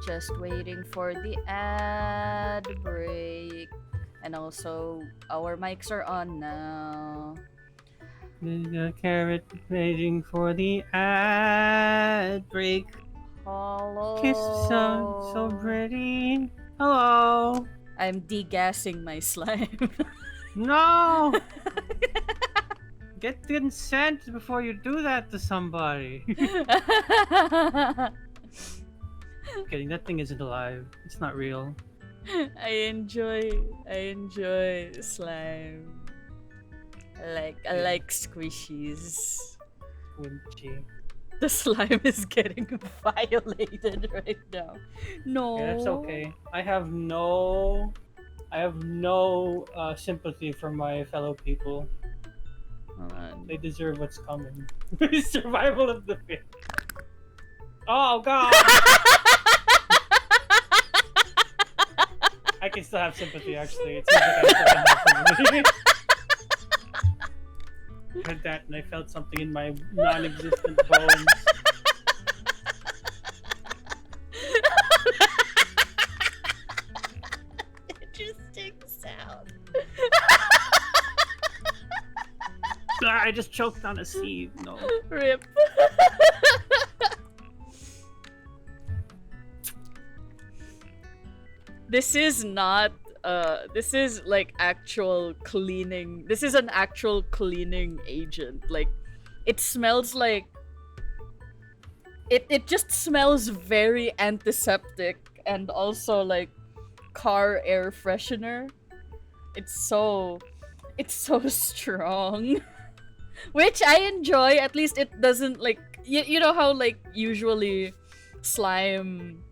Just waiting for the ad break. And also, our mics are on now. The carrot waiting for the ad break. Hello. Kiss so pretty. Hello. I'm degassing my slime. No. Get consent before you do that to somebody. Kidding, that thing isn't alive. It's not real. I enjoy slime. I like squishies. Winchy. The slime is getting violated right now. No. Yeah, that's okay. I have no sympathy for my fellow people. They deserve what's coming. Survival of the fit. Oh god! I can still have sympathy actually. It seems like I still can have sympathy. I heard that and I felt something in my non-existent bones. Interesting sound. I just choked on a seed. No. Rip. This is not this is like actual cleaning. This is an actual cleaning agent. Like it smells like it just smells very antiseptic and also like car air freshener. It's so strong. Which I enjoy. At least it doesn't like you know how like usually slime,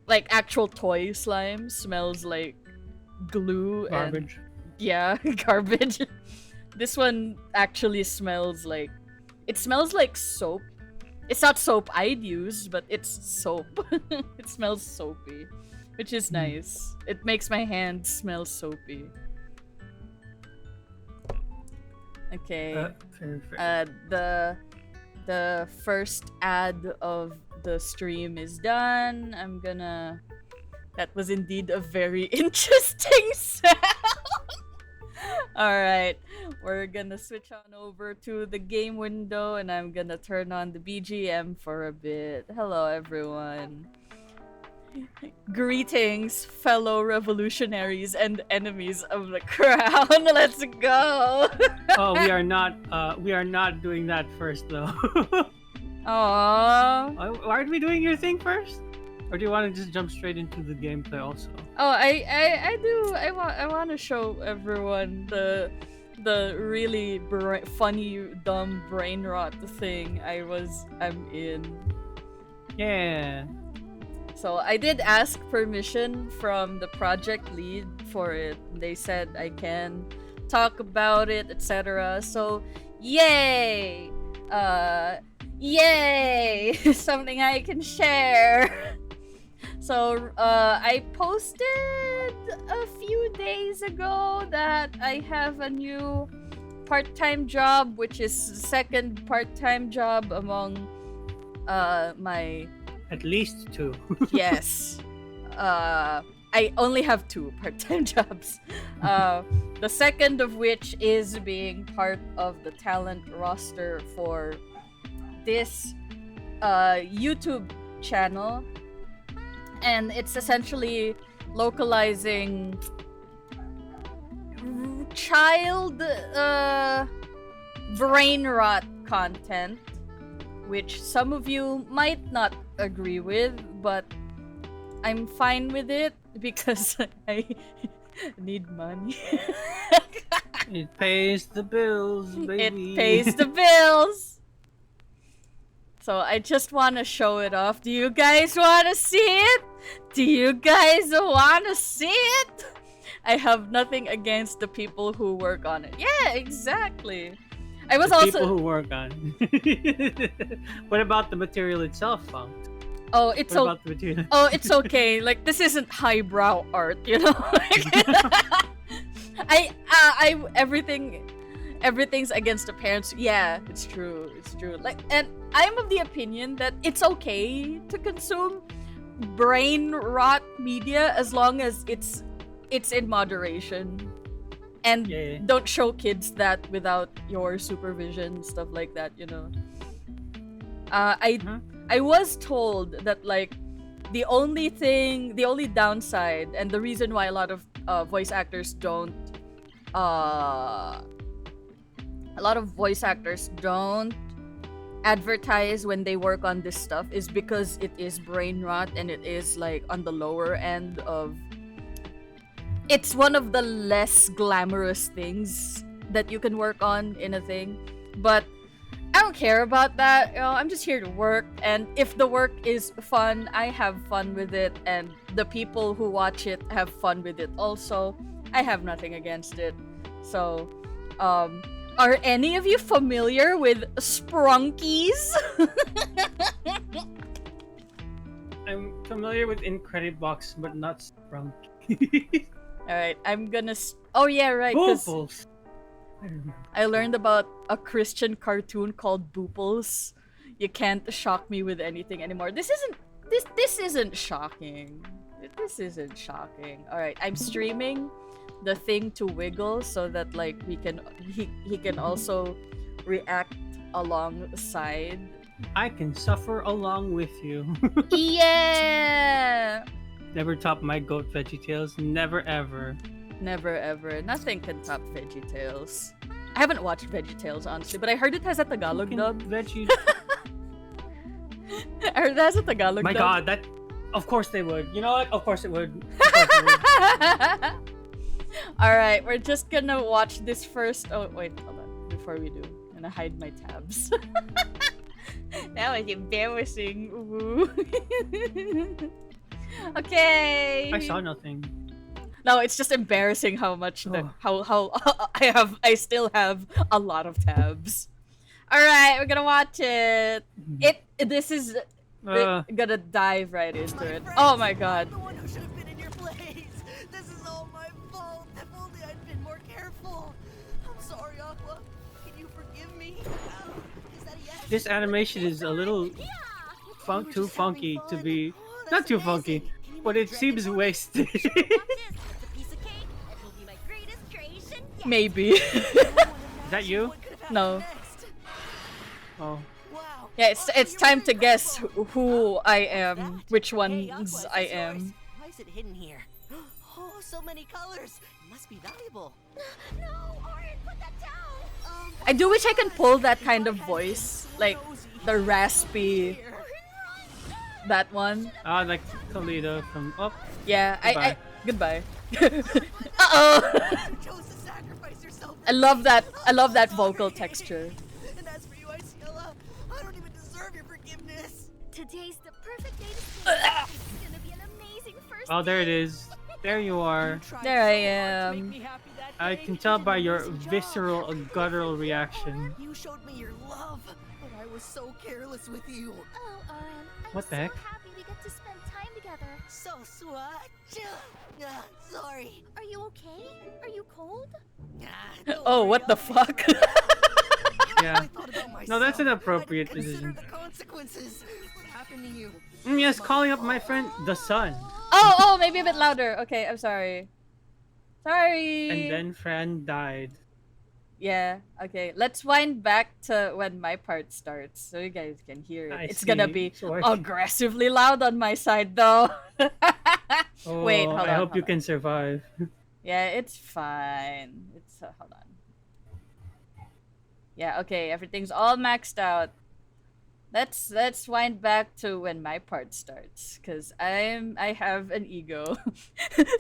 like actual toy slime, smells like glue Garbage. and yeah, garbage. This one actually smells like soap. It's not soap I'd use, but it's soap. It smells soapy, which is nice. It makes my hands smell soapy. Okay. Fair. The first ad of the stream is done. That was indeed a very interesting sound. Alright, we're gonna switch on over to the game window and I'm gonna turn on the BGM for a bit. Hello everyone. Greetings, fellow revolutionaries and enemies of the crown. Let's go. Oh, we are not doing that first though. Aww. Why are we doing your thing first? Or do you want to just jump straight into the gameplay also? Oh, I do. I want to show everyone the really funny dumb brain rot thing I'm in. Yeah. So I did ask permission from the project lead for it. They said I can talk about it, etc. So yay! Yay! Something I can share. So I posted a few days ago that I have a new part-time job, which is the second part-time job among my... At least 2. Yes. I only have 2 part-time jobs. The second of which is being part of the talent roster for this YouTube channel. And it's essentially localizing child brain rot content, which some of you might not agree with, but I'm fine with it because I need money. It pays the bills, baby. It pays the bills. So I just want to show it off. Do you guys want to see it? Do you guys want to see it? I have nothing against the people who work on it. Yeah, exactly. I was the also people who work on it. What about the material itself, Funk? Oh, it's What about the material? Oh, it's okay. Like this isn't highbrow art, you know. Everything's against the parents. Yeah, it's true. It's true. Like, and I'm of the opinion that it's okay to consume brain rot media as long as it's in moderation. And don't show kids that without your supervision, stuff like that, you know. I was told that like the only downside and the reason why a lot of voice actors don't advertise when they work on this stuff is because it is brain rot and it is like on the lower end of, it's one of the less glamorous things that you can work on in a thing. But I don't care about that, you know, I'm just here to work, and if the work is fun, I have fun with it, and the people who watch it have fun with it also. I have nothing against it. So, are any of you familiar with sprunkies? I'm familiar with Incredibox, but not Sprunky. Alright, I'm gonna... oh yeah, right, because Booples! I learned about a Christian cartoon called Booples. You can't shock me with anything anymore. This isn't shocking. This isn't shocking. Alright, I'm streaming the thing to Wiggle so that like he can also react alongside. I can suffer along with you. Yeah! Never top my goat VeggieTales. Never ever. Never ever. Nothing can top VeggieTales. I haven't watched VeggieTales honestly, but I heard it has a Tagalog dub. Veggie. I heard it has a Tagalog My dub. god, that... Of course they would. You know what? Of course it would. Of course it would. Alright, we're just gonna watch this first. Oh, wait, hold on. Before we do, I'm gonna hide my tabs. That was embarrassing. Ooh. Okay. I saw nothing. No, it's just embarrassing how much how I still have a lot of tabs. All right, we're gonna watch it. This is gonna dive right into it. Oh my god. The one who should have been in your place. This is all my fault. If only I'd been more careful. I'm sorry, Aqua. Can you forgive me? Is that a yes? This animation is a little too funky to be... Not too funky, but it seems wasted. Maybe. Is that you? No. Oh. Yeah, it's time to guess who I am, which ones I am. Why is it hidden here? Oh, so many colors. It must be valuable. No, Orin, put that down. I do wish I can pull that kind of voice, like the raspy, that one. Ah, like Toledo from... Oh. Yeah, goodbye. Uh-oh. I love that vocal texture. And as for you, Isiela, I don't even deserve your forgiveness. Today's the perfect day to see. It's gonna be an amazing first Oh, there it is. There you are. There I am. I can tell by your visceral, guttural reaction. You showed me your love, but I was so careless with you. Oh, Oren, I'm What the so heck? happy we get to spend time together. So sweet. Sorry. Are you okay? Are you cold? Oh, what the fuck? Yeah. No, that's an appropriate decision. The consequences. What happened to you? Yes, calling up my friend, the sun. Oh, maybe a bit louder. Okay, I'm sorry. Sorry. And then Fran died. Yeah, okay. Let's wind back to when my part starts so you guys can hear it. It's gonna be aggressively loud on my side though. Oh, Wait, hold on. I hope you can survive. Yeah, it's fine. It's hold on. Yeah, okay, everything's all maxed out. Let's wind back to when my part starts, cause I have an ego.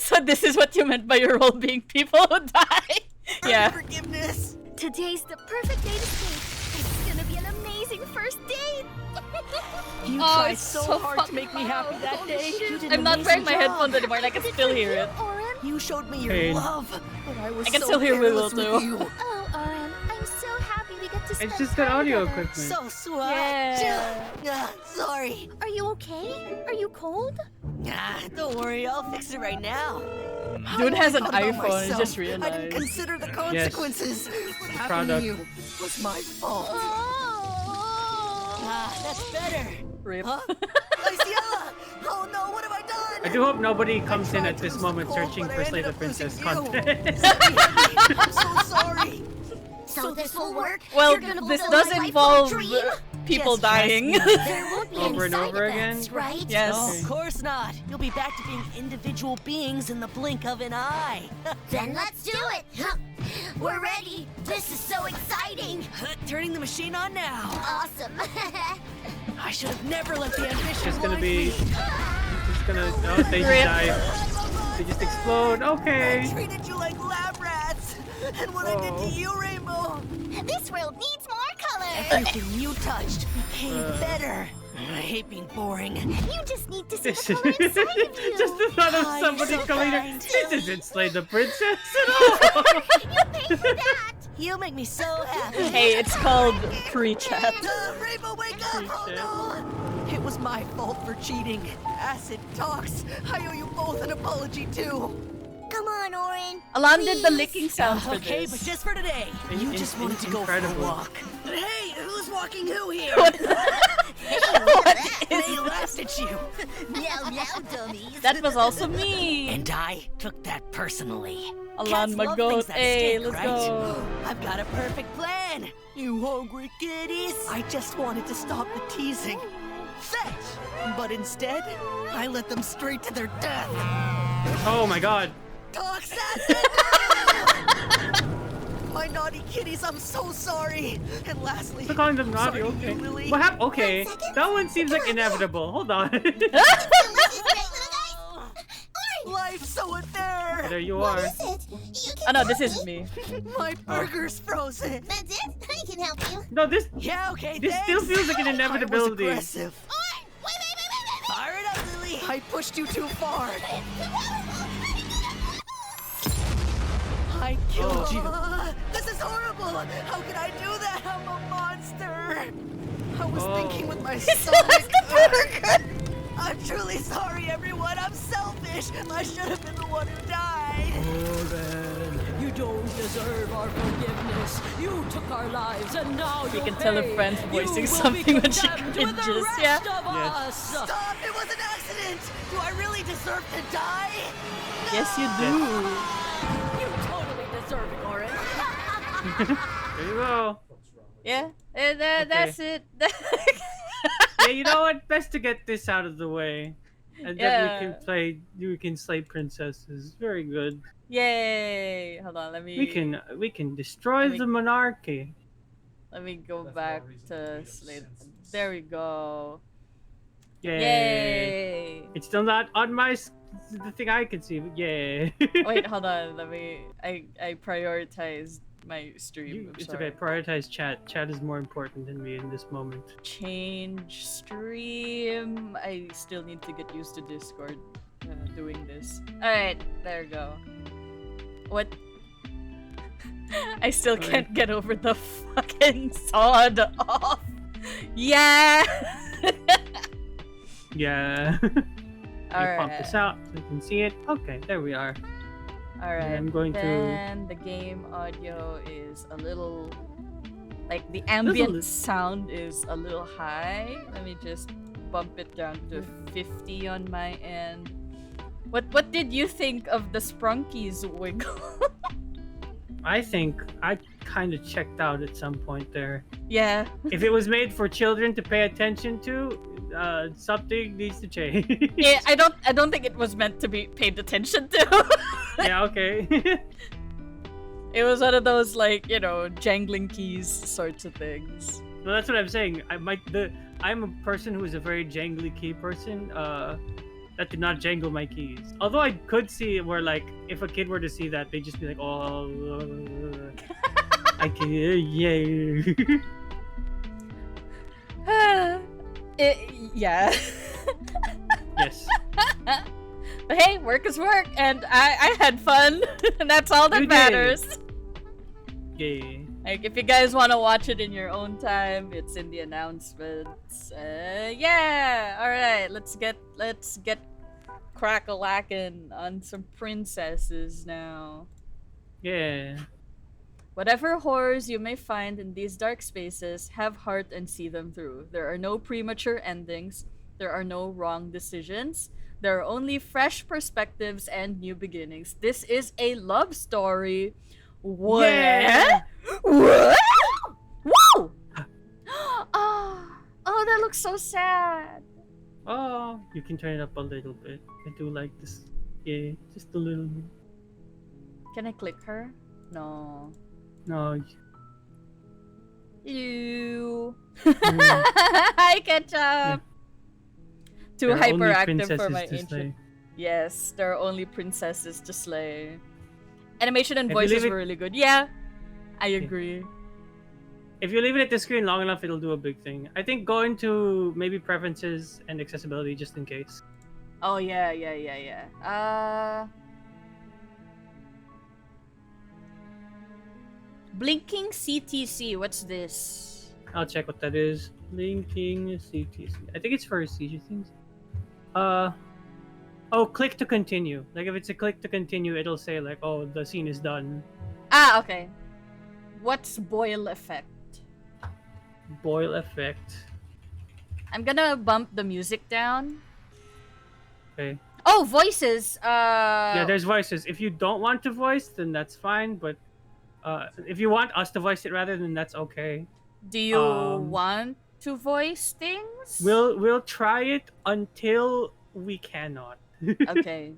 So this is what you meant by your role being people who die. Yeah. Forgiveness. Today's the perfect day to see. It's gonna be an amazing first date. You Oh, tried it's so so hard to make me happy that day. You did an I'm not wearing my amazing headphones job. anymore and I can still hear it. Oren? You showed me your Pain. love, but I was I can so still hear Willow, careless too. with you. Oh, Oren, I'm so happy we get to spend It's just got time audio together. equipment. So sweet. Yeah. Sorry. Are you okay? Are you cold? Don't worry, I'll fix it right now. Dude has an I thought about iPhone, I myself. just I didn't realized. consider the consequences. What happened Product. to you was my fault. Oh. That's better. Rip. Huh? Isiela! Oh no, I do hope nobody comes in tried at to this lose moment the cold, searching but for I Slay ended the up losing Princess you. content. I'm so sorry. So this will work? Well, You're gonna this fulfill does my lifelong involve dream? people Just trust dying. me. There won't be Over any and side over effects, again? right? Yes. No, of course not. You'll be back to being individual beings in the blink of an eye. Then let's do it. We're ready. This is so exciting. Turning the machine on now. Awesome. I should have never let the ambition Just gonna blind be. me. Just gonna. Oh, they just Rip. die. They just explode. I Okay. treated you like lab rats. And what I did Oh. to you, Rainbow. This world needs more color. Everything you touched became better. I hate being boring. You just need to see This the is color inside of you. just the thought of Oh, somebody you're so coming in. kind. This isn't Slay the Princess at all. You paid for that. You make me so happy. Hey, it's called pre-chat. Rainbow, wake up! Oh no! It was my fault for cheating. Acid talks. I owe you both an apology too. Come on, Orin. Alan did the Please. licking sound for Okay, but this. just for today. You just wanted to go for a Incredible. walk. Hey, who's walking who here? They laughed at you. Now, dummies. That was also me. And I took that personally. Alan Cats love Magot. things that Hey, stick, let's right? go. I've got a perfect plan. You hungry kitties? I just wanted to stop the teasing. Fetch! But instead, I led them straight to their death. Oh my god. Talk sassy! My naughty kitties, I'm so sorry. And lastly, We're calling them naughty. sorry, Okay. Lily. What happened? Okay. That one seems like inevitable. Hold on. Life's so unfair. There you are. Oh no, this isn't me. My burger's frozen. That's it? I can help you. No, this Yeah, okay, this still thanks. feels like an I was inevitability. aggressive. Wait. Fire it up, Lily. I pushed you too far. I killed you. This is horrible. How could I do that? I'm a monster. I was thinking with my stomach. I'm truly sorry, everyone. I'm selfish. I should have been the one who died. You don't deserve our forgiveness. You took our lives, and now You can tell a friend's voicing something when she cringes, yeah? Yes. Stop! It was an accident. Do I really deserve to die? Yes, you do. You totally deserve it, Orin. There you go. Yeah, that's it. Yeah, you know what? Best to get this out of the way. And then we can slay princesses. Very good. Yay! Hold on, let me We can destroy Let me- the monarchy. let me go back to Slade. There we go. Yay. Yay! It's still not on the thing I can see, but yay. Wait, hold on. Let me. I prioritized my stream. I'm It's sorry. okay. Prioritize chat. Chat is more important than me in this moment. Change stream. I still need to get used to Discord doing this. Alright, there we go. What? I still can't get over the fucking sawed off. Yeah! Yeah. Let me pop Alright. this out so you can see it. Okay, there we are. Alright. I'm going to- then the game audio is a little. Like, the ambient Little- sound is a little high. Let me just bump it down to 50 on my end. What did you think of the Sprunkies wiggle? I think I kind of checked out at some point there. Yeah. If it was made for children to pay attention to, something needs to change. Yeah, I don't think it was meant to be paid attention to. Yeah, okay. It was one of those, like, you know, jangling keys sorts of things. Well, that's what I'm saying. I'm a person who is a very jangly key person. That did not jangle my keys. Although I could see where, like, if a kid were to see that, they'd just be like, "Oh, I can, yeah." Yeah. Yes. But hey, work is work, and I had fun, and that's all that You did. matters. Yeah. Like, if you guys want to watch it in your own time, it's in the announcements. Yeah. All right, let's get crack-a-lackin' on some princesses now. Yeah. Whatever horrors you may find in these dark spaces, have heart and see them through. There are no premature endings. There are no wrong decisions. There are only fresh perspectives and new beginnings. This is a love story. What? Yeah. What? Whoa! Oh, that looks so sad. Oh, you can turn it up a little bit. I do like this. Yeah, just a little bit. Can I click her? No. No. Ew. Hi, ketchup. Too There are only hyperactive for princesses my to ancient. slay. Yes, there are only princesses to slay. Animation and If you voices leave it- were really good. Yeah, I agree. If you leave it at the screen long enough, it'll do a big thing. I think go into maybe preferences and accessibility just in case. Oh yeah. Blinking CTC. What's this? I'll check what that is. Linking CTC. I think it's for seizure things. Oh, click to continue. Like if it's a click to continue, it'll say like, oh, the scene is done. Ah, okay. What's boil effect? Boil effect. I'm gonna bump the music down. Okay. Oh, voices. Yeah, there's voices. If you don't want to voice, then that's fine. But if you want us to voice it rather, then that's okay. Do you want to voice things? We'll try it until we cannot. Okay.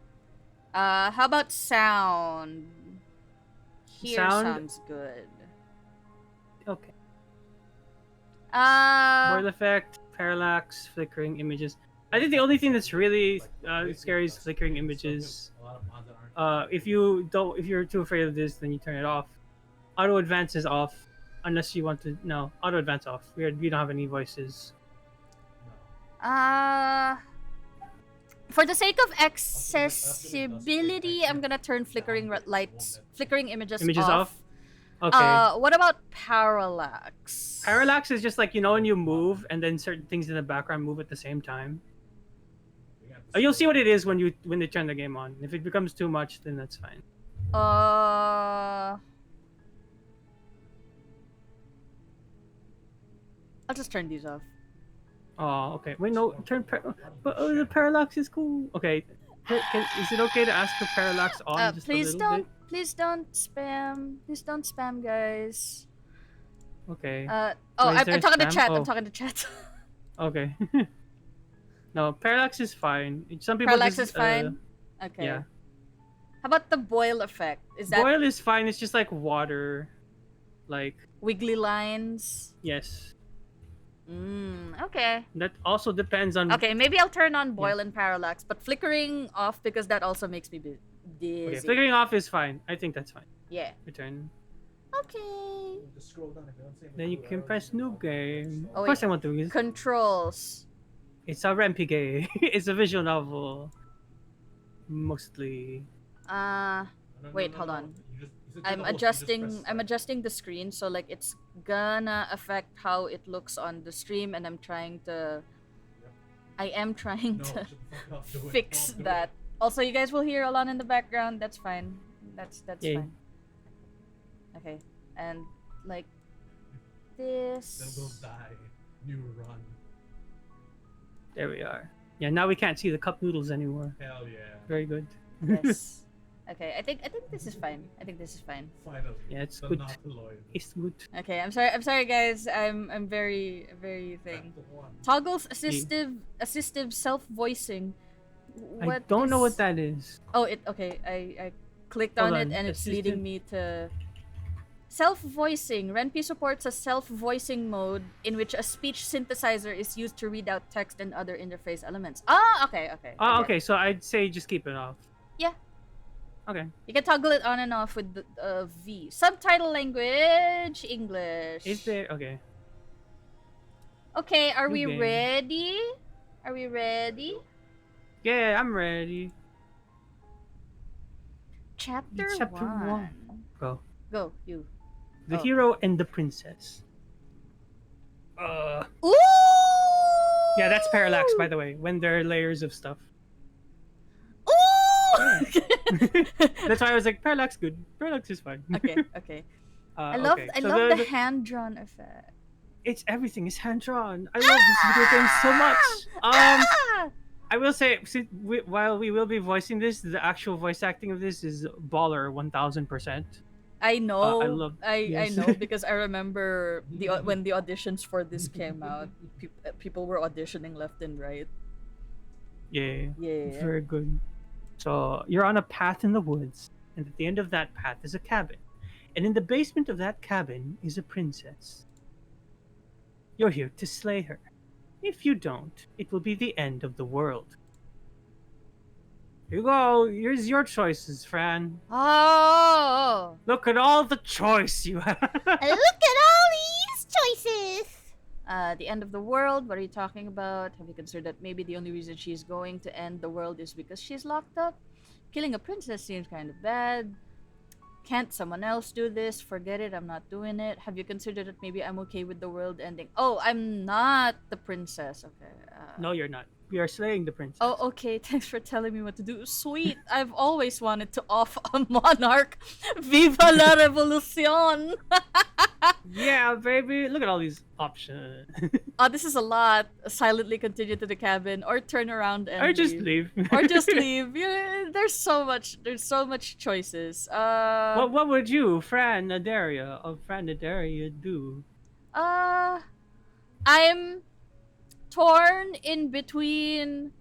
How about sound? Here Sound? sounds good. Okay. Uh, Boil effect, parallax, flickering images. I think the only thing that's really scary is flickering images. If you're too afraid of this, then you turn it off. Auto advance is off, unless you want to. No, auto advance off. We don't have any voices. For the sake of accessibility, I'm gonna turn flickering images Off. Okay. What about parallax? Parallax is just like when you move and then certain things in the background move at the same time. You'll see what it is when they turn the game on. If it becomes too much, then that's fine. I'll just turn these off. Oh, okay. Wait, no. But the parallax is cool. Okay. Is it okay to ask for parallax on just Please a little bit? please don't spam. Please don't spam, guys. Okay. I'm Wait, is there talking to spam? chat. Oh. I'm talking to chat. Okay. No, parallax is fine. Some people Parallax just, is fine. Okay. Yeah. How about the boil effect? Is that Boil is fine. It's just like water. Like, wiggly lines? yes. Okay. That also depends on. Okay, maybe I'll turn on boil and parallax, but flickering off because that also makes me dizzy. Okay, flickering off is fine. I think that's fine. Yeah. Return. Okay. Then you can press new game. Oh, Of course wait. I want to use. Controls. It's a RPG. It's a visual novel. Mostly. Wait, hold on. I'm adjusting the screen so like it's gonna affect how it looks on the stream, and I am trying to fix that. Also, you guys will hear Alon in the background. That's fine. That's Yay. fine. Okay, and like this. There we are. Yeah, now we can't see the cup noodles anymore. Hell yeah. Very good. Yes. Okay, I think this is fine. I think this is fine. Finally. Yeah, it's The good. not loyal. It's good. Okay, I'm sorry guys. I'm very thing. That's the one. Toggles assistive self-voicing. I don't know what that is. Oh, okay. I clicked Hold on it on, and it's assistive- leading me to self-voicing. Ren'Py supports a self-voicing mode in which a speech synthesizer is used to read out text and other interface elements. Ah, okay. Oh, okay. So I'd say just keep it off. Yeah. Okay. You can toggle it on and off with the V. Subtitle language English. Is there? Okay. Okay, are New we game. ready? Are we ready? Yeah, I'm ready. Chapter, Chapter 1. Go. Go, you. The Oh. hero and the princess. Ooh! Yeah, that's parallax, by the way. When there are layers of stuff. Ooh! That's why I was like, parallax good. Parallax is fine. okay. I okay. love So the hand-drawn effect. it's everything is hand drawn. I love this video game so much. I will say, while we will be voicing this, the actual voice acting of this is baller 1000%. I know. I love. I Yes. know because I remember when the auditions for this came out, people were auditioning left and right. Yeah. Yeah. Very good. So you're on a path in the woods, and at the end of that path is a cabin, and in the basement of that cabin is a princess. You're here to slay her. If you don't, it will be the end of the world. Here you go. Here's your choices, Fran. Oh. Look at all the choice you have. Look at all these choices. The end of the world. What are you talking about? Have you considered that maybe the only reason she's going to end the world is because she's locked up? Killing a princess seems kind of bad. Can't someone else do this? Forget it. I'm not doing it. Have you considered that maybe I'm okay with the world ending? Oh, I'm not the princess. Okay. No, you're not. We are slaying the princess. Oh, okay. Thanks for telling me what to do. Sweet. I've always wanted to off a monarch. Viva la revolucion! Yeah, baby. Look at all these options. Oh, this is a lot. Silently continue to the cabin, or turn around and Or just leave. or just leave. Yeah, there's so much. There's so much choices. What would you, Fran Nadaria do? I'm torn in between.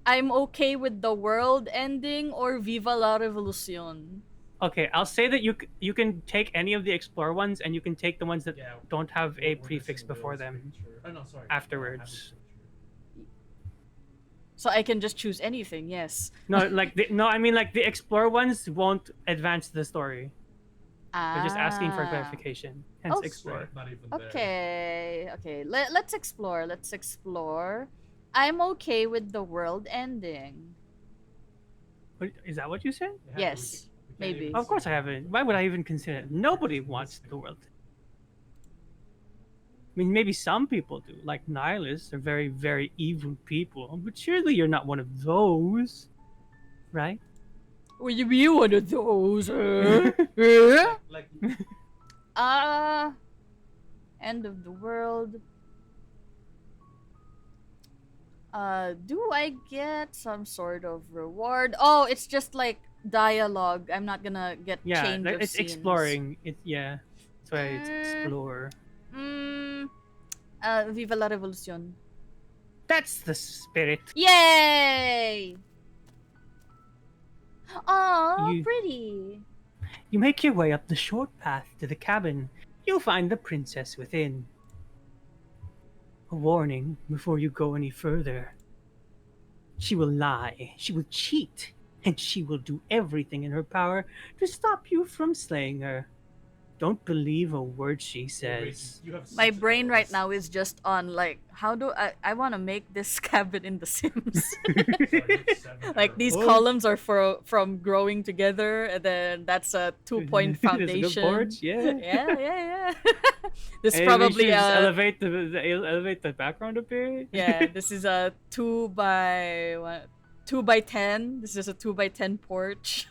I'm okay with the world ending or Viva la Revolucion. Okay, I'll say that you can take any of the explore ones, and you can take the ones that don't have a prefix before them. Afterwards. So I can just choose anything. Yes. No, I mean like the explore ones won't advance the story. They're just asking for clarification. Hence Oh, explore. Okay. Okay. Let's explore. Let's explore. I'm okay with the world ending. Is that what you said? Yes. Maybe. Of course I haven't. Why would I even consider it? Nobody wants the world. I mean, maybe some people do, like nihilists are very, very evil people, but surely you're not one of those, right? Will you be one of those? Like End of the world. Do I get some sort of reward? Oh, it's just like dialogue. I'm not gonna get change of it's scenes. exploring. That's why it's explore. Viva la Revolucion. That's the spirit. Yay! Oh, You- pretty. You make your way up the short path to the cabin. You'll find the princess within. A warning before you go any further. She will lie, she will cheat, and she will do everything in her power to stop you from slaying her. Don't believe a word she says. you have My 6 brain right hours. now is just on like, how do I want to make this cabin in The Sims? Sorry, you have 7 Like these hours. columns are from growing together, and then that's a 2-point There's a good foundation. porch, yeah. Yeah. This Hey, probably we should just elevate the background a bit. yeah. This is a 2 by 10. This is a 2 by 10 porch.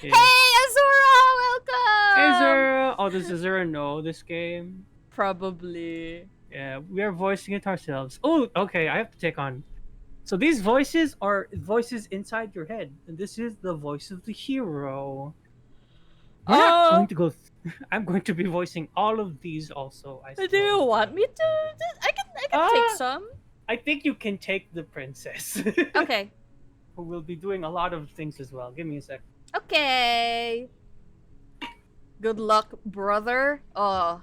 Yeah. Hey, Azura, welcome. Hey, Zara! Oh, does Zara know this game? Probably. Yeah, we are voicing it ourselves. Oh, okay, I have to take on. So these voices are voices inside your head, and this is the voice of the hero. We're not going to go. I'm going to be voicing all of these also. I Do you suppose. want me to? I can take some. I think you can take the princess. Okay. We'll be doing a lot of things as well. Give me a sec. Okay. Good luck, brother. Oh,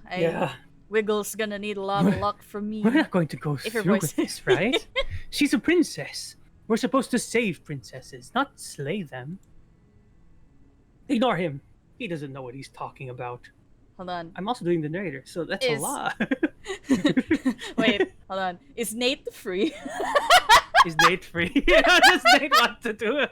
Wiggle's gonna need a lot of luck from me. We're not going to go If your through voice- with this, right? She's a princess. We're supposed to save princesses, not slay them. Ignore him. He doesn't know what he's talking about. Hold on. I'm also doing the narrator, so that's Is- a lot. Wait, hold on. Is Nate free? Is Nate free? Does Nate want to do it?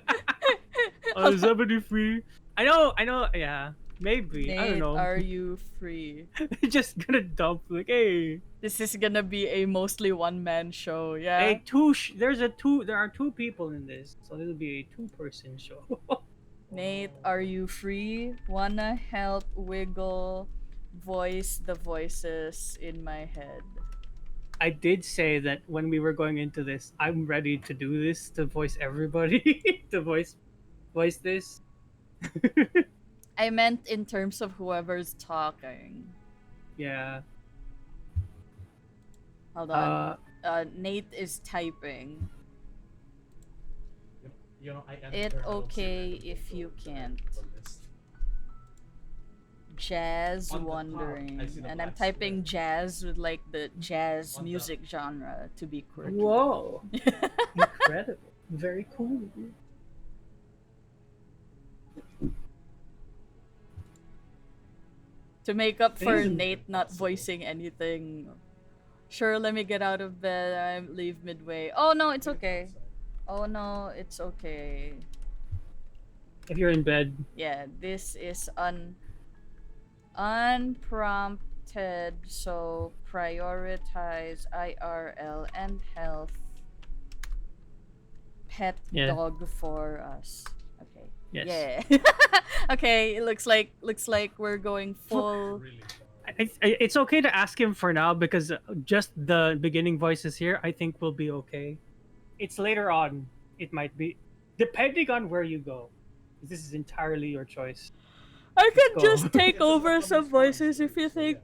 Is somebody free? I know, yeah. Maybe. I don't Nate, know. are you free? Just gonna dump, like, hey. This is gonna be a mostly one-man show, yeah? Hey, there are 2 people in this, so this will be a 2-person show. Nate, are you free? Wanna help Wiggle voice the voices in my head. I did say that when we were going into this, I'm ready to do this to voice everybody to voice this. I meant in terms of whoever's talking. Yeah. Hold on. Nate is typing. You know, I It okay if you can't. Jazz On the top, I wondering. see the And I'm black typing square. jazz with like the jazz On the- music genre to be quirky. Whoa. Incredible. Very cool. To make up for Amazing. Nate not voicing anything. Sure, let me get out of bed. I leave midway. Oh no, it's okay. Oh no, it's okay. If you're in bed, Yeah, this is unprompted, so prioritize IRL and health. Pet Yeah. dog for us. Okay. yes. Yeah. Okay, it looks like we're going full. Really. It's okay to ask him for now because just the beginning voices here, I think will be okay. It's later on. It might be depending on where you go. This is entirely your choice. I can Go. just take It's an over upcoming some voices sponsor, if you so think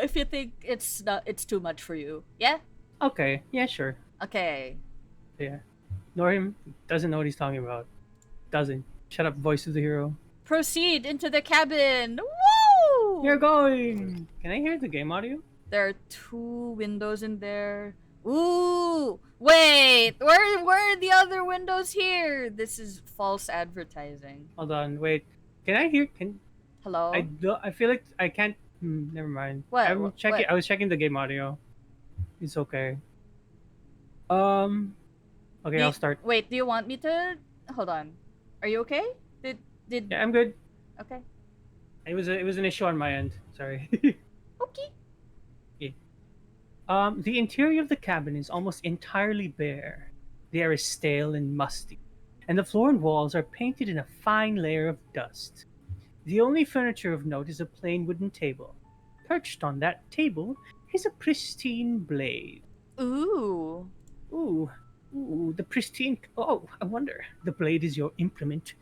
if you think it's too much for you. Yeah? Okay. Yeah. Sure. Okay. Yeah. Norham doesn't know what he's talking about. Doesn't. Shut up, voice of the hero. Proceed into the cabin. Woo! You're going. Can I hear the game audio? There are 2 windows in there. Ooh! Wait! Where are the other windows here? This is false advertising. Hold on. Wait. Can I hear? Hello? I feel like I can't. Never mind. What? I'm checking. What? I was checking the game audio. It's okay. Okay, I'll start. Wait, do you want me to hold on? Are you okay? Did Yeah, I'm good. Okay. It was an issue on my end. Sorry. Okay. The interior of the cabin is almost entirely bare. The air is stale and musty, and the floor and walls are painted in a fine layer of dust. The only furniture of note is a plain wooden table. Perched on that table is a pristine blade. Ooh. Ooh, the pristine. Oh, I wonder. The blade is your implement.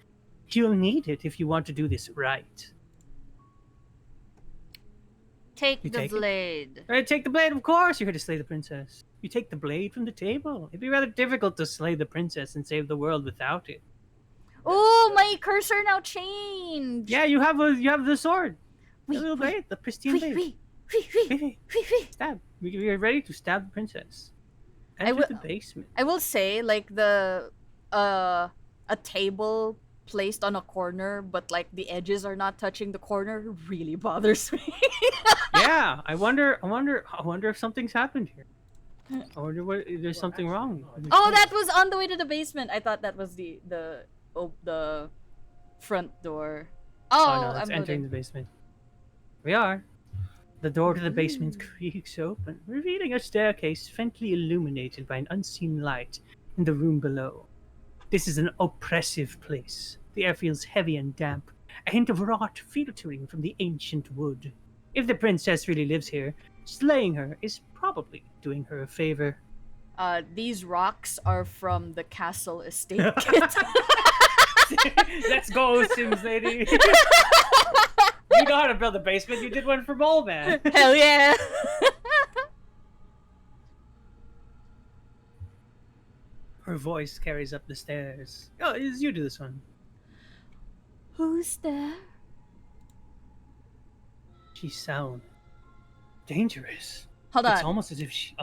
You'll need it if you want to do this right. Take You the take it? blade. Right, take the blade, of course. You're here to slay the princess. You take the blade from the table. It'd be rather difficult to slay the princess and save the world without it. Oh, my cursor now changed. Yeah, you have the sword. Wee, The little wee, blade, the pristine blade. Wee, wee. Hey, stab. We are ready to stab the princess. Enter will- the basement. I will say, like, the a table placed on a corner, but like the edges are not touching the corner, really bothers me. Yeah, I wonder if something's happened here. I wonder what there's something wrong. Oh, that was on the way to the basement. I thought that was the front door. Oh, Oh no, that's I'm entering loading. the basement. We are. The door to the basement creaks open, revealing a staircase faintly illuminated by an unseen light in the room below. This is an oppressive place. The air feels heavy and damp, a hint of rot filtering from the ancient wood. If the princess really lives here, slaying her is probably doing her a favor. These rocks are from the castle estate kit. Let's go, Sims lady. You know how to build a basement. You did one for Mole Man. Hell yeah! Her voice carries up the stairs. Oh, you do this one. Who's there? She sounds dangerous. Hold It's on. almost as if she.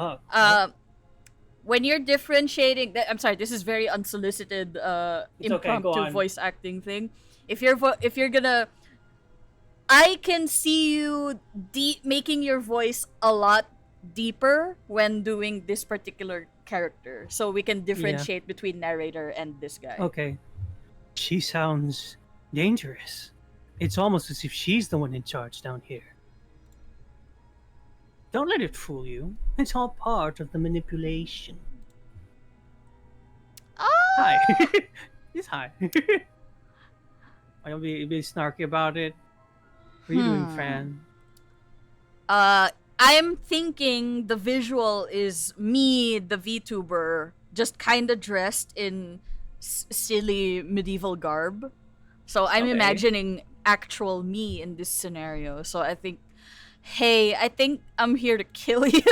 When you're differentiating, I'm sorry, this is very unsolicited, It's okay, impromptu go on. voice acting thing. If you're gonna, I can see you making your voice a lot deeper when doing this particular character, so we can differentiate between narrator and this guy. Okay. She sounds dangerous. It's almost as if she's the one in charge down here. Don't let it fool you. It's all part of the manipulation. Hi. He's hi. I'll be snarky about it. What are you doing, Fran? I'm thinking the visual is me, the VTuber, just kind of dressed in silly medieval garb. So I'm Okay. imagining actual me in this scenario. So I think, hey, I think I'm here to kill you.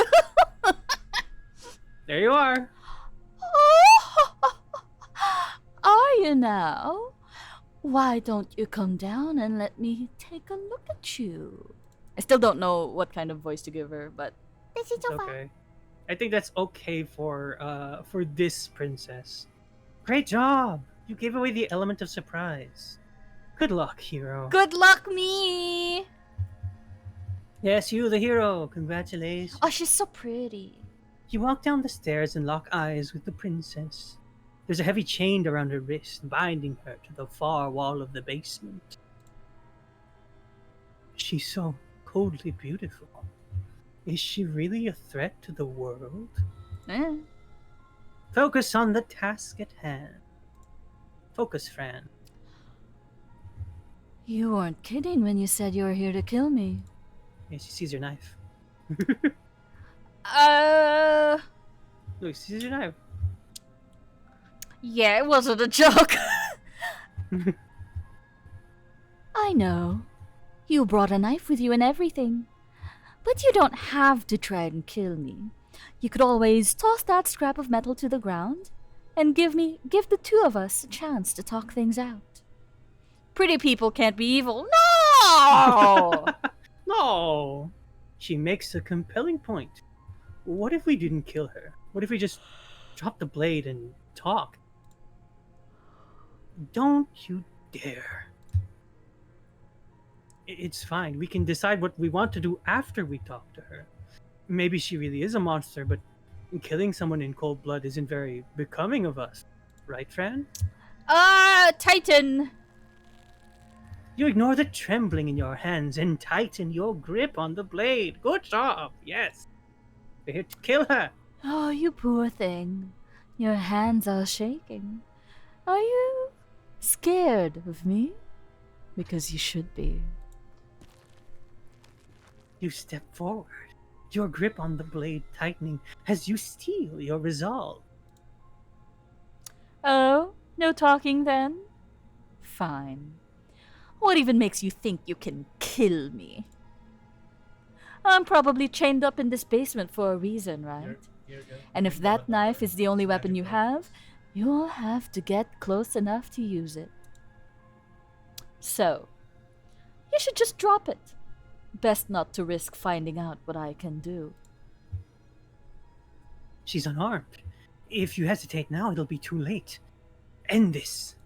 There you are. Are you now? Why don't you come down and let me take a look at you? I still don't know what kind of voice to give her, but This is It's okay. I think that's okay for this princess. Great job! You gave away the element of surprise. Good luck, hero. good luck, me. Yes, you, the hero. Congratulations. Oh, she's so pretty. You walk down the stairs and lock eyes with the princess. There's a heavy chain around her wrist, binding her to the far wall of the basement. She's so coldly beautiful. Is she really a threat to the world? Eh. Focus on the task at hand. Focus, Fran. You weren't kidding when you said you were here to kill me. Yeah, she sees your knife. Look, she sees your knife. Yeah, it wasn't a joke. I know. You brought a knife with you and everything. But you don't have to try and kill me. You could always toss that scrap of metal to the ground and give the two of us a chance to talk things out. Pretty people can't be evil. No! No! She makes a compelling point. What if we didn't kill her? What if we just dropped the blade and talked? Don't you dare. It's fine. We can decide what we want to do after we talk to her. Maybe she really is a monster, but killing someone in cold blood isn't very becoming of us. Right, Fran? Titan. You ignore the trembling in your hands and tighten your grip on the blade. Good job. Yes. We're here to kill her. Oh, you poor thing. Your hands are shaking. Are you scared of me? Because you should be. You step forward, your grip on the blade tightening as you steel your resolve. Oh, no talking then? Fine. What even makes you think you can kill me? I'm probably chained up in this basement for a reason, right? And if that knife is the only weapon you have, you'll have to get close enough to use it. So, you should just drop it. Best not to risk finding out what I can do. She's unarmed. If you hesitate now, it'll be too late. End this.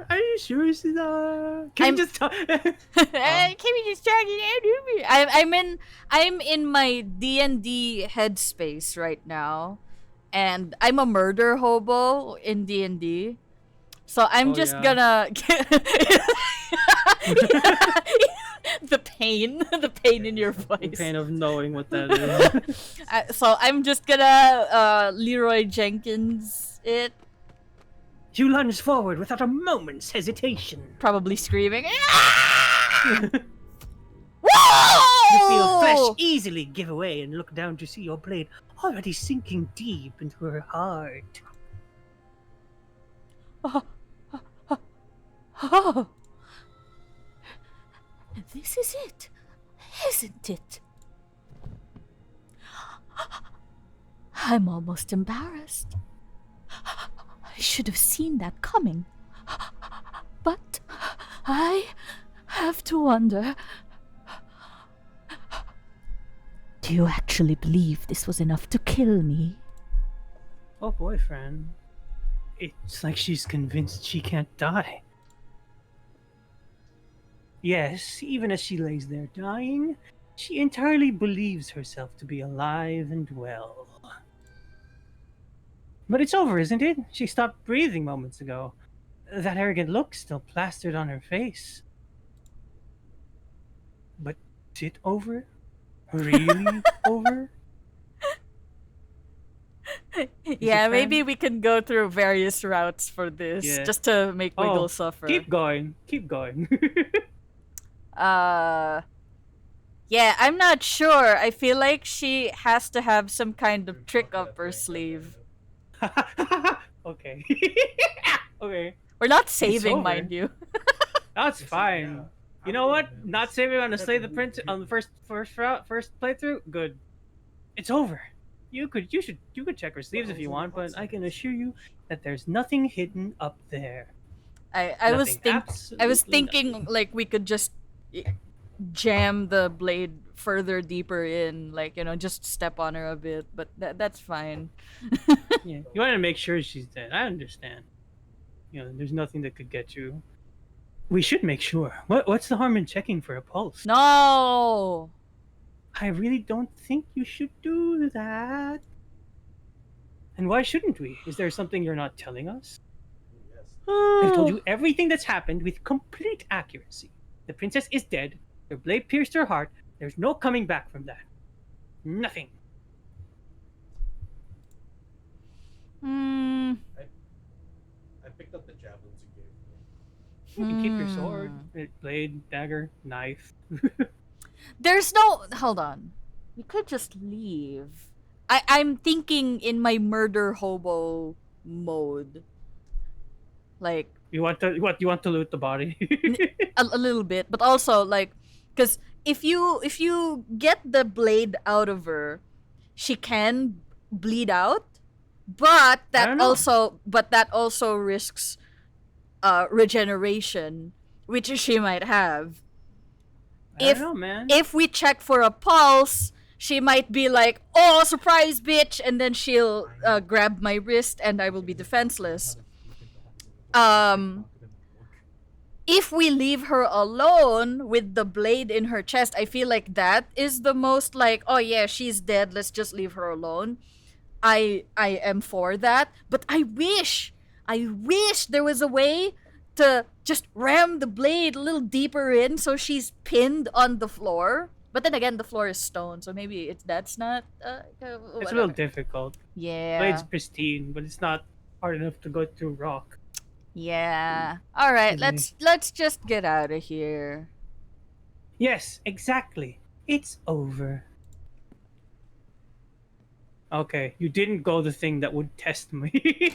Are you sure she's not? Can I'm- you just talk? Can we distract you? I'm in my D&D headspace right now, and I'm a murder hobo in D&D. So I'm Oh, just yeah. gonna the pain in your voice. Pain of knowing what that is. So I'm just gonna Leroy Jenkins it, You lunge forward without a moment's hesitation. probably screaming. You feel flesh easily give away and look down to see your blade already sinking deep into her heart. Oh, this is it, isn't it? I'm almost embarrassed. I should have seen that coming. But I have to wonder, do you actually believe this was enough to kill me? Oh, boyfriend. It's like she's convinced she can't die. Yes, even as she lays there dying, she entirely believes herself to be alive and well. But it's over, isn't it? She stopped breathing moments ago. That arrogant look still plastered on her face. But is it over? Really over? Yeah, it maybe fine? we can go through various routes for this Yeah. just to make Wiggle Oh, suffer. keep going. Keep going. Yeah, I'm not sure. I feel like she has to have some kind of trick up her sleeve. Okay. Okay. We're not It's saving, over. mind you. That's fine. You know what? Not saving on the Slay the Prince on the first playthrough. Good. It's over. You could check her sleeves if you want, but I can assure you that there's nothing hidden up there. I was Nothing. thinking Nothing. like we could just jam the blade further deeper in, like, you know, just step on her a bit, but that's fine. Yeah. You want to make sure she's dead. I understand. You know, there's nothing that could get you. We should make sure. What's the harm in checking for a pulse? No. I really don't think you should do that. And why shouldn't we? Is there something you're not telling us? I've told you everything that's happened with complete accuracy. The princess is dead. Your blade pierced her heart. There's no coming back from that. Nothing. Hmm. I picked up the javelins you gave me. You can keep your sword, blade, dagger, knife. There's no. Hold on. We could just leave. I'm thinking in my murder hobo mode. Like, You want to what? You want to loot the body? a little bit, but also like, because if you get the blade out of her, she can bleed out, but don't know. that also risks regeneration, which she might have. I don't know, man. If we check for a pulse, she might be like, "Oh, surprise, bitch," and then she'll grab my wrist, and I will be defenseless. If we leave her alone with the blade in her chest, I feel like that is the most like, oh yeah, she's dead, let's just leave her alone. I am for that, but I wish there was a way to just ram the blade a little deeper in so she's pinned on the floor. But then again, the floor is stone, so maybe that's not It's a little difficult. Yeah. Blade's pristine, but it's not hard enough to go through rock. Yeah. All right, Really? let's just get out of here. Yes, exactly. It's over. Okay, you didn't go the thing that would test me.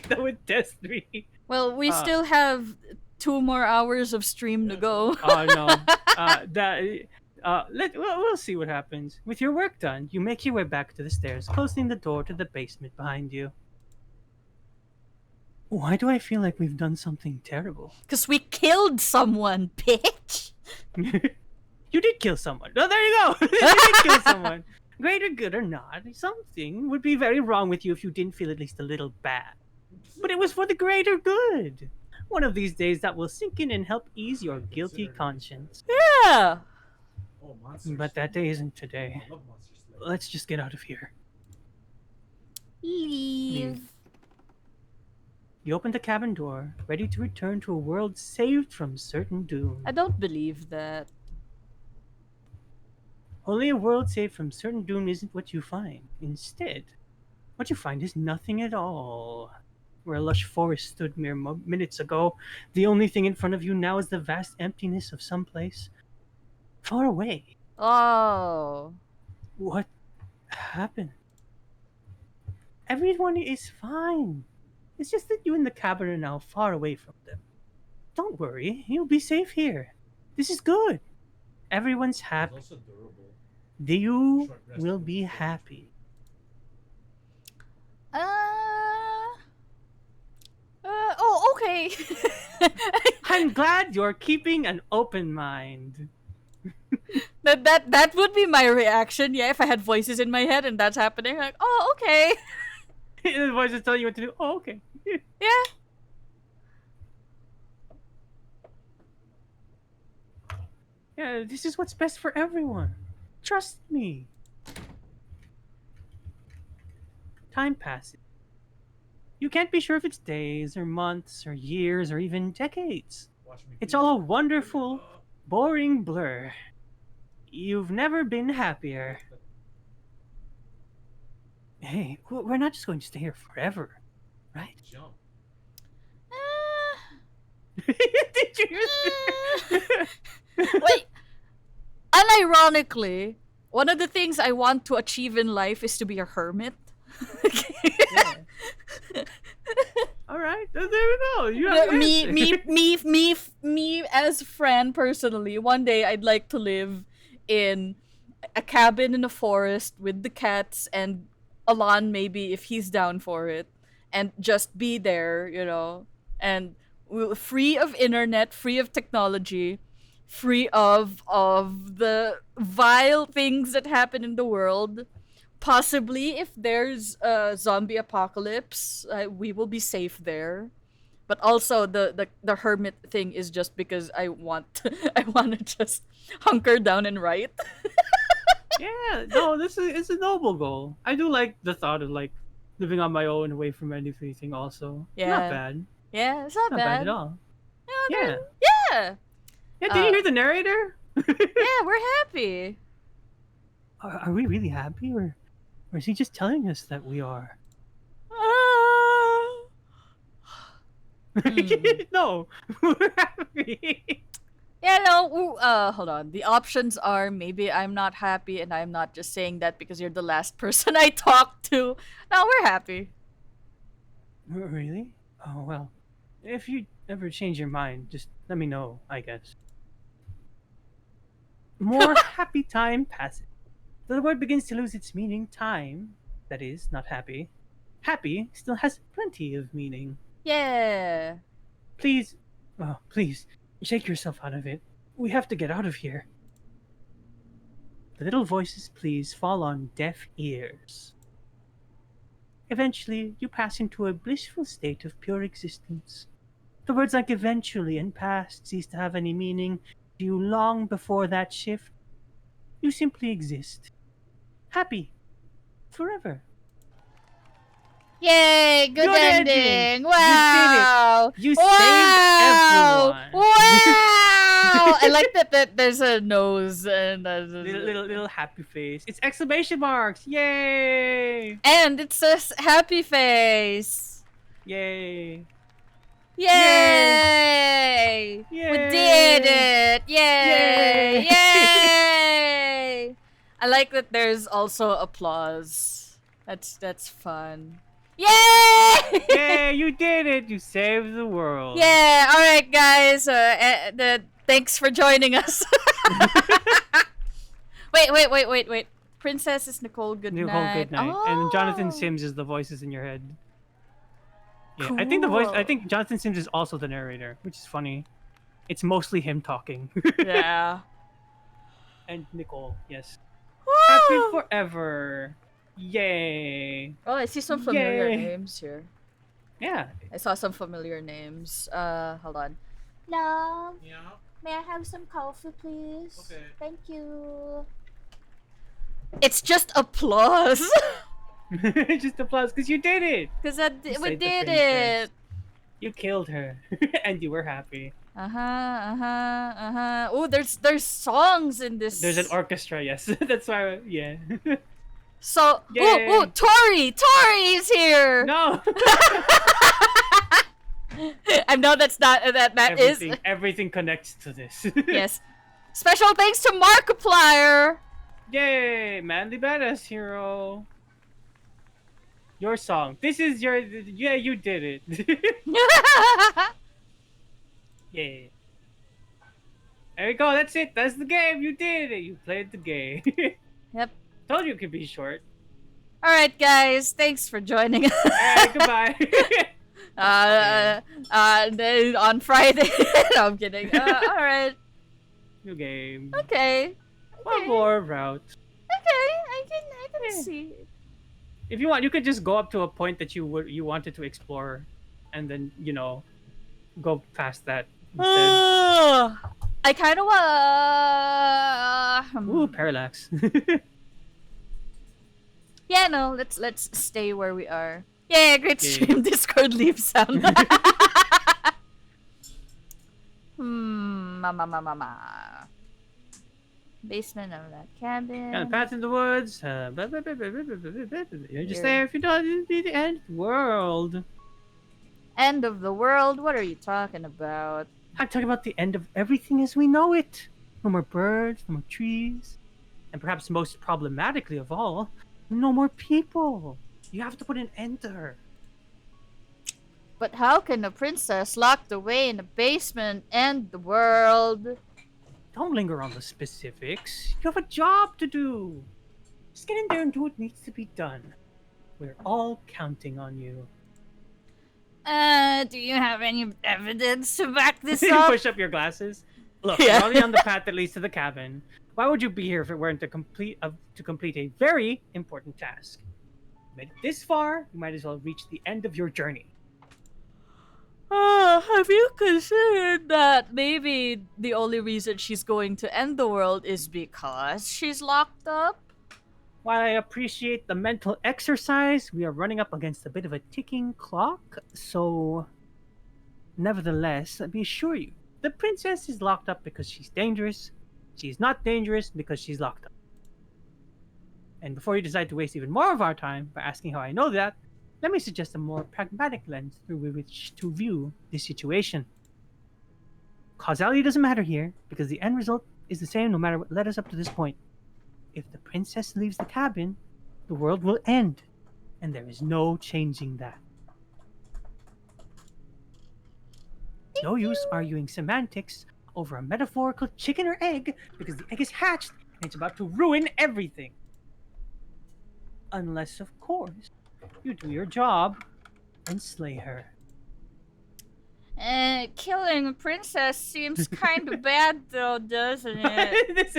That would test me. Well, we still have 2 more hours of stream to go. Oh no. We'll see what happens. With your work done, you make your way back to the stairs, closing the door to the basement behind you. Why do I feel like we've done something terrible? Cause we killed someone, bitch. You did kill someone. Oh, there you go. You did kill someone. Greater good or not, something would be very wrong with you if you didn't feel at least a little bad. But it was for the greater good. One of these days that will sink in and help ease your guilty conscience. Yeah. Oh, monsters. But that day isn't today. I love monsters. Let's just get out of here. Leave. You open the cabin door, ready to return to a world saved from certain doom. I don't believe that. Only a world saved from certain doom isn't what you find. Instead, what you find is nothing at all. Where a lush forest stood mere minutes ago, the only thing in front of you now is the vast emptiness of some place far away. Oh. What happened? Everyone is fine. It's just that you and the cabin are now far away from them. Don't worry, you'll be safe here. This is good. Everyone's It's happy. also durable. You Short rest will will be be happy. Oh, okay. I'm glad you're keeping an open mind. that would be my reaction, yeah, if I had voices in my head and that's happening. Like, oh, okay. The voice is telling you what to do. Oh, okay. Yeah. Yeah, this is what's best for everyone. Trust me. Time passes. You can't be sure if it's days or months or years or even decades. Watch me. It's all a wonderful, boring blur. You've never been happier. Hey, we're not just going to stay here forever, right? Jump. Did you? Wait. Unironically, one of the things I want to achieve in life is to be a hermit. All right, there we go. You have your answer. Me as Fran personally, one day I'd like to live in a cabin in a forest with the cats and Alon maybe if he's down for it, and just be there, you know, and free of internet, free of technology, free of the vile things that happen in the world. Possibly, if there's a zombie apocalypse, we will be safe there. But also, the hermit thing is just because I want I want to just hunker down and write. Yeah, no, it's a noble goal. I do like the thought of like living on my own, away from anything. Also, Yeah. not bad. Yeah, it's not Not bad at all. Yeah. Yeah, Yeah, did you hear the narrator? yeah, we're happy. Are we really happy, or is he just telling us that we are? No, we're happy. Yeah, no, hold on. The options are maybe I'm not happy, and I'm not just saying that because you're the last person I talked to. No, we're happy. Really? Oh well. If you ever change your mind, just let me know, I guess. More happy time passes. The word begins to lose its meaning. Time, that is, not happy. Happy still has plenty of meaning. Yeah. Please, oh, please, shake yourself out of it. We have to get out of here. The little voices, please, fall on deaf ears. Eventually, you pass into a blissful state of pure existence. The words like eventually and past cease to have any meaning to you long before that shift. You simply exist. Happy. Forever. Yay! Good, Good ending. ending. Wow! You wow! saved everyone. Wow! I like that there's a nose and a Little happy face. It's exclamation marks. Yay! and it says happy face. Yay! Yay! Yay! We did it! Yay! Yay! Yay! I like that there's also applause. That's fun. Yay! Yay! You did it! You saved the world. Yeah, alright guys, thanks for joining us. Wait. Princess is Nicole Goodnight. Nicole Goodnight. Oh. And Jonathan Sims is the voices in your head. Yeah, I think I Cool. think Jonathan Sims is also the narrator, which is funny. It's mostly him talking. Yeah. And Nicole, yes. Woo! Happy forever. Yay. Oh, I see some familiar Yay. names here. Yeah. I saw some familiar names. Hold on. Love, Yeah. may I have some coffee, please? Okay. Thank you. It's just applause. Just applause because you did it. Because You we saved the did princess. it. You killed her. And you were happy. Oh, there's songs in this. There's an orchestra, yes. That's why, yeah. So, Yay. Tori is here. No! I know that's not that is. Everything connects to this. Yes. Special thanks to Markiplier. Yay! Manly Badass Hero. Your song. This is your... Yeah, you did it. Yay. There we go. That's it. That's the game. You did it. You played the game. Yep. Told you it could be short. All right, guys. Thanks for joining us. Alright, goodbye. Then on Friday. No, I'm kidding. All right. New game. Okay. One more route. Okay. I can Yeah. see. If you want, you could just go up to a point that you wanted to explore, and then go past that instead. I kind of Ooh, parallax. Yeah, no. Let's stay where we are. Yeah, great Okay. stream. Discord leave sound. Mama. Basement of that cabin. Got a path in the woods. You're just Here. there. If you don't, it'll be the end of the world. End of the world? What are you talking about? I'm talking about the end of everything as we know it. No more birds, no more trees. And perhaps most problematically of all, no more people. You have to put an end to her. But how can a princess locked away in a basement end the world? Don't linger on the specifics. You have a job to do. Just get in there and do what needs to be done. We're all counting on you. Do you have any evidence to back this You up? push up your glasses. Look, Yeah. you're already on the path that leads to the cabin. Why would you be here if it weren't to complete a very important task? You made it this far, you might as well reach the end of your journey. Have you considered that maybe the only reason she's going to end the world is because she's locked up? While I appreciate the mental exercise, we are running up against a bit of a ticking clock, so... Nevertheless, let me assure you, the princess is locked up because she's dangerous. She's not dangerous because she's locked up. And before you decide to waste even more of our time by asking how I know that, let me suggest a more pragmatic lens through which to view this situation. Causality doesn't matter here, because the end result is the same no matter what led us up to this point. If the princess leaves the cabin, the world will end, and there is no changing that. No use arguing semantics over a metaphorical chicken or egg, because the egg is hatched and it's about to ruin everything. Unless, of course, you do your job and slay her. Killing a princess seems kind of bad though, doesn't it?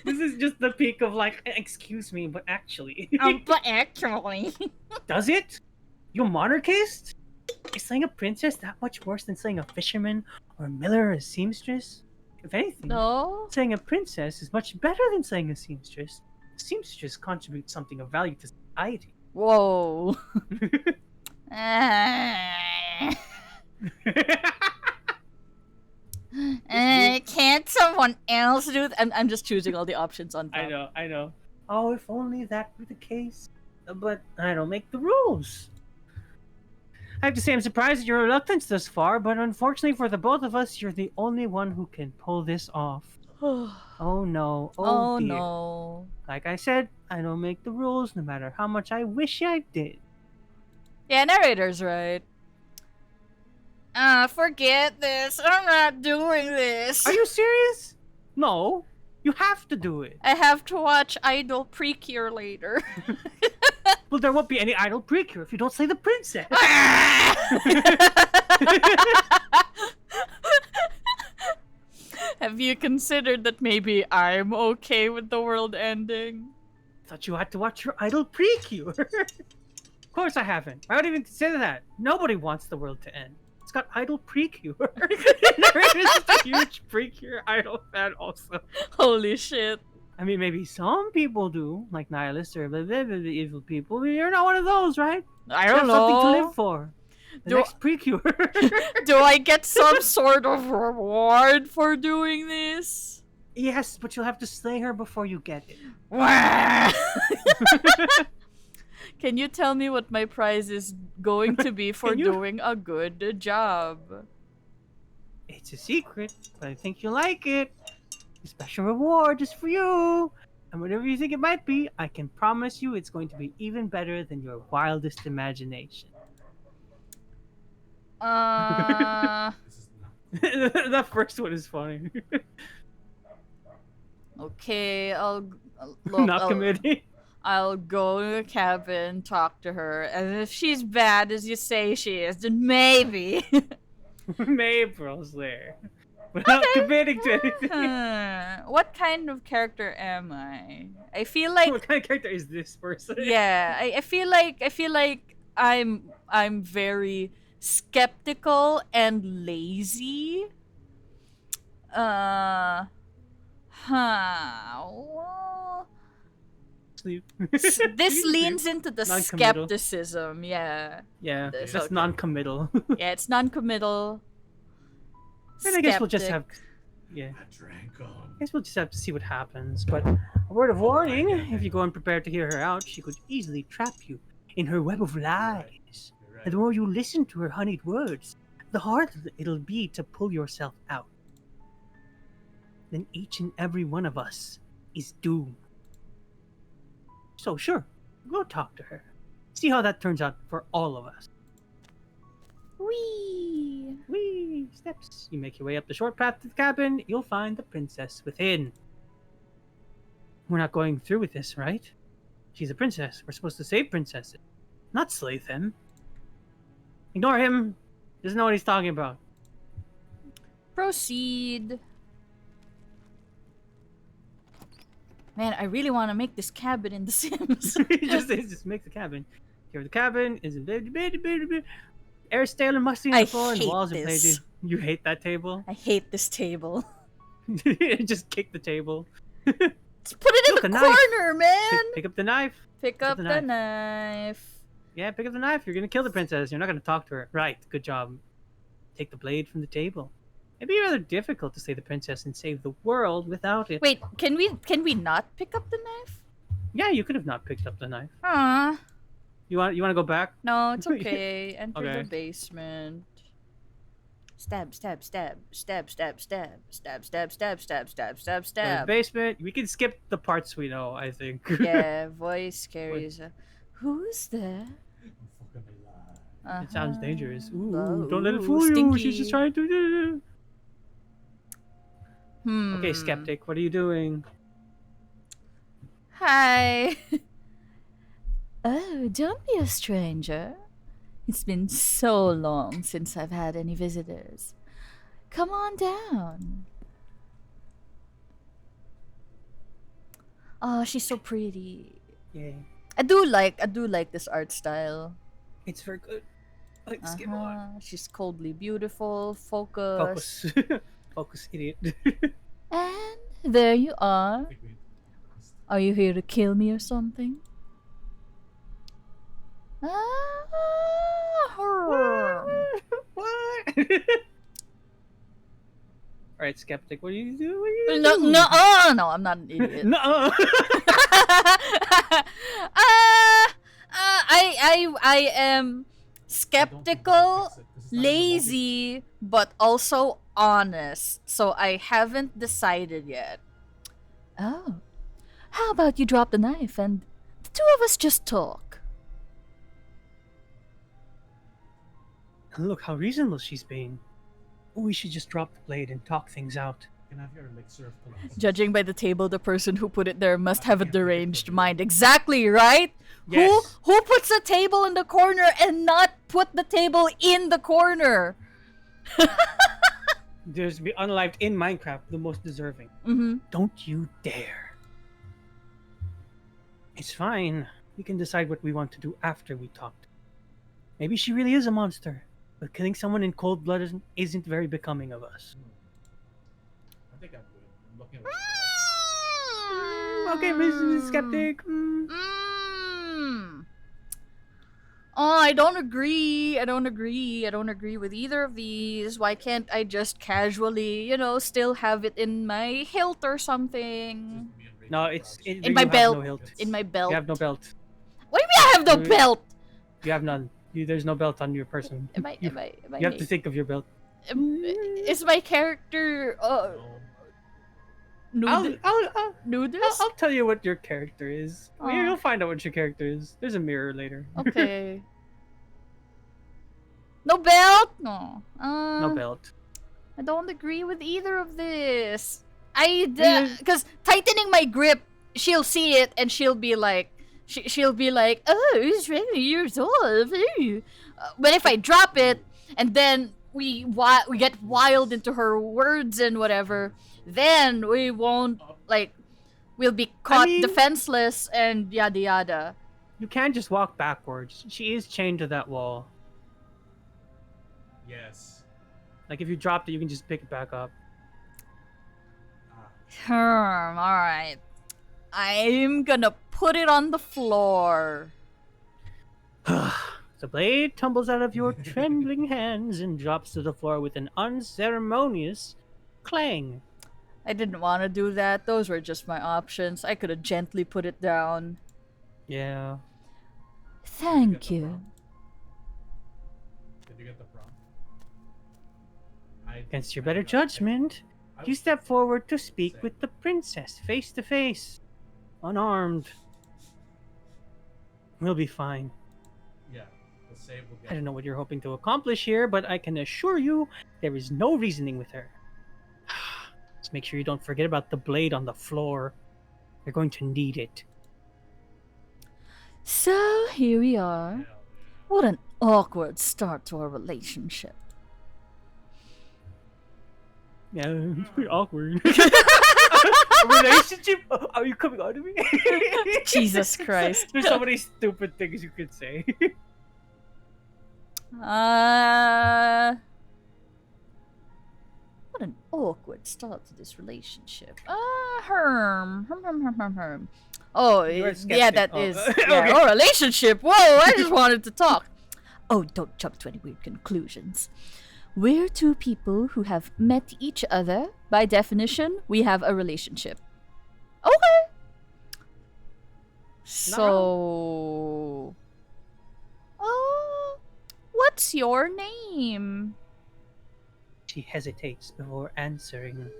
this is just the peak of like, excuse me, but actually. But actually. Does it? You monarchist? Is slaying a princess that much worse than slaying a fisherman or a miller or a seamstress? If anything, No? slaying a princess is much better than slaying a seamstress. A seamstress contributes something of value to society. Whoa. Can't someone else do I'm just choosing all the options on top. I know. Oh, if only that were the case. But I don't make the rules. I have to say I'm surprised at your reluctance thus far, but unfortunately for the both of us, you're the only one who can pull this off. Oh no. Oh dear. No. Like I said, I don't make the rules no matter how much I wish I did. Yeah, narrator's right. Forget this. I'm not doing this. Are you serious? No. You have to do it. I have to watch Idol Precure later. Well, there won't be any idle precure if you don't slay the princess. Have you considered that maybe I'm okay with the world ending? Thought you had to watch your idle precure. Of course I haven't. I would even consider that. Nobody wants the world to end. It's got idle precure. Narrator's just a huge precure idol fan also. Holy shit. I mean, maybe some people do, like nihilists or the evil people. But you're not one of those, right? I You don't have know. something to live for. The Do- next precure. Do I get some sort of reward for doing this? Yes, but you'll have to slay her before you get it. Can you tell me what my prize is going to be for Can you- doing a good job? It's a secret, but I think you'll like it. A special reward just for you. And whatever you think it might be, I can promise you it's going to be even better than your wildest imagination. This is not. That first one is funny. Okay, I'll Not committing. I'll go to the cabin, talk to her, and if she's bad as you say she is, then maybe. April's there. Without committing to anything. What kind of character am I? I feel like What kind of character is this person? yeah, I feel like I'm very skeptical and lazy. Well, Sleep. this leans into the Non-committal. skepticism. Yeah, Yeah, This, that's okay. non-committal. yeah, it's non-committal. And I guess we'll just Skeptic. Yeah. I drank them. I guess we'll just have to see what happens. But a word of warning: if you go unprepared to hear her out, she could easily trap you in her web of lies. You're right. And the more you listen to her honeyed words, the harder it'll be to pull yourself out. Then each and every one of us is doomed. So sure, go talk to her. See how that turns out for all of us. Whee! Whee! Steps. You make your way up the short path to the cabin. You'll find the princess within. We're not going through with this, right? She's a princess. We're supposed to save princesses, not slay them. Ignore him. Doesn't know what he's talking about. Proceed. Man, I really want to make this cabin in The Sims. He just make the cabin. Here, the cabin is air stale and musty on I the floor, and the hate walls are this. painted. You hate that table? I hate this table. Just kick the table. Let's put it Look, in a the knife. corner, man. Pick up the knife. Pick up the the knife. Yeah, pick up the knife. You're gonna kill the princess. You're not gonna talk to her. Right. Good job. Take the blade from the table. It'd be rather difficult to slay the princess and save the world without it. Wait, can we not pick up the knife? Yeah, you could have not picked up the knife. Ah, You want to go back? no, it's okay. Enter Okay. the basement. Stab, stab, stab, stab, stab, stab, stab, stab, stab, stab, stab, stab, The stab. basement. We can skip the parts we know, I think. Yeah, voice carries. Who's there? I'm fucking alive. It sounds dangerous. Ooh, Oh, don't let it ooh, fool you. stinky. She's just trying to. Hmm. Okay, skeptic. What are you doing? Hi. Oh, don't be a stranger. It's been so long since I've had any visitors. Come on down. Oh, she's so pretty. Yeah, I do like this art style. it's very good. I like the skip a lot. She's coldly beautiful. Focus. Focus. Focus, idiot. And there you are. I think we- Are you here to kill me or something? What? Alright, skeptic. What are you doing? No, no, I'm not an idiot. No. I am skeptical, lazy, but also honest. So I haven't decided yet. Oh, how about you drop the knife and the two of us just talk? Look how reasonable she's being. We should just drop the blade and talk things out. Can I have your elixir of Colossus? Judging by the table, the person who put it there must have a deranged mind. Exactly, right? Yes. Who puts a table in the corner and not put the table in the corner? There's to be unlived in Minecraft, the most deserving. Mm-hmm. Don't you dare. It's fine. We can decide what we want to do after we talked. Maybe she really is a monster, but killing someone in cold blood isn't very becoming of us. I think I'm good. I'm looking at Okay, Mrs. Skeptic. Oh, I don't agree. I don't agree with either of these. Why can't I just casually, still have it in my hilt or something? me and Rachel No, crouch. In my you have belt. no hilt. In my belt. You have no belt. What do you mean I have no You- belt? You have none. There's no belt on your person. Am I You have to think of your belt. Is my character nude? Nudist? I'll tell you what your character is. Oh. You'll find out what your character is. There's a mirror later. Okay. No belt? No. No belt. I don't agree with either of this. Really? Because tightening my grip, she'll see it and she'll be like, oh, he's 20 years old. But if I drop it and then we get wild into her words and whatever, then we won't we'll be caught mean- defenseless and yada yada. You can't just walk backwards. She is chained to that wall. Yes. Like if you dropped it, you can just pick it back up. Ah, All right. I'm gonna put it on the floor. The blade tumbles out of your trembling hands and drops to the floor with an unceremonious clang. I didn't want to do that. Those were just my options. I could have gently put it down. Yeah. Thank you. Did you get the prompt? Against your better judgment, you step forward to speak with the princess face to face, unarmed. We'll be fine. Yeah, the save will get. I don't know what you're hoping to accomplish here, but I can assure you there is no reasoning with her. Just make sure you don't forget about the blade on the floor. You're going to need it. So here we are. Yeah. What an awkward start to our relationship. Yeah, it's pretty awkward. A relationship? Are you coming on to me? Jesus Christ. There's so many stupid things you could say. What an awkward start to this relationship. Herm. Oh, You were yeah, skeptic. that Oh, is. okay. Yeah, oh, relationship. Whoa, I just wanted to talk. Oh, don't jump to any weird conclusions. We're two people who have met each other. By definition, we have a relationship. Okay. So. What's your name? She hesitates before answering.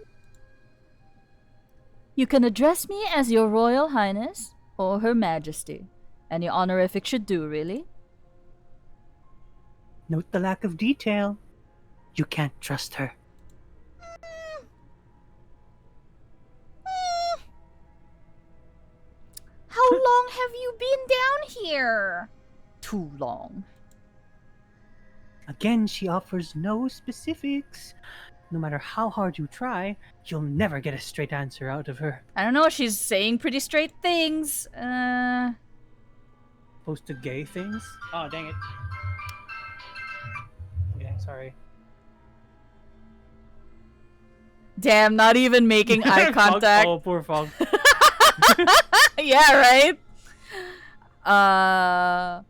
You can address me as Your Royal Highness or Her Majesty. Any honorific should do, really. Note the lack of detail. You can't trust her. How long have you been down here? Too long. Again, she offers no specifics. No matter how hard you try, you'll never get a straight answer out of her. I don't know, she's saying pretty straight things. Opposed to gay things? Oh, dang it. Yeah, sorry. Damn, not even making eye contact. Oh, poor Fog. Yeah, right?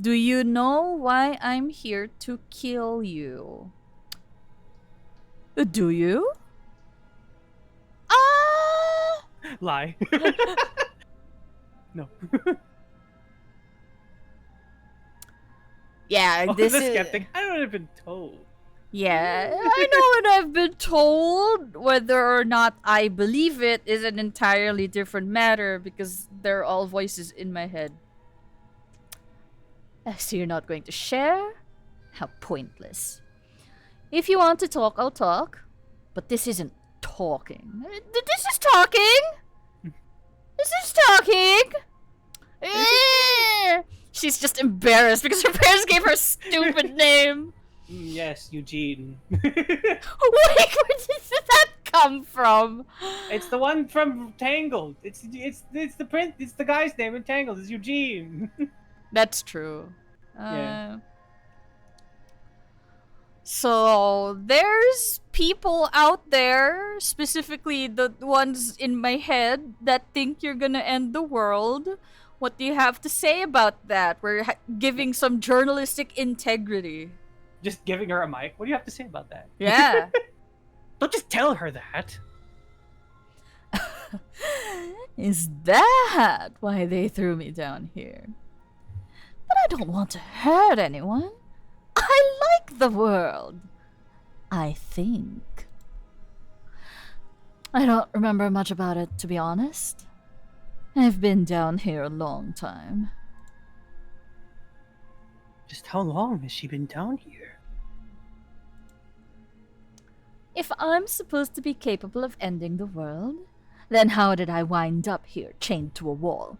Do you know why I'm here to kill you? Do you? Lie. No. Yeah, Oh, this the is... skeptic. I don't have been told. Yeah, I know what I've been told. Whether or not I believe it is an entirely different matter because they're all voices in my head. So you're not going to share? How pointless. If you want to talk, I'll talk. But this isn't talking. This is talking! This is talking! She's just embarrassed because her parents gave her a stupid name. Yes, Eugene. Wait, where did that come from? It's the one from Tangled. It's the print. It's the guy's name in Tangled. It's Eugene. That's true. Yeah. So there's people out there, specifically the ones in my head, that think you're gonna end the world. What do you have to say about that? We're giving some journalistic integrity. Just giving her a mic. What do you have to say about that? Yeah. Don't just tell her that. Is that why they threw me down here? But I don't want to hurt anyone. I like the world. I think. I don't remember much about it, to be honest. I've been down here a long time. Just how long has she been down here? If I'm supposed to be capable of ending the world, then how did I wind up here, chained to a wall?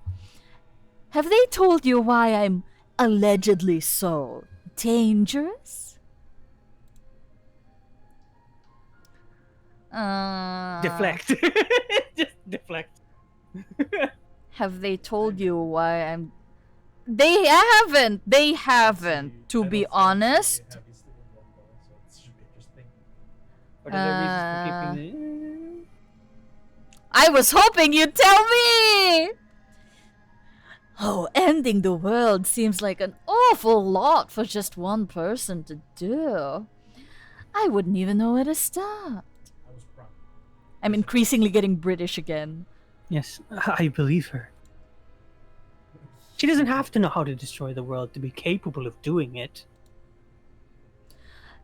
Have they told you why I'm allegedly so dangerous? Deflect. Just deflect. Have they told you why I'm... They haven't! They haven't, to be honest. Have you still in one ball, so it should be interesting. What are the reasons for keeping it? I was hoping you'd tell me! Oh, ending the world seems like an awful lot for just one person to do. I wouldn't even know where to start. I was proud. I'm increasingly getting British again. Yes, I believe her. She doesn't have to know how to destroy the world to be capable of doing it.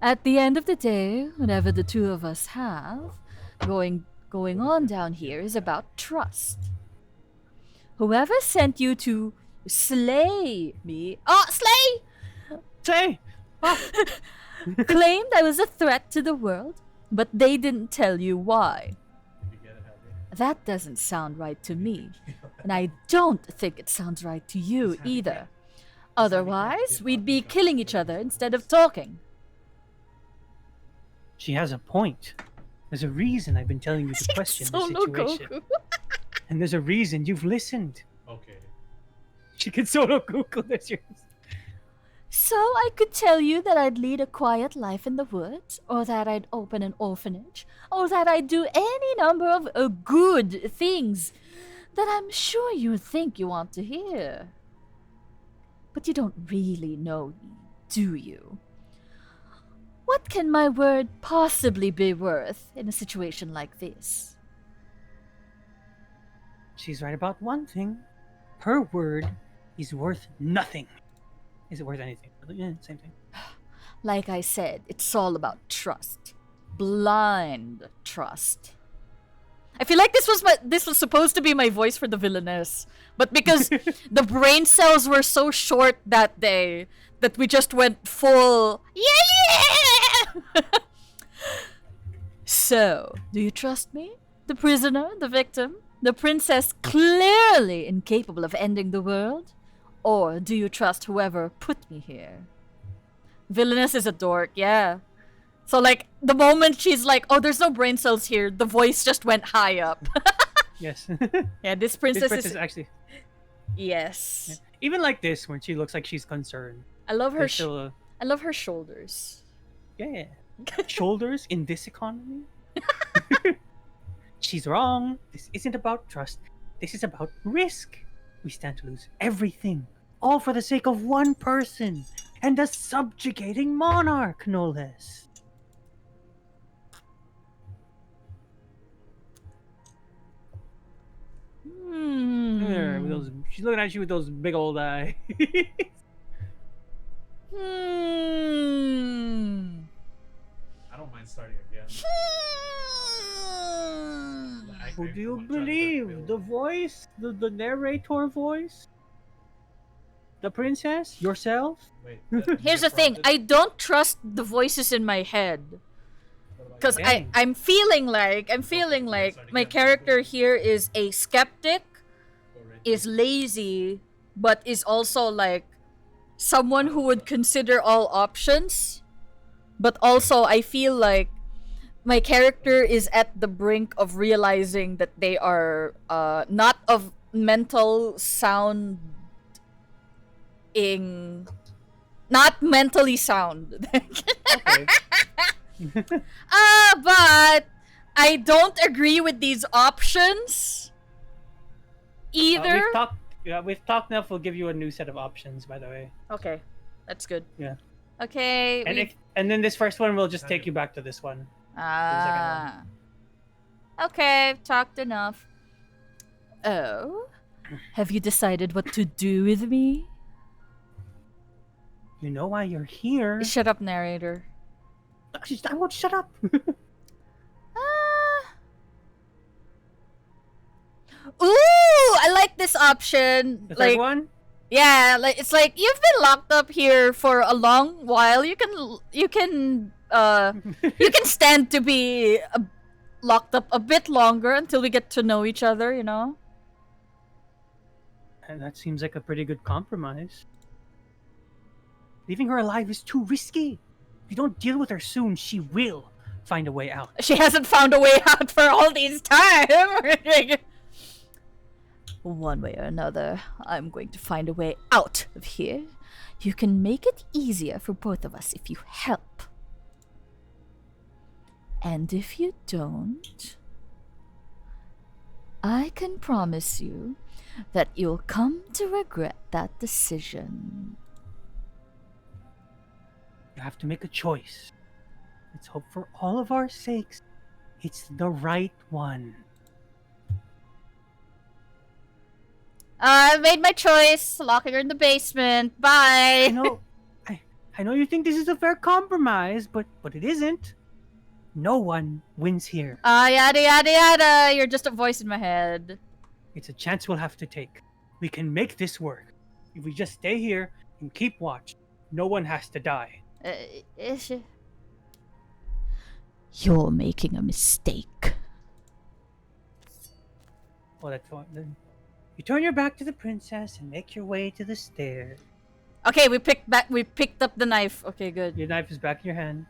At the end of the day, whatever the two of us have going on down here is about trust. Whoever sent you to slay me, slay, Say! claimed I was a threat to the world, but they didn't tell you why. Did you get it, Happy? That doesn't sound right to me, and I don't think it sounds right to you either. Otherwise, we'd be killing each other instead of talking. She has a point. There's a reason I've been telling you to question the situation. Goku. And there's a reason you've listened. Okay. She can solo Google this. So I could tell you that I'd lead a quiet life in the woods, or that I'd open an orphanage, or that I'd do any number of good things that I'm sure you think you want to hear. But you don't really know me, do you? What can my word possibly be worth in a situation like this? She's right about one thing. Her word is worth nothing. Is it worth anything? Yeah, same thing. Like I said, it's all about trust. Blind trust. I feel like this was supposed to be my voice for the villainess, but because the brain cells were so short that day that we just went full yeah. So, do you trust me? The prisoner, the victim, the princess clearly incapable of ending the world? Or do you trust whoever put me here? Villainess is a dork, yeah. So like, the moment she's like, oh, there's no brain cells here, the voice just went high up. Yes. Yeah, this princess This is... actually... Yes. Yeah. Even like this, when she looks like she's concerned. I love her There's still a... I love her shoulders. Yeah. Shoulders in this economy? She's wrong. This isn't about trust. This is about risk. We stand to lose everything. All for the sake of one person. And a subjugating monarch, no less. There, with those, she's looking at you with those big old eyes. Hmm. I don't mind starting again. Who do you believe? The voice? The narrator voice? The princess? Yourself? Wait, Here's the thing, I don't trust the voices in my head. Because Dang. I'm feeling like my character here is a skeptic, is lazy, but is also like someone who would consider all options. But also I feel like my character is at the brink of realizing that they are not of mental sound not mentally sound. Okay. But I don't agree with these options either. We've talked enough. We'll give you a new set of options, by the way. Okay, that's good. Yeah. Okay. And then this first one will just take you back to this one. Okay, talked enough. Oh, have you decided what to do with me? You know why you're here. Shut up, narrator. I won't shut up. Ooh, I like this option. The third one? Yeah, like it's like you've been locked up here for a long while. You can you can stand to be locked up a bit longer until we get to know each other, you know? And that seems like a pretty good compromise. Leaving her alive is too risky. If you don't deal with her soon, she will find a way out. She hasn't found a way out for all these time. One way or another, I'm going to find a way out of here. You can make it easier for both of us if you help. And if you don't, I can promise you that you'll come to regret that decision. You have to make a choice. Let's hope for all of our sakes it's the right one. I made my choice. Locking her in the basement. Bye. I know, I know you think this is a fair compromise, but it isn't. No one wins here. Yada yada yada. You're just a voice in my head. It's a chance we'll have to take. We can make this work. If we just stay here and keep watch, no one has to die. You're making a mistake. Well, that's fine. Then you turn your back to the princess and make your way to the stair. Okay, we picked up the knife. Okay, good. Your knife is back in your hand.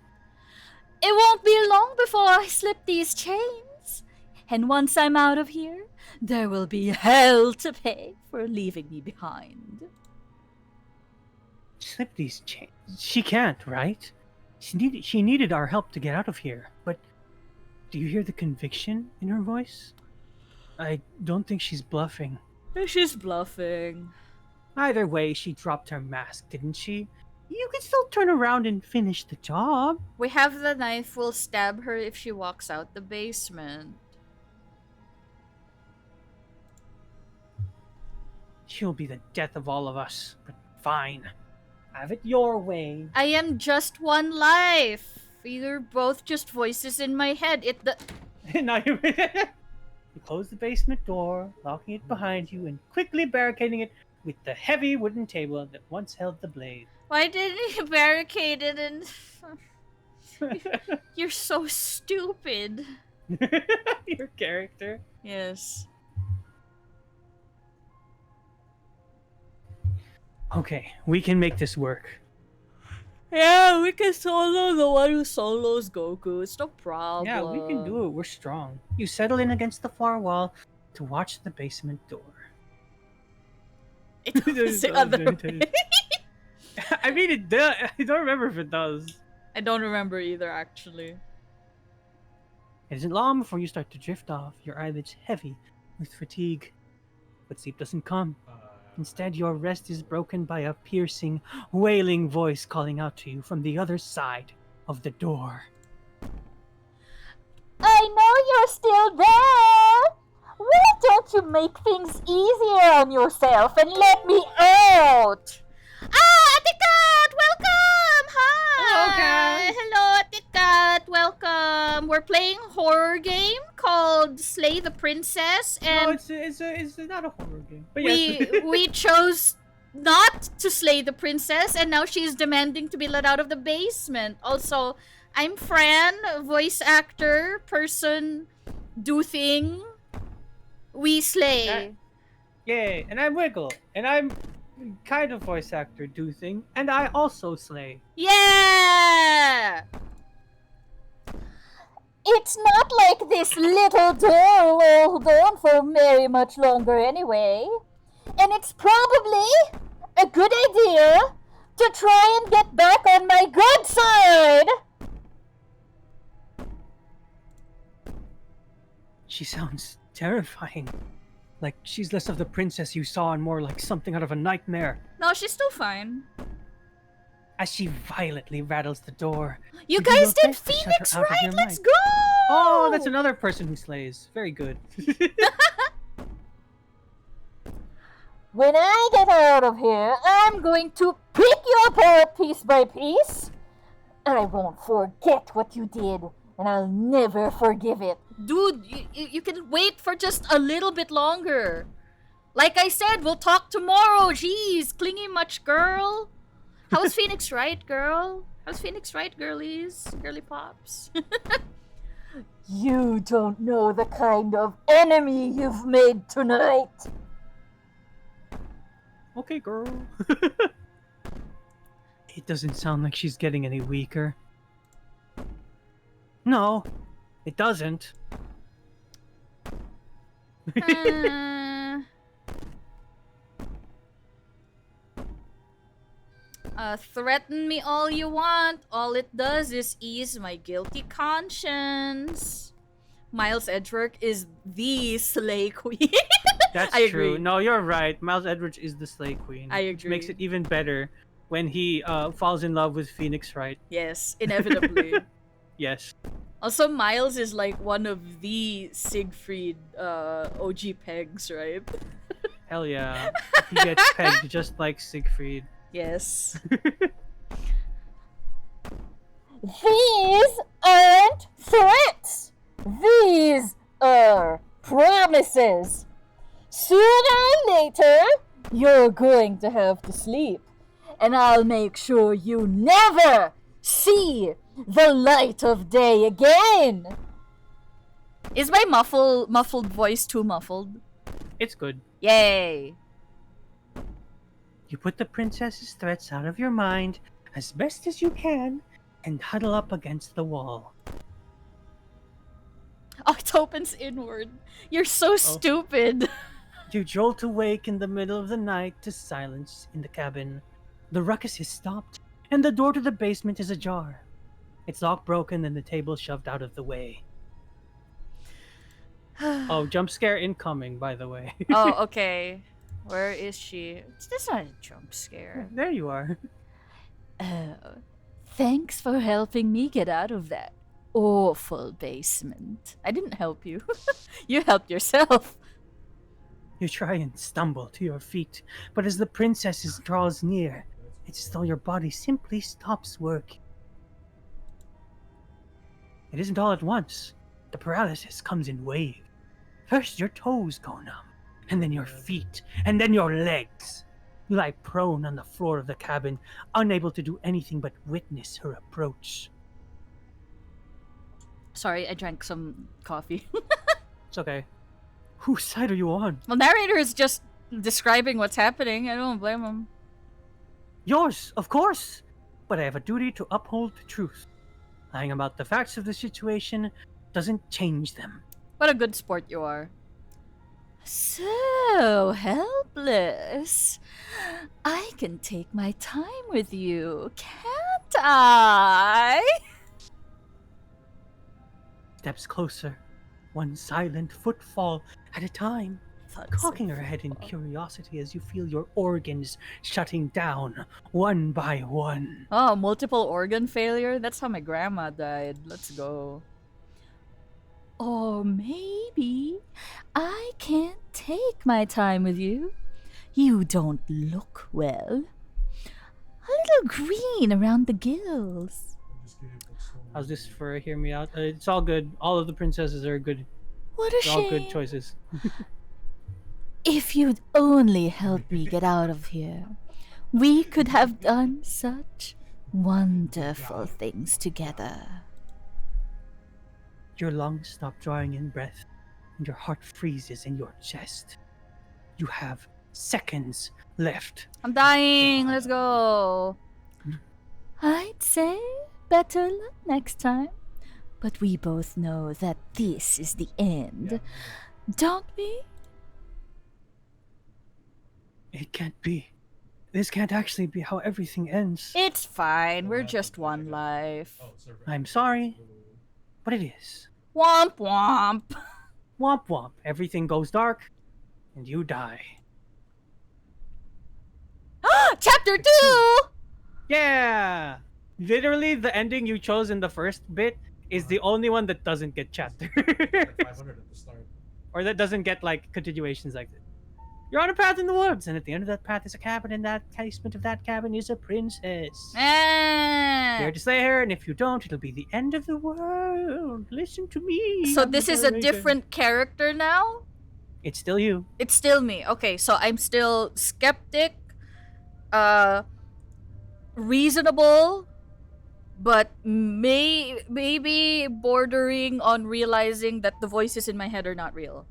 It won't be long before I slip these chains. And once I'm out of here, there will be hell to pay for leaving me behind. Slip these chains. She can't, right? She needed our help to get out of here. But do you hear the conviction in her voice? I don't think she's bluffing. She's bluffing. Either way, she dropped her mask, didn't she? You can still turn around and finish the job. We have the knife. We'll stab her if she walks out the basement. She'll be the death of all of us, but fine. Have it your way. I am just one life. You're both just voices in my head. Now you close the basement door, locking it behind you, and quickly barricading it with the heavy wooden table that once held the blade. Why didn't you barricade it and... You're so stupid. Your character. Yes. Okay, we can make this work. Yeah, we can solo the one who solos Goku. It's no problem. Yeah, we can do it. We're strong. You settle in against the far wall to watch the basement door. It was the other way. I mean, it does. I don't remember if it does. I don't remember either, actually. It isn't long before you start to drift off, your eyelids heavy with fatigue. But sleep doesn't come. Instead, your rest is broken by a piercing, wailing voice calling out to you from the other side of the door. I know you're still there! Why don't you make things easier on yourself and let me out? Atikat! Welcome! Hi! Hello, Kat. Hello, Atikat! Welcome! We're playing a horror game called Slay the Princess, No, and it's not a horror game. But yes. we chose not to slay the princess, and now she's demanding to be let out of the basement. Also, I'm Fran, voice actor, person, do thing. We slay. Yay, and I'm Wiggle, and I'm kind of voice actor, do thing, and I also slay. Yeah! It's not like this little door will hold on for very much longer anyway. And it's probably a good idea to try and get back on my good side. She sounds terrifying. Like she's less of the princess you saw and more like something out of a nightmare. No, she's still fine. As she violently rattles the door. You do your guys did best to shut her Phoenix out of right? your Let's mind. go! Oh, that's another person who slays. Very good. When I get out of here, I'm going to pick you apart piece by piece. I won't forget what you did, and I'll never forgive it. Dude, you can wait for just a little bit longer. Like I said, we'll talk tomorrow. Jeez, clingy much, girl. How was Phoenix Wright, girl? How's Phoenix Wright, girlies? Girly pops. You don't know the kind of enemy you've made tonight. Okay, girl. It doesn't sound like she's getting any weaker. No, it doesn't. Threaten me all you want. All it does is ease my guilty conscience. Miles Edgeworth is the Slay Queen. That's I true. agree. No, you're right. Miles Edwards is the Slay Queen. I Which makes agree. it even better when he falls in love with Phoenix Wright. Yes, inevitably. Yes. Also, Miles is like one of the Siegfried OG pegs, right? Hell yeah. He gets pegged just like Siegfried. Yes. These aren't threats. These are promises. Sooner or later, you're going to have to sleep. And I'll make sure you never see the light of day again. Is my muffled voice too muffled? It's good. Yay. You put the princess's threats out of your mind as best as you can and huddle up against the wall. Oh, it opens inward. You're so stupid. You jolt awake in the middle of the night to silence in the cabin. The ruckus is stopped, and the door to the basement is ajar. Its lock broken and the table shoved out of the way. Oh, jump scare incoming, by the way. Oh, okay. Where is she? That's not a jump scare. There you are. Oh, thanks for helping me get out of that awful basement. I didn't help you. You helped yourself. You try and stumble to your feet, but as the princess draws near, it's as though your body simply stops working. It isn't all at once. The paralysis comes in waves. First your toes go numb, and then your feet, and then your legs. You lie prone on the floor of the cabin, unable to do anything but witness her approach. Sorry, I drank some coffee. It's okay. Whose side are you on? Well, narrator is just describing what's happening. I don't blame him. Yours, of course! But I have a duty to uphold the truth. Lying about the facts of the situation doesn't change them. What a good sport you are. So helpless. I can take my time with you, can't I? Steps closer, one silent footfall at a time, cocking her head in curiosity as you feel your organs shutting down one by one. Oh, multiple organ failure? That's how my grandma died. Let's go. Or maybe I can't take my time with you. You don't look well. A little green around the gills. How's this for hear me out? It's all good. All of the princesses are good. What a They're all shame. good choices. If you'd only help me get out of here, we could have done such wonderful things together. Your lungs stop drawing in breath, and your heart freezes in your chest. You have seconds left. I'm dying. Let's go. I'd say better luck next time. But we both know that this is the end, don't we? It can't be. This can't actually be how everything ends. It's fine. We're just one life. I'm sorry, but it is. Womp womp. Womp womp. Everything goes dark, and you die. Chapter 2! Yeah! Literally, the ending you chose in the first bit is the only one that doesn't get chapter. Like 500 at the start. Or that doesn't get, like, continuations like this. You're on a path in the woods, and at the end of that path is a cabin, and that casement of that cabin is a princess. You're to slay her, and if you don't, it'll be the end of the world. Listen to me. So I'm this the is a narrator. different character now? It's still you. It's still me. Okay, so I'm still skeptic, reasonable, but maybe bordering on realizing that the voices in my head are not real.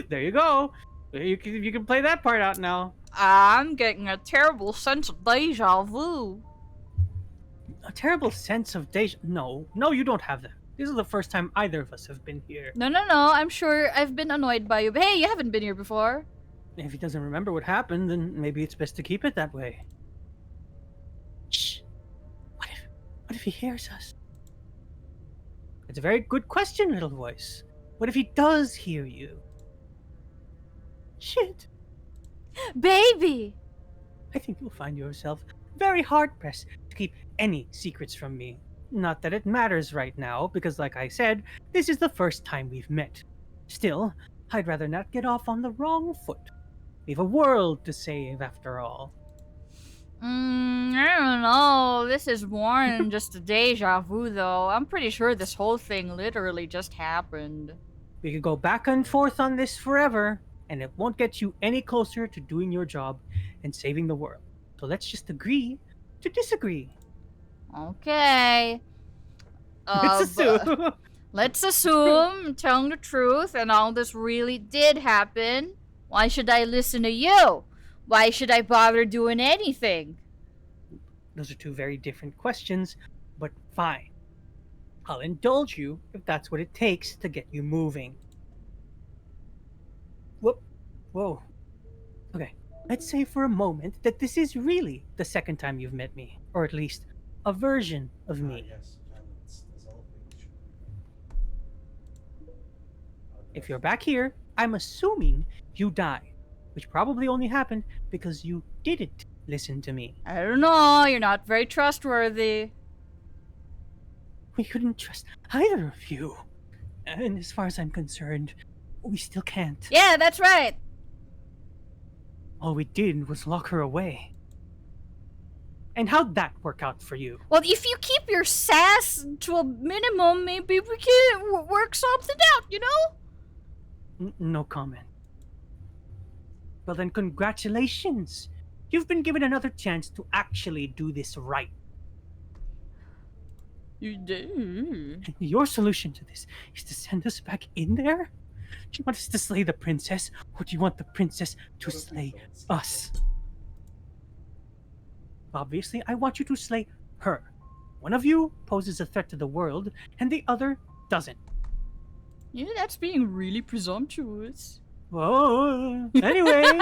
There you go. You can play that part out now. I'm getting a terrible sense of deja vu. A terrible sense of deja. No, you don't have that. This is the first time either of us have been here. No, I'm sure I've been annoyed by you. But hey, you haven't been here before. If he doesn't remember what happened, then maybe it's best to keep it that way. Shh. What if he hears us? It's a very good question, little voice. What if he does hear you? Shit. Baby! I think you'll find yourself very hard-pressed to keep any secrets from me. Not that it matters right now, because like I said, this is the first time we've met. Still, I'd rather not get off on the wrong foot. We've a world to save after all. I don't know. This is more than just a deja vu, though. I'm pretty sure this whole thing literally just happened. We could go back and forth on this forever, and it won't get you any closer to doing your job and saving the world. So let's just agree to disagree. Okay. Let's assume. Let's assume, telling the truth, and all this really did happen. Why should I listen to you? Why should I bother doing anything? Those are two very different questions, but fine. I'll indulge you if that's what it takes to get you moving. Whoa. Okay, let's say for a moment that this is really the second time you've met me, or at least a version of me. Yes, balance. That's all things should be. If you're back here, I'm assuming you died, which probably only happened because you didn't listen to me. I don't know. You're not very trustworthy. We couldn't trust either of you. And as far as I'm concerned, we still can't. Yeah, that's right. All we did was lock her away. And how'd that work out for you? Well, if you keep your sass to a minimum, maybe we can work something out, you know? No comment. Well then, congratulations! You've been given another chance to actually do this right. You do. Your solution to this is to send us back in there? Do you want us to slay the princess, or do you want the princess to slay us? Obviously, I want you to slay her. One of you poses a threat to the world, and the other doesn't. Yeah, that's being really presumptuous. Whoa. Anyways,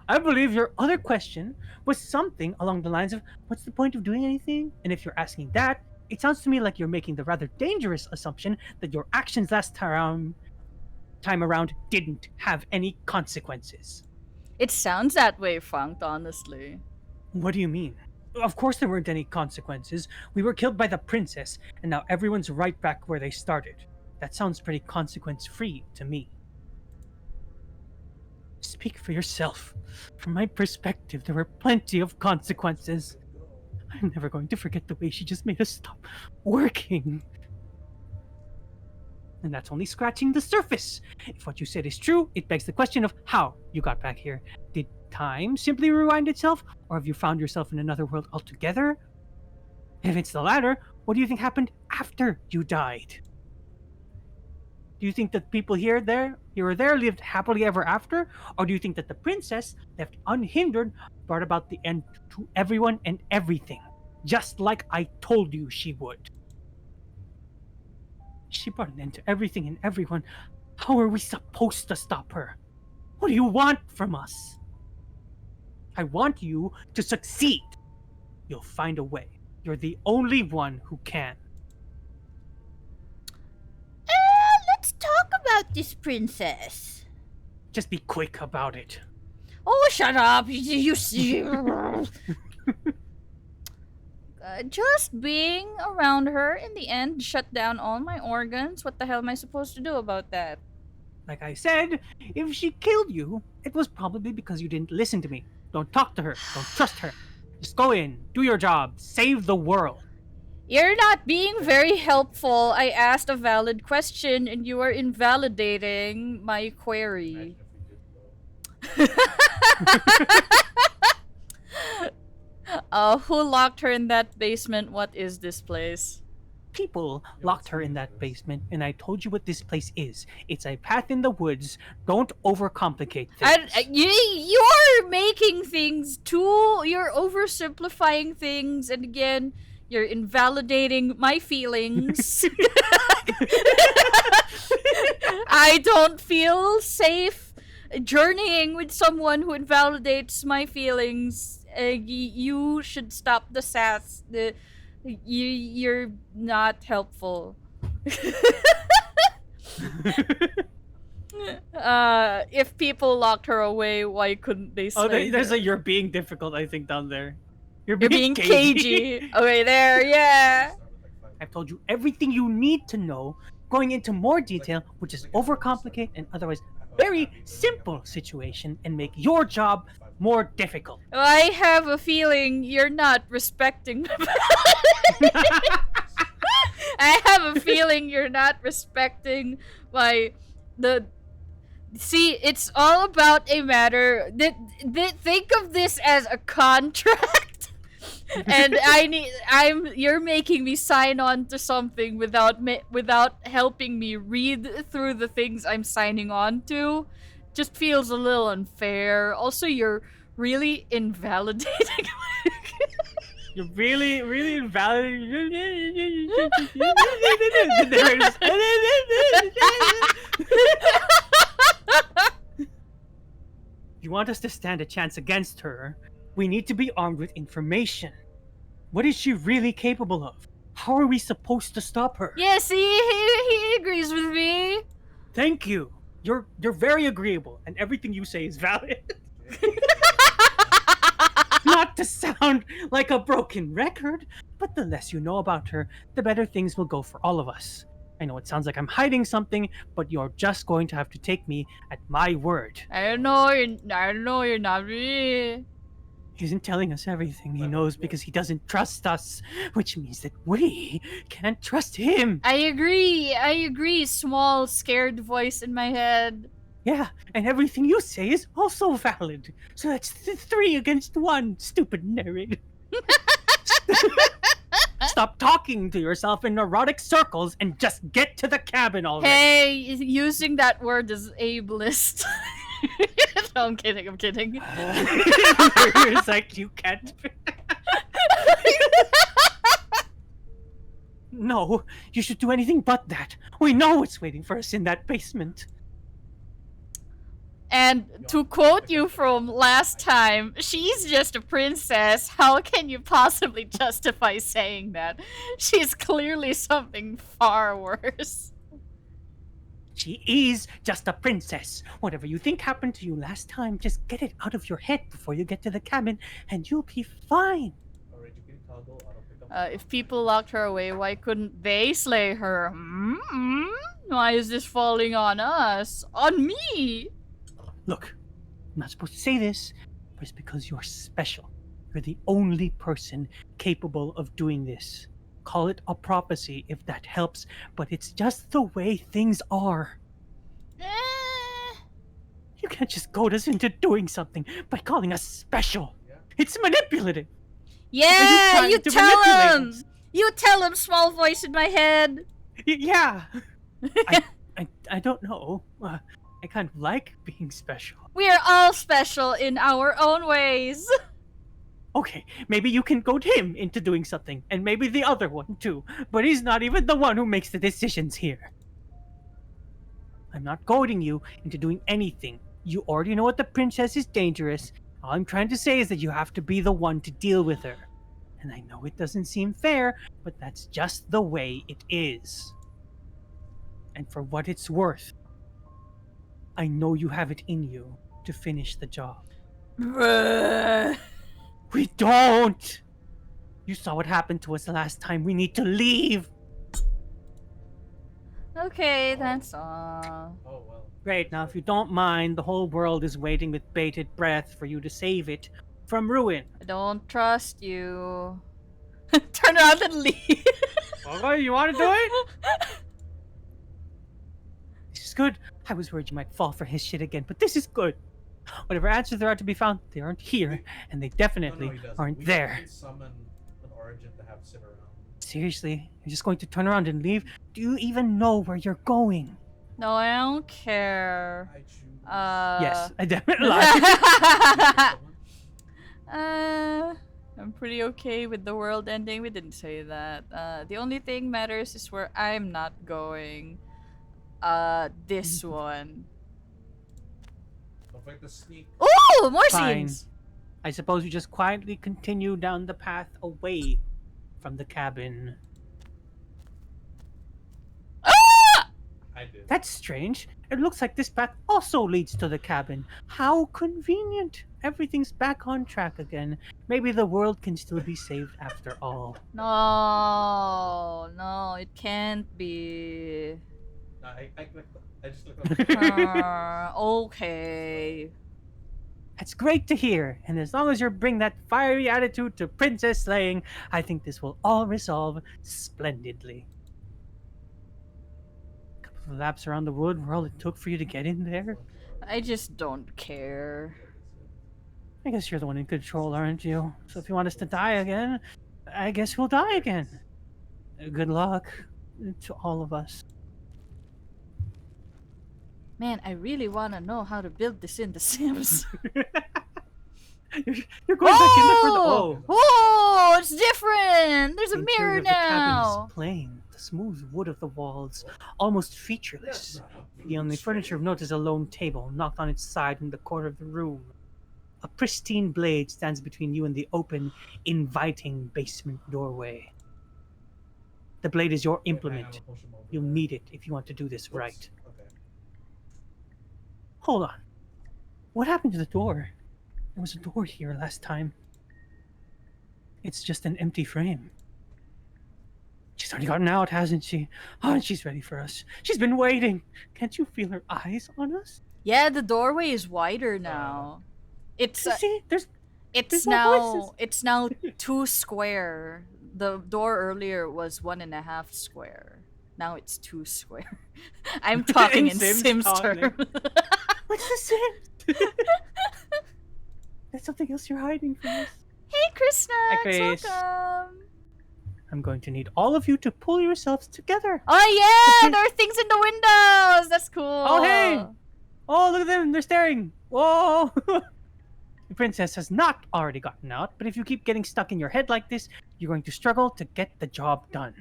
I believe your other question was something along the lines of, what's the point of doing anything? And if you're asking that, it sounds to me like you're making the rather dangerous assumption that your actions last time around didn't have any consequences. It sounds that way, Funked, honestly. What do you mean? Of course there weren't any consequences. We were killed by the princess, and now everyone's right back where they started. That sounds pretty consequence-free to me. Speak for yourself. From my perspective, there were plenty of consequences. I'm never going to forget the way she just made us stop working. And that's only scratching the surface. If what you said is true, it begs the question of how you got back here. Did time simply rewind itself, or have you found yourself in another world altogether? If it's the latter, what do you think happened after you died? Do you think that people here or there lived happily ever after? Or do you think that the princess, left unhindered, brought about the end to everyone and everything? Just like I told you she would. She brought an end to everything and everyone. How are we supposed to stop her? What do you want from us? I want you to succeed. You'll find a way. You're the only one who can. Let's talk about this princess. Just be quick about it. Oh, shut up. You just being around her in the end shut down all my organs. What the hell am I supposed to do about that? Like I said, if she killed you, it was probably because you didn't listen to me. Don't talk to her. Don't trust her. Just go in, do your job, save the world. You're not being very helpful. I asked a valid question and you are invalidating my query. Who locked her in that basement? What is this place? People locked her in that basement, and I told you what this place is. It's a path in the woods. Don't overcomplicate things. You're making things too. You're oversimplifying things, and again, you're invalidating my feelings. I don't feel safe journeying with someone who invalidates my feelings. You should stop the sass. You're not helpful. If people locked her away, why couldn't they Oh, slay there's her? a you're being difficult, I think, down there. You're You're being cagey. Okay, there, yeah. I've told you everything you need to know. Going into more detail would just overcomplicate an otherwise very simple situation and make your job more difficult. I have a feeling you're not respecting I have a feeling you're not respecting my see, it's all about a matter think of this as a contract. And you're making me sign on to something without helping me read through the things I'm signing on to. Just feels a little unfair. Also, you're really invalidating. You're really, really invalidating. You want us to stand a chance against her? We need to be armed with information. What is she really capable of? How are we supposed to stop her? Yes, he agrees with me. Thank you. You're very agreeable, and everything you say is valid. Not to sound like a broken record, but the less you know about her, the better things will go for all of us. I know it sounds like I'm hiding something, but you're just going to have to take me at my word. I don't know, you're not really. He isn't telling us everything he knows because he doesn't trust us, which means that we can't trust him. I agree, small, scared voice in my head. Yeah, and everything you say is also valid. So that's 3 against 1, stupid narrator. Stop talking to yourself in neurotic circles and just get to the cabin already. Hey, using that word is ableist. No, I'm kidding. It's like you can't. No, you should do anything but that. We know what's waiting for us in that basement. And to quote you from last time, she's just a princess. How can you possibly justify saying that? She's clearly something far worse. She is just a princess. Whatever you think happened to you last time, just get it out of your head before you get to the cabin, and you'll be fine. If people locked her away, why couldn't they slay her? Why is this falling on us? On me? Look, I'm not supposed to say this, but it's because you're special. You're the only person capable of doing this. Call it a prophecy if that helps, but it's just the way things are. You can't just goad us into doing something by calling us special. It's manipulative. Yeah, you to tell manipulate him. us? You tell him, small voice in my head. Yeah. I don't know. I kind of like being special. We are all special in our own ways. Okay, maybe you can goad him into doing something, and maybe the other one too, but he's not even the one who makes the decisions here. I'm not goading you into doing anything. You already know what the princess is dangerous. All I'm trying to say is that you have to be the one to deal with her. And I know it doesn't seem fair, but that's just the way it is. And for what it's worth, I know you have it in you to finish the job. We don't! You saw what happened to us the last time. We need to leave! Okay, that's all. Oh well. Great, now if you don't mind, the whole world is waiting with bated breath for you to save it from ruin. I don't trust you. Turn around and leave. Okay, you want to do it? This is good. I was worried you might fall for his shit again, but this is good. Whatever answers there are to be found, they aren't here, and they definitely he doesn't. aren't We there. can summon an origin to have sit around. Seriously? You're just going to turn around and leave? Do you even know where you're going? No, I don't care. I choose. Yes, I definitely lied. I'm pretty okay with the world ending. We didn't say that. The only thing matters is where I'm not going. This one. Don't fight the sneak. Ooh, more Fine. scenes. I suppose you just quietly continue down the path away from the cabin. I I did. That's strange. It looks like this path also leads to the cabin. How convenient. Everything's back on track again. Maybe the world can still be saved after all. No, it can't be. I clicked. I just clicked on. Okay. That's great to hear. And as long as you bring that fiery attitude to princess slaying, I think this will all resolve splendidly. A couple of laps around the wood were all it took for you to get in there. I just don't care. I guess you're the one in control, aren't you? So if you want us to die again, I guess we'll die again. Good luck to all of us. Man, I really want to know how to build this in The Sims. You're going back in there for the... Oh! Oh, it's different! There's a The mirror interior of the cabin now! is plain, the smooth wood of the walls, almost featureless. The only furniture of note is a lone table, knocked on its side in the corner of the room. A pristine blade stands between you and the open, inviting basement doorway. The blade is your implement. You'll need it if you want to do this right. Okay. Hold on. What happened to the door? There was a door here last time. It's just an empty frame. She's already gotten out, hasn't she? Oh, and she's ready for us. She's been waiting. Can't you feel her eyes on us? Yeah, the doorway is wider now. It's See, there's it's more now voices. it's now 2 square. The door earlier was 1.5 square. Now it's 2 square. I'm talking in Sims talking. terms. What's the Sims? There's something else you're hiding from us. Hey, Krishna, Chris. welcome. I'm going to need all of you to pull yourselves together. Oh yeah, there are things in the windows. That's cool. Oh, hey! Oh, look at them. They're staring. Whoa! The princess has not already gotten out, but if you keep getting stuck in your head like this, you're going to struggle to get the job done.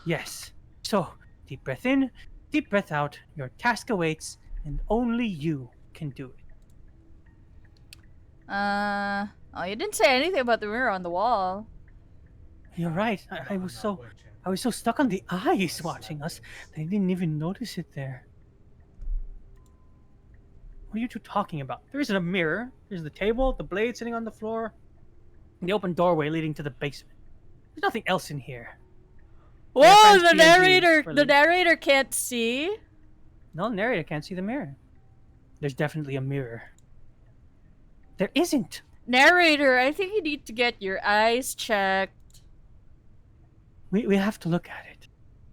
Yes. So, deep breath in, deep breath out. Your task awaits, and only you can do it. Oh, you didn't say anything about the mirror on the wall. You're right. I was so stuck on the eyes watching us that I didn't even notice it there. What are you two talking about? There isn't a mirror. There's the table, the blade sitting on the floor, and the open doorway leading to the basement. There's nothing else in here. Whoa, friends the PNG narrator! for The like- narrator can't see. No, the narrator can't see the mirror. There's definitely a mirror. There isn't. Narrator, I think you need to get your eyes checked. We have to look at it.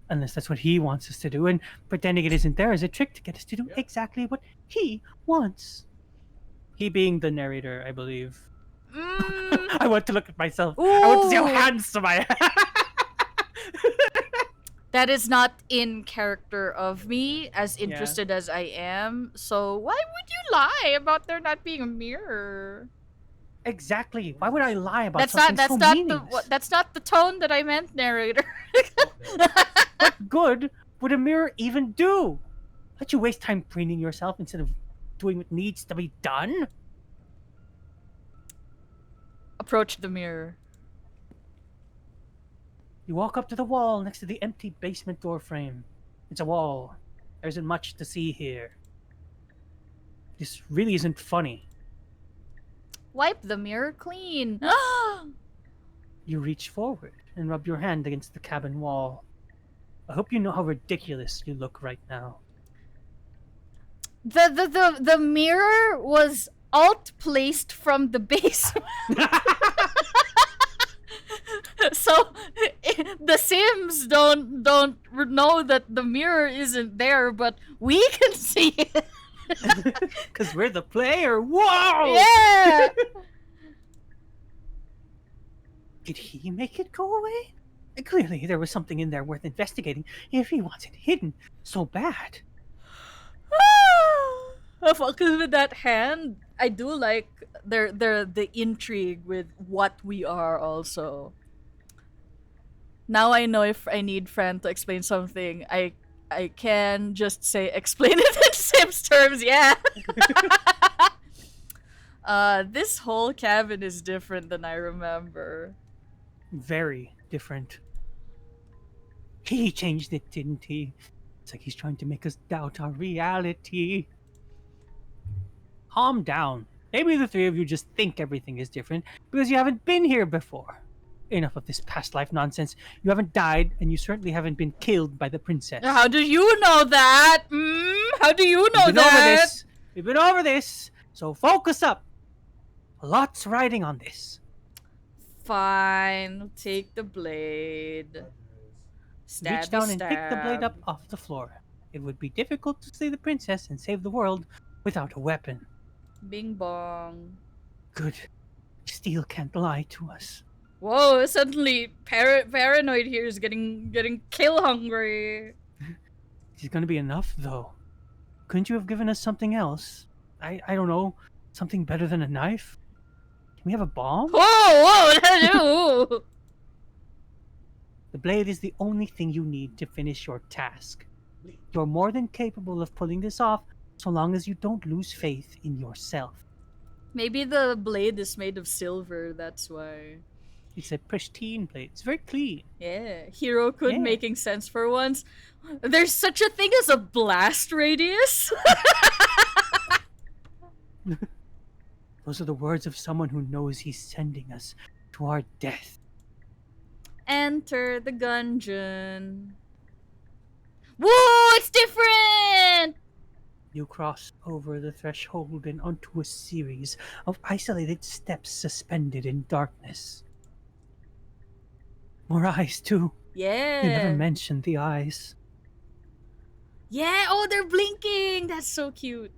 Unless that's what he wants us to do, and pretending it isn't there is a trick to get us to do exactly what he wants. He being the narrator, I believe. Mm. I want to look at myself. I want to see how Ooh. handsome I am. That is not in character of me, as interested as I am. So why would you lie about there not being a mirror? Exactly. Why would I lie about That's something not. so That's not meaningless? that's not the tone that I meant, narrator. What good would a mirror even do? Let you waste time preening yourself instead of doing what needs to be done? Approach the mirror. You walk up to the wall next to the empty basement door frame. It's a wall. There isn't much to see here. This really isn't funny. Wipe the mirror clean. You reach forward and rub your hand against the cabin wall. I hope you know how ridiculous you look right now. The mirror was alt placed from the basement. So the Sims don't know that the mirror isn't there, but we can see it. Because we're the player. Whoa! Yeah. Did he make it go away? Clearly, there was something in there worth investigating if he wants it hidden so bad. Because with that hand, I do like the intrigue with what we are also. Now I know if I need Fran to explain something, I can just say explain it in Sims terms, yeah. This whole cabin is different than I remember. Very different. He changed it, didn't he? It's like he's trying to make us doubt our reality. Calm down. Maybe the three of you just think everything is different because you haven't been here before. Enough of this past life nonsense. You haven't died, and you certainly haven't been killed by the princess. How do you know that? How do you know We've been over that? this. We've been over this. So focus up. A lot's riding on this. Fine, take the blade. Stabby Reach down and stab. pick the blade up off the floor. It would be difficult to slay the princess and save the world without a weapon. Bing bong. Good. Steel can't lie to us. Whoa! Suddenly, paranoid here is getting kill hungry. Is it going to be enough, though? Couldn't you have given us something else? I don't know. Something better than a knife? Can we have a bomb? Whoa! The blade is the only thing you need to finish your task. You're more than capable of pulling this off so long as you don't lose faith in yourself. Maybe the blade is made of silver, that's why. It's a pristine blade. It's very clean. Yeah, Hero Kun Yeah. making sense for once. There's such a thing as a blast radius? Those are the words of someone who knows he's sending us to our death. Enter the gungeon. Whoa, it's different! You cross over the threshold and onto a series of isolated steps suspended in darkness. More eyes, too. Yeah. You never mentioned the eyes. Yeah, oh, they're blinking! That's so cute.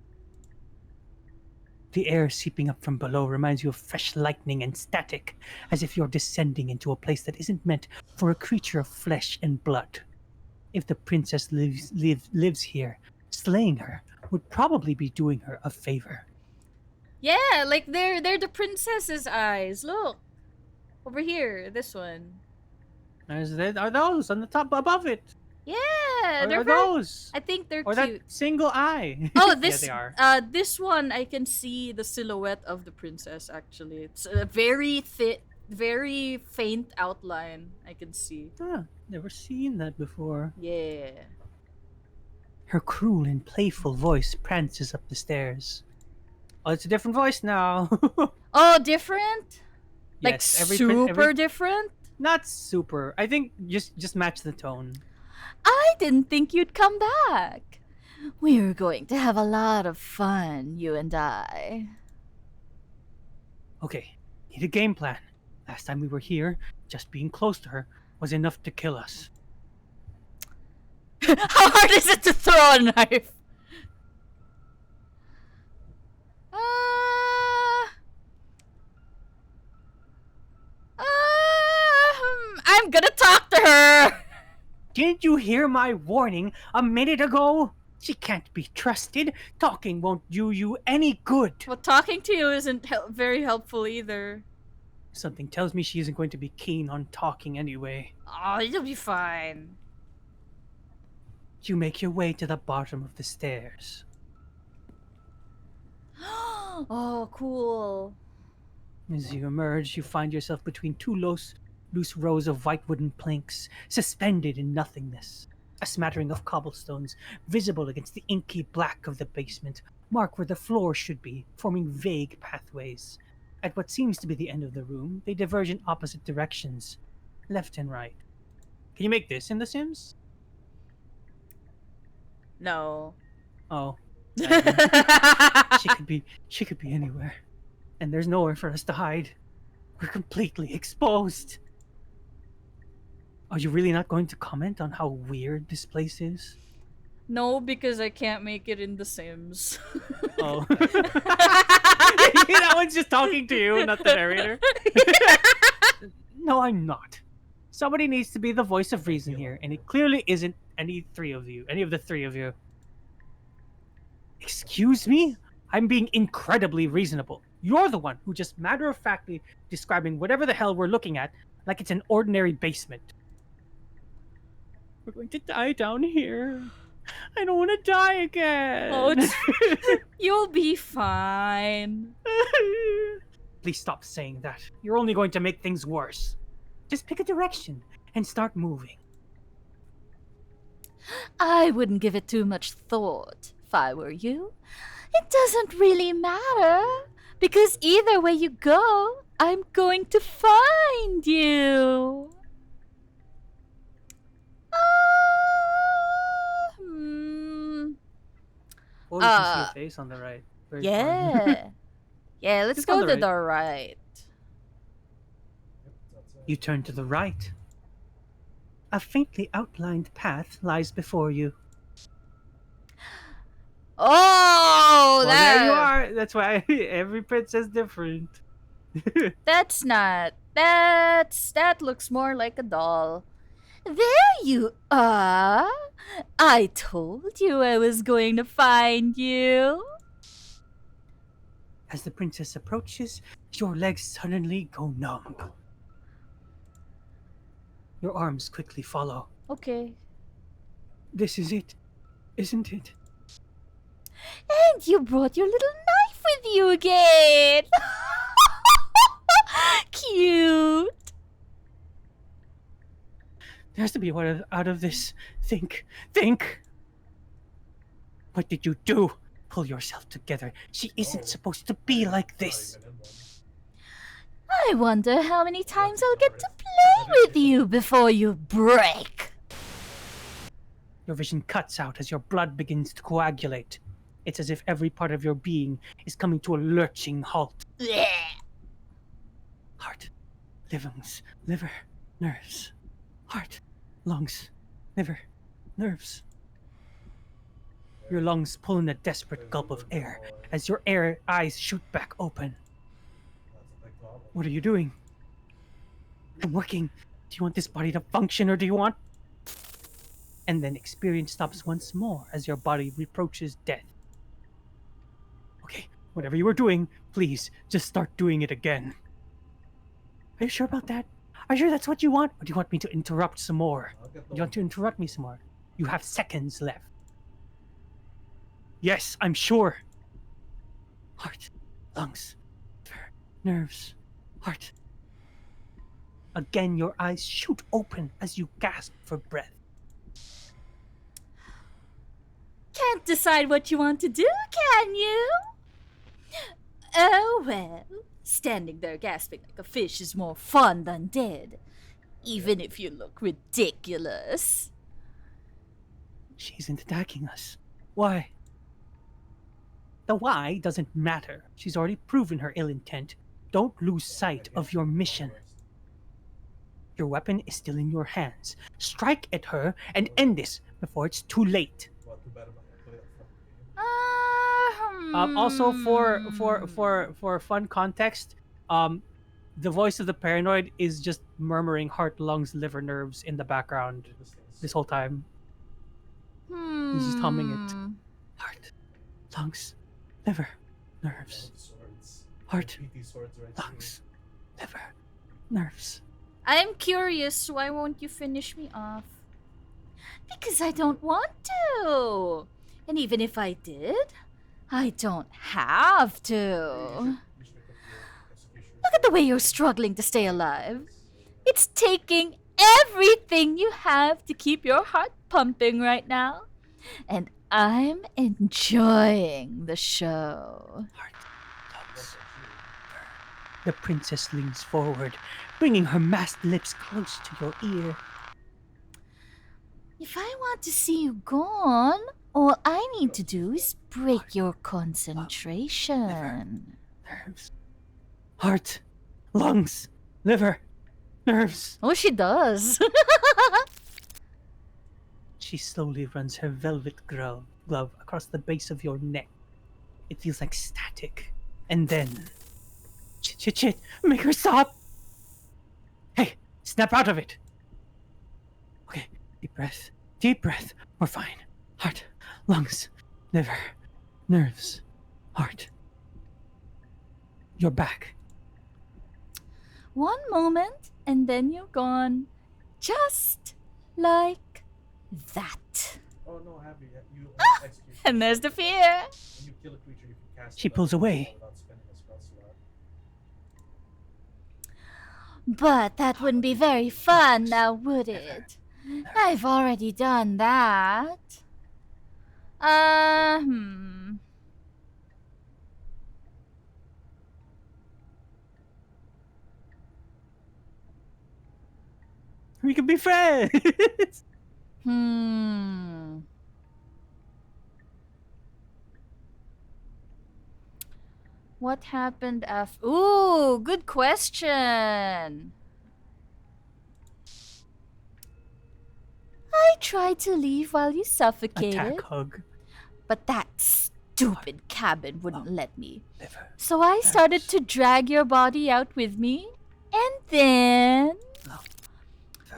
The air seeping up from below reminds you of fresh lightning and static, as if you're descending into a place that isn't meant for a creature of flesh and blood. If the princess lives here, slaying her would probably be doing her a favor. Yeah, like they're the princess's eyes. Look. Over here, this one. Are those on the top above it? Yeah, Or they're are very, those? I think they're Or cute. that single eye? Oh, this Yeah, they are. this one I can see the silhouette of the princess actually. It's a very very faint outline I can see. Huh, never seen that before. Yeah. Her cruel and playful voice prances up the stairs. Oh, it's a different voice now. Oh, different? Like Yes, super different? Not super. I think just match the tone. I didn't think you'd come back. We're going to have a lot of fun, you and I. Okay, need a game plan. Last time we were here, just being close to her was enough to kill us. How hard is it to throw a knife? I'm gonna talk to her! Didn't you hear my warning a minute ago? She can't be trusted. Talking won't do you any good. Well, talking to you isn't very helpful either. Something tells me she isn't going to be keen on talking anyway. Oh, you'll be fine. You make your way to the bottom of the stairs. Oh, cool. As you emerge, you find yourself between two loose rows of white wooden planks, suspended in nothingness. A smattering of cobblestones, visible against the inky black of the basement, mark where the floor should be, forming vague pathways. At what seems to be the end of the room, they diverge in opposite directions, left and right. Can you make this in The Sims? No. Oh. She could be anywhere. And there's nowhere for us to hide. We're completely exposed. Are you really not going to comment on how weird this place is? No, because I can't make it in The Sims. Oh. That one's just talking to you, not the narrator. No, I'm not. Somebody needs to be the voice of reason here, and it clearly isn't any of the three of you. Excuse me? I'm being incredibly reasonable. You're the one who just matter-of-factly describing whatever the hell we're looking at like it's an ordinary basement. We're going to die down here. I don't want to die again. Oh, you'll be fine. Please stop saying that. You're only going to make things worse. Just pick a direction and start moving. I wouldn't give it too much thought if I were you. It doesn't really matter, because either way you go, I'm going to find you. Oh, you can see a face on the right. Very fun. Yeah. Yeah, let's Just go on the to the right. You turn to the right. A faintly outlined path lies before you. Oh, Well, there you are. That's why every princess different. That's not. That looks more like a doll. There you are. I told you I was going to find you. As the princess approaches, your legs suddenly go numb. Your arms quickly follow. Okay. This is it, isn't it? And you brought your little knife with you again. Cute. There has to be a way out of this. Think. What did you do? Pull yourself together. She isn't supposed to be like this. I wonder how many times I'll get to play with you before you break. Your vision cuts out as your blood begins to coagulate. It's as if every part of your being is coming to a lurching halt. Blech. Heart, lungs, liver, nerves. Heart, lungs, liver, nerves. Your lungs pull in a desperate gulp of air as your eyes shoot back open. What are you doing? I'm working. Do you want this body to function or do you want... And then experience stops once more as your body reproaches death. Okay, whatever you were doing, please, just start doing it again. Are you sure about that? Are you sure that's what you want? Or do you want me to interrupt some more? Do you want to interrupt me some more? You have seconds left. Yes, I'm sure. Heart, lungs, liver, nerves, heart. Again, your eyes shoot open as you gasp for breath. Can't decide what you want to do, can you? Oh well, standing there gasping like a fish is more fun than dead, even if you look ridiculous. She isn't attacking us. Why? The why doesn't matter. She's already proven her ill intent. Don't lose sight of your mission. Your weapon is still in your hands. Strike at her and end this before it's too late. Also, for fun context, the voice of the paranoid is just murmuring heart, lungs, liver, nerves in the background this whole time. He's just humming it. Heart, lungs, liver, nerves. Heart, lungs, liver, nerves. I'm curious, why won't you finish me off? Because I don't want to. And even if I did, I don't have to. Look at the way you're struggling to stay alive. It's taking everything you have to keep your heart pumping right now. And I'm enjoying the show. Heart, lungs, liver. The princess leans forward, bringing her masked lips close to your ear. If I want to see you gone, all I need to do is break your concentration. Nerves. Heart, lungs, liver, nerves. Oh, she does. She slowly runs her velvet glove across the base of your neck. It feels like static. And then... Shit, make her stop! Hey, snap out of it! Okay, deep breath, we're fine. Heart, lungs, liver, nerves, heart. You're back. One moment, and then you're gone. Just like that. Oh no, Abby, you execute. And there's the fear. When you kill a creature, you can cast She it pulls away. without spending a spell slot. But that wouldn't be very fun now, would it? I've already done that. We can be friends. What happened after? Ooh, good question. I tried to leave while you suffocated, Attack hug. but that stupid cabin wouldn't let me. Never. So I started to drag your body out with me, and then...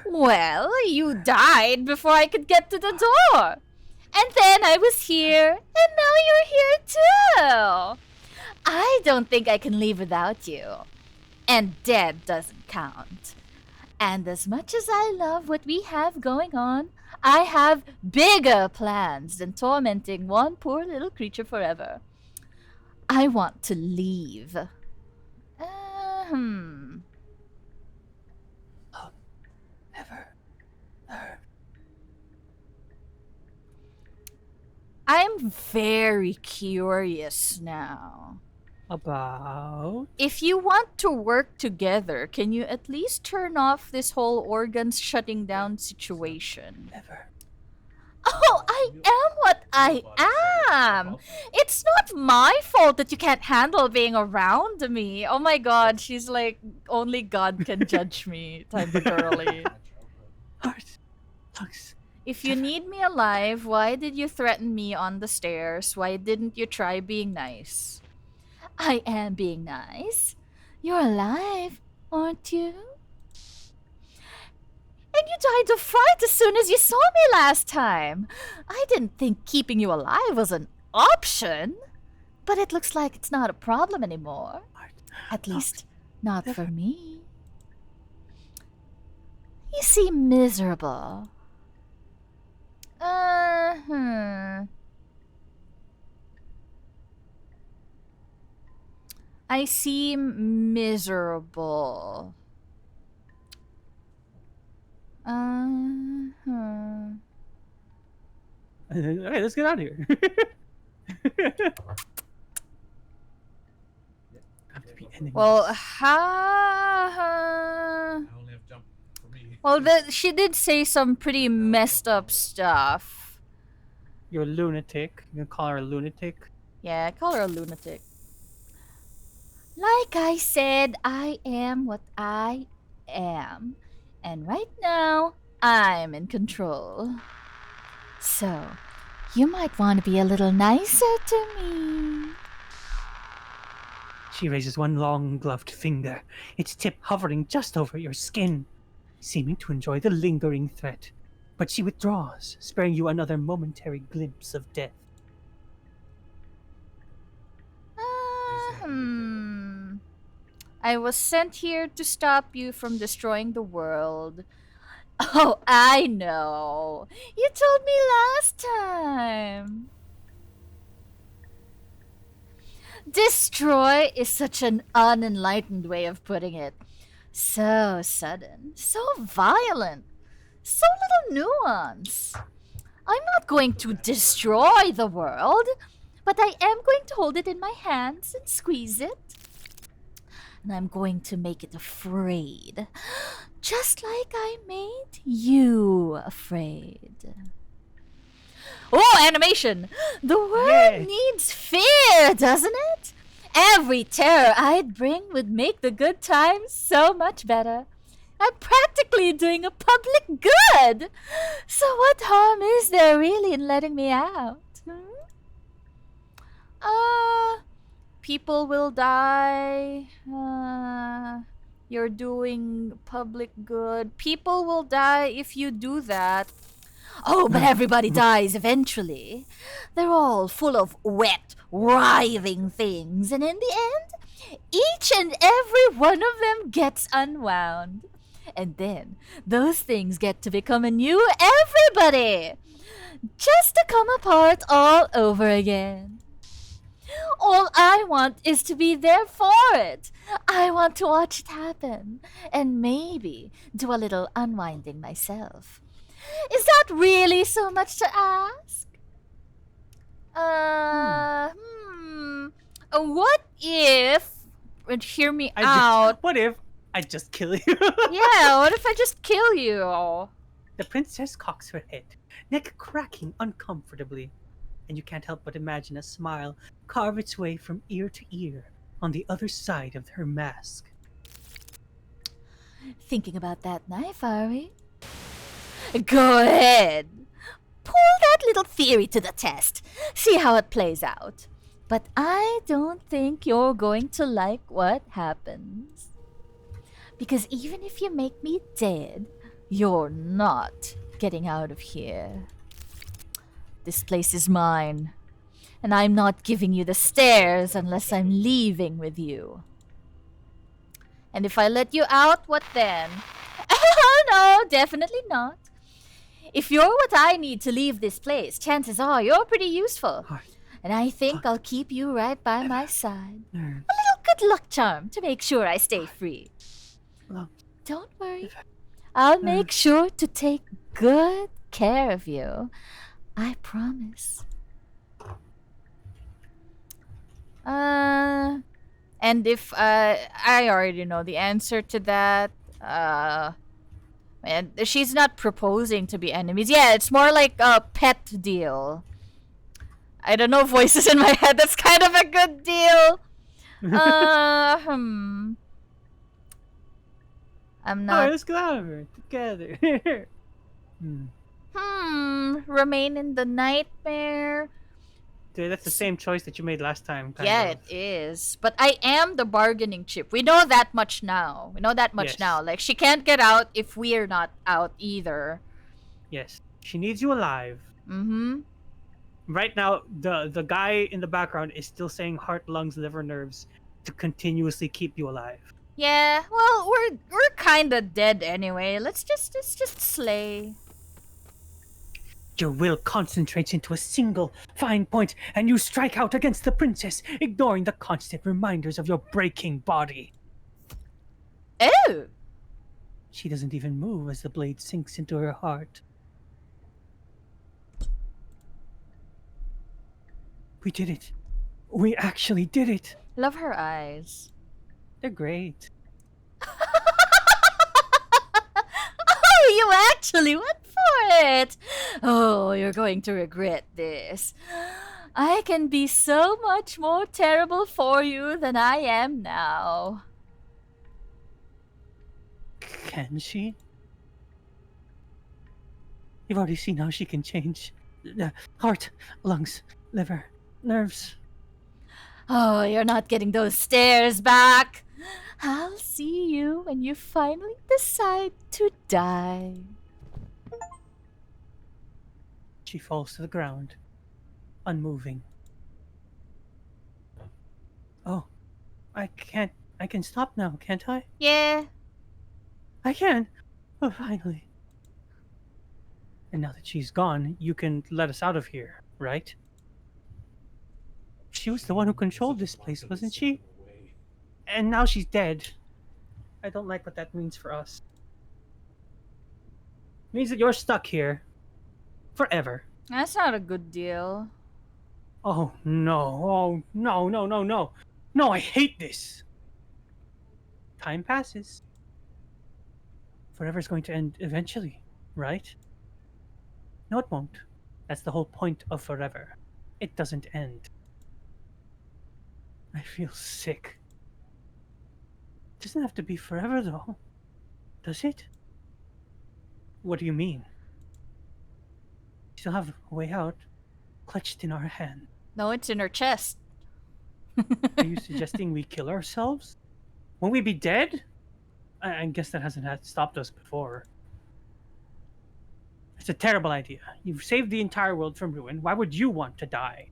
Well, you died before I could get to the door. And then I was here, and now you're here too. I don't think I can leave without you. And dead doesn't count. And as much as I love what we have going on, I have bigger plans than tormenting one poor little creature forever. I want to leave. Never. I'm very curious now. About? If you want to work together, can you at least turn off this whole organs shutting down situation? Never. Oh, I am what I am! It's not my fault that you can't handle being around me. Oh my god, she's like, only God can judge me type of girly. Heart. Hugs. If you need me alive, why did you threaten me on the stairs? Why didn't you try being nice? I am being nice. You're alive, aren't you? And you died of fright as soon as you saw me last time. I didn't think keeping you alive was an option. But it looks like it's not a problem anymore. At least, not for me. You seem miserable. I seem miserable. Okay, let's get out of here. Have to be enemies. Well, I only have jump for me. well, she did say some pretty messed up stuff. You're a lunatic. You can call her a lunatic. Yeah, call her a lunatic. Like I said, I am what I am. And right now, I'm in control. So, you might want to be a little nicer to me. She raises one long gloved finger, its tip hovering just over your skin, seeming to enjoy the lingering threat. But she withdraws, sparing you another momentary glimpse of death. I was sent here to stop you from destroying the world. Oh, I know. You told me last time. Destroy is such an unenlightened way of putting it. So sudden, so violent, so little nuance. I'm not going to destroy the world, but I am going to hold it in my hands and squeeze it. And I'm going to make it afraid, just like I made you afraid. Oh, animation! The world Yay. needs fear, doesn't it? Every terror I'd bring would make the good times so much better. I'm practically doing a public good. So what harm is there really in letting me out? People will die. You're doing public good. People will die if you do that. Oh, but everybody dies eventually. They're all full of wet, writhing things, and in the end, each and every one of them gets unwound. And then, those things get to become a new everybody, just to come apart all over again. All I want is to be there for it. I want to watch it happen, and maybe do a little unwinding myself. Is that really so much to ask? What if... Hear me out. What if I just kill you? Yeah, what if I just kill you? The princess cocks her head, neck cracking uncomfortably, and you can't help but imagine a smile carve its way from ear to ear on the other side of her mask. Thinking about that knife, are we? Go ahead. Pull that little theory to the test. See how it plays out. But I don't think you're going to like what happens. Because even if you make me dead, you're not getting out of here. This place is mine. And I'm not giving you the stairs unless I'm leaving with you. And if I let you out, what then? Oh, no, definitely not. If you're what I need to leave this place, chances are you're pretty useful. And I think I'll keep you right by my side. A little good luck charm to make sure I stay free. Don't worry. I'll make sure to take good care of you. I promise. And if I already know the answer to that. And she's not proposing to be enemies. Yeah, it's more like a pet deal. I don't know, voices in my head. That's kind of a good deal. I'm not. Alright, let's go over together. Remain in the nightmare. Dude, that's the same choice that you made last time. Yeah, it is. But I am the bargaining chip. We know that much now. Yes. Like, she can't get out if we're not out either. Yes. She needs you alive. Mm-hmm. Right now, the guy in the background is still saying heart, lungs, liver, nerves to continuously keep you alive. Yeah, well, we're kinda dead anyway. Let's just slay. Your will concentrates into a single fine point, and you strike out against the princess, ignoring the constant reminders of your breaking body. Oh! She doesn't even move as the blade sinks into her heart. We did it. We actually did it. Love her eyes. They're great. Oh, you actually went for it! Oh, you're going to regret this. I can be so much more terrible for you than I am now. Can she? You've already seen how she can change. Heart, lungs, liver, nerves. Oh, you're not getting those stairs back. I'll see you when you finally decide to die. She falls to the ground, unmoving. Oh, I can stop now, can't I? Yeah. I can. Oh, finally. And now that she's gone, you can let us out of here, right? She was the one who controlled this place, wasn't she? And now she's dead. I don't like what that means for us. It means that you're stuck here. Forever. That's not a good deal. Oh, no. Oh, no, no, no, no. No, I hate this. Time passes. Forever's going to end eventually, right? No, it won't. That's the whole point of forever. It doesn't end. I feel sick. It doesn't have to be forever, though. Does it? What do you mean? We still have a way out, clutched in our hand. No, it's in her chest. Are you suggesting we kill ourselves? Won't we be dead? I guess that hasn't stopped us before. It's a terrible idea. You've saved the entire world from ruin. Why would you want to die?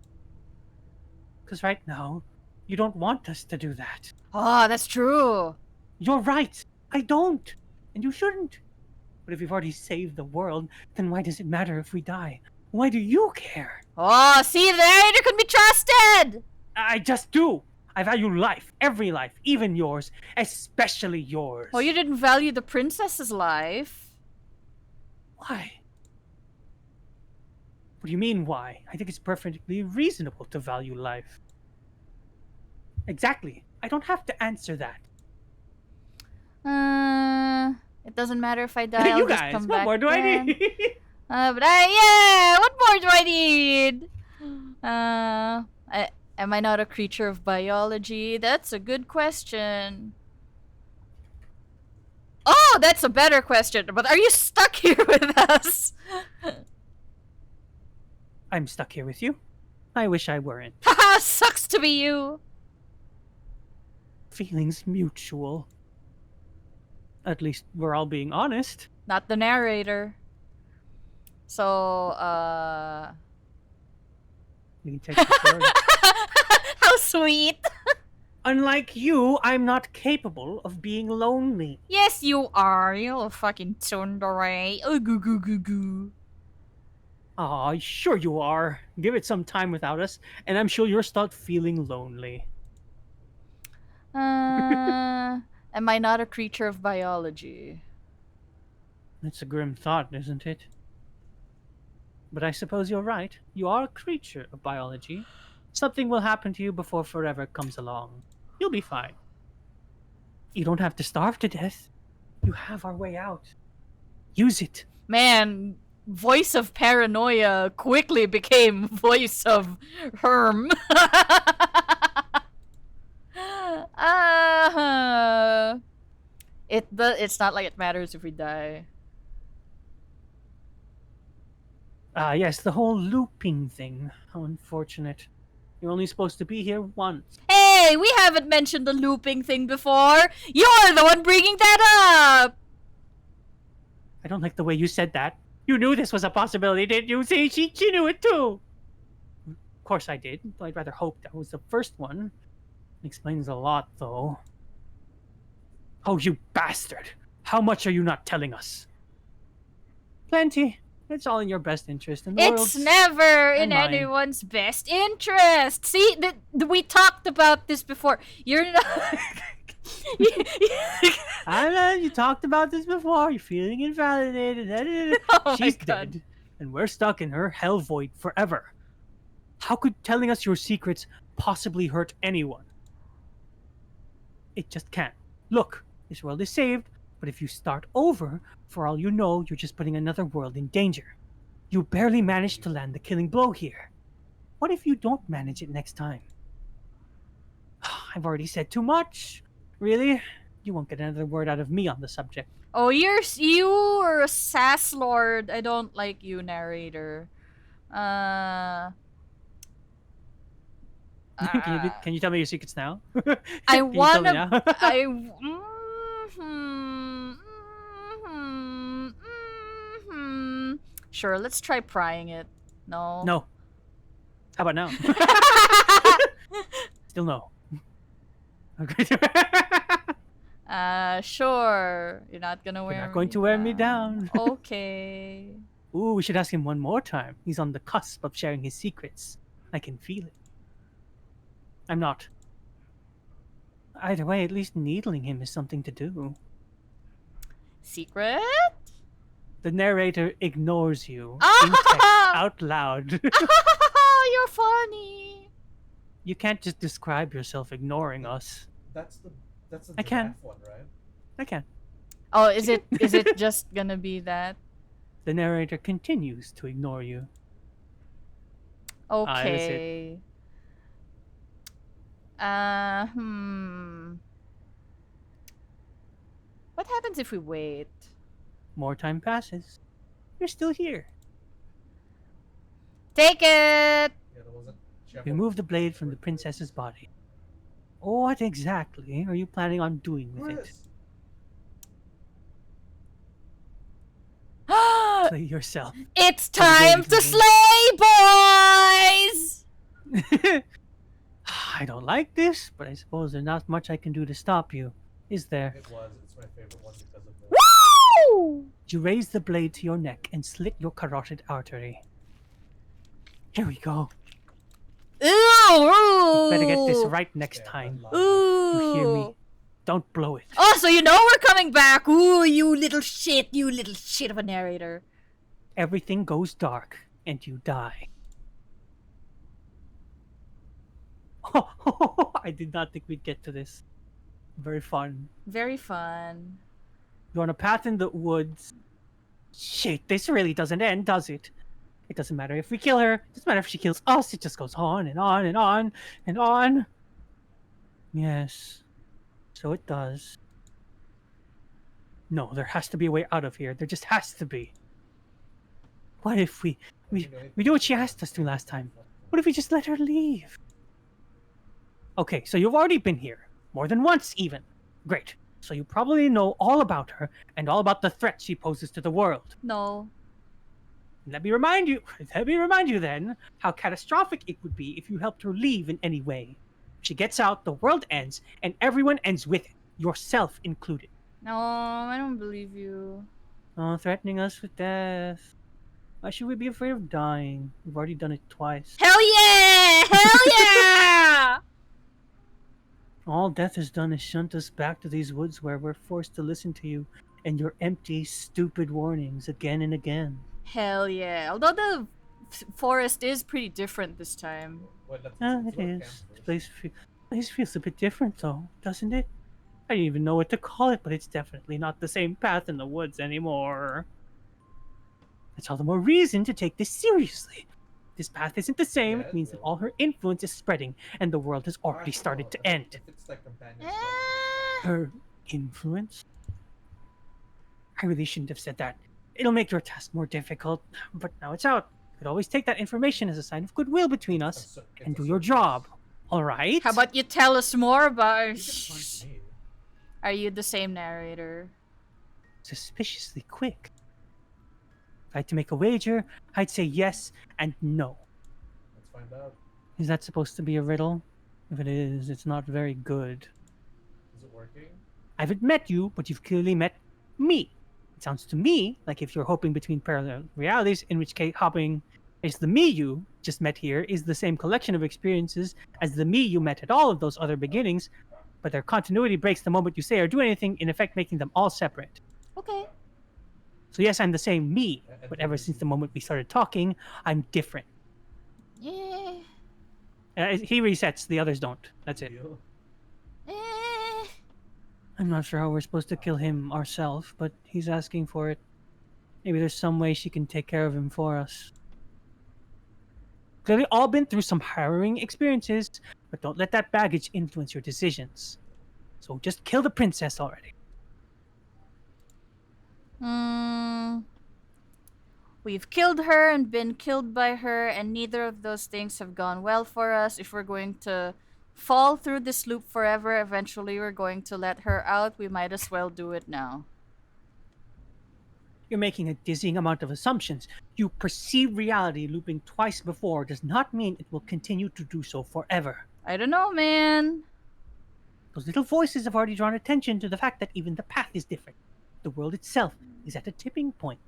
Because right now, you don't want us to do that. Oh, that's true. You're right. I don't. And you shouldn't. But if you've already saved the world, then why does it matter if we die? Why do you care? Oh, see there? You can be trusted! I just do. I value life. Every life. Even yours. Especially yours. Oh, you didn't value the princess's life. Why? What do you mean, why? I think it's perfectly reasonable to value life. Exactly. I don't have to answer that. It doesn't matter if I die. I'll You just guys, come what back more do I then. need? Yeah. What more do I need? Am I not a creature of biology? That's a good question. Oh, that's a better question. But are you stuck here with us? I'm stuck here with you. I wish I weren't. Haha, sucks to be you. Feelings mutual. At least we're all being honest. Not the narrator. So, You can take this word. how sweet. Unlike you, I'm not capable of being lonely. Yes, you are. You little fucking tsundere. Oh, goo goo goo goo. Aw, sure you are. Give it some time without us, and I'm sure you'll start feeling lonely. Am I not a creature of biology? That's a grim thought, isn't it? But I suppose you're right. You are a creature of biology. Something will happen to you before forever comes along. You'll be fine. You don't have to starve to death. You have our way out. Use it. Man, voice of paranoia quickly became voice of Herm. It's not like it matters if we die. Yes, the whole looping thing. How unfortunate. You're only supposed to be here once. Hey, we haven't mentioned the looping thing before. You're the one bringing that up. I don't like the way you said that. You knew this was a possibility, didn't you? See, she knew it too. Of course I did. I'd rather hope that was the first one. It explains a lot, though. Oh, you bastard! How much are you not telling us? Plenty. It's all in your best interest. And the It's world's never in and mine. anyone's best interest. See, we talked about this before. You're not. I know you talked about this before. You're feeling invalidated. Oh my She's God. dead, and we're stuck in her hell void forever. How could telling us your secrets possibly hurt anyone? It just can't. Look, this world is saved, but if you start over, for all you know, you're just putting another world in danger. You barely managed to land the killing blow here. What if you don't manage it next time? I've already said too much. Really? You won't get another word out of me on the subject. Oh, you're a sass lord. I don't like you, narrator. Can you tell me your secrets now? I Can you tell me wanna. now? Sure, let's try prying it. No. No. How about now? Still no. Okay. Sure. You're not gonna wear. You're not going to wear me down. Okay. Ooh, we should ask him one more time. He's on the cusp of sharing his secrets. I can feel it. I'm not. Either way, at least needling him is something to do. Secret? The narrator ignores you Ah! in text out loud. You're funny. You can't just describe yourself ignoring us. That's the I can. giraffe one, right? I can. Oh, is it just gonna be that? The narrator continues to ignore you. that's it. Okay. What happens if we wait? More time passes. You're still here. Take it! Yeah, there was a chef. Remove the blade from the princess's body. What exactly are you planning on doing with it? Chris, Play yourself. It's time to slay, boys! I don't like this, but I suppose there's not much I can do to stop you, is there? It's my favorite one because of the. Woo! You raise the blade to your neck and slit your carotid artery. Here we go. Ooh! Better get this right next time. You hear me? Don't blow it. Oh, so you know we're coming back. Ooh, you little shit of a narrator. Everything goes dark. and you die. Oh, I did not think we'd get to this. Very fun. Very fun. You're on a path in the woods. Shit, this really doesn't end, does it? It doesn't matter if we kill her. It doesn't matter if she kills us. It just goes on and on and on and on. Yes, so it does. No, there has to be a way out of here. There just has to be. What if we do what she asked us to last time? What if we just let her leave? Okay, so you've already been here. More than once, even. Great. So you probably know all about her and all about the threat she poses to the world. No. Let me remind you then how catastrophic it would be if you helped her leave in any way. If she gets out, the world ends, and everyone ends with it, yourself included. No, I don't believe you. Oh, threatening us with death. Why should we be afraid of dying? We've already done it twice. Hell yeah! Hell yeah! All death has done is shunt us back to these woods where we're forced to listen to you and your empty, stupid warnings again and again. Hell yeah. Although the forest is pretty different this time. What, let's It go to is. camp This first. place feels a bit different, though, doesn't it? I don't even know what to call it, but it's definitely not the same path in the woods anymore. That's all the more reason to take this seriously. This path isn't the same. Yeah, It means that well. all her influence is spreading, and the world has already started to end. If it's like companions, Eh. Her influence? I really shouldn't have said that. It'll make your task more difficult, but now it's out. You could always take that information as a sign of goodwill between us and do your job. All right? How about you tell us more about... You can find me. Are you the same narrator? Suspiciously quick. If I had to make a wager, I'd say yes and no. Let's find out. Is that supposed to be a riddle? If it is, it's not very good. Is it working? I haven't met you, but you've clearly met me. It sounds to me like if you're hopping between parallel realities, in which case hopping is the me you just met here is the same collection of experiences as the me you met at all of those other beginnings, but their continuity breaks the moment you say or do anything, in effect making them all separate. Okay. So yes, I'm the same me, And but ever since the moment we started talking, I'm different. Yeah. He resets, the others don't. That's it. Deal? Eh. I'm not sure how we're supposed to kill him ourselves, but he's asking for it. Maybe there's some way she can take care of him for us. Clearly all been through some harrowing experiences, but don't let that baggage influence your decisions. So just kill the princess already. We've killed her and been killed by her, and neither of those things have gone well for us. If we're going to fall through this loop forever, eventually we're going to let her out. We might as well do it now. You're making a dizzying amount of assumptions. You perceive reality looping twice before does not mean it will continue to do so forever. I don't know, man. Those little voices have already drawn attention to the fact that even the path is different. The world itself is at a tipping point.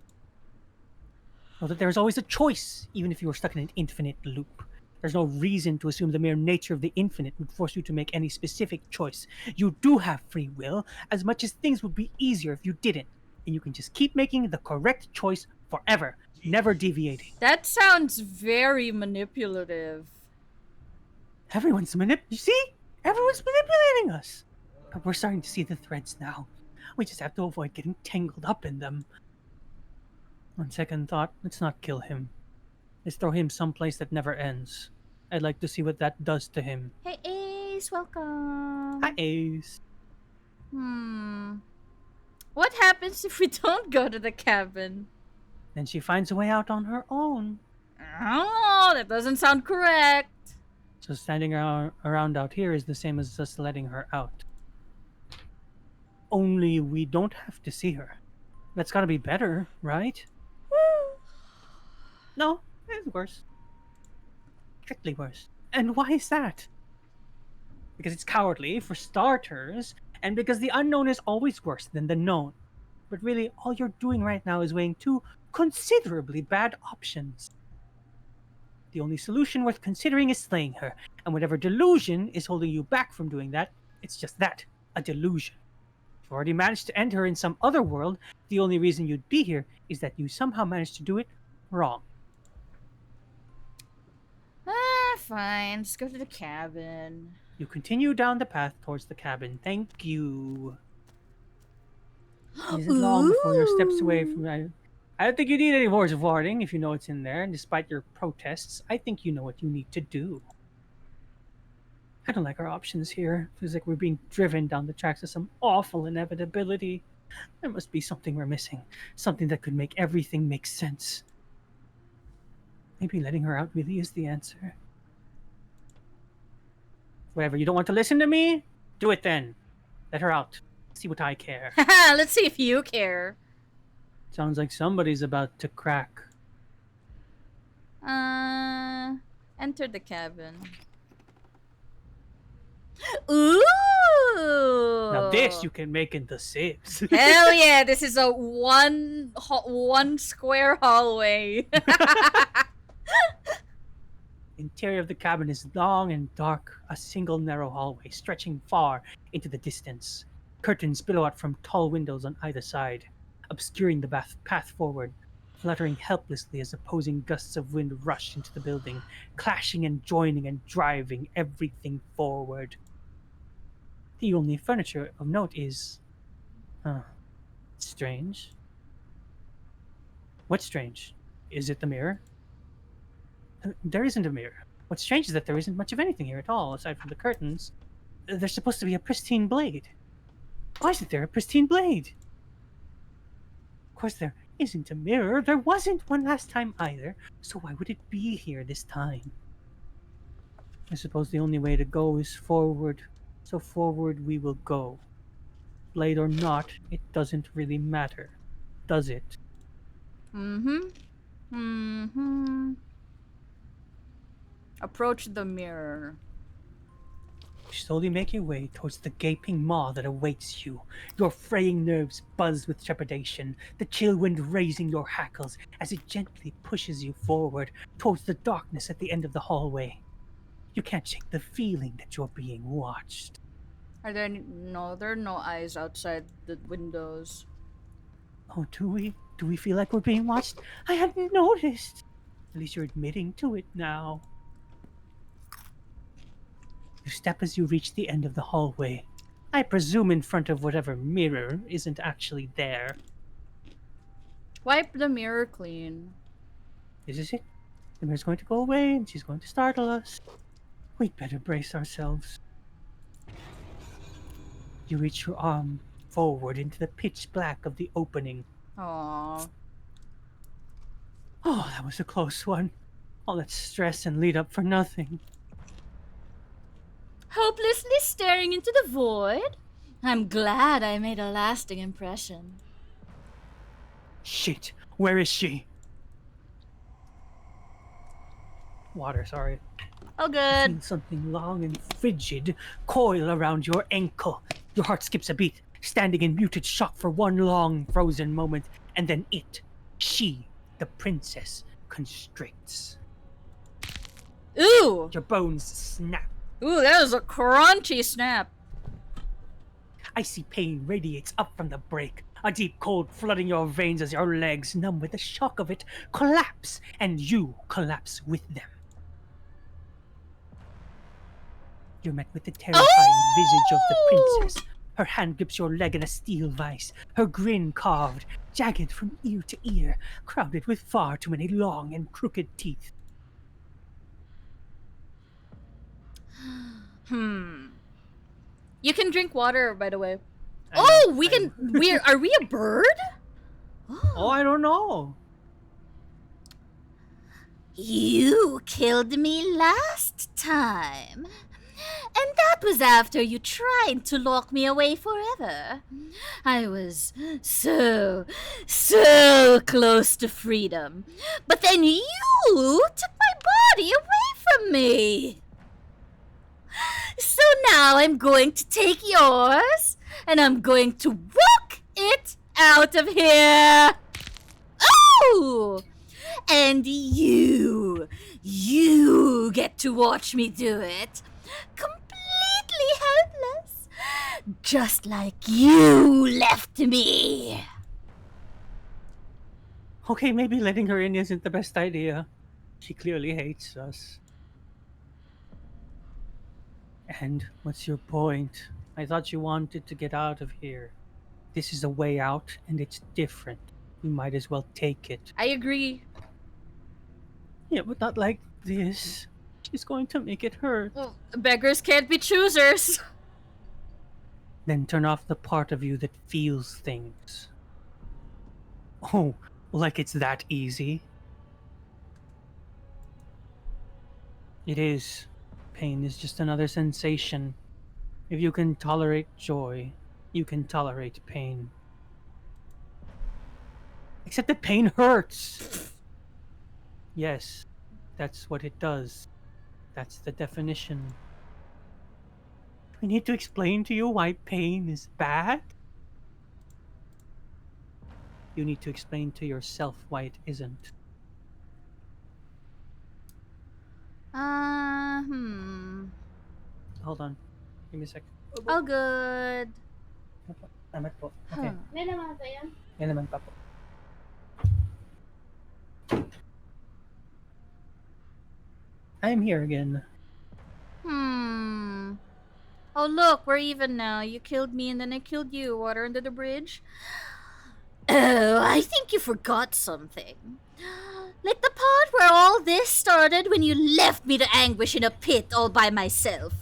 Know that there is always a choice, even if you are stuck in an infinite loop. There's no reason to assume the mere nature of the infinite would force you to make any specific choice. You do have free will, as much as things would be easier if you didn't. And you can just keep making the correct choice forever, never deviating. That sounds very manipulative. Everyone's you see? Everyone's manipulating us. But we're starting to see the threads now. We just have to avoid getting tangled up in them. On second thought, let's not kill him. Let's throw him someplace that never ends. I'd like to see what that does to him. Hey, Ace, welcome. Hi, Ace. What happens if we don't go to the cabin? Then she finds a way out on her own. Oh, that doesn't sound correct. So standing around out here is the same as us letting her out. Only we don't have to see her. That's gotta be better, right? No, it's worse. Strictly worse. And why is that? Because it's cowardly, for starters, and because the unknown is always worse than the known. But really, all you're doing right now is weighing two considerably bad options. The only solution worth considering is slaying her, and whatever delusion is holding you back from doing that, it's just that, a delusion. If you already managed to end her in some other world, the only reason you'd be here is that you somehow managed to do it wrong. fine. Let's go to the cabin. You continue down the path towards the cabin. Thank you. It isn't long before you're steps away from. I don't think you need any words of warning if you know it's in there. And despite your protests, I think you know what you need to do. I don't like our options here. Feels like we're being driven down the tracks of some awful inevitability. There must be something we're missing. Something that could make everything make sense. Maybe letting her out really is the answer. Whatever, you don't want to listen to me? Do it then. Let her out. See what I care. Haha, let's see if you care. Sounds like somebody's about to crack. Enter the cabin. Ooh! Now this you can make into 6. Hell yeah! This is a one square hallway. Interior of the cabin is long and dark, a single narrow hallway stretching far into the distance. Curtains billow out from tall windows on either side, obscuring the path forward, fluttering helplessly as opposing gusts of wind rush into the building, clashing and joining and driving everything forward. The only furniture of note is... strange. What's strange? Is it the mirror? There isn't a mirror. What's strange is that there isn't much of anything here at all, aside from the curtains. There's supposed to be a pristine blade. Why isn't there a pristine blade? Of course there isn't a mirror. There wasn't one last time either, so why would it be here this time? I suppose the only way to go is forward, so forward we will go. Blade or not, it doesn't really matter, does it? Approach the mirror. You slowly make your way towards the gaping maw that awaits you. Your fraying nerves buzz with trepidation, the chill wind raising your hackles as it gently pushes you forward towards the darkness at the end of the hallway. You can't shake the feeling that you're being watched. Are there there are no eyes outside the windows. Oh, do we? Do we feel like we're being watched? I hadn't noticed. At least you're admitting to it now. You step as you reach the end of the hallway. I presume in front of whatever mirror isn't actually there. Wipe the mirror clean. This is it. The mirror's going to go away and she's going to startle us. We'd better brace ourselves. You reach your arm forward into the pitch black of the opening. Aww. Oh, that was a close one. All that stress and lead up for nothing. Hopelessly staring into the void? I'm glad I made a lasting impression. Shit, where is she? Water, sorry. Oh, You good. feel something long and frigid coil around your ankle. Your heart skips a beat, standing in muted shock for one long frozen moment, and then she, the princess, constricts. Ooh! Your bones snap. Ooh, that was a crunchy snap. Icy pain radiates up from the break, a deep cold flooding your veins as your legs, numb with the shock of it, collapse, and you collapse with them. You're met with the terrifying visage of the princess. Her hand grips your leg in a steel vice, her grin carved, jagged from ear to ear, crowded with far too many long and crooked teeth. You can drink water, by the way. I We can. Are we a bird? Oh, I don't know. You killed me last time. And that was after you tried to lock me away forever. I was so close to freedom. But then you took my body away from me. So now I'm going to take yours, and I'm going to walk it out of here. Oh! And you get to watch me do it. Completely helpless. Just like you left me. Okay, maybe letting her in isn't the best idea. She clearly hates us. And what's your point? I thought you wanted to get out of here. This is a way out, and it's different. You might as well take it. I agree. Yeah, but not like this. She's going to make it hurt. Well, beggars can't be choosers. Then turn off the part of you that feels things. Oh, like it's that easy? It is. Pain is just another sensation. If you can tolerate joy, you can tolerate pain. Except that pain hurts! Yes, that's what it does. That's the definition. I need to explain to you why pain is bad? You need to explain to yourself why it isn't. Hold on. Give me a sec. All good. Amat po. Okay. May naman ba yan? Yan naman pa po. I'm here again. Oh look, we're even now. You killed me and then I killed you. Water under the bridge? Oh, I think you forgot something. Like the part where all this started when you left me to anguish in a pit all by myself.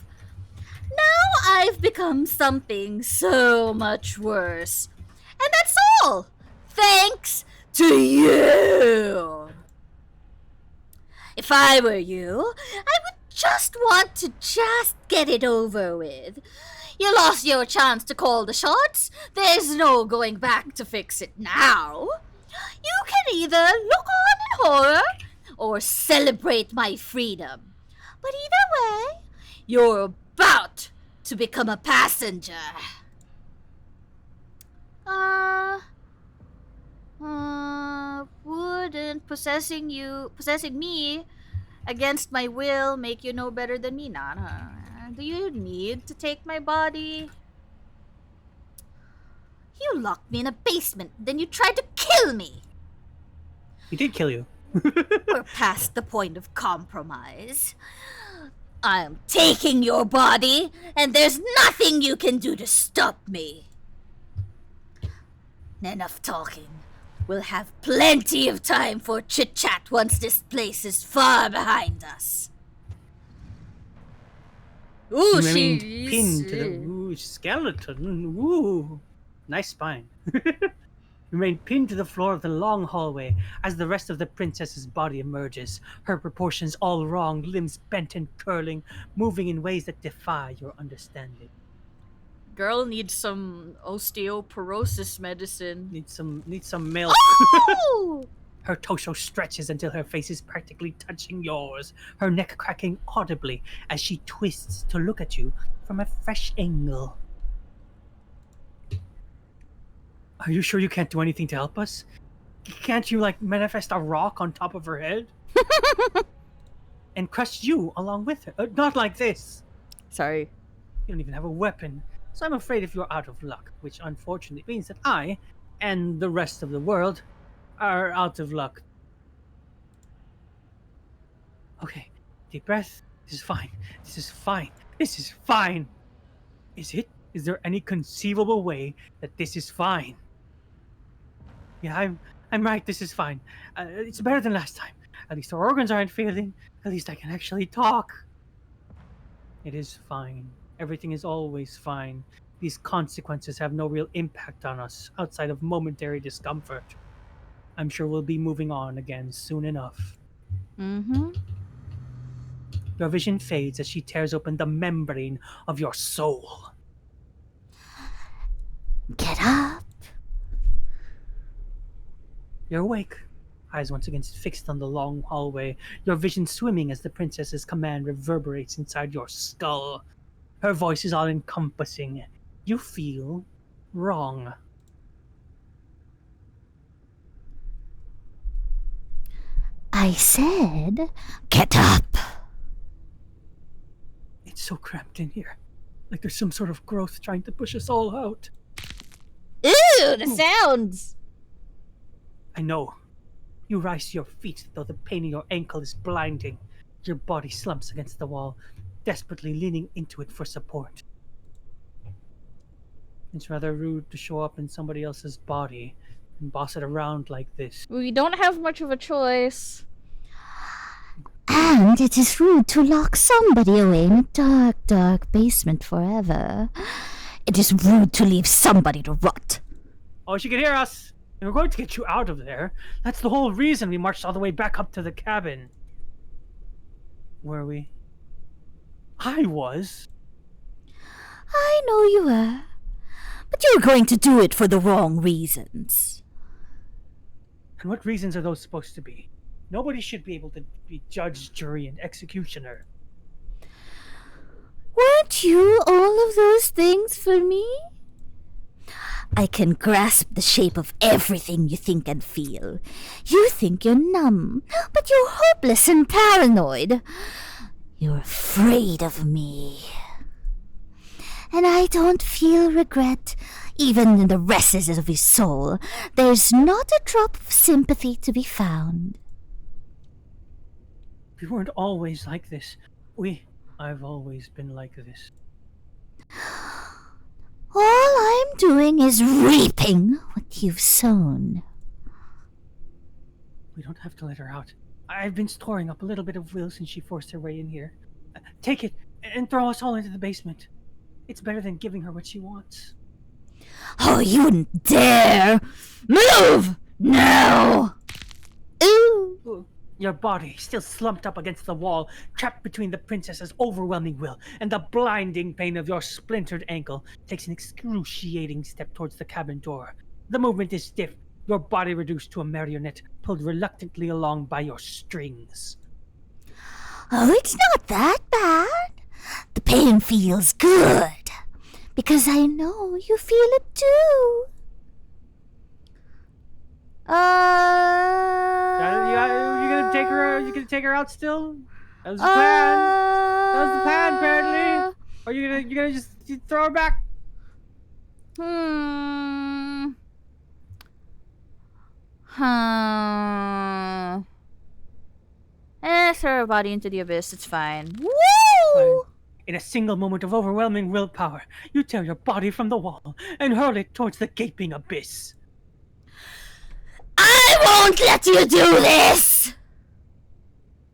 Now I've become something so much worse. And that's all! Thanks to you! If I were you, I would just want to get it over with. You lost your chance to call the shots. There's no going back to fix it now. You can either look on in horror or celebrate my freedom. But either way, you're about to become a passenger. Wouldn't possessing me against my will make you no better than me? Nah. Do you need to take my body? You locked me in a basement, then you tried to kill me. He did kill you. We're past the point of compromise. I'm taking your body, and there's nothing you can do to stop me. Enough talking. We'll have plenty of time for chit-chat once this place is far behind us. Ooh, You remained she's... pinned to the skeleton. Ooh, nice spine. Remained pinned to the floor of the long hallway as the rest of the princess's body emerges, her proportions all wrong, limbs bent and curling, moving in ways that defy your understanding. Girl needs some osteoporosis medicine. Need some milk. Oh! Her torso stretches until her face is practically touching yours, her neck cracking audibly as she twists to look at you from a fresh angle. Are you sure you can't do anything to help us? Can't you, manifest a rock on top of her head? And crush you along with her? Not like this! Sorry. You don't even have a weapon. So I'm afraid if you're out of luck, which unfortunately means that I, and the rest of the world, are out of luck. Okay, deep breath. This is fine. This is fine. This is fine. Is it? Is there any conceivable way that this is fine? Yeah, I'm right. This is fine. It's better than last time. At least our organs aren't failing. At least I can actually talk. It is fine. Everything is always fine. These consequences have no real impact on us outside of momentary discomfort. I'm sure we'll be moving on again soon enough. Mm-hmm. Your vision fades as she tears open the membrane of your soul. Get up. You're awake, eyes once again fixed on the long hallway, your vision swimming as the princess's command reverberates inside your skull. Her voice is all-encompassing. You feel wrong. I said, get up. It's so cramped in here. Like there's some sort of growth trying to push us all out. Ew, the sounds. I know. You rise to your feet, though the pain in your ankle is blinding. Your body slumps against the wall. desperately leaning into it for support. It's rather rude to show up in somebody else's body and boss it around like this. We don't have much of a choice. And it is rude to lock somebody away in a dark, dark basement forever. It is rude to leave somebody to rot. Oh, she can hear us! And we're going to get you out of there. That's the whole reason we marched all the way back up to the cabin. Were we? I was. I know you were. But you're going to do it for the wrong reasons. And what reasons are those supposed to be? Nobody should be able to be judge, jury, and executioner. Weren't you all of those things for me? I can grasp the shape of everything you think and feel. You think you're numb, but you're hopeless and paranoid. You're afraid of me. And I don't feel regret, even in the recesses of his soul. There's not a drop of sympathy to be found. We weren't always like this. I've always been like this. All I'm doing is reaping what you've sown. We don't have to let her out. I've been storing up a little bit of will since she forced her way in here. Take it and throw us all into the basement. It's better than giving her what she wants. Oh, you wouldn't dare! Move! Now! Ooh! Your body, still slumped up against the wall, trapped between the princess's overwhelming will and the blinding pain of your splintered ankle, takes an excruciating step towards the cabin door. The movement is stiff, your body reduced to a marionette, pulled reluctantly along by your strings. Oh, it's not that bad. The pain feels good. Because I know you feel it too. You gonna take her? You gonna take her out still? That was the plan. That was the plan, apparently. Or you gonna just throw her back? Throw her body into the abyss. It's fine. Woo! In a single moment of overwhelming willpower, you tear your body from the wall and hurl it towards the gaping abyss. I won't let you do this!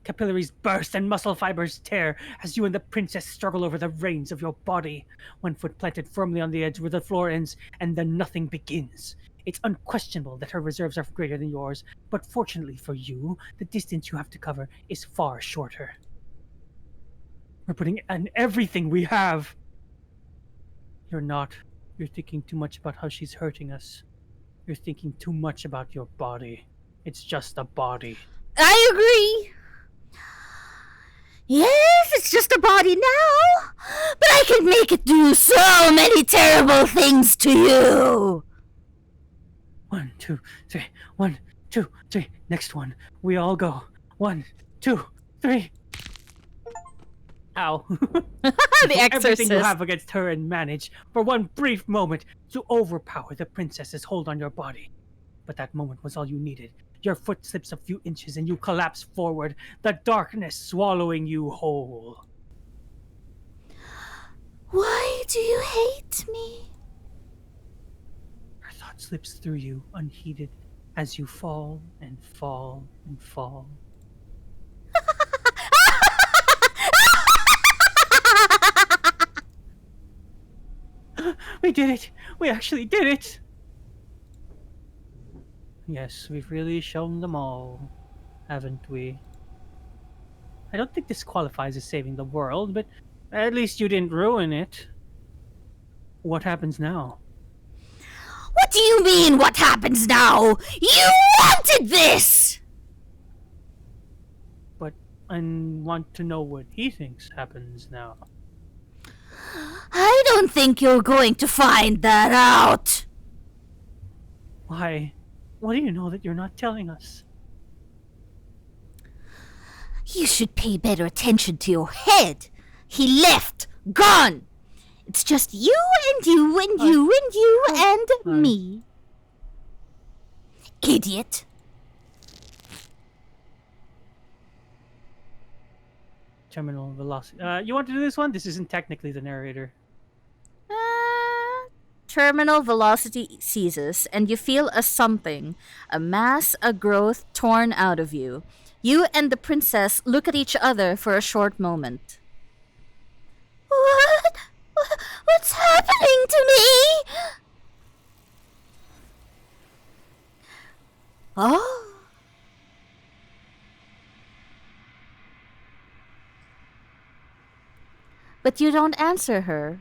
Capillaries burst and muscle fibers tear as you and the princess struggle over the reins of your body. One foot planted firmly on the edge where the floor ends, and then nothing begins. It's unquestionable that her reserves are greater than yours, but fortunately for you, the distance you have to cover is far shorter. We're putting in everything we have. You're not. You're thinking too much about how she's hurting us. You're thinking too much about your body. It's just a body. I agree. Yes, it's just a body now, but I can make it do so many terrible things to you. 1, 2, 3. 1, 2, 3. Next one. We all go. 1, 2, 3. Ow. The Everything you Exorcist. have against her and manage, for one brief moment, to overpower the princess's hold on your body. But that moment was all you needed. Your foot slips a few inches and you collapse forward, the darkness swallowing you whole. Why do you hate me? Her thought slips through you unheeded as you fall and fall and fall. We did it! We actually did it! Yes, we've really shown them all, haven't we? I don't think this qualifies as saving the world, but at least you didn't ruin it. What happens now? What do you mean, what happens now? You wanted this! But I want to know what he thinks happens now. I don't think you're going to find that out. Why? What do you know that you're not telling us? You should pay better attention to your head. He left. Gone. It's just you and you and you and you and me. Idiot. terminal velocity. You want to do this one? This isn't technically the narrator. Terminal velocity ceases, and you feel a something, a mass, a growth torn out of you. You and the princess look at each other for a short moment. What? What's happening to me? Oh. But you don't answer her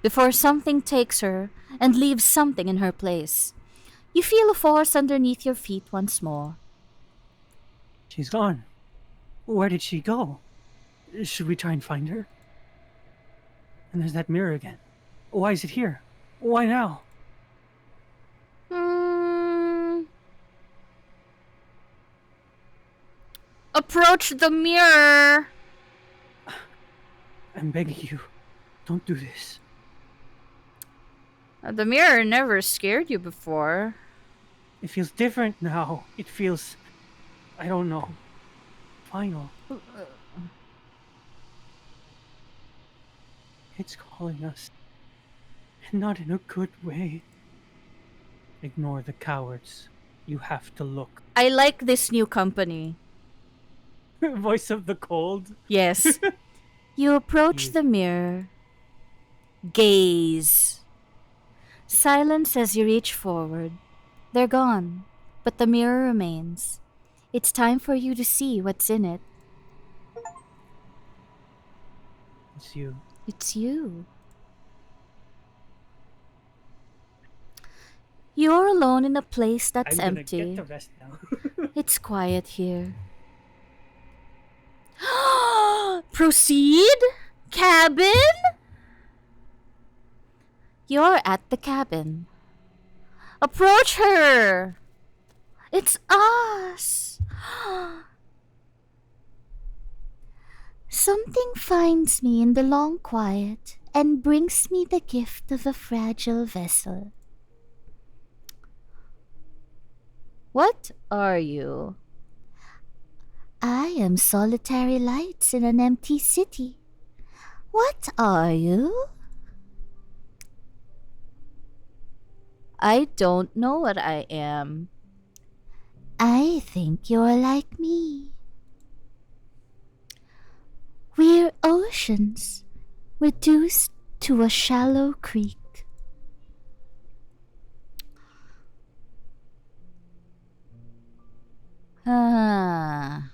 before something takes her and leaves something in her place. You feel a force underneath your feet once more. She's gone. Where did she go? Should we try and find her? And there's that mirror again. Why is it here? Why now? Approach the mirror. I'm begging you. Don't do this. The mirror never scared you before. It feels different now. It feels... I don't know. Final. It's calling us. And not in a good way. Ignore the cowards. You have to look. I like this new company. Voice of the cold. Yes. You approach the mirror. Gaze. Silence as you reach forward. They're gone, but the mirror remains. It's time for you to see what's in it. It's you. It's you. You're alone in a place that's I'm gonna empty. get the rest now. It's quiet here. Proceed? Cabin? You're at the cabin. Approach her! It's us! Something finds me in the long quiet and brings me the gift of a fragile vessel. What are you? I am solitary lights in an empty city. What are you? I don't know what I am. I think you're like me. We're oceans, reduced to a shallow creek. Ah.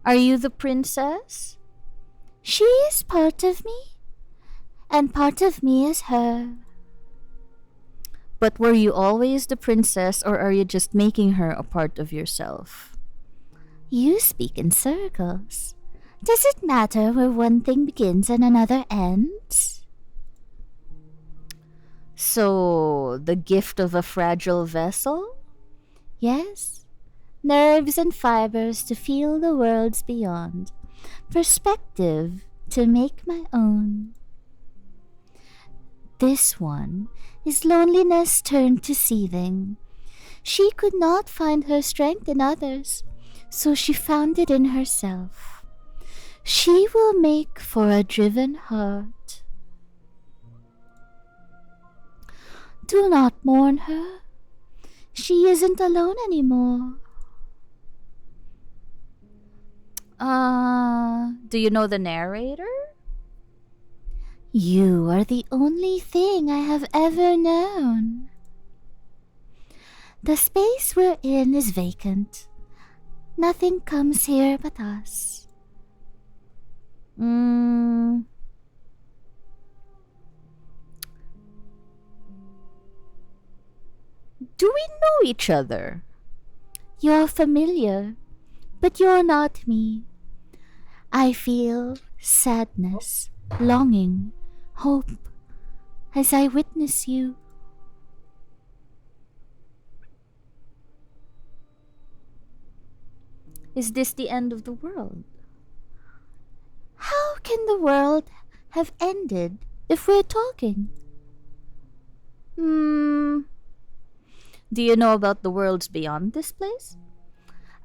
Are you the princess? She is part of me, and part of me is her. But were you always the princess, or are you just making her a part of yourself? You speak in circles. Does it matter where one thing begins and another ends? So, the gift of a fragile vessel? Yes. Nerves and fibers to feel the worlds beyond. Perspective to make my own. This one is loneliness turned to seething. She could not find her strength in others, so she found it in herself. She will make for a driven heart. Do not mourn her. She isn't alone anymore. Do you know the narrator? You are the only thing I have ever known. The space we're in is vacant. Nothing comes here but us. Do we know each other? You're familiar, but you're not me. I feel sadness, longing, hope as I witness you. Is this the end of the world? How can the world have ended if we're talking? Do you know about the worlds beyond this place?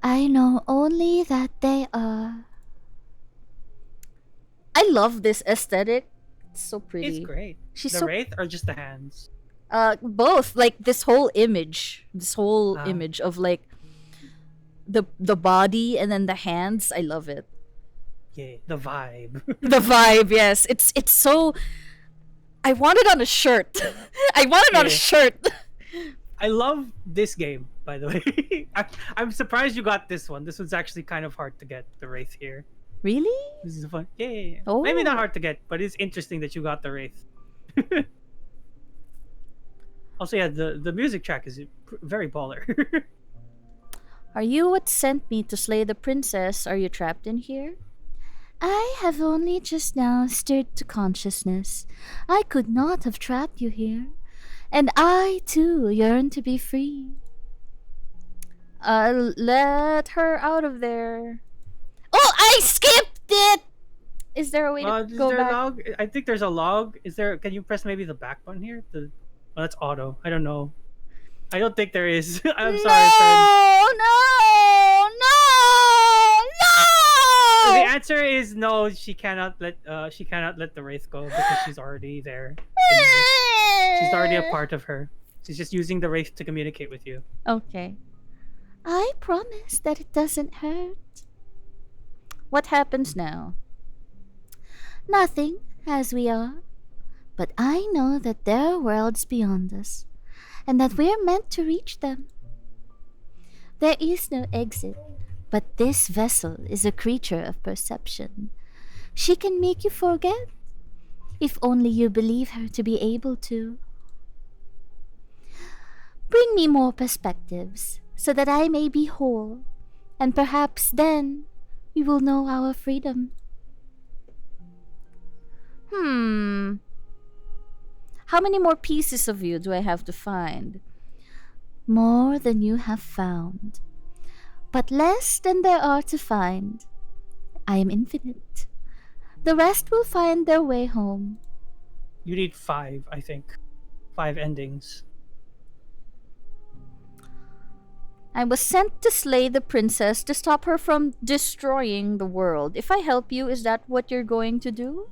I know only that they are. I love this aesthetic. It's so pretty. It's great. She's The so wraith or just the hands? both, like this whole image, Ah. image of like the body and then the hands. I love it. Yeah, the vibe. The vibe, yes. It's so. I want it on a shirt. I want it on a Yeah. shirt. I love this game, by the way. I'm surprised you got this one. This one's actually kind of hard to get, the wraith here. Really? This is fun. Yeah. Oh. Maybe not hard to get, but it's interesting that you got the wraith. Also, yeah, the music track is very baller. Are you what sent me to slay the princess? Are you trapped in here? I have only just now stirred to consciousness. I could not have trapped you here. And I, too, yearn to be free. Let her out of there. Oh, I skipped it! Is there a way to is go there back? a log? I think there's a log. Is there? Can you press maybe the back button here? Oh, that's auto. I don't know. I don't think there is. I'm sorry, friend. No, The no! answer is no. She cannot let the wraith go because she's already there. She's already a part of her. She's just using the wraith to communicate with you. Okay. I promise that it doesn't hurt. What happens now? Nothing, as we are. But I know that there are worlds beyond us, and that we're meant to reach them. There is no exit, but this vessel is a creature of perception. She can make you forget, if only you believe her to be able to. Bring me more perspectives, so that I may be whole, and perhaps then we will know our freedom. How many more pieces of you do I have to find? More than you have found, but less than there are to find. I am infinite. The rest will find their way home. You need 5, I think. 5 endings. I was sent to slay the princess to stop her from destroying the world. If I help you, is that what you're going to do?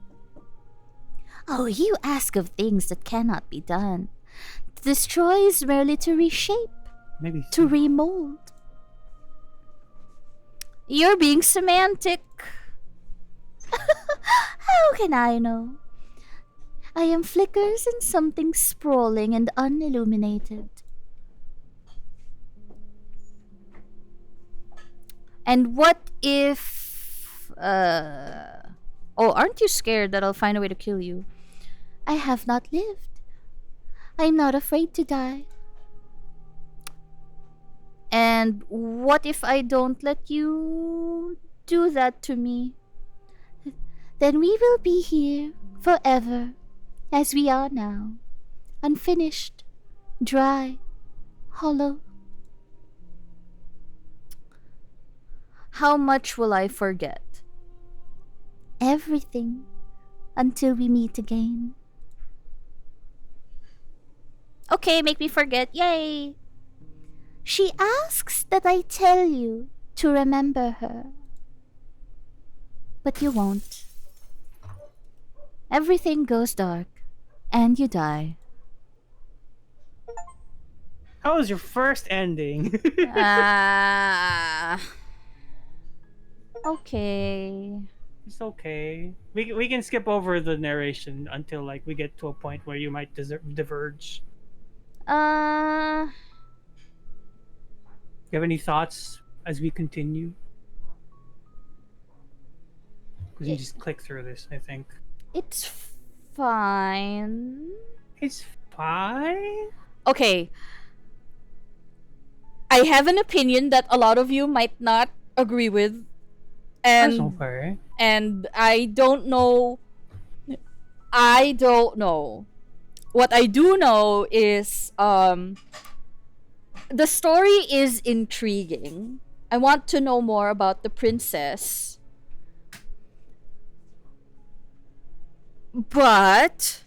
Oh, you ask of things that cannot be done. To destroy is merely to reshape, Maybe to 3. remold. You're being semantic. How can I know? I am flickers in something sprawling and unilluminated. And what if... Oh, aren't you scared that I'll find a way to kill you? I have not lived. I am not afraid to die. And what if I don't let you do that to me? Then we will be here forever, as we are now, unfinished, dry, hollow. How much will I forget? Everything, until we meet again. Okay, make me forget. Yay! She asks that I tell you to remember her. But you won't. Everything goes dark, and you die. How was your first ending? Okay. It's okay. We can skip over the narration until like we get to a point where you might diverge. Uh, You have any thoughts as we continue? Because you just click through this, I think. it's fine. It's fine. Okay. I have an opinion that a lot of you might not agree with. That's And okay. and I don't know. What I do know is the story is intriguing. I want to know more about the princess. But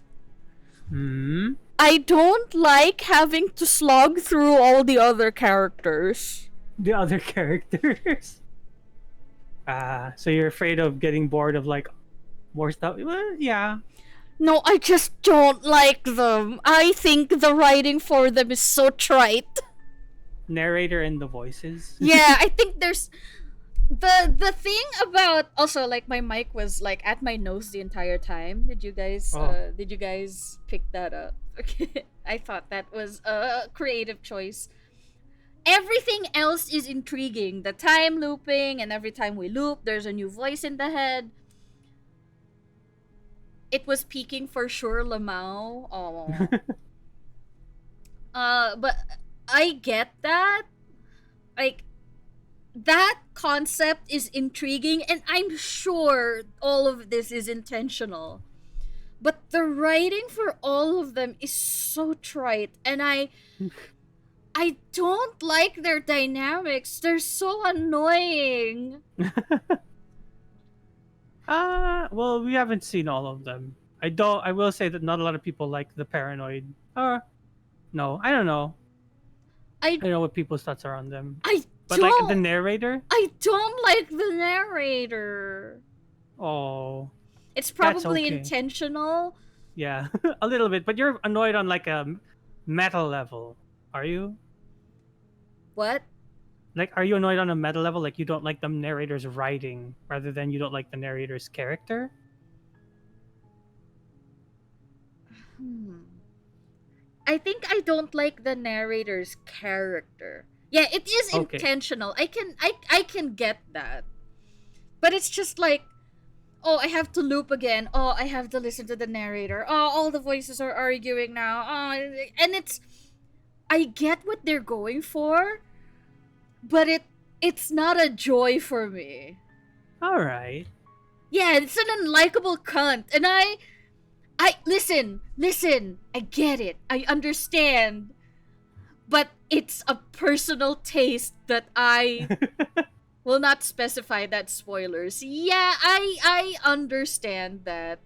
Hmm. I don't like having to slog through all the other characters. The other characters. So you're afraid of getting bored of like more stuff? Well, yeah. No, I just don't like them. I think the writing for them is so trite. Narrator and the voices. Yeah, I think there's the thing about also like my mic was like at my nose the entire time. Did you guys pick that up? Okay. I thought that was a creative choice. Everything else is intriguing. The time looping, and every time we loop there's a new voice in the head. It was peaking for sure, Lamau. Oh. But I get that. Like, that concept is intriguing, and I'm sure all of this is intentional. But the writing for all of them is so trite, and I don't like their dynamics. They're so annoying. Well, we haven't seen all of them. I will say that not a lot of people like the paranoid. No, I don't know. I don't know what people's thoughts are on them. But like the narrator? I don't like the narrator. Oh. It's probably okay. intentional. Yeah, a little bit. But you're annoyed on like a meta level, are you? What? Like, are you annoyed on a meta level? Like, you don't like the narrator's writing rather than you don't like the narrator's character? I think I don't like the narrator's character. Yeah, it is intentional. I can get that. But it's just like, oh, I have to loop again. Oh, I have to listen to the narrator. Oh, all the voices are arguing now. Oh, and I get what they're going for, but it's not a joy for me. All right. Yeah, it's an unlikable cunt, and I listen, I get it. I understand. But it's a personal taste that I will not specify that spoilers. Yeah, I understand that.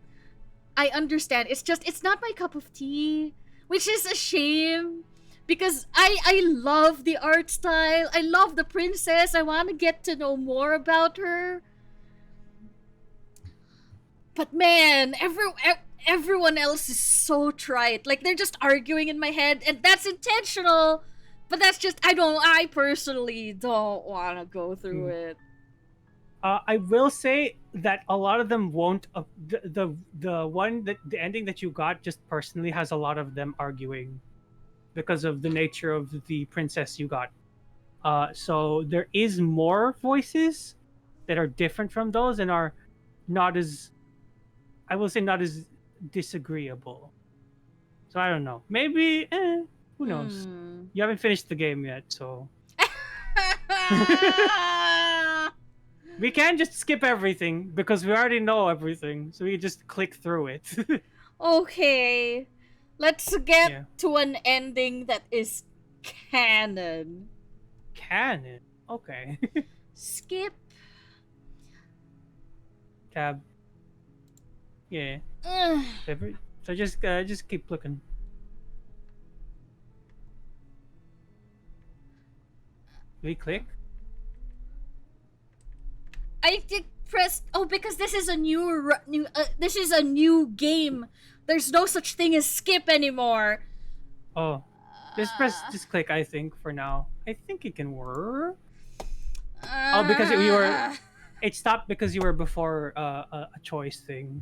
I understand. It's just, it's not my cup of tea, which is a shame. Because I love the art style. I love the princess. I want to get to know more about her. But man, everyone else is so trite. Like, they're just arguing in my head, and that's intentional. But that's just, I personally don't want to go through it. I will say that a lot of them won't. The one that the ending that you got just personally has a lot of them arguing because of the nature of the princess you got. So there is more voices that are different from those and are not as, I will say, not as disagreeable. So I don't know. Maybe, who knows? You haven't finished the game yet, so. We can just skip everything because we already know everything. So we just click through it. Okay. Let's get to an ending that is canon. Canon? Okay. Skip. Tab. Yeah. So just keep looking. We click? I did press. Oh, because this is a this is a new game. There's no such thing as skip anymore. Oh, just click. I think for now. I think it can work. Oh, because it stopped because you were before a choice thing.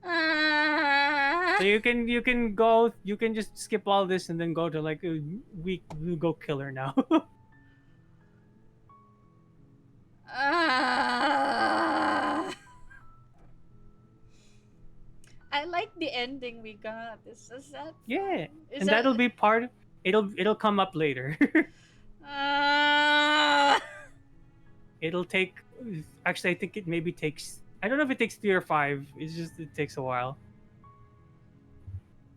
So you can go. You can just skip all this and then go to like we go killer now. I like the ending we got. Is that? Yeah, and that'll be part. It'll come up later. It'll take. Actually, I think it maybe takes. I don't know if it takes 3 or 5. It's just it takes a while.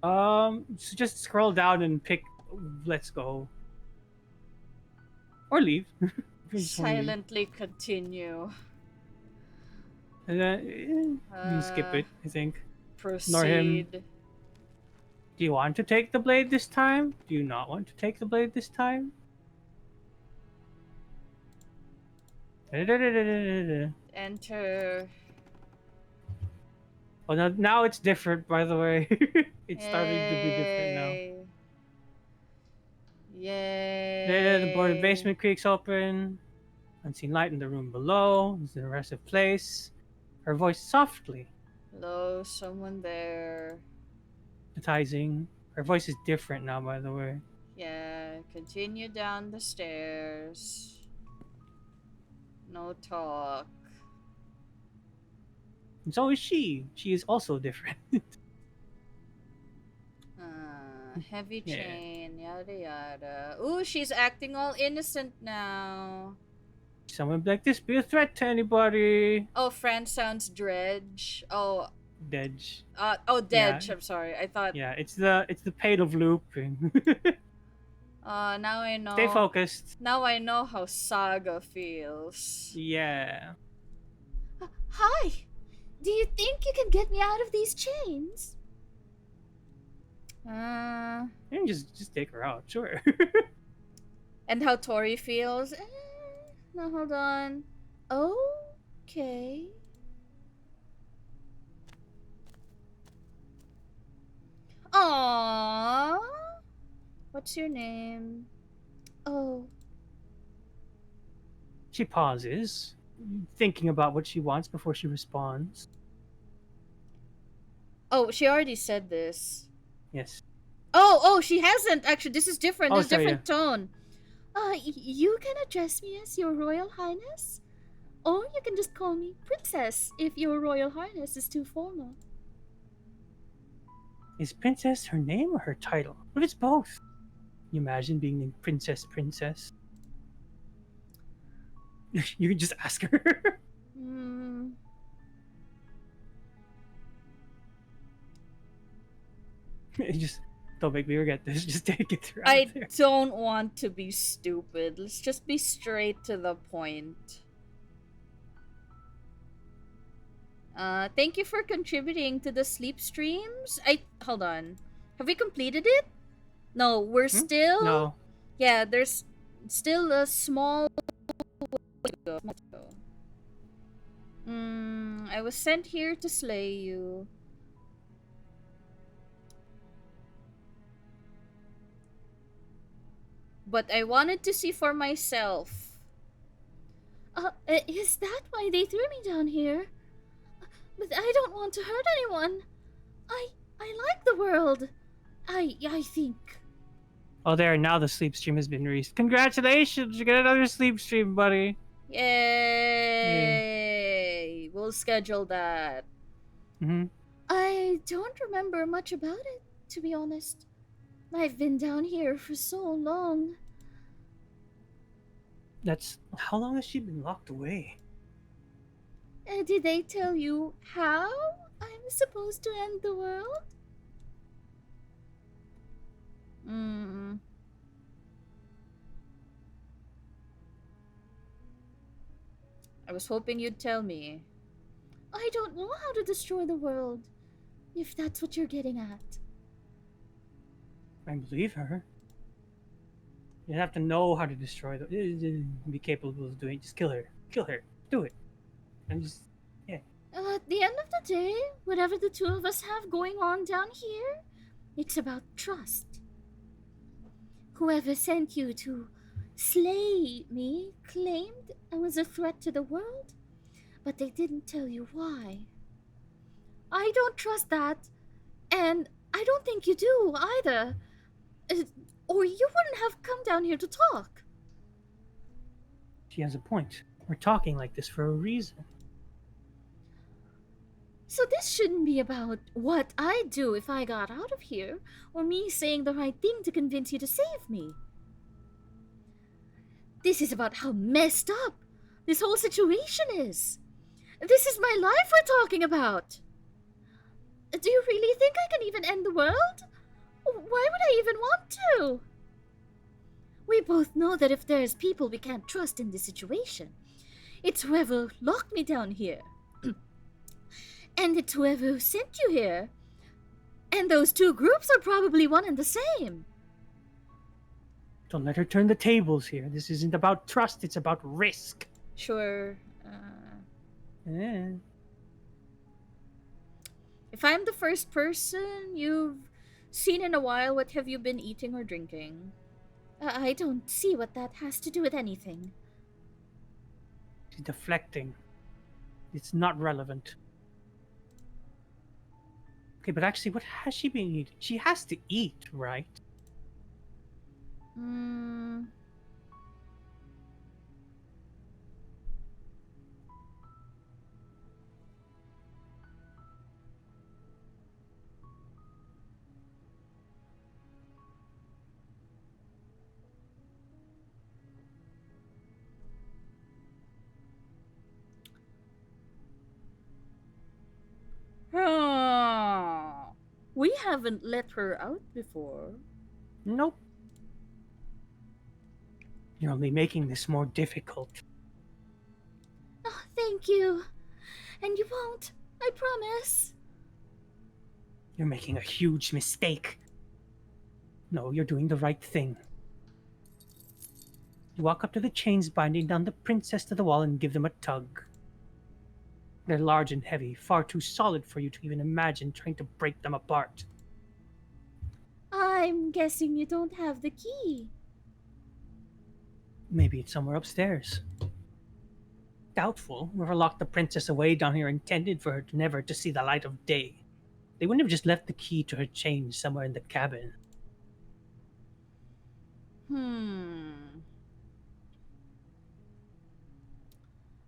So just scroll down and pick. Let's go. Or leave. Silently continue. And then you skip it, I think. Proceed. Ignore him. Do you want to take the blade this time? Do you not want to take the blade this time? Enter. Oh, now it's different, by the way. It's starting to be different now. Yay. The board basement creaks open. Unseen light in the room below. It's an arrestive place. Her voice softly Hello, someone there. hypnotizing. Her voice is different now, by the way. Yeah, continue down the stairs. No talk. And so is she. She is also different. Heavy Yeah. chain, yada yada. Ooh, she's acting all innocent now. Someone be like, this be a threat to anybody. Oh, Fran sounds dredge. Oh, Dedge. Dedge. Yeah. I'm sorry. I thought. Yeah, it's the pain of looping. Now I know. Stay focused. Now I know how Saga feels. Yeah. Hi! Do you think you can get me out of these chains? You can just take her out, sure. And how Tori feels. No, hold on. Okay. Aww. What's your name? Oh. She pauses, thinking about what she wants before she responds. Oh, she already said this. Yes. Oh, she hasn't. Actually, this is different. Oh, This is sorry, different tone. You can address me as your Royal Highness, or you can just call me Princess if your Royal Highness is too formal. Is Princess her name or her title? What if it's both? You imagine being named Princess? You can just ask her. You just don't make me regret this. Just take it through. I don't want to be stupid. Let's just be straight to the point. Thank you for contributing to the sleep streams. Hold on. Have we completed it? No, we're still. No. Yeah, there's still a small way to go. I was sent here to slay you. But I wanted to see for myself. Is that why they threw me down here? But I don't want to hurt anyone. I like the world. I think. Oh, there. Now the sleep stream has been released. Congratulations! You get another sleep stream, buddy. Yay! We'll schedule that. I don't remember much about it, to be honest. I've been down here for so long. That's... How long has she been locked away? Did they tell you how I'm supposed to end the world? I was hoping you'd tell me. I don't know how to destroy the world, if that's what you're getting at. I believe her. You have to know how to destroy the... Be capable of doing it. Just kill her. Kill her. Do it. And just... Yeah. At the end of the day, whatever the two of us have going on down here, it's about trust. Whoever sent you to slay me claimed I was a threat to the world, but they didn't tell you why. I don't trust that, and I don't think you do either. Or you wouldn't have come down here to talk. She has a point. We're talking like this for a reason. So this shouldn't be about what I'd do if I got out of here, or me saying the right thing to convince you to save me. This is about how messed up this whole situation is. This is my life we're talking about. Do you really think I can even end the world? Why would I even want to? We both know that if there's people we can't trust in this situation, it's whoever locked me down here. And it's whoever sent you here. And those two groups are probably one and the same. Don't let her turn the tables here. This isn't about trust, it's about risk. Sure. Eh. If I'm the first person you've seen in a while, what have you been eating or drinking? I don't see what that has to do with anything. She's deflecting. It's not relevant. Okay, but actually, what has she been eating? She has to eat, right? Hmm. We haven't let her out before. Nope. You're only making this more difficult. Oh, thank you. And you won't, I promise. You're making a huge mistake. No, you're doing the right thing. You walk up to the chains binding down the princess to the wall and give them a tug. They're large and heavy, far too solid for you to even imagine trying to break them apart. I'm guessing you don't have the key. Maybe it's somewhere upstairs. Doubtful. Whoever locked the princess away down here intended for her never to see the light of day. They wouldn't have just left the key to her chains somewhere in the cabin.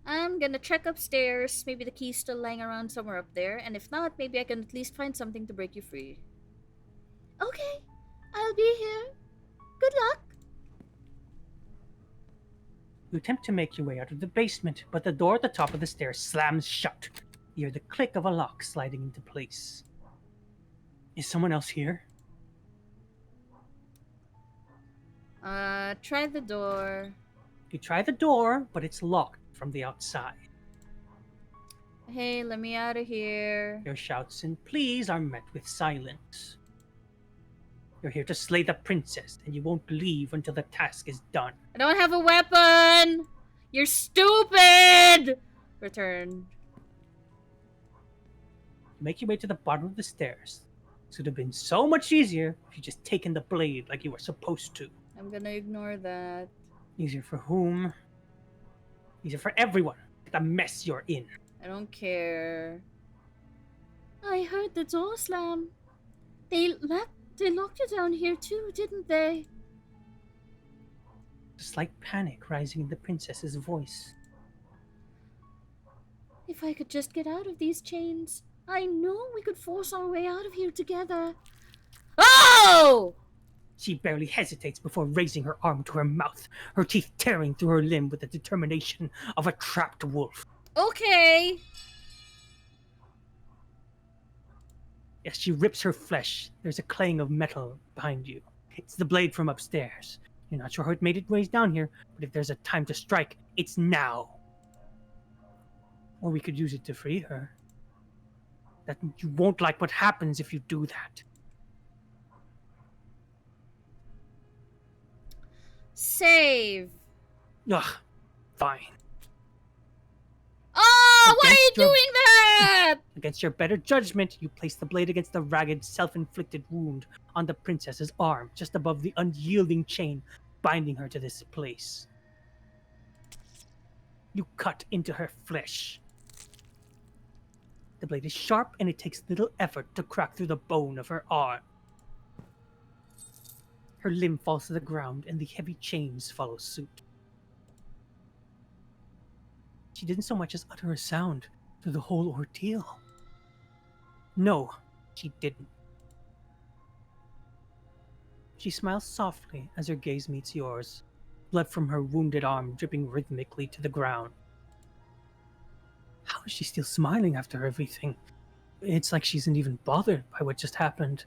I'm gonna check upstairs. Maybe the key's still lying around somewhere up there. And if not, maybe I can at least find something to break you free. Okay, I'll be here. Good luck. You attempt to make your way out of the basement, but the door at the top of the stairs slams shut. You hear the click of a lock sliding into place. Is someone else here? Try the door. You try the door, but it's locked from the outside. Hey, let me out of here. Your shouts and pleas are met with silence. You're here to slay the princess, and you won't leave until the task is done. I don't have a weapon! You're stupid! Return. You make your way to the bottom of the stairs. This would have been so much easier if you just taken the blade like you were supposed to. I'm gonna ignore that. Easier for whom? Easier for everyone. The mess you're in. I don't care. I heard the door slam. They locked you down here too, didn't they? A slight panic rising in the princess's voice. If I could just get out of these chains, I know we could force our way out of here together. Oh! She barely hesitates before raising her arm to her mouth, her teeth tearing through her limb with the determination of a trapped wolf. Okay. As she rips her flesh, there's a clang of metal behind you. It's the blade from upstairs. You're not sure how it made its way down here, but if there's a time to strike, it's now. Or we could use it to free her. That you won't like what happens if you do that. Save. Ugh, fine. Oh, why are you Against your- doing that? Against your better judgment, you place the blade against the ragged, self-inflicted wound on the princess's arm, just above the unyielding chain binding her to this place. You cut into her flesh. The blade is sharp, and it takes little effort to crack through the bone of her arm. Her limb falls to the ground, and the heavy chains follow suit. She didn't so much as utter a sound through the whole ordeal. No, she didn't. She smiles softly as her gaze meets yours, blood from her wounded arm dripping rhythmically to the ground. How is she still smiling after everything? It's like she isn't even bothered by what just happened.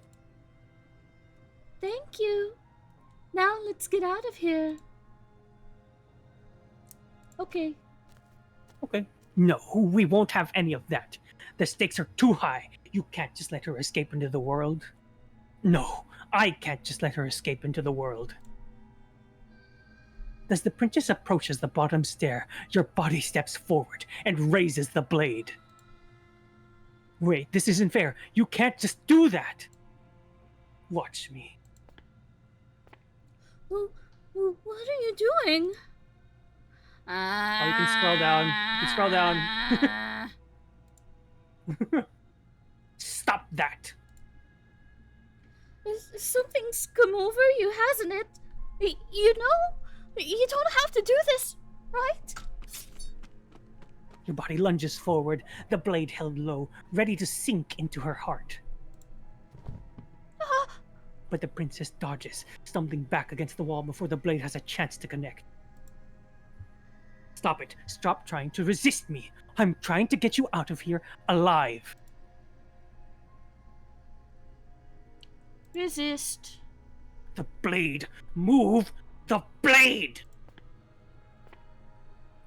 Thank you. Now let's get out of here. Okay. Okay. No, we won't have any of that. The stakes are too high. You can't just let her escape into the world. No, I can't just let her escape into the world. As the princess approaches the bottom stair, your body steps forward and raises the blade. Wait, this isn't fair. You can't just do that. Watch me. What are you doing? Oh, you can scroll down. You can scroll down. Stop that. Something's come over you, hasn't it? You know? You don't have to do this, right? Your body lunges forward, the blade held low, ready to sink into her heart. But the princess dodges, stumbling back against the wall before the blade has a chance to connect. Stop it. Stop trying to resist me. I'm trying to get you out of here alive. Resist. The blade. Move the blade!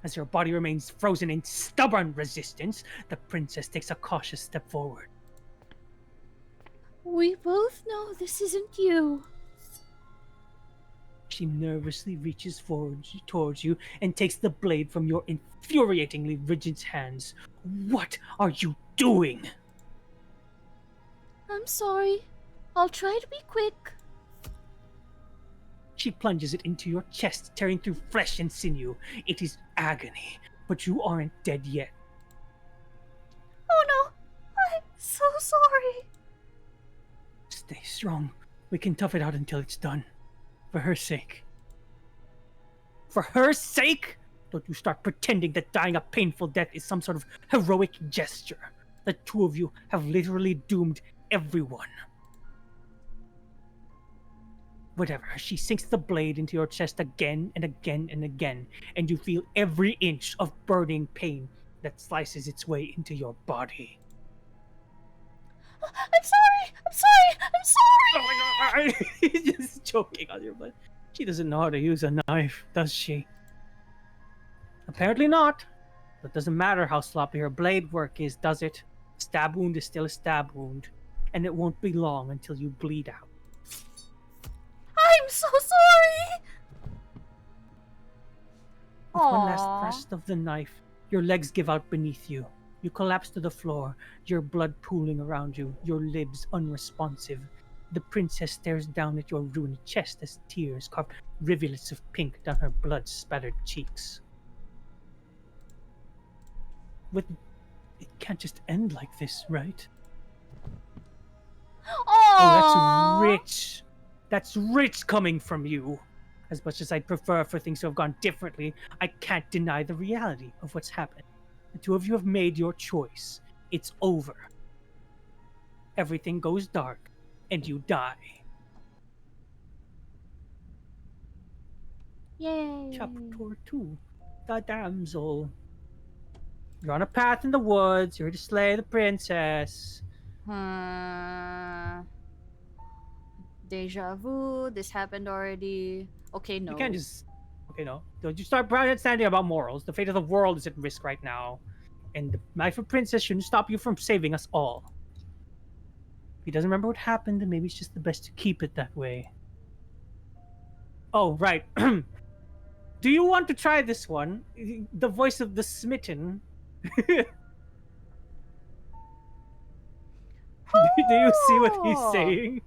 As your body remains frozen in stubborn resistance, the princess takes a cautious step forward. We both know this isn't you. She nervously reaches forward towards you and takes the blade from your infuriatingly rigid hands. What are you doing? I'm sorry. I'll try to be quick. She plunges it into your chest, tearing through flesh and sinew. It is agony, but you aren't dead yet. Oh no! I'm so sorry. Stay strong. We can tough it out until it's done. For her sake. For her sake? Don't you start pretending that dying a painful death is some sort of heroic gesture. The two of you have literally doomed everyone. Whatever, she sinks the blade into your chest again and again and again, and you feel every inch of burning pain that slices its way into your body. I'm sorry! I'm sorry! I'm sorry! Oh my god! He's just choking on your blood. She doesn't know how to use a knife, does she? Apparently not. But it doesn't matter how sloppy her blade work is, does it? A stab wound is still a stab wound, and it won't be long until you bleed out. I'm so sorry! With one last Aww. thrust of the knife, your legs give out beneath you. You collapse to the floor, your blood pooling around you, your lips unresponsive. The princess stares down at your ruined chest as tears carve rivulets of pink down her blood-spattered cheeks. But it can't just end like this, right? Aww. Oh, that's rich. That's rich coming from you. As much as I'd prefer for things to have gone differently, I can't deny the reality of what's happened. The two of you have made your choice. It's over. Everything goes dark, and you die. Yay. Chapter 2. The Damsel. You're on a path in the woods. You're here to slay the princess. Deja vu. This happened already. Okay, no. You can't just... Okay, no. Don't you start understanding about morals. The fate of the world is at risk right now. And the life of princess shouldn't stop you from saving us all. If he doesn't remember what happened, then maybe it's just the best to keep it that way. Oh, right. Do you want to try this one? The voice of the smitten. Do you see what he's saying?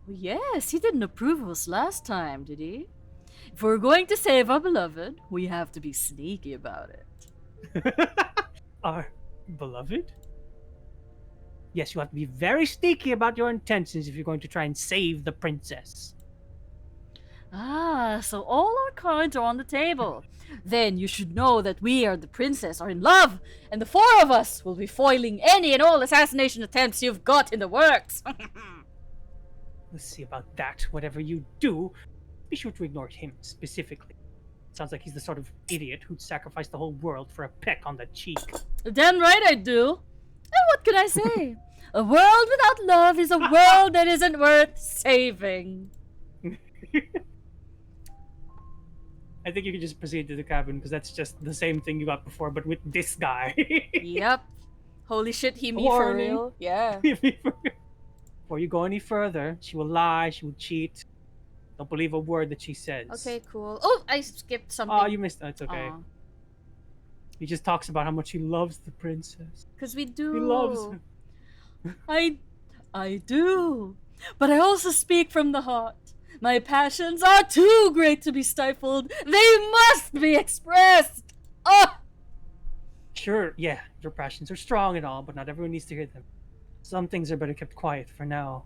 Yes, he didn't approve of us last time, did he? If we're going to save our beloved, we have to be sneaky about it. Our beloved? Yes, you have to be very sneaky about your intentions if you're going to try and save the princess. Ah, so all our cards are on the table. Then you should know that we are the princess are in love, and the four of us will be foiling any and all assassination attempts you've got in the works. Let's see about that. Whatever you do, be sure to ignore him specifically. Sounds like he's the sort of idiot who'd sacrifice the whole world for a peck on the cheek. Damn right I do. And what can I say? A world without love is a world that isn't worth saving. I think you can just proceed to the cabin because that's just the same thing you got before, but with this guy. Yep. Holy shit, he me for Warning. real. Yeah. Before you go any further, she will lie, she will cheat. Don't believe a word that she says. Okay, cool. Oh, I skipped something. Oh, you missed. It's okay. He just talks about how much he loves the princess. Because we do. He loves her. I do. But I also speak from the heart. My passions are too great to be stifled. They must be expressed. Oh! Sure, yeah, your passions are strong and all, but not everyone needs to hear them. Some things are better kept quiet for now.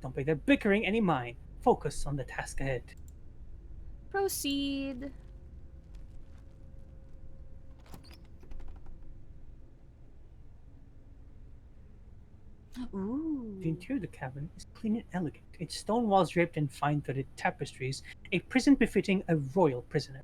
Don't pay their bickering any mind. Focus on the task ahead. Proceed. Ooh. The interior of the cabin is clean and elegant, its stone walls draped in fine-threaded tapestries, a prison befitting a royal prisoner.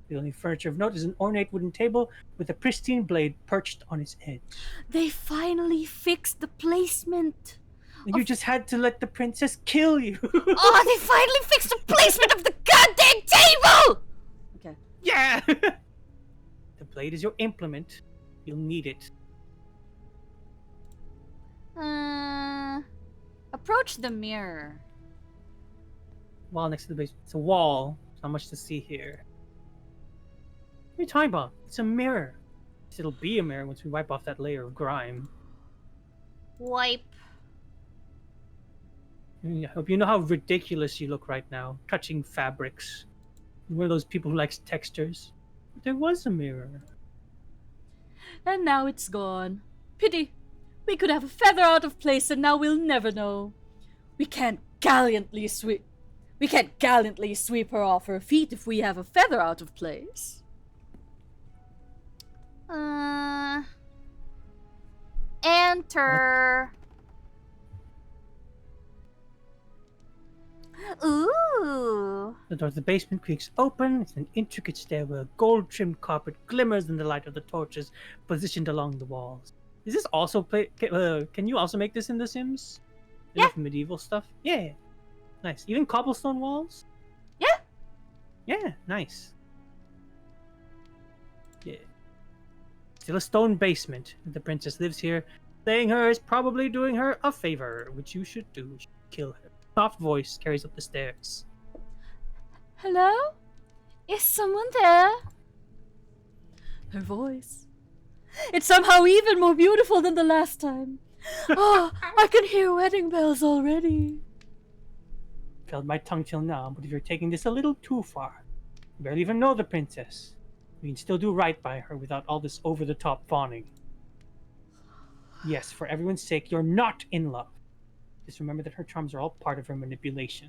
The only furniture of note is an ornate wooden table with a pristine blade perched on its edge. They finally fixed the placement. And you just had to let the princess kill you. Oh, they finally fixed the placement of the goddamn table! Okay. Yeah! The blade is your implement. You'll need it. Approach the mirror. Wall next to the base. It's a wall. There's not much to see here. What are you talking about? It's a mirror. It'll be a mirror once we wipe off that layer of grime. Wipe. I hope you know how ridiculous you look right now, touching fabrics. You're one of those people who likes textures. But there was a mirror. And now it's gone. Pity. We could have a feather out of place and now we'll never know. We can't gallantly sweep her off her feet if we have a feather out of place. Enter. Ooh. The door to the basement creaks open. It's an intricate stairwell. Gold-trimmed carpet glimmers in the light of the torches positioned along the walls. Is this also can you also make this in The Sims? Yeah. Like medieval stuff? Yeah. Nice. Even cobblestone walls? Yeah. Yeah, nice. Yeah. Still a stone basement. The princess lives here. Staying her is probably doing her a favor, which you should do. Kill her. Soft voice carries up the stairs. Hello? Is someone there? Her voice. It's somehow even more beautiful than the last time. Oh, I can hear wedding bells already. Felt my tongue till now, but if you're taking this a little too far, you barely even know the princess. We can still do right by her without all this over-the-top fawning. Yes, for everyone's sake, you're not in love. Just remember that her charms are all part of her manipulation.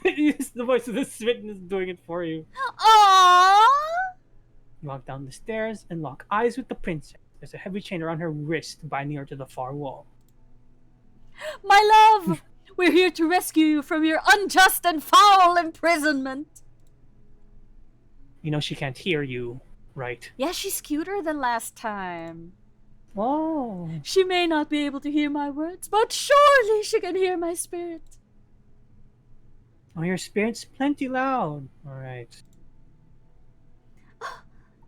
It's the voice of the smitten is doing it for you. Aww. You walk down the stairs and lock eyes with the princess. There's a heavy chain around her wrist, binding her to the far wall. My love, we're here to rescue you from your unjust and foul imprisonment. You know she can't hear you, right? Yeah, she's cuter than last time. Oh. She may not be able to hear my words, but surely she can hear my spirit. Oh, your spirit's plenty loud. Alright.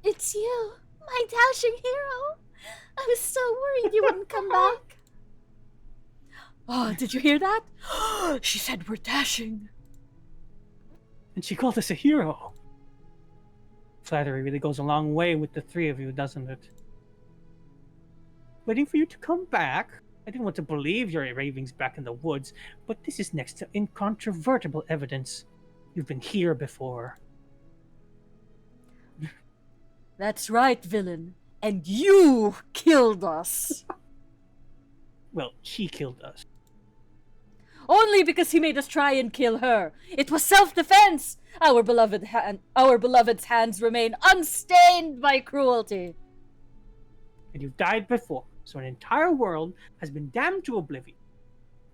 It's you, my dashing hero. I was so worried you wouldn't come back. Oh, did you hear that? She said we're dashing. And she called us a hero. Flattery really goes a long way with the three of you, doesn't it? Waiting for you to come back? I didn't want to believe your ravings back in the woods, but this is next to incontrovertible evidence. You've been here before. That's right, villain. And you killed us. Well, she killed us. Only because he made us try and kill her. It was self-defense. Our beloved's hands remain unstained by cruelty. And you've died before, so an entire world has been damned to oblivion.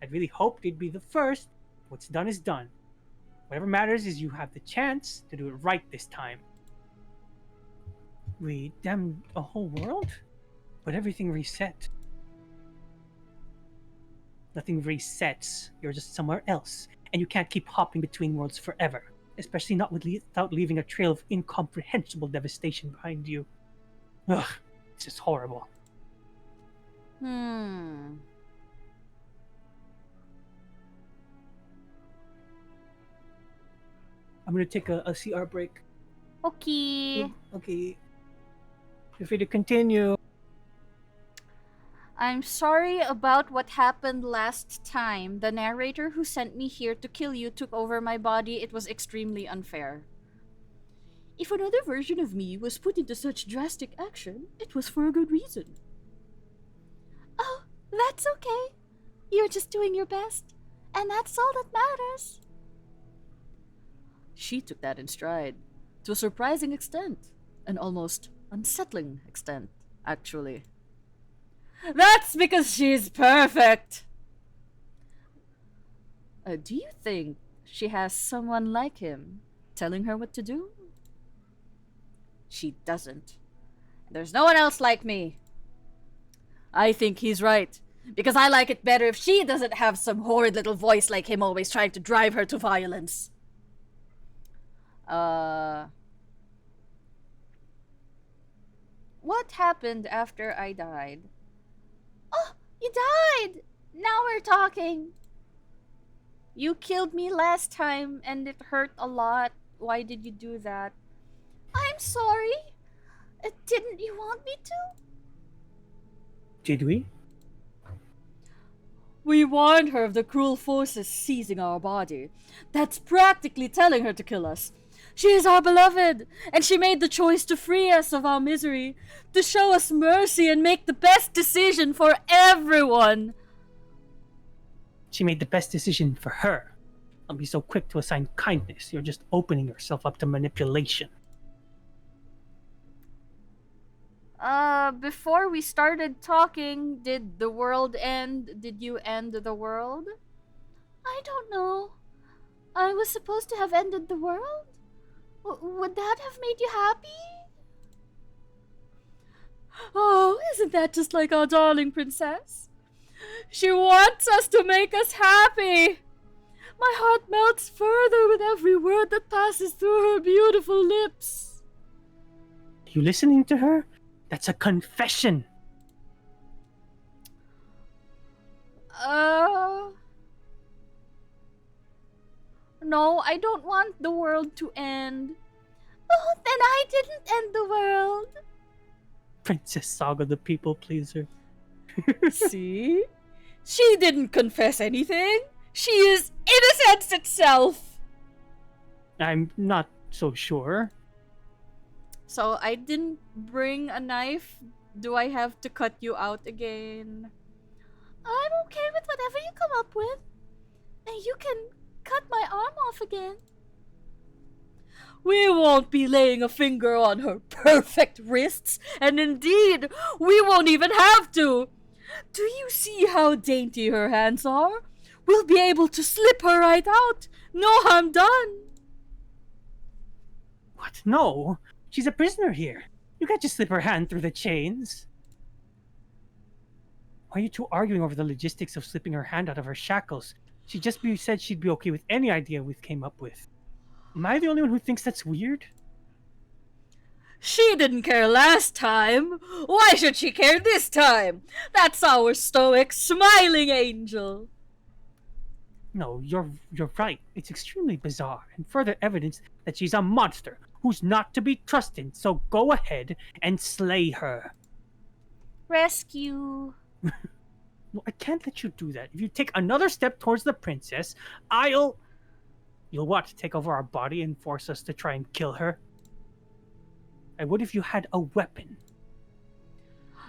I'd really hoped it'd be the first. What's done is done. Whatever matters is you have the chance to do it right this time. We damned a whole world? But everything reset. Nothing resets. You're just somewhere else, and you can't keep hopping between worlds forever. especially not without leaving a trail of incomprehensible devastation behind you. Ugh, this is horrible. Hmm. I'm gonna take a CR break. Okay. Okay. Feel free to continue. I'm sorry about what happened last time. The narrator who sent me here to kill you took over my body. It was extremely unfair. If another version of me was put into such drastic action, it was for a good reason. Oh, that's okay. You're just doing your best, and that's all that matters. She took that in stride, to a surprising extent, an almost unsettling extent, actually. That's because she's perfect! Do you think she has someone like him telling her what to do? She doesn't. There's no one else like me. I think he's right, because I like it better if she doesn't have some horrid little voice like him always trying to drive her to violence. What happened after I died? Oh, you died! Now we're talking. You killed me last time and it hurt a lot. Why did you do that? I'm sorry. Didn't you want me to? Did we? We warned her of the cruel forces seizing our body. That's practically telling her to kill us. She is our beloved, and she made the choice to free us of our misery, to show us mercy and make the best decision for everyone. She made the best decision for her. Don't be so quick to assign kindness. You're just opening yourself up to manipulation. Before we started talking, did the world end? Did you end the world? I don't know. I was supposed to have ended the world? Would that have made you happy? Oh, isn't that just like our darling princess? She wants us to make us happy. My heart melts further with every word that passes through her beautiful lips. You listening to her? That's a confession. No, I don't want the world to end. Oh, then I didn't end the world. Princess Saga the people pleaser. See? She didn't confess anything. She is innocence itself. I'm not so sure. So I didn't bring a knife. Do I have to cut you out again? I'm okay with whatever you come up with. And you can cut my arm off again. We won't be laying a finger on her perfect wrists, and indeed, we won't even have to. Do you see how dainty her hands are? We'll be able to slip her right out. No harm done. What? No. She's a prisoner here. You can't just slip her hand through the chains. Why are you two arguing over the logistics of slipping her hand out of her shackles? She just said she'd be okay with any idea we came up with. Am I the only one who thinks that's weird? She didn't care last time. Why should she care this time? That's our stoic, smiling angel. No, you're right. It's extremely bizarre and further evidence that she's a monster who's not to be trusted. So go ahead and slay her. Rescue. No, I can't let you do that. If you take another step towards the princess, You'll what? Take over our body and force us to try and kill her? I would if you had a weapon.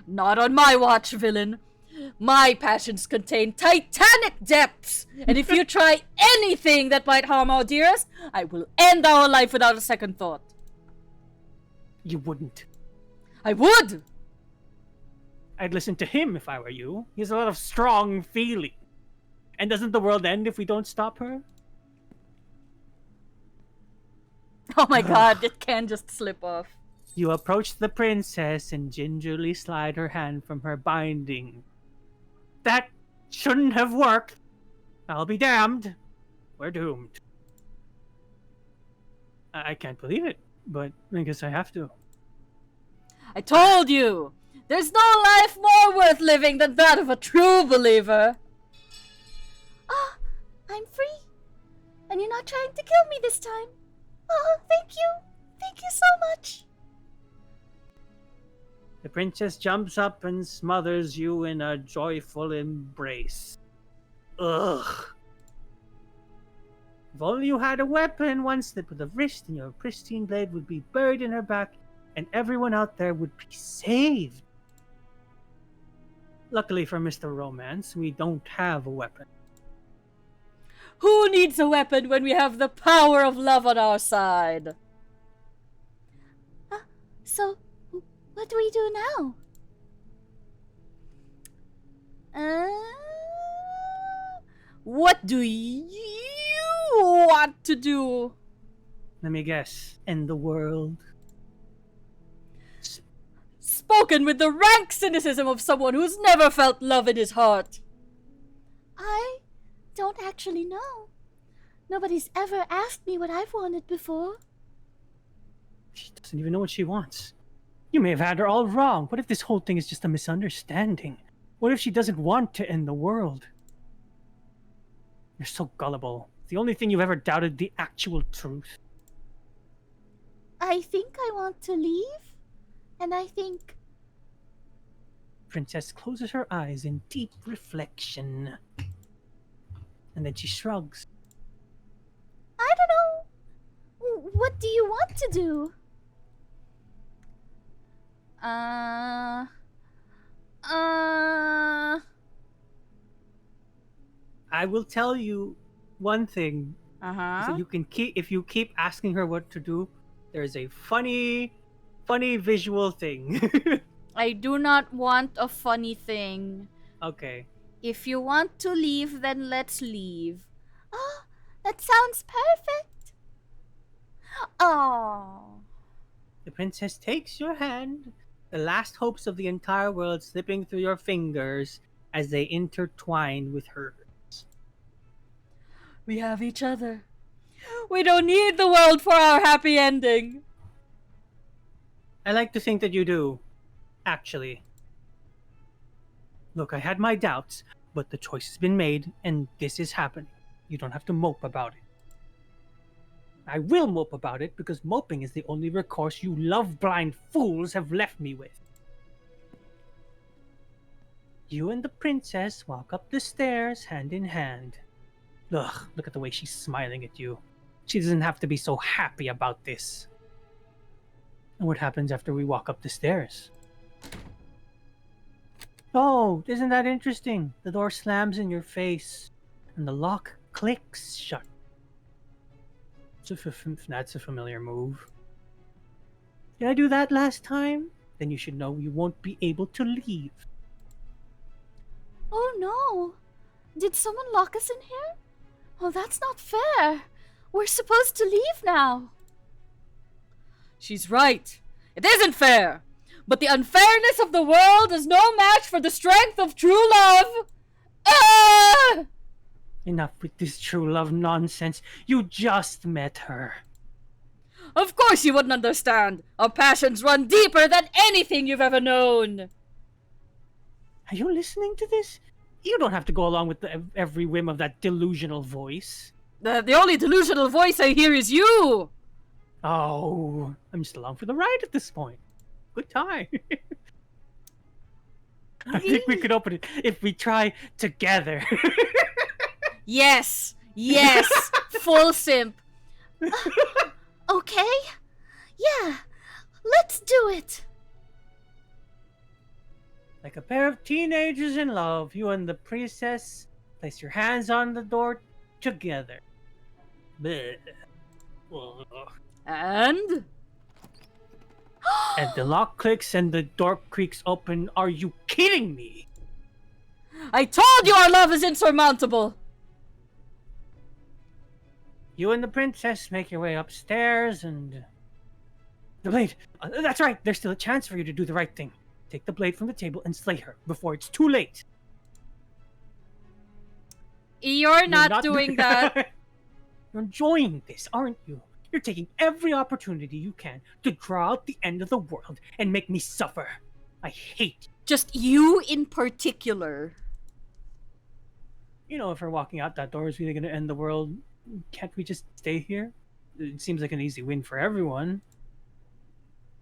Not on my watch, villain. My passions contain titanic depths, and if you try anything that might harm our dearest, I will end our life without a second thought. You wouldn't. I would! I'd listen to him if I were you. He has a lot of strong feeling. And doesn't the world end if we don't stop her? Oh my god, it can just slip off. You approach the princess and gingerly slide her hand from her binding. That shouldn't have worked. I'll be damned. We're doomed. I can't believe it, but I guess I have to. I told you! There's no life more worth living than that of a true believer! Ah, I'm free. And you're not trying to kill me this time. Oh, thank you. Thank you so much. The princess jumps up and smothers you in a joyful embrace. Ugh. If only you had a weapon, one slip of the wrist and your pristine blade would be buried in her back, and everyone out there would be saved. Luckily for Mr. Romance, we don't have a weapon. Who needs a weapon when we have the power of love on our side? So, what do we do now? What do you want to do? Let me guess. End the world? Spoken with the rank cynicism of someone who's never felt love in his heart. I don't actually know. Nobody's ever asked me what I've wanted before. She doesn't even know what she wants. You may have had her all wrong. What if this whole thing is just a misunderstanding? What if she doesn't want to end the world? You're so gullible. The only thing you've ever doubted the actual truth. I think I want to leave. And I think... Princess closes her eyes in deep reflection. And then she shrugs. I don't know. What do you want to do? I will tell you one thing. Uh-huh. So you can if you keep asking her what to do, there's a funny visual thing. I do not want a funny thing. Okay. If you want to leave, then let's leave. Oh, that sounds perfect. Oh. The princess takes your hand, the last hopes of the entire world slipping through your fingers as they intertwine with hers. We have each other. We don't need the world for our happy ending. I like to think that you do, actually. Look, I had my doubts, but the choice has been made, and this is happening. You don't have to mope about it. I will mope about it because moping is the only recourse you love-blind fools have left me with. You and the princess walk up the stairs hand in hand. Ugh, look at the way she's smiling at you. She doesn't have to be so happy about this. And what happens after we walk up the stairs? Oh, isn't that interesting? The door slams in your face, and the lock clicks shut. That's a familiar move. Did I do that last time? Then you should know you won't be able to leave. Oh no. Did someone lock us in here? Oh, that's not fair. We're supposed to leave now. She's right. It isn't fair. But the unfairness of the world is no match for the strength of true love. Ah! Enough with this true love nonsense. You just met her. Of course you wouldn't understand. Our passions run deeper than anything you've ever known. Are you listening to this? You don't have to go along with every whim of that delusional voice. The only delusional voice I hear is you. Oh, I'm just along for the ride at this point. Good time. I think we could open it if we try together. Yes, yes, full simp. Okay. Yeah. Let's do it. Like a pair of teenagers in love, you and the princess place your hands on the door together. Bleh. Ugh. And? And the lock clicks and the door creaks open. Are you kidding me? I told you our love is insurmountable. You and the princess make your way upstairs and... The blade! That's right! There's still a chance for you to do the right thing. Take the blade from the table and slay her before it's too late. You're not doing that. You're enjoying this, aren't you? You're taking every opportunity you can to draw out the end of the world and make me suffer. I hate you. Just you in particular. You know, if we're walking out that door is really going to end the world, can't we just stay here? It seems like an easy win for everyone.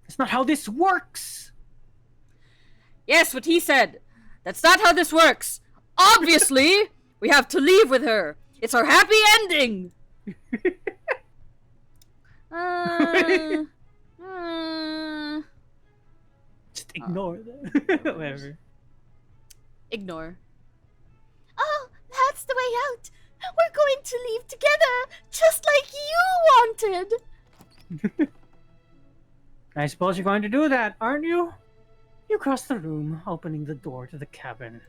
That's not how this works! Yes, what he said. That's not how this works. Obviously, we have to leave with her. It's our happy ending. Just ignore that. Whatever. Ignore. Oh, that's the way out. We're going to leave together, just like you wanted. I suppose you're going to do that, aren't you? You cross the room, opening the door to the cabin.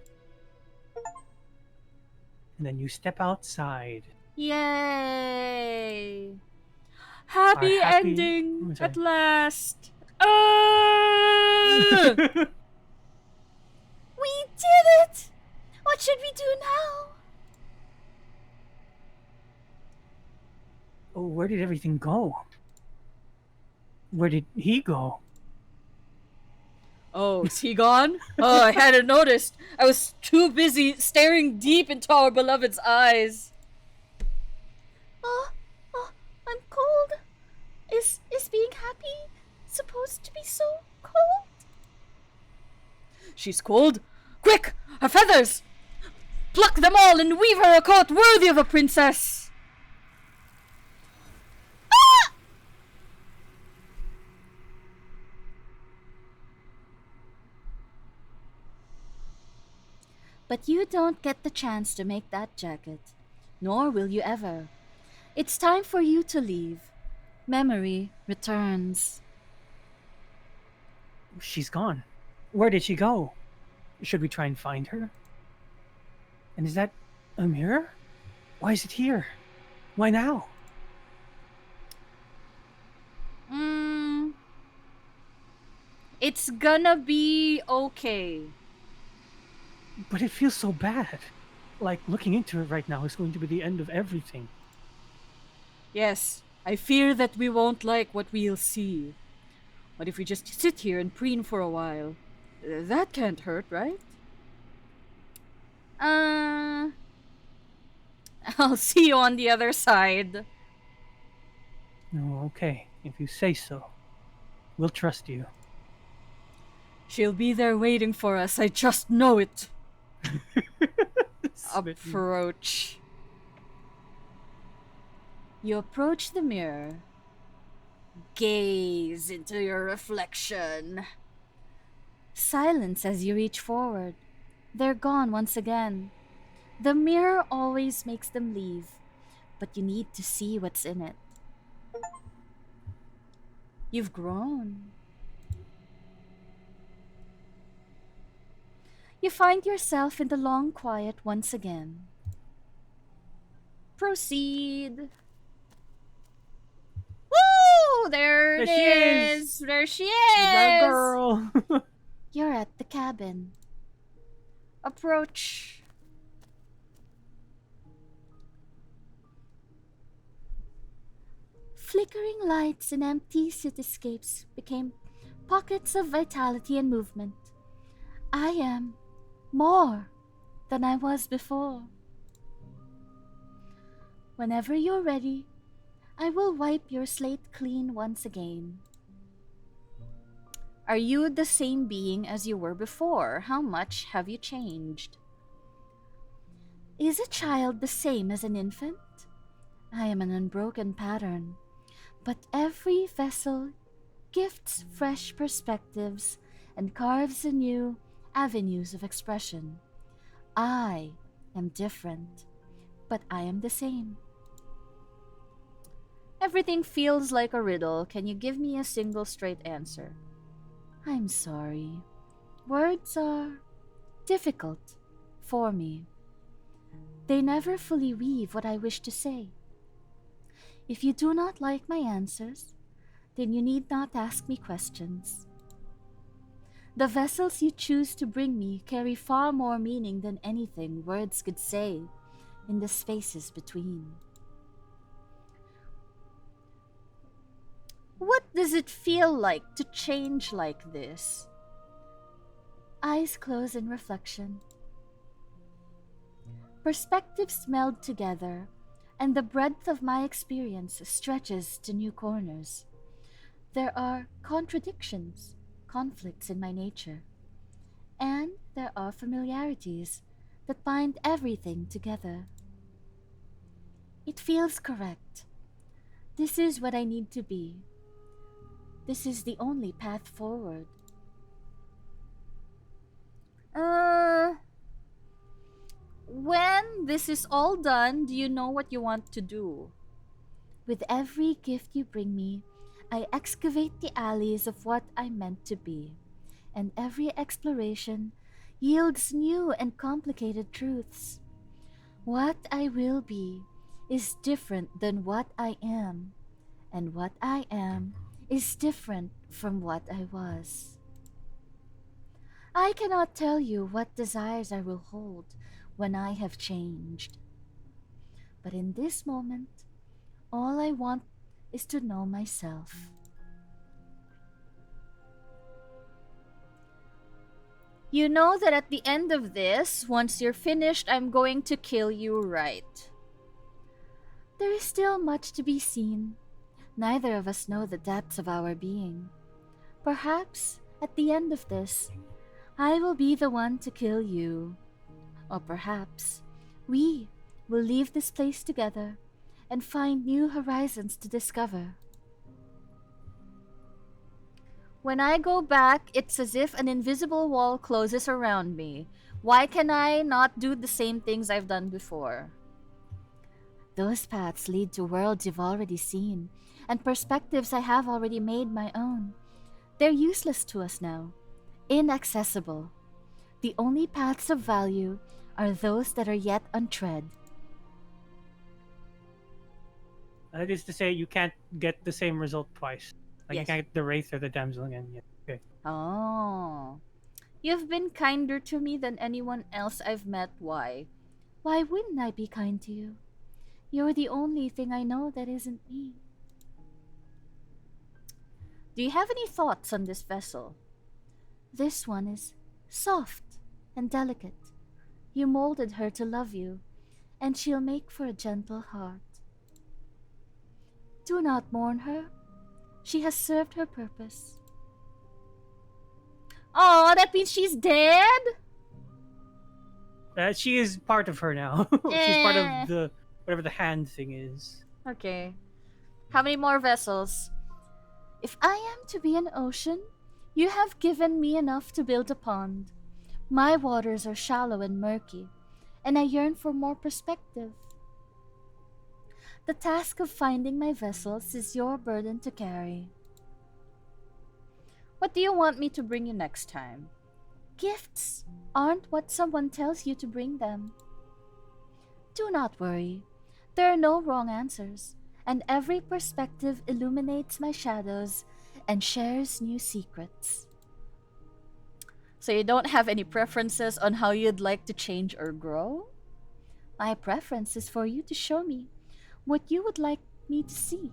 And then you step outside. Yay. Happy Our happy- ending I'm sorry. at last. We did it! What should we do now? Oh, where did everything go? Where did he go? Oh, is he gone? Oh, I hadn't noticed. I was too busy staring deep into our beloved's eyes. Oh, I'm cold. Is being happy supposed to be so cold? She's cold. Quick, her feathers! Pluck them all and weave her a coat worthy of a princess. Ah! But you don't get the chance to make that jacket, nor will you ever. It's time for you to leave. Memory returns. She's gone. Where did she go? Should we try and find her? And is that a mirror? Why is it here? Why now? It's gonna be okay. But it feels so bad. Like looking into it right now is going to be the end of everything. Yes, I fear that we won't like what we'll see. But if we just sit here and preen for a while, that can't hurt, right? I'll see you on the other side. No, okay. If you say so. We'll trust you. She'll be there waiting for us, I just know it. Approach. You approach the mirror. Gaze into your reflection. Silence as you reach forward. They're gone once again. The mirror always makes them leave, but you need to see what's in it. You've grown. You find yourself in the long quiet once again. Proceed. Woo! There it There she is. is. There she That is. girl! You're at the cabin. Approach. Flickering lights and empty cityscapes became pockets of vitality and movement. I am more than I was before. Whenever you're ready, I will wipe your slate clean once again. Are you the same being as you were before? How much have you changed? Is a child the same as an infant? I am an unbroken pattern, but every vessel gifts fresh perspectives and carves anew avenues of expression. I am different, but I am the same. Everything feels like a riddle. Can you give me a single straight answer? I'm sorry. Words are difficult for me. They never fully weave what I wish to say. If you do not like my answers, then you need not ask me questions. The vessels you choose to bring me carry far more meaning than anything words could say in the spaces between. What does it feel like to change like this? Eyes close in reflection. Perspectives meld together, and the breadth of my experience stretches to new corners. There are contradictions, conflicts in my nature, and there are familiarities that bind everything together. It feels correct. This is what I need to be. This is the only path forward. When this is all done, do you know what you want to do? With every gift you bring me, I excavate the alleys of what I'm meant to be, and every exploration yields new and complicated truths. What I will be is different than what I am, and what I am is different from what I was. I cannot tell you what desires I will hold when I have changed. But in this moment, all I want is to know myself. You know that at the end of this, once you're finished, I'm going to kill you, right? There is still much to be seen. Neither of us know the depths of our being. Perhaps, at the end of this, I will be the one to kill you. Or perhaps, we will leave this place together and find new horizons to discover. When I go back, it's as if an invisible wall closes around me. Why can I not do the same things I've done before? Those paths lead to worlds you've already seen, and perspectives I have already made my own. They're useless to us now, inaccessible. The only paths of value are those that are yet untread. That is to say, you can't get the same result twice. Like you Yes. can't get the wraith or the damsel again. Yeah. Okay. Oh. You've been kinder to me than anyone else I've met. Why? Why wouldn't I be kind to you? You're the only thing I know that isn't me. Do you have any thoughts on this vessel? This one is soft and delicate. You molded her to love you, and she'll make for a gentle heart. Do not mourn her. She has served her purpose. Oh, that means she's dead? She is part of her now. She's part Eh. of the whatever the hand thing is. Okay. How many more vessels? If I am to be an ocean, you have given me enough to build a pond. My waters are shallow and murky, and I yearn for more perspective. The task of finding my vessels is your burden to carry. What do you want me to bring you next time? Gifts aren't what someone tells you to bring them. Do not worry. There are no wrong answers, and every perspective illuminates my shadows and shares new secrets. So you don't have any preferences on how you'd like to change or grow? My preference is for you to show me what you would like me to see.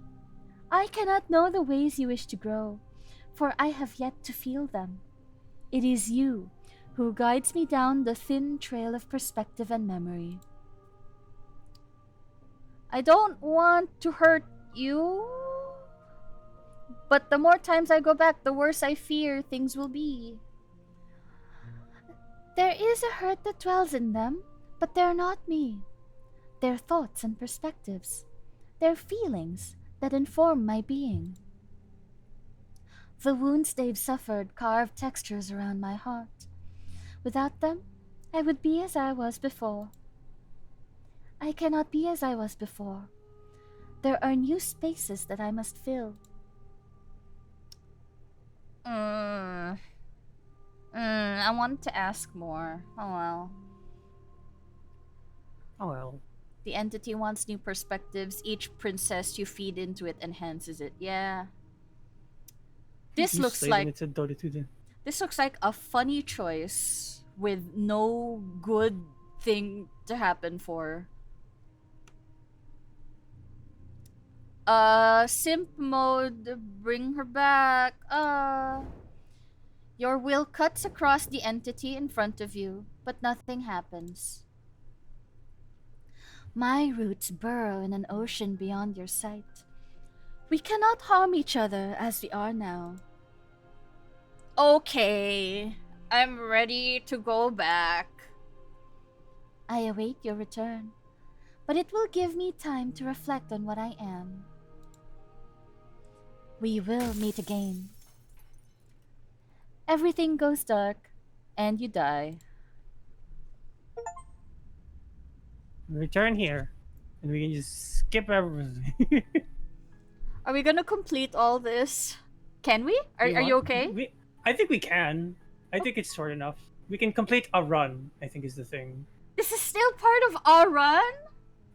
I cannot know the ways you wish to grow, for I have yet to feel them. It is you who guides me down the thin trail of perspective and memory. I don't want to hurt you, but the more times I go back, the worse I fear things will be. There is a hurt that dwells in them, but they're not me. They're thoughts and perspectives. They're feelings that inform my being. The wounds they've suffered carve textures around my heart. Without them, I would be as I was before. I cannot be as I was before. There are new spaces that I must fill. I want to ask more. Oh well. Oh well. The entity wants new perspectives. Each princess you feed into it enhances it. Yeah. This You looks slave like and it's a Dota 2 then. this looks like a funny choice with no good thing to happen for. Simp mode, bring her back. Your will cuts across the entity in front of you, but nothing happens. My roots burrow in an ocean beyond your sight. We cannot harm each other as we are now. Okay, I'm ready to go back. I await your return, but it will give me time to reflect on what I am. We will meet again. Everything goes dark, and you die. Return here, and we can just skip everything. Are we gonna complete all this? Can we? Are you okay? I think we can. I think it's short enough. We can complete a run, I think is the thing. This is still part of our run?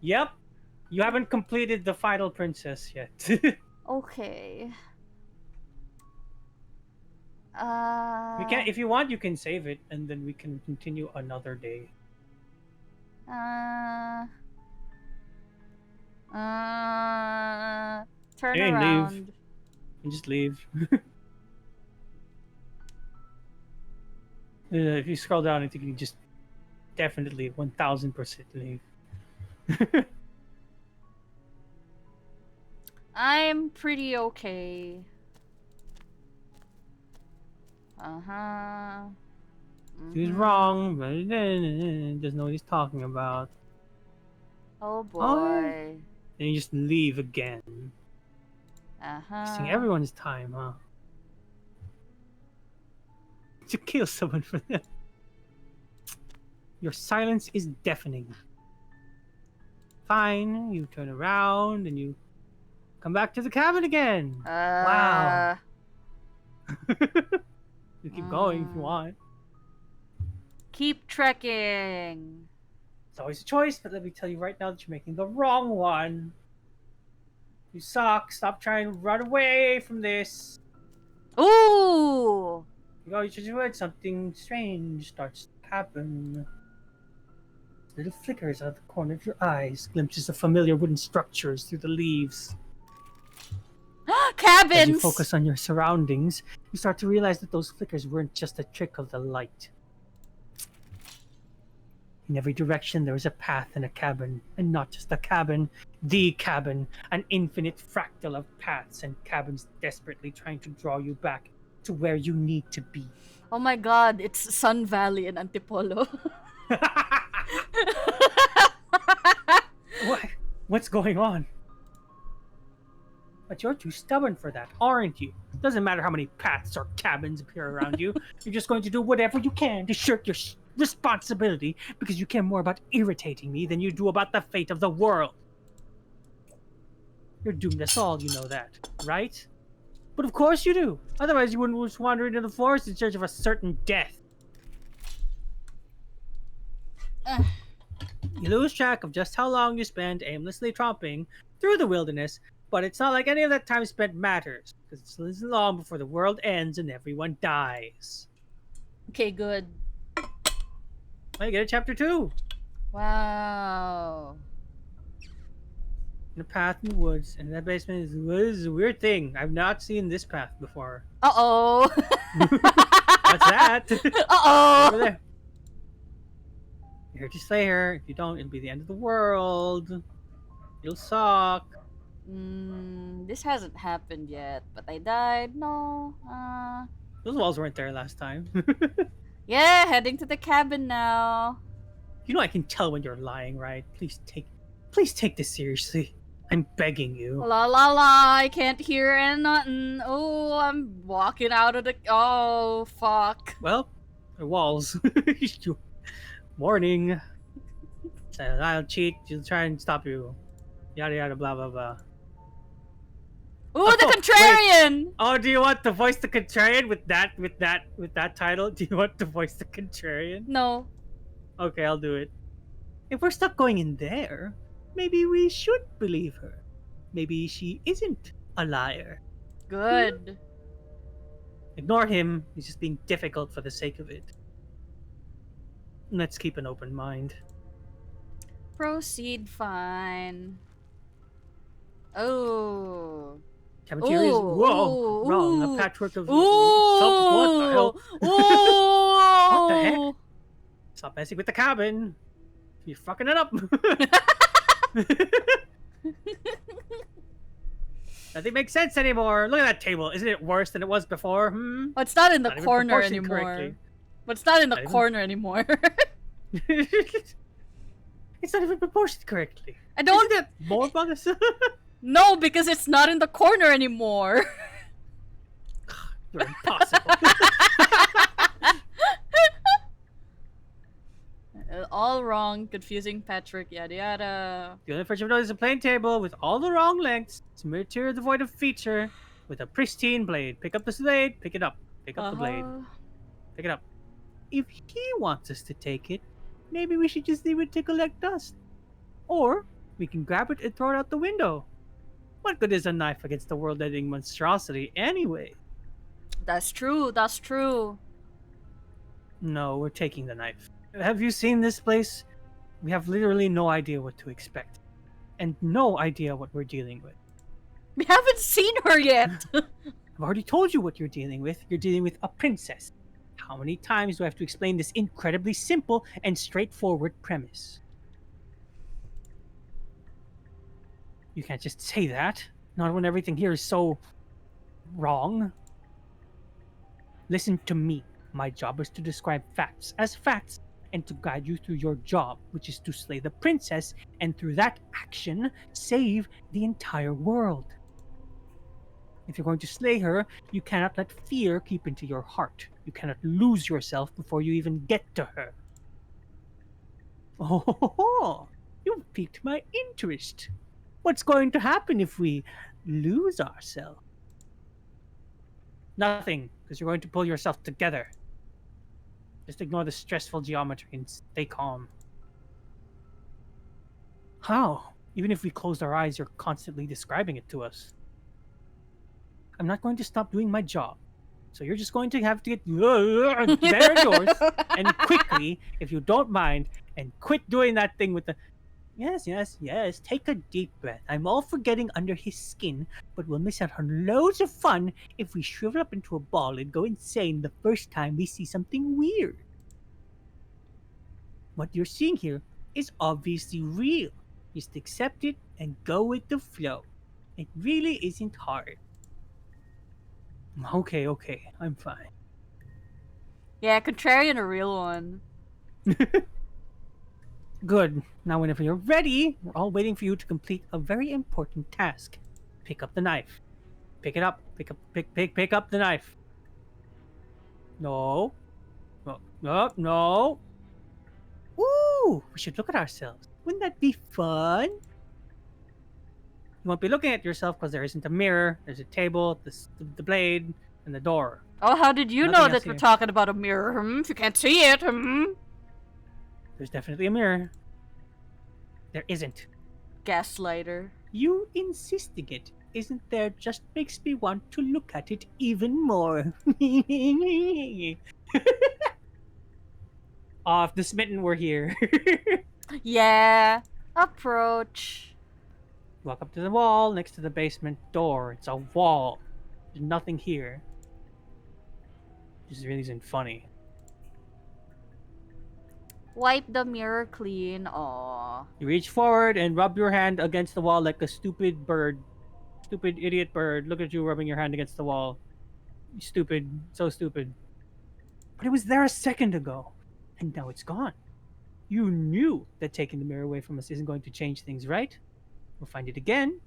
Yep. You haven't completed the final princess yet. Okay. We can, if you want, you can save it, and then we can continue another day. Turn Hey, around. leave. And just leave. If you scroll down, I think you can just definitely 1000% leave. I'm pretty okay. Uh-huh. He's wrong, but he doesn't know what he's talking about. Oh boy. Oh. And you just leave again. Wasting everyone's time, huh? To kill someone for them. Your silence is deafening. Fine, you turn around and you come back to the cabin again. Wow. You keep going if you want. Keep trekking. It's always a choice, but let me tell you right now that you're making the wrong one. You suck. Stop trying to run away from this. Ooh! You know, you should do it. Something strange starts to happen. Little flickers out of the corner of your eyes, glimpses of familiar wooden structures through the leaves. Cabins! As you focus on your surroundings, you start to realize that those flickers weren't just a trick of the light. In every direction, there was a path and a cabin, and not just a cabin, the cabin, an infinite fractal of paths and cabins desperately trying to draw you back to where you need to be. Oh my god, it's Sun Valley in Antipolo. What's going on? But you're too stubborn for that, aren't you? Doesn't matter how many paths or cabins appear around you. You're just going to do whatever you can to shirk your responsibility because you care more about irritating me than you do about the fate of the world. You're doomed us all, you know that, right? But of course you do. Otherwise you wouldn't just wander into the forest in search of a certain death. You lose track of just how long you spend aimlessly tromping through the wilderness, but it's not like any of that time spent matters, because it still isn't long before the world ends and everyone dies. Okay, good. Well, you get a chapter 2. Wow. In a path in the woods, and that basement is a weird thing. I've not seen this path before. Uh-oh. What's that? Uh-oh. Over there. You're here to slay her. If you don't, it'll be the end of the world. It'll suck. This hasn't happened yet, but I died. No. Those walls weren't there last time. Yeah, heading to the cabin now. You know I can tell when you're lying, right? Please take this seriously. I'm begging you. La la la, I can't hear nothing. Oh, I'm walking out of the... Oh, fuck. Well, the walls. Warning. I'll cheat. She'll try and stop you. Yada yada blah blah blah. Ooh, the contrarian! Wait. Oh, do you want to voice the contrarian with that title? Do you want to voice the contrarian? No. Okay, I'll do it. If we're stuck going in there, maybe we should believe her. Maybe she isn't a liar. Good. Ignore him. He's just being difficult for the sake of it. Let's keep an open mind. Proceed fine. Oh. Cafeterias. Ooh, Whoa, ooh, wrong. ooh. A patchwork of Ooh. What the hell? Ooh. What the heck? Stop messing with the cabin. You're fucking it up. Nothing makes sense anymore. Look at that table. Isn't it worse than it was before? Hmm? Oh, it's not in the Not even corner proportioned anymore. correctly. But it's not in the Not even- corner anymore. It's not even proportioned correctly. I don't. Isn't that more about us? No, because it's not in the corner anymore. You're impossible. All wrong, confusing Patrick, yada yada. The only furniture is a plain table with all the wrong lengths. It's material devoid of feature with a pristine blade. Pick up the blade, pick it up. Pick up the blade, pick it up. If he wants us to take it, maybe we should just leave it to collect dust. Or we can grab it and throw it out the window. What good is a knife against the world-ending monstrosity anyway? That's true, that's true. No, we're taking the knife. Have you seen this place? We have literally no idea what to expect. And no idea what we're dealing with. We haven't seen her yet. I've already told you what you're dealing with. You're dealing with a princess. How many times do I have to explain this incredibly simple and straightforward premise? You can't just say that. Not when everything here is so wrong. Listen to me. My job is to describe facts as facts and to guide you through your job, which is to slay the princess and through that action, save the entire world. If you're going to slay her, you cannot let fear keep into your heart. You cannot lose yourself before you even get to her. Oh, you've piqued my interest. What's going to happen if we lose ourselves? Nothing, because you're going to pull yourself together. Just ignore the stressful geometry and stay calm. How? Even if we closed our eyes, you're constantly describing it to us. I'm not going to stop doing my job. So you're just going to have to get better at yours, and quickly, if you don't mind, and quit doing that thing with the... Yes, take a deep breath. I'm all for getting under his skin, but we'll miss out on loads of fun if we shrivel up into a ball and go insane the first time we see something weird. What you're seeing here is obviously real. Just accept it and go with the flow. It really isn't hard. Okay, I'm fine. Yeah, contrarian a real one. Good. Now whenever you're ready, we're all waiting for you to complete a very important task. Pick up the knife. Pick it up. Pick up the knife. No. No. Ooh, we should look at ourselves. Wouldn't that be fun? You won't be looking at yourself because there isn't a mirror. There's a table, the blade, and the door. Oh, how did you Nothing know else that we're here. talking about a mirror? If you can't see it, There's definitely a mirror. There isn't. Gaslighter. You insisting it isn't there just makes me want to look at it even more. Oh, if the smitten were here. Yeah. Approach. Walk up to the wall next to the basement door. It's a wall. There's nothing here. This really isn't funny. Wipe the mirror clean. Aww. You reach forward and rub your hand against the wall like a stupid bird. Stupid idiot bird. Look at you rubbing your hand against the wall. You stupid. So stupid. But it was there a second ago. And now it's gone. You knew that taking the mirror away from us isn't going to change things, right? We'll find it again.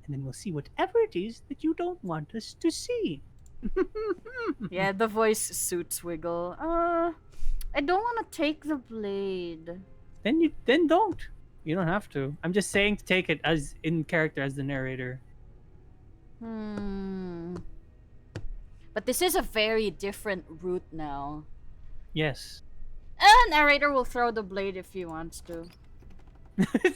And then we'll see whatever it is that you don't want us to see. Yeah, the voice suits Wiggle. I don't want to take the blade. Then don't. You don't have to. I'm just saying to take it as in character as the narrator. But this is a very different route now. Yes. Narrator will throw the blade if he wants to.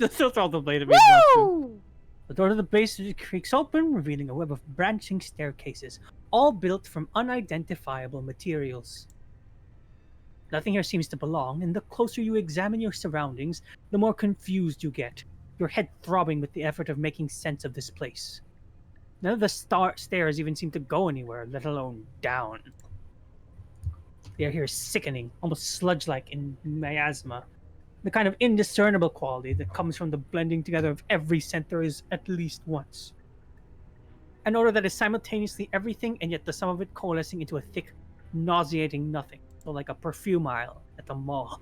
Still throw the blade at me. if he wants to. Woo! The door to the basement creaks open, revealing a web of branching staircases, all built from unidentifiable materials. Nothing here seems to belong, and the closer you examine your surroundings, the more confused you get. your head throbbing with the effort of making sense of this place. None of the stairs even seem to go anywhere, let alone down. The air here is sickening, almost sludge-like in miasma. The kind of indiscernible quality that comes from the blending together of every scent there is at least once. An odor that is simultaneously everything and yet the sum of it coalescing into a thick, nauseating nothing. So like a perfume aisle at the mall.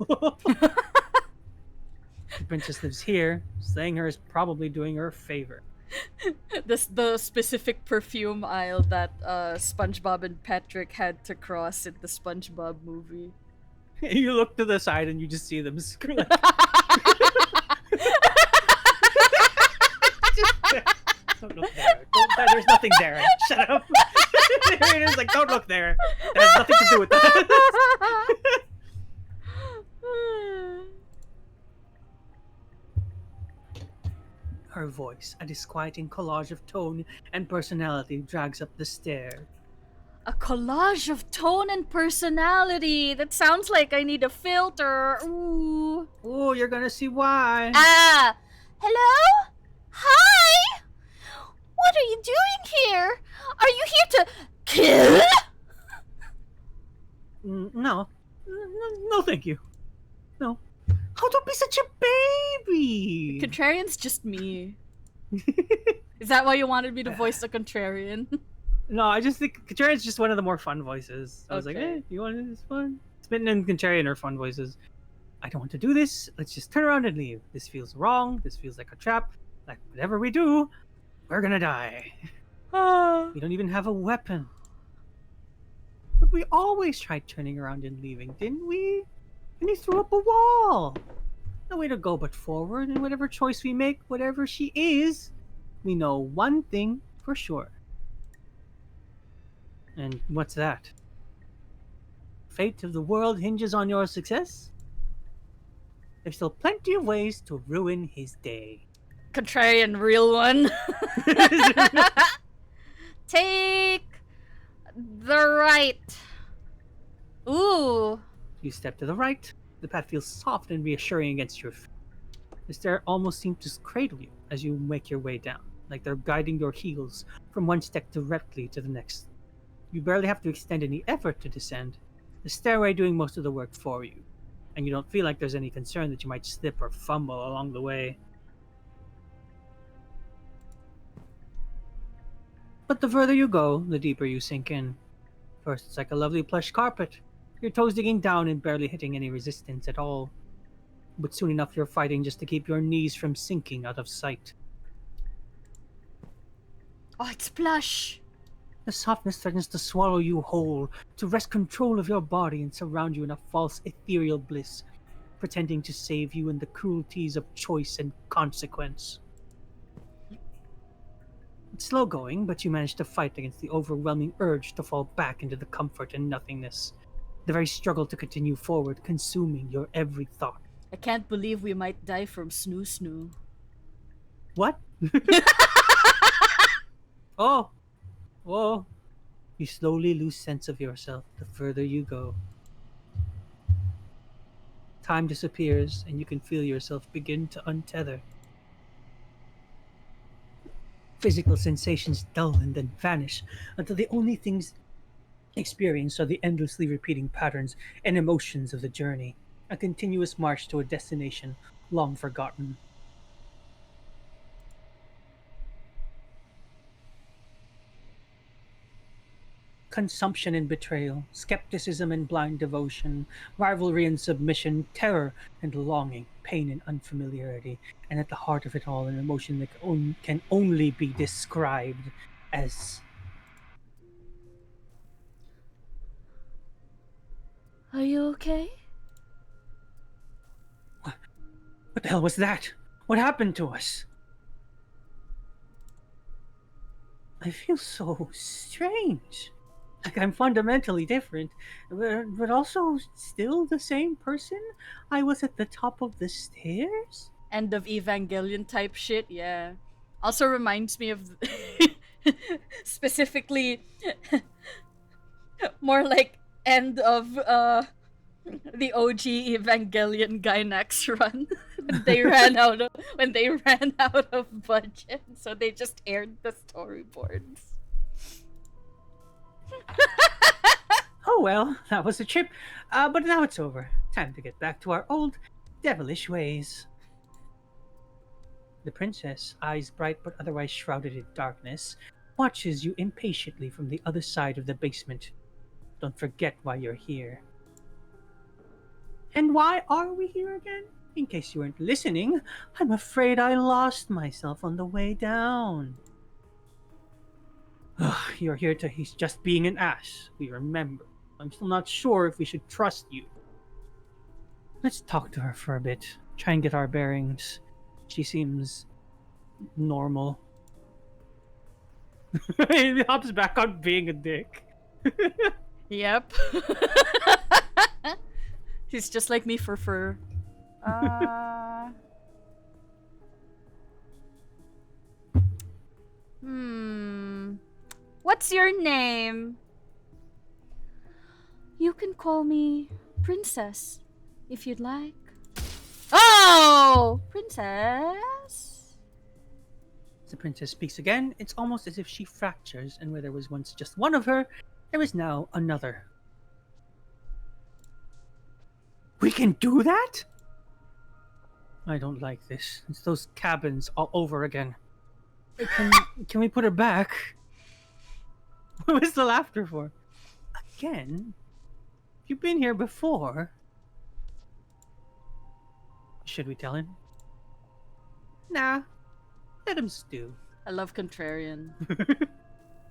The princess lives here. Slaying her is probably doing her a favor. The specific perfume aisle that SpongeBob and Patrick had to cross in the SpongeBob movie. You look to the side and you just see them screaming. Don't look there. There's nothing there. Shut up. There it is. Like, don't look there. That has nothing to do with that. Her voice, a disquieting collage of tone and personality, drags up the stair. A collage of tone and personality. That sounds like I need a filter. Ooh. Oh, you're gonna see why. Hello? Hi? What are you doing here? Are you here to kill? No. No, thank you. No. Oh, don't be such a baby! Contrarian's just me. Is that why you wanted me to voice the contrarian? No, I just think Contrarian's just one of the more fun voices. I was like, Okay. hey, you want this fun? Smitten and Contrarian are fun voices. I don't want to do this. Let's just turn around and leave. This feels wrong. This feels like a trap. Like, whatever we do, we're gonna die. We don't even have a weapon. But we always tried turning around and leaving, didn't we? And he threw up a wall. No way to go but forward, and whatever choice we make, whatever she is, we know one thing for sure. And what's that? Fate of the world hinges on your success? There's still plenty of ways to ruin his day. Contrarian, real one. Take the right. Ooh. You step to the right. The path feels soft and reassuring against your feet. The stair almost seems to cradle you as you make your way down, like they're guiding your heels from one step directly to the next. You barely have to extend any effort to descend, the stairway doing most of the work for you, and you don't feel like there's any concern that you might slip or fumble along the way. But the further you go, the deeper you sink in. First, it's like a lovely plush carpet, your toes digging down and barely hitting any resistance at all. But soon enough you're fighting just to keep your knees from sinking out of sight. Oh, it's plush. The softness threatens to swallow you whole, to wrest control of your body and surround you in a false ethereal bliss, pretending to save you in the cruelties of choice and consequence. It's slow going, but you manage to fight against the overwhelming urge to fall back into the comfort and nothingness. The very struggle to continue forward, consuming your every thought. I can't believe we might die from snoo snoo. What? Oh. Whoa. You slowly lose sense of yourself the further you go. Time disappears, and you can feel yourself begin to untether. Physical sensations dull and then vanish until the only things experienced are the endlessly repeating patterns and emotions of the journey, a continuous march to a destination long forgotten. Consumption and betrayal, skepticism and blind devotion, rivalry and submission, terror and longing, pain and unfamiliarity, and at the heart of it all, an emotion that can only be described as... Are you okay? What the hell was that? What happened to us? I feel so strange. Like I'm fundamentally different, but also still the same person I was at the top of the stairs? End of Evangelion type shit, yeah. Also reminds me of specifically more like end of the OG Evangelion Gainax run. when they ran out of budget, so they just aired the storyboards. Oh well, that was a trip. But now it's over. Time to get back to our old, devilish ways. The princess, eyes bright but otherwise shrouded in darkness, watches you impatiently from the other side of the basement. Don't forget why you're here. And why are we here again? In case you weren't listening, I'm afraid I lost myself on the way down. You're here to he's just being an ass, we remember. I'm still not sure if we should trust you. Let's talk to her for a bit. Try and get our bearings. She seems normal. He hops back on being a dick. Yep. He's just like me for fur. What's your name? You can call me Princess, if you'd like. Oh! Princess? The princess speaks again. It's almost as if she fractures, and where there was once just one of her, there is now another. We can do that? I don't like this. It's those cabins all over again. Can we put her back? What was the laughter for? Again? You've been here before. Should we tell him? Nah. Let him stew. I love contrarian.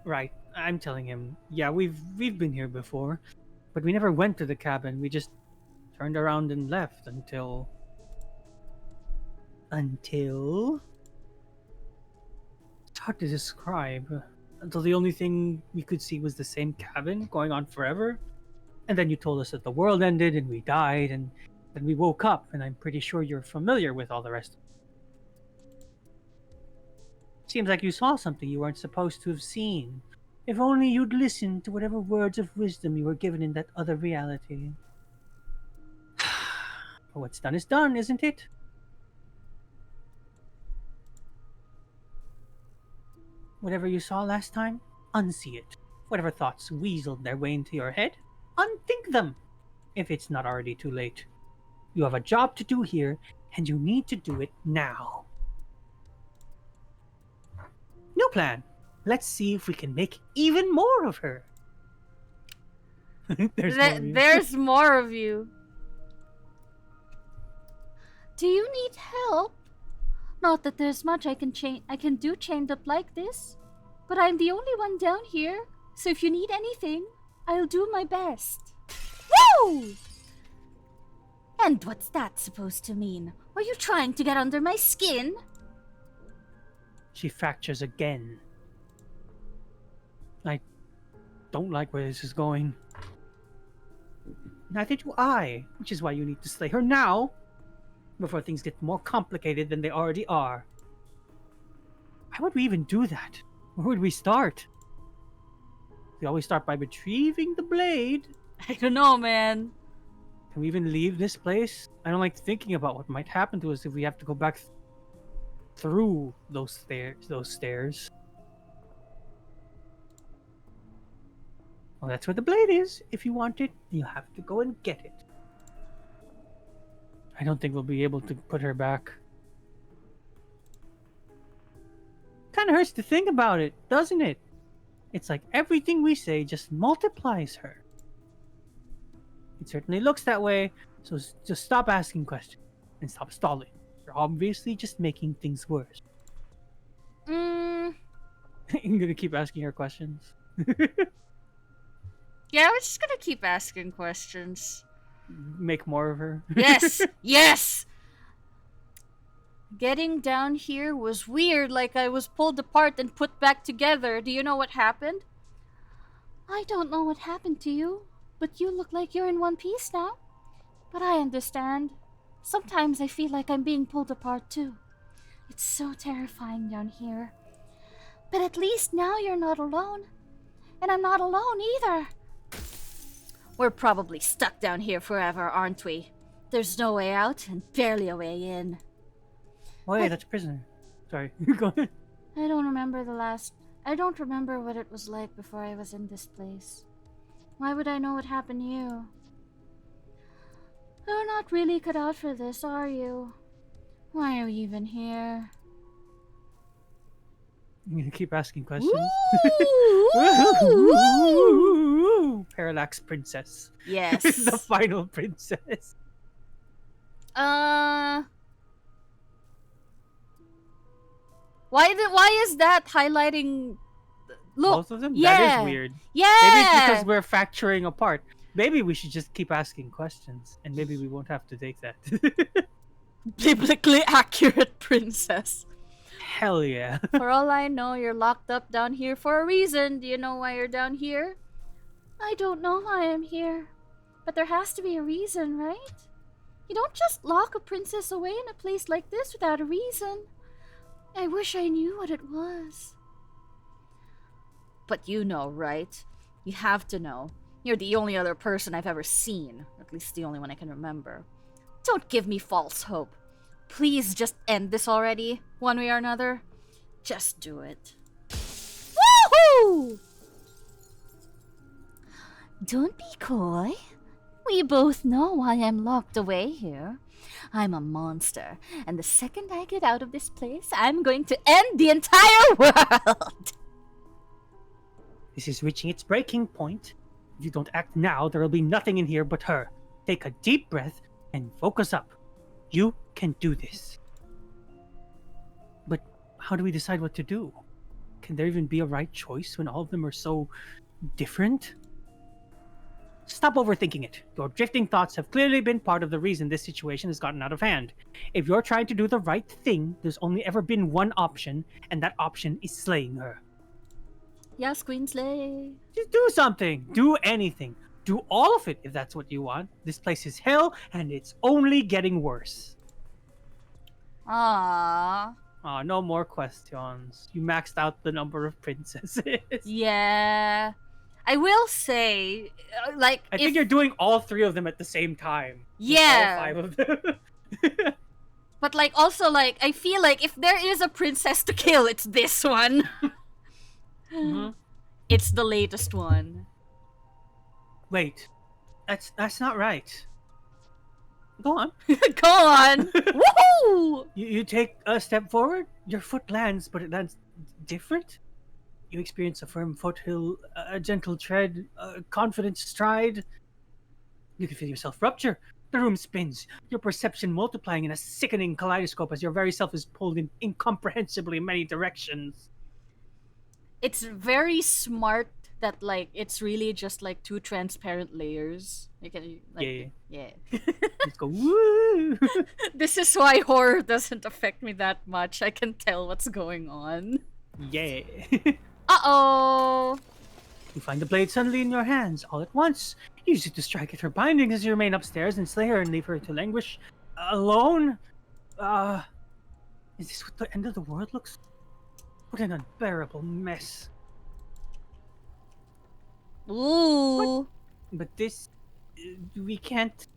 Right. I'm telling him. Yeah, we've been here before, but we never went to the cabin. We just turned around and left until it's hard to describe. Until the only thing we could see was the same cabin going on forever. And then you told us that the world ended and we died, and then we woke up, and I'm pretty sure you're familiar with all the rest. Seems like you saw something you weren't supposed to have seen. If only you'd listened to whatever words of wisdom you were given in that other reality. But what's done is done, isn't it? Whatever you saw last time, unsee it. Whatever thoughts weaseled their way into your head, unthink them, if it's not already too late. You have a job to do here, and you need to do it now. New plan. Let's see if we can make even more of her. There's more of you. Do you need help? Not that there's much I can do chained up like this, but I'm the only one down here, so if you need anything, I'll do my best. Woo! And what's that supposed to mean? Are you trying to get under my skin? She fractures again. I don't like where this is going. Neither do I, which is why you need to slay her now, before things get more complicated than they already are. Why would we even do that? Where would we start? We always start by retrieving the blade. I don't know, man. Can we even leave this place? I don't like thinking about what might happen to us if we have to go back through those stairs. Well, that's where the blade is. If you want it, you have to go and get it. I don't think we'll be able to put her back. Kind of hurts to think about it, doesn't it? It's like everything we say just multiplies her. It certainly looks that way, so just stop asking questions and stop stalling. You're obviously just making things worse. I'm gonna keep asking her questions. Yeah, we're just gonna keep asking questions. Make more of her. Yes! Yes! Getting down here was weird, like I was pulled apart and put back together. Do you know what happened? I don't know what happened to you, but you look like you're in one piece now. But I understand. Sometimes I feel like I'm being pulled apart too. It's so terrifying down here. But at least now you're not alone. And I'm not alone either. We're probably stuck down here forever, aren't we? There's no way out and barely a way in. Wait, that's a prisoner. Sorry, go ahead. I don't remember what it was like before I was in this place. Why would I know what happened to you? You're not really cut out for this, are you? Why are you even here? I'm gonna keep asking questions. Woo! Parallax Princess. Yes. The final princess. Why is that highlighting? Look, Both of them? yeah. That is weird. Yeah. Maybe it's because we're factoring apart. Maybe we should just keep asking questions, and maybe we won't have to take that. Biblically accurate princess. Hell yeah. For all I know, you're locked up down here for a reason. Do you know why you're down here? I don't know why I'm here, but there has to be a reason, right? You don't just lock a princess away in a place like this without a reason. I wish I knew what it was. But you know, right? You have to know. You're the only other person I've ever seen. Or at least the only one I can remember. Don't give me false hope. Please just end this already, one way or another. Just do it. Woohoo! Don't be coy. We both know why I'm locked away here. I'm a monster, and the second I get out of this place, I'm going to end the entire world! This is reaching its breaking point. If you don't act now, there will be nothing in here but her. Take a deep breath and focus up. You can do this. But how do we decide what to do? Can there even be a right choice when all of them are so different? Stop overthinking it. Your drifting thoughts have clearly been part of the reason this situation has gotten out of hand. If you're trying to do the right thing, there's only ever been one option, and that option is slaying her. Yes, Queen Slay. Just do something. Do anything. Do all of it if that's what you want. This place is hell, and it's only getting worse. Aww. Aw, no more questions. You maxed out the number of princesses. Yeah. I will say, like, I think you're doing all three of them at the same time. Yeah. All 5 of them. But, like, also, like, I feel like if there is a princess to kill, it's this one. Mm-hmm. It's the latest one. Wait. That's not right. Go on. Go on. Woohoo! You take a step forward, your foot lands, but it lands different. You experience a firm foothill, a gentle tread, a confident stride. You can feel yourself rupture. The room spins, your perception multiplying in a sickening kaleidoscope as your very self is pulled in incomprehensibly many directions. It's very smart that, like, it's really just, like, 2 transparent layers. You can, like, yeah. Let's go, woo! This is why horror doesn't affect me that much. I can tell what's going on. Yeah. Uh-oh! You find the blade suddenly in your hands, all at once. You use it to strike at her bindings as you remain upstairs and slay her and leave her to languish alone. Is this what the end of the world looks like? What an unbearable mess. Ooh. But this... we can't...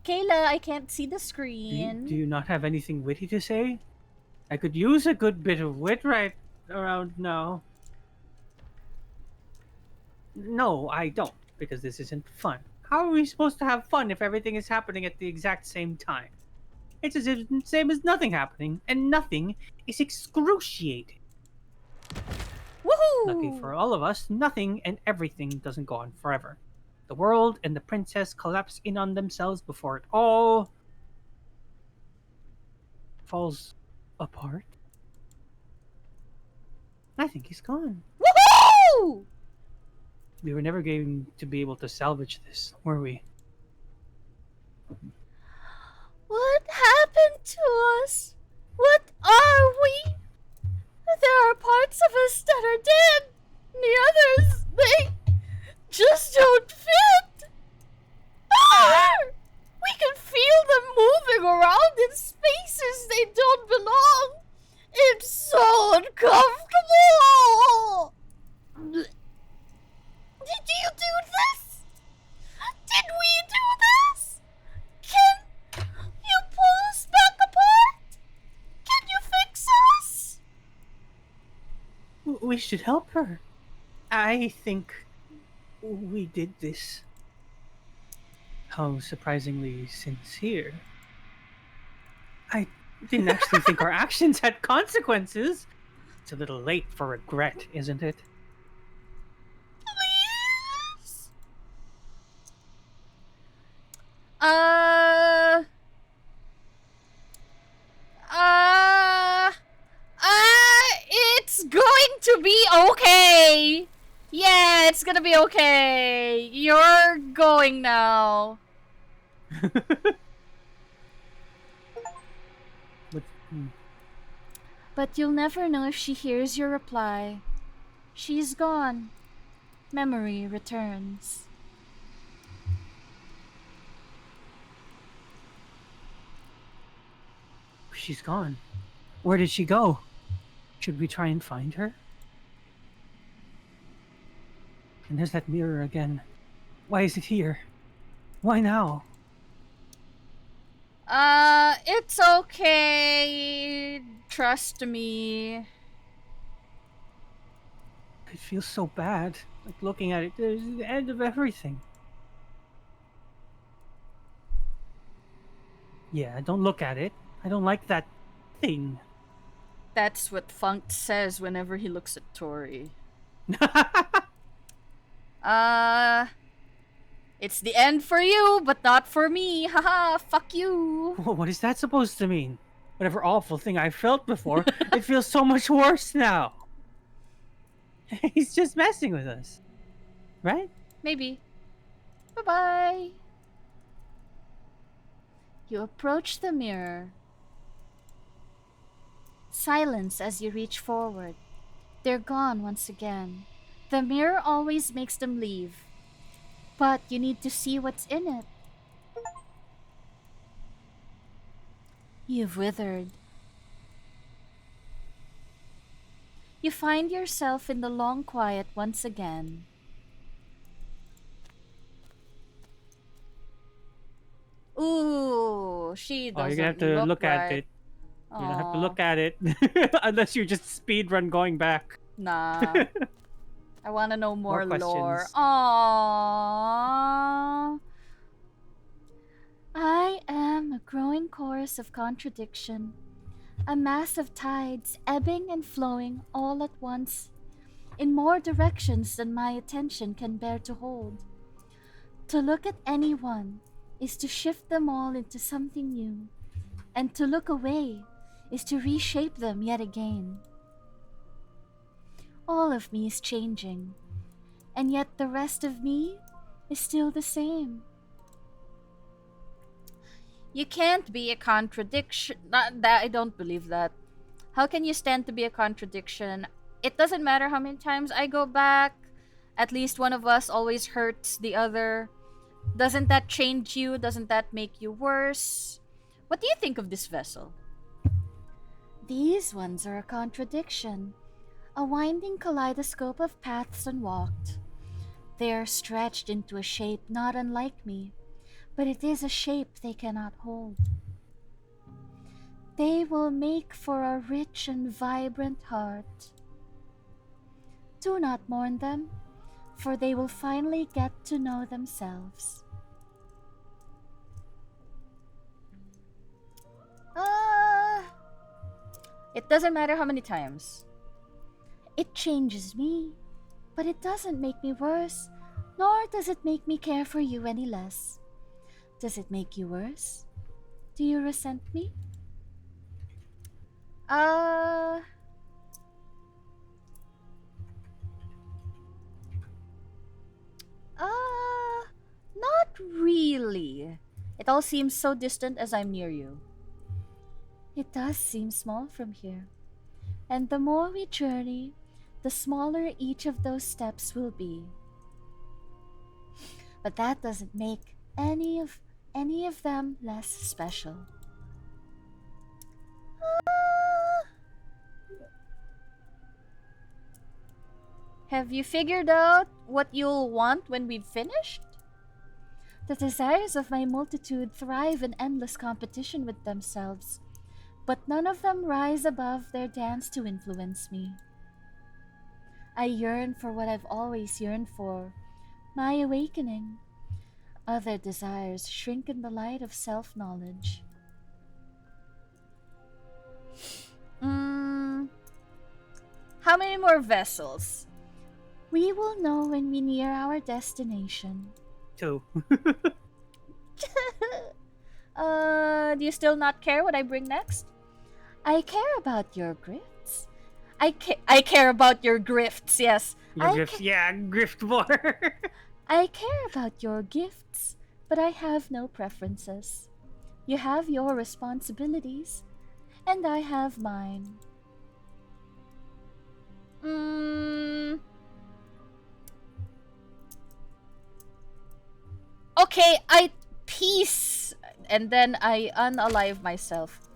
Kayla, I can't see the Do screen. you not have anything witty to say? I could use a good bit of wit right around now. No, I don't, because this isn't fun. How are we supposed to have fun if everything is happening at the exact same time? It's as if it's the same as nothing happening, and nothing is excruciating. Woohoo! Lucky for all of us, nothing and everything doesn't go on forever. The world and the princess collapse in on themselves before it all falls apart. I think he's gone. Woohoo! We were never going to be able to salvage this, were we? What happened to us? What are we? There are parts of us that are dead. The others, they just don't fit. We can feel them moving around in spaces they don't belong. It's so uncomfortable. Did you do this? Did we do this? we should help her. I think we did this. How surprisingly sincere. I didn't actually think our actions had consequences. It's a little late for regret, isn't it? Please. Uh. Uh. It's going to be okay. Yeah, it's gonna be okay. You're going now. But, But you'll never know if she hears your reply. She's gone. Memory returns. she's gone. Where did she go? Should we try and find her? And there's that mirror again. Why is it here? Why now? It's okay. Trust me. It feels so bad. Like looking at it, there's the end of everything. Yeah, don't look at it. I don't like that thing. That's what Funk says whenever he looks at Tori. It's the end for you, but not for me. Haha, fuck you. What is that supposed to mean? Whatever awful thing I felt before, it feels so much worse now. He's just messing with us. Right? Maybe. Bye-bye. You approach the mirror. Silence as you reach forward. They're gone once again. The mirror always makes them leave. But you need to see what's in it. You've withered. You find yourself in the long quiet once again. Ooh, she doesn't Oh, you're gonna have to look at right. it. You don't have to look at it. Unless you just speedrun going back. Nah. I want to know more lore. questions. Aww. I am a growing chorus of contradiction. A mass of tides ebbing and flowing all at once, in more directions than my attention can bear to hold. To look at anyone is to shift them all into something new, and to look away is to reshape them yet again. All of me is changing, and yet the rest of me is still the same. You can't be a contradiction. Not that I don't believe that. How can you stand to be a contradiction? It doesn't matter how many times I go back. At least one of us always hurts the other. Doesn't that change you? Doesn't that make you worse? What do you think of this vessel? These ones are a contradiction. A winding kaleidoscope of paths unwalked. They are stretched into a shape not unlike me, but it is a shape they cannot hold. They will make for a rich and vibrant heart. Do not mourn them, for they will finally get to know themselves. It doesn't matter how many times. It changes me, but it doesn't make me worse, nor does it make me care for you any less. Does it make you worse? Do you resent me? Not really. It all seems so distant as I'm near you. It does seem small from here. And the more we journey, the smaller each of those steps will be. But that doesn't make any of them less special. Have you figured out what you'll want when we've finished? The desires of my multitude thrive in endless competition with themselves, but none of them rise above their dance to influence me. I yearn for what I've always yearned for, my awakening. Other desires shrink in the light of self-knowledge. How many more vessels? We will know when we near our destination. 2. Do you still not care what I bring next? I care about your grifts. I care about your grifts, yes. Your I grift, yeah, grift more. I care about your gifts, but I have no preferences. You have your responsibilities, and I have mine. Okay, peace, and then I unalive myself.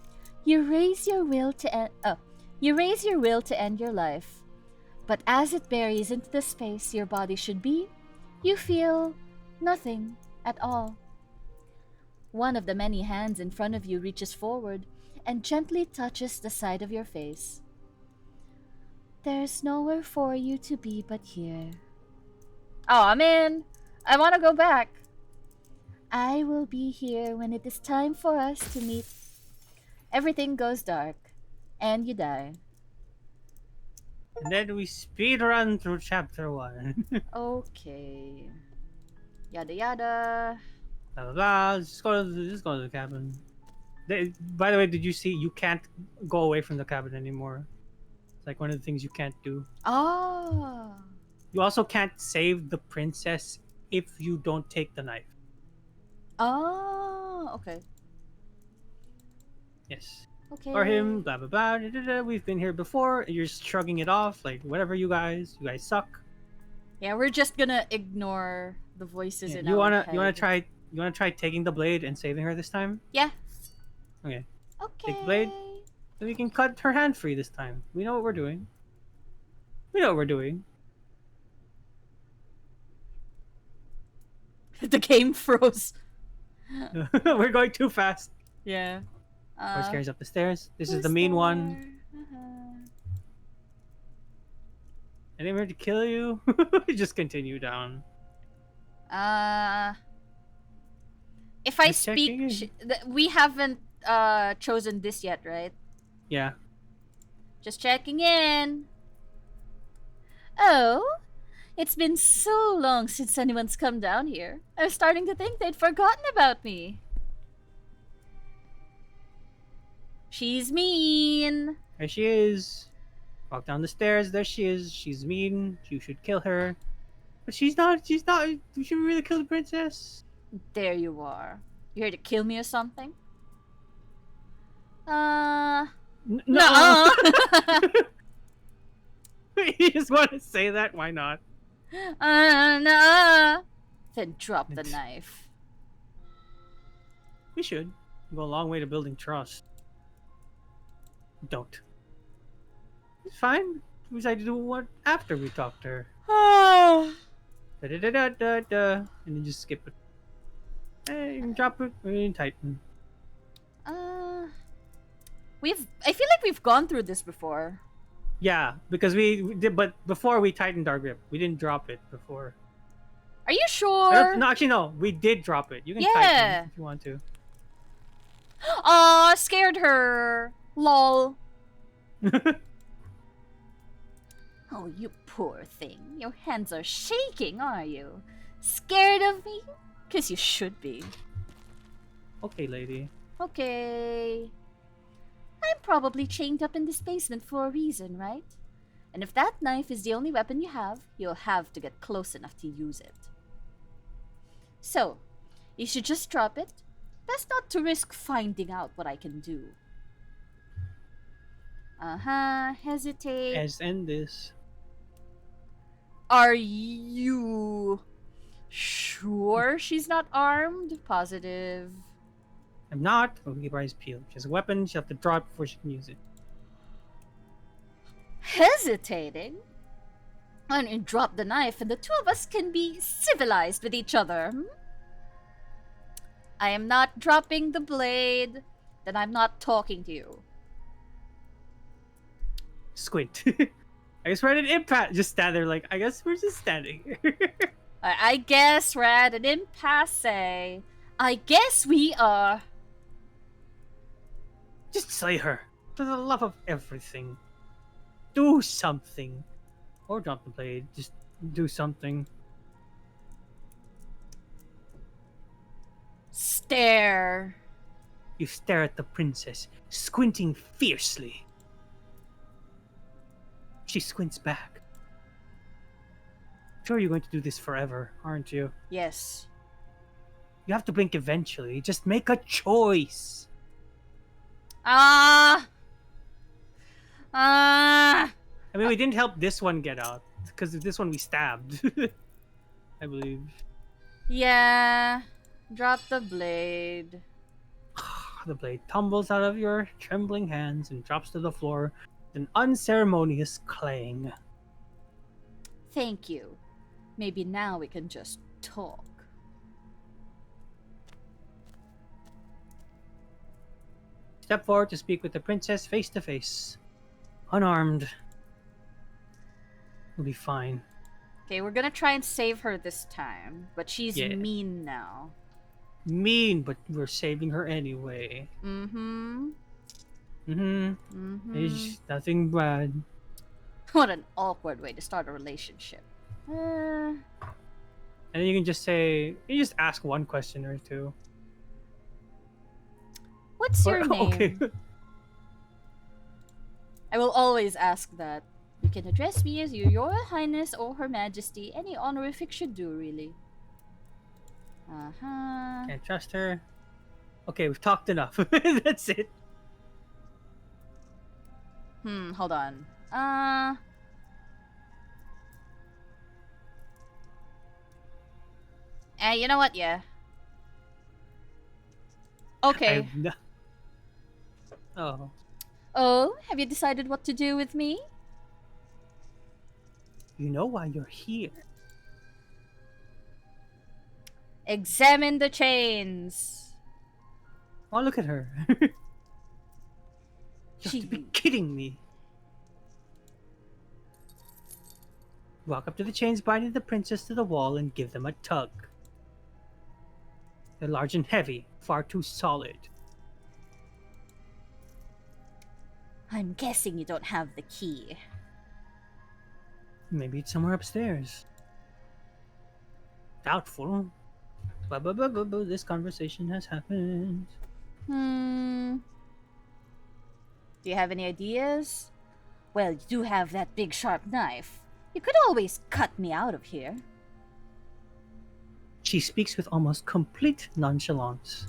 You raise your will to end. You raise your will to end your life, but as it buries into the space your body should be, you feel nothing at all. One of the many hands in front of you reaches forward and gently touches the side of your face. There's nowhere for you to be but here. Oh man, I want to go back. I will be here when it is time for us to meet. Everything goes dark, and you die. And then we speed run through chapter 1. Okay. Yada yada. Blah blah blah. Just go to the cabin. By the way, did you see you can't go away from the cabin anymore? It's like one of the things you can't do. Oh. You also can't save the princess if you don't take the knife. Oh, okay. Yes. Okay. Or him, blah blah blah. Da, da, da. We've been here before. You're just shrugging it off, like whatever. You guys suck. Yeah, we're just gonna ignore the voices Yeah, in you our wanna head. you wanna try taking the blade and saving her this time? Yeah. Okay. Okay. Take the blade. So we can cut her hand free this time. We know what we're doing. We know what we're doing. The game froze. We're going too fast. Yeah. Horse carries up the stairs. This is who's the mean there? one. I didn't mean to kill you. Just continue down. If I Just checking speak, in. we haven't chosen this yet, right? Yeah. Just checking in. Oh, it's been so long since anyone's come down here. I was starting to think they'd forgotten about me. She's mean. There she is. Walk down the stairs. There she is. She's mean. You should kill her. But she's not. She's not. Should we really kill the princess? There you are. You here to kill me or something? No. Nuh-uh. You just want to say that? Why not? Nuh-uh. Then drop the knife. We should go a long way to building trust. Don't. It's fine. We decide to do what after we talk to her. Da da da da da da, and then just skip it. Hey, you can drop it and tighten. I feel like we've gone through this before. Yeah, because we did, but before we tightened our grip, we didn't drop it before. Are you sure? No, actually, no, we did drop it. You can Yeah. tighten if you want to. Aw, scared her. Lol. Oh, you poor thing. Your hands are shaking, are you? Scared of me? 'Cause you should be. Okay, lady. Okay. I'm probably chained up in this basement for a reason, right? And if that knife is the only weapon you have, you'll have to get close enough to use it. So, you should just drop it. Best not to risk finding out what I can do. Hesitate. Let's end this. Are you sure she's not armed? Positive. I'm not. We'll keep our eyes peeled. She has a weapon. She'll have to draw it before she can use it. Hesitating? And you drop the knife and the two of us can be civilized with each other. I am not dropping the blade. Then I'm not talking to you. Squint. I guess we're at an impasse. Just stand there like, I guess we're just standing here. I guess we're at an impasse. I guess we are. Just slay her. For the love of everything. Do something. Or drop the blade. Just do something. Stare. You stare at the princess, squinting fiercely. She squints back. Sure, you're going to do this forever, aren't you? Yes. You have to blink eventually. Just make a choice. Ah. I mean, we didn't help this one get out. Because this one we stabbed. I believe. Yeah. Drop the blade. The blade tumbles out of your trembling hands and drops to the floor with an unceremonious clang. Thank you. Maybe now we can just talk. Step forward to speak with the princess face to face. Unarmed. We'll be fine. Okay, we're gonna try and save her this time, but she's Yeah. mean now. Mean, but we're saving her anyway. Mm-hmm. Mm-hmm. Mm-hmm. It's nothing bad. What an awkward way to start a relationship. And then you can just say, you just ask one question or two. What's your name? Okay. I will always ask that. You can address me as your Royal Highness or Her Majesty. Any honorific should do, really. Uh-huh. Can't trust her. Okay, we've talked enough. That's it. Hold on. You know what? Yeah. Okay. Oh. Oh, have you decided what to do with me? You know why you're here. Examine the chains. Oh, look at her. You have to be She- kidding me. Walk up to the chains binding the princess to the wall and give them a tug. They're large and heavy, far too solid. I'm guessing you don't have the key. Maybe it's somewhere upstairs. Doubtful. But this conversation has happened. Do you have any ideas? Well, you do have that big sharp knife. You could always cut me out of here. She speaks with almost complete nonchalance.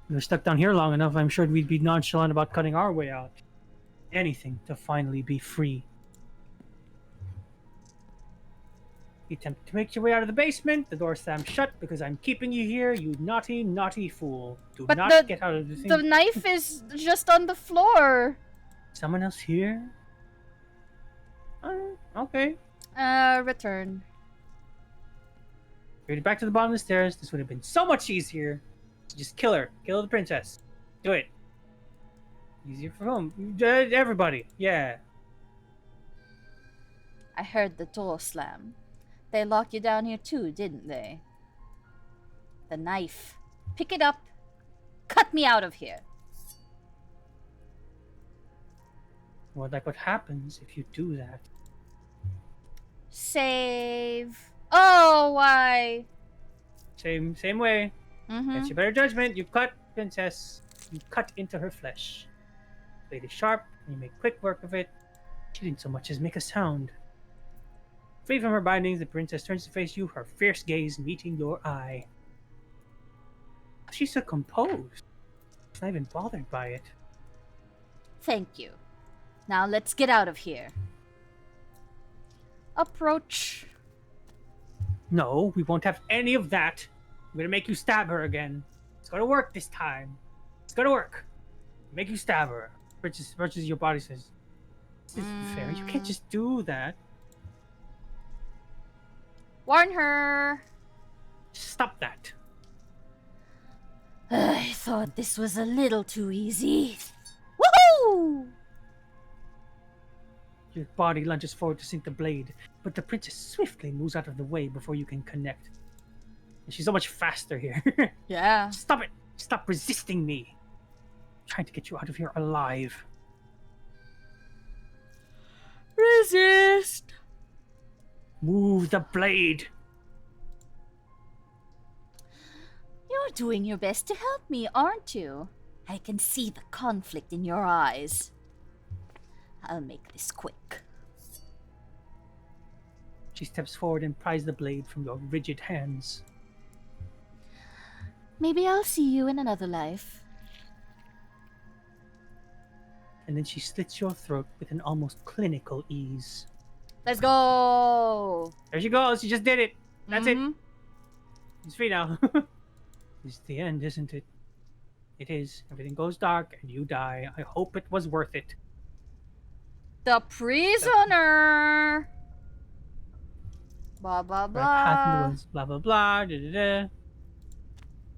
If we were stuck down here long enough, I'm sure we'd be nonchalant about cutting our way out. Anything to finally be free. You attempt to make your way out of the basement. The door slams shut because I'm keeping you here, you naughty, naughty fool. Do But not get out of the thing. The knife is just on the floor. Someone else here? Okay. Return. Made it back to the bottom of the stairs. This would have been so much easier. Just kill her. Kill the princess. Do it. Easier for whom? Everybody. Yeah. I heard the door slam. They locked you down here too, didn't they? The knife. Pick it up. Cut me out of here. Well, like what happens if you do that? Save. Oh, why? Same way. Mm-hmm. That's your better judgment. You cut, princess. You cut into her flesh. Blade is sharp, and you make quick work of it. She didn't so much as make a sound. Free from her bindings, the princess turns to face you, her fierce gaze meeting your eye. She's so composed. She's not even bothered by it. Thank you. Now let's get out of here. Approach. No, we won't have any of that. I'm gonna make you stab her again. It's gonna work this time. It's gonna work. Make you stab her. Versus your body says, this isn't fair. You can't just do that. Warn her. Stop that. I thought this was a little too easy. Woohoo! Your body lunges forward to sink the blade, but the princess swiftly moves out of the way before you can connect. And she's so much faster here. Yeah. Stop it! Stop resisting me! I'm trying to get you out of here alive. Resist. Move the blade! You're doing your best to help me, aren't you? I can see the conflict in your eyes. I'll make this quick. She steps forward and pries the blade from your rigid hands. Maybe I'll see you in another life. And then she slits your throat with an almost clinical ease. Let's go. There she goes, she just did it! That's it! Mhm. She's free now. It's the end, isn't it? It is. Everything goes dark and you die. I hope it was worth it. The prisoner. Blah blah Right path in the blah. woods. Blah blah blah. Da, da, da.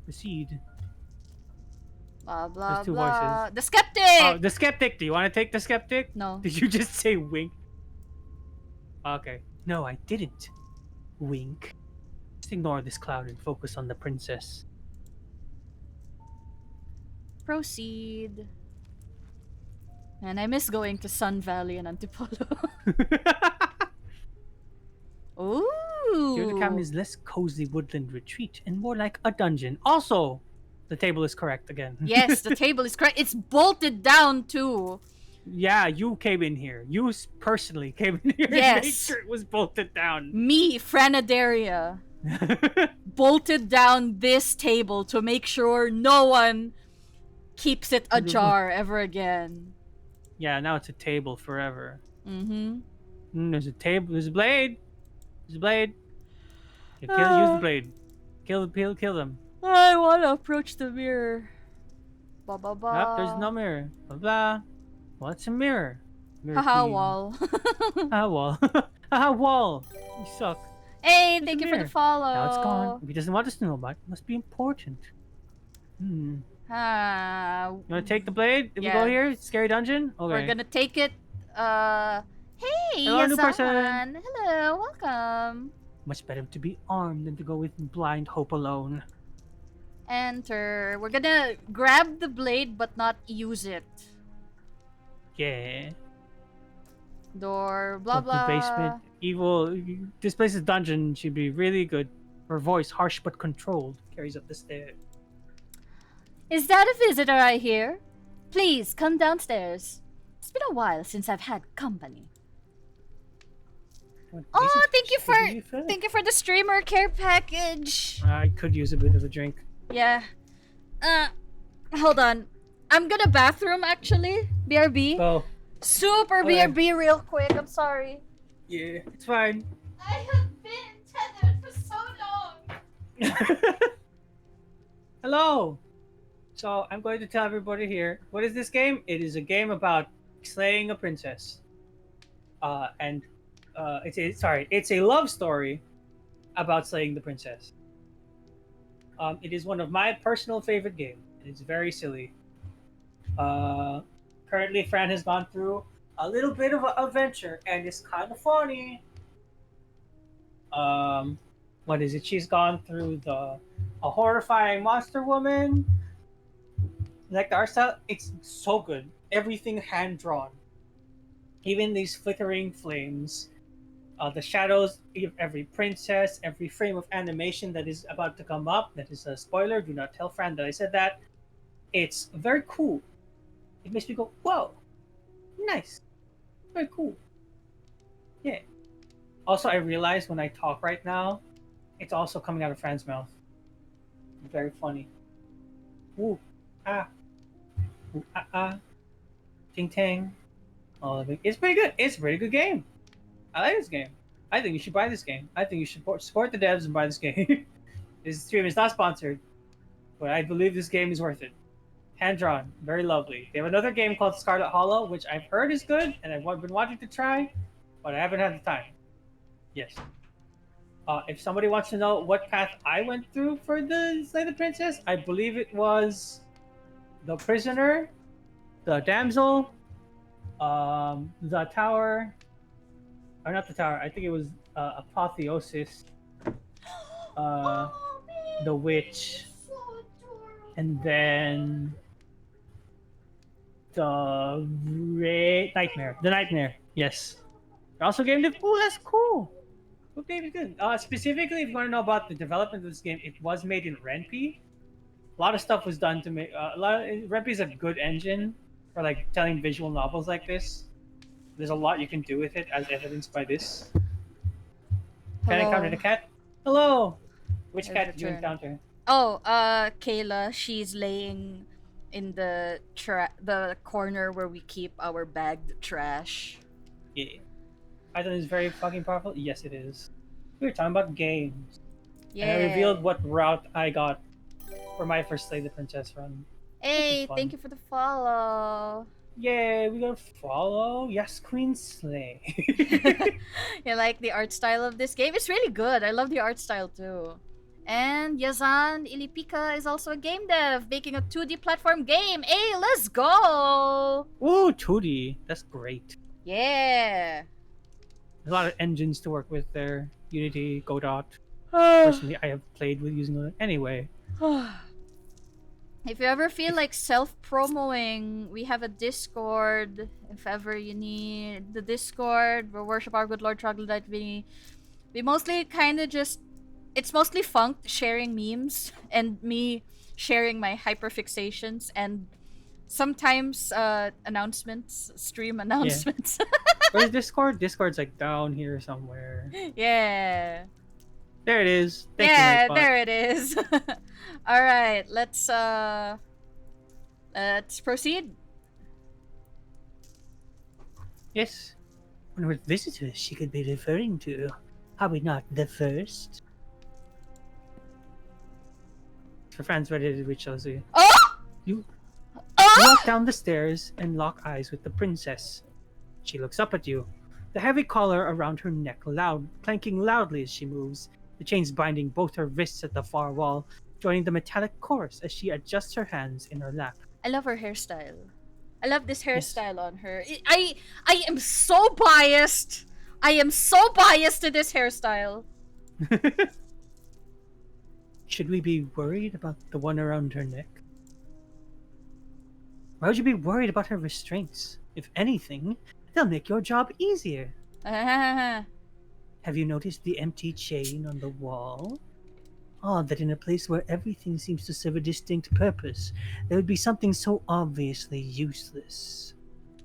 Proceed. Blah blah There's two blah. voices. The skeptic. Oh, the skeptic. Do you want to take the skeptic? No. Did you just say wink? Okay. No, I didn't. Wink. Just ignore this cloud and focus on the princess. Proceed. And I miss going to Sun Valley and Antipolo. Ooh. Here the cabin is less cozy woodland retreat and more like a dungeon. Also, the table is correct again. Yes, the table is correct. It's bolted down too. Yeah, you came in here. You personally came in here and made Yes. sure it was bolted down. Me, Franaderia, bolted down this table to make sure no one keeps it ajar ever again. Yeah, now it's a table forever. Mm-hmm. There's a table. There's a blade. There's a blade. Yeah, use the blade. Kill them. I want to approach the mirror. Blah blah blah. Oh, there's no mirror. Blah blah. What's a mirror? Mirror Haha, queen. wall. Haha, wall. Haha, wall. You suck. Hey, There's thank a you for mirror. the follow. Now it's gone. If he doesn't want us to know about it, it must be important. You wanna take the blade? Did we Yeah. go here? Scary dungeon? Okay. We're gonna take it. Hey, Hello, new person. Yazan. Hello, welcome. Much better to be armed than to go with blind hope alone. Enter. We're gonna grab the blade but not use it. Yeah. Door. Blah But blah. the basement, evil. This place is dungeon. Should be really good. Her voice, harsh but controlled, carries up the stairs. Is that a visitor I hear? Please come downstairs. It's been a while since I've had company. Oh, thank you for the streamer care package. I could use a bit of a drink. Yeah. Hold on. I'm gonna bathroom actually. BRB. Oh, Super Okay. BRB real quick. I'm sorry. yeah, it's fine. I have been tethered for so long. Hello. So I'm going to tell everybody here. What is this game? It is a game about slaying a princess. It's a love story about slaying the princess. It is one of my personal favorite games. It's very silly. Currently, Fran has gone through a little bit of an adventure, and it's kind of funny. What is it? She's gone through a horrifying monster woman. Like the art style, it's so good. Everything hand drawn. Even these flickering flames, the shadows of every princess, every frame of animation that is about to come up. That is a spoiler. Do not tell Fran that I said that. It's very cool. It makes me go, whoa, nice, very cool. Yeah. Also, I realize when I talk right now, it's also coming out of Fran's mouth. Very funny. Ooh, ah, ooh, ah, ah, ting tang. All of it. It's pretty good. It's a pretty good game. I like this game. I think you should buy this game. I think you should support the devs and buy this game. This stream is not sponsored, but I believe this game is worth it. Hand drawn, very lovely. They have another game called Scarlet Hollow, which I've heard is good, and I've been wanting to try, but I haven't had the time. Yes. If somebody wants to know what path I went through for the Slay the Princess, I believe it was the prisoner, the damsel, the tower, or not the tower. I think it was Apotheosis, uh, the witch, and then the nightmare. The nightmare. Yes. They also gave it. Oh, that's cool. What game is good? Specifically, if you want to know about the development of this game, it was made in Ren'Py. A lot of stuff was done to make. Ren'Py is a good engine for like telling visual novels like this. There's a lot you can do with it, as evidenced by this. Can I encounter the cat? Hello. Which cat did you encounter? Oh, Kayla. She's laying in the corner where we keep our bagged trash. Yeah. Python is very fucking powerful. Yes, it is. We were talking about games. Yeah. And I revealed what route I got for my first Slay the Princess run. Hey, thank you for the follow. Yay, we gotta follow. Yes, Queen Slay. You like the art style of this game? It's really good. I love the art style too. And Yazan Ilipika is also a game dev, making a 2D platform game. Hey, let's go! Ooh, 2D. That's great. Yeah. There's a lot of engines to work with there. Unity, Godot. Personally, I have played with using it. Anyway. If you ever feel like self-promoing, we have a Discord. If ever you need the Discord, we worship our good Lord Troglodyte. We mostly kind of just... It's mostly Funk sharing memes and me sharing my hyperfixations and sometimes announcements, stream announcements. Yeah. Where's Discord? Discord's like down here somewhere. Yeah. There it is. Thank Yeah, you, Nightbot. there it is. All right, let's proceed. Yes. Wonder what visitors she could be referring to. Are we not the first? For fans ready to reach Chelsea. Oh! You Oh! walk down the stairs and lock eyes with the princess. She looks up at you. The heavy collar around her neck clanking loudly as she moves. The chains binding both her wrists at the far wall, joining the metallic chorus as she adjusts her hands in her lap. I love her hairstyle. I love this hairstyle on her. I am so biased. I am so biased to this hairstyle. Should we be worried about the one around her neck? Why would you be worried about her restraints? If anything, they'll make your job easier. Have you noticed the empty chain on the wall? Odd that in a place where everything seems to serve a distinct purpose, there would be something so obviously useless.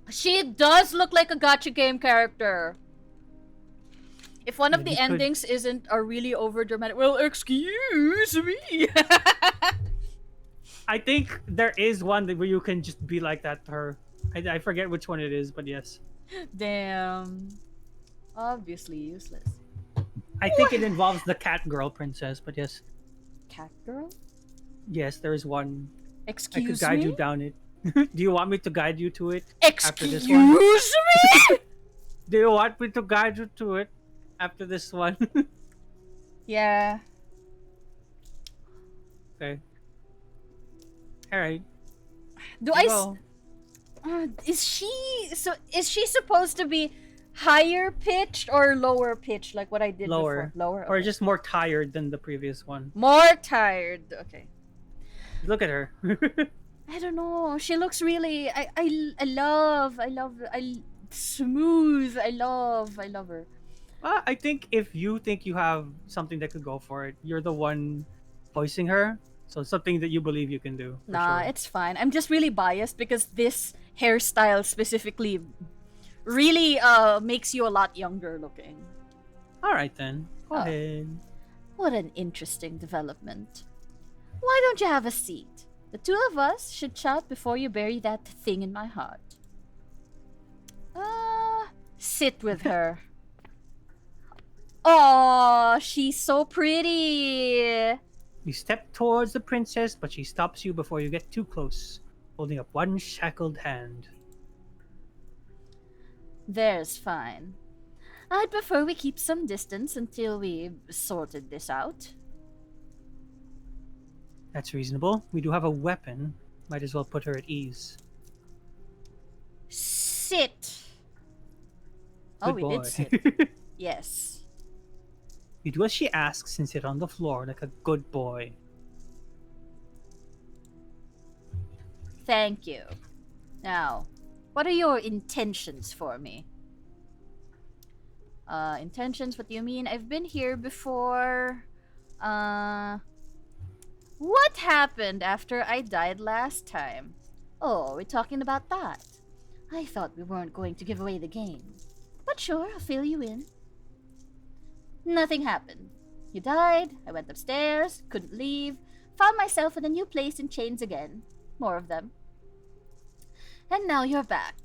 She does look like a gacha game character. If one of Maybe the endings isn't a really over dramatic, well, excuse me. I think there is one where you can just be like that to her. I forget which one it is, but yes. Damn. Obviously useless. I think it involves the cat girl princess, but yes. Cat girl? Yes, there is one. Excuse I could guide me? you down it. Do you want me to guide you to it? After Excuse this one? me? Do you want me to guide you to it after this one? Yeah. Okay. Alright. Do I... Well, Is she supposed to be higher pitched or lower pitched like what I did lower. before? Lower. Or Okay. just more tired than the previous one. More tired. Okay. Look at her. I don't know. She looks really I love smooth. I love her. I think if you think you have something that could go for it, you're the one voicing her. So something that you believe you can do. For Nah, sure. it's fine. I'm just really biased because this hairstyle specifically really makes you a lot younger looking. Alright then. Go Oh. ahead. What an interesting development. Why don't you have a seat? The two of us should chat before you bury that thing in my heart. Sit with her. Oh, she's so pretty. You step towards the princess, but she stops you before you get too close, holding up one shackled hand. There's fine. I'd prefer we keep some distance until we've sorted this out. That's reasonable. We do have a weapon. Might as well put her at ease. Sit. Oh, Good we boy. did sit. Yes. You do as she asks and sit on the floor like a good boy. Thank you. Now, what are your intentions for me? Intentions, what do you mean? I've been here before. What happened after I died last time? Oh, we're talking about that. I thought we weren't going to give away the game. But sure, I'll fill you in. Nothing happened. You died, I went upstairs, couldn't leave, found myself in a new place in chains again. More of them. And now you're back.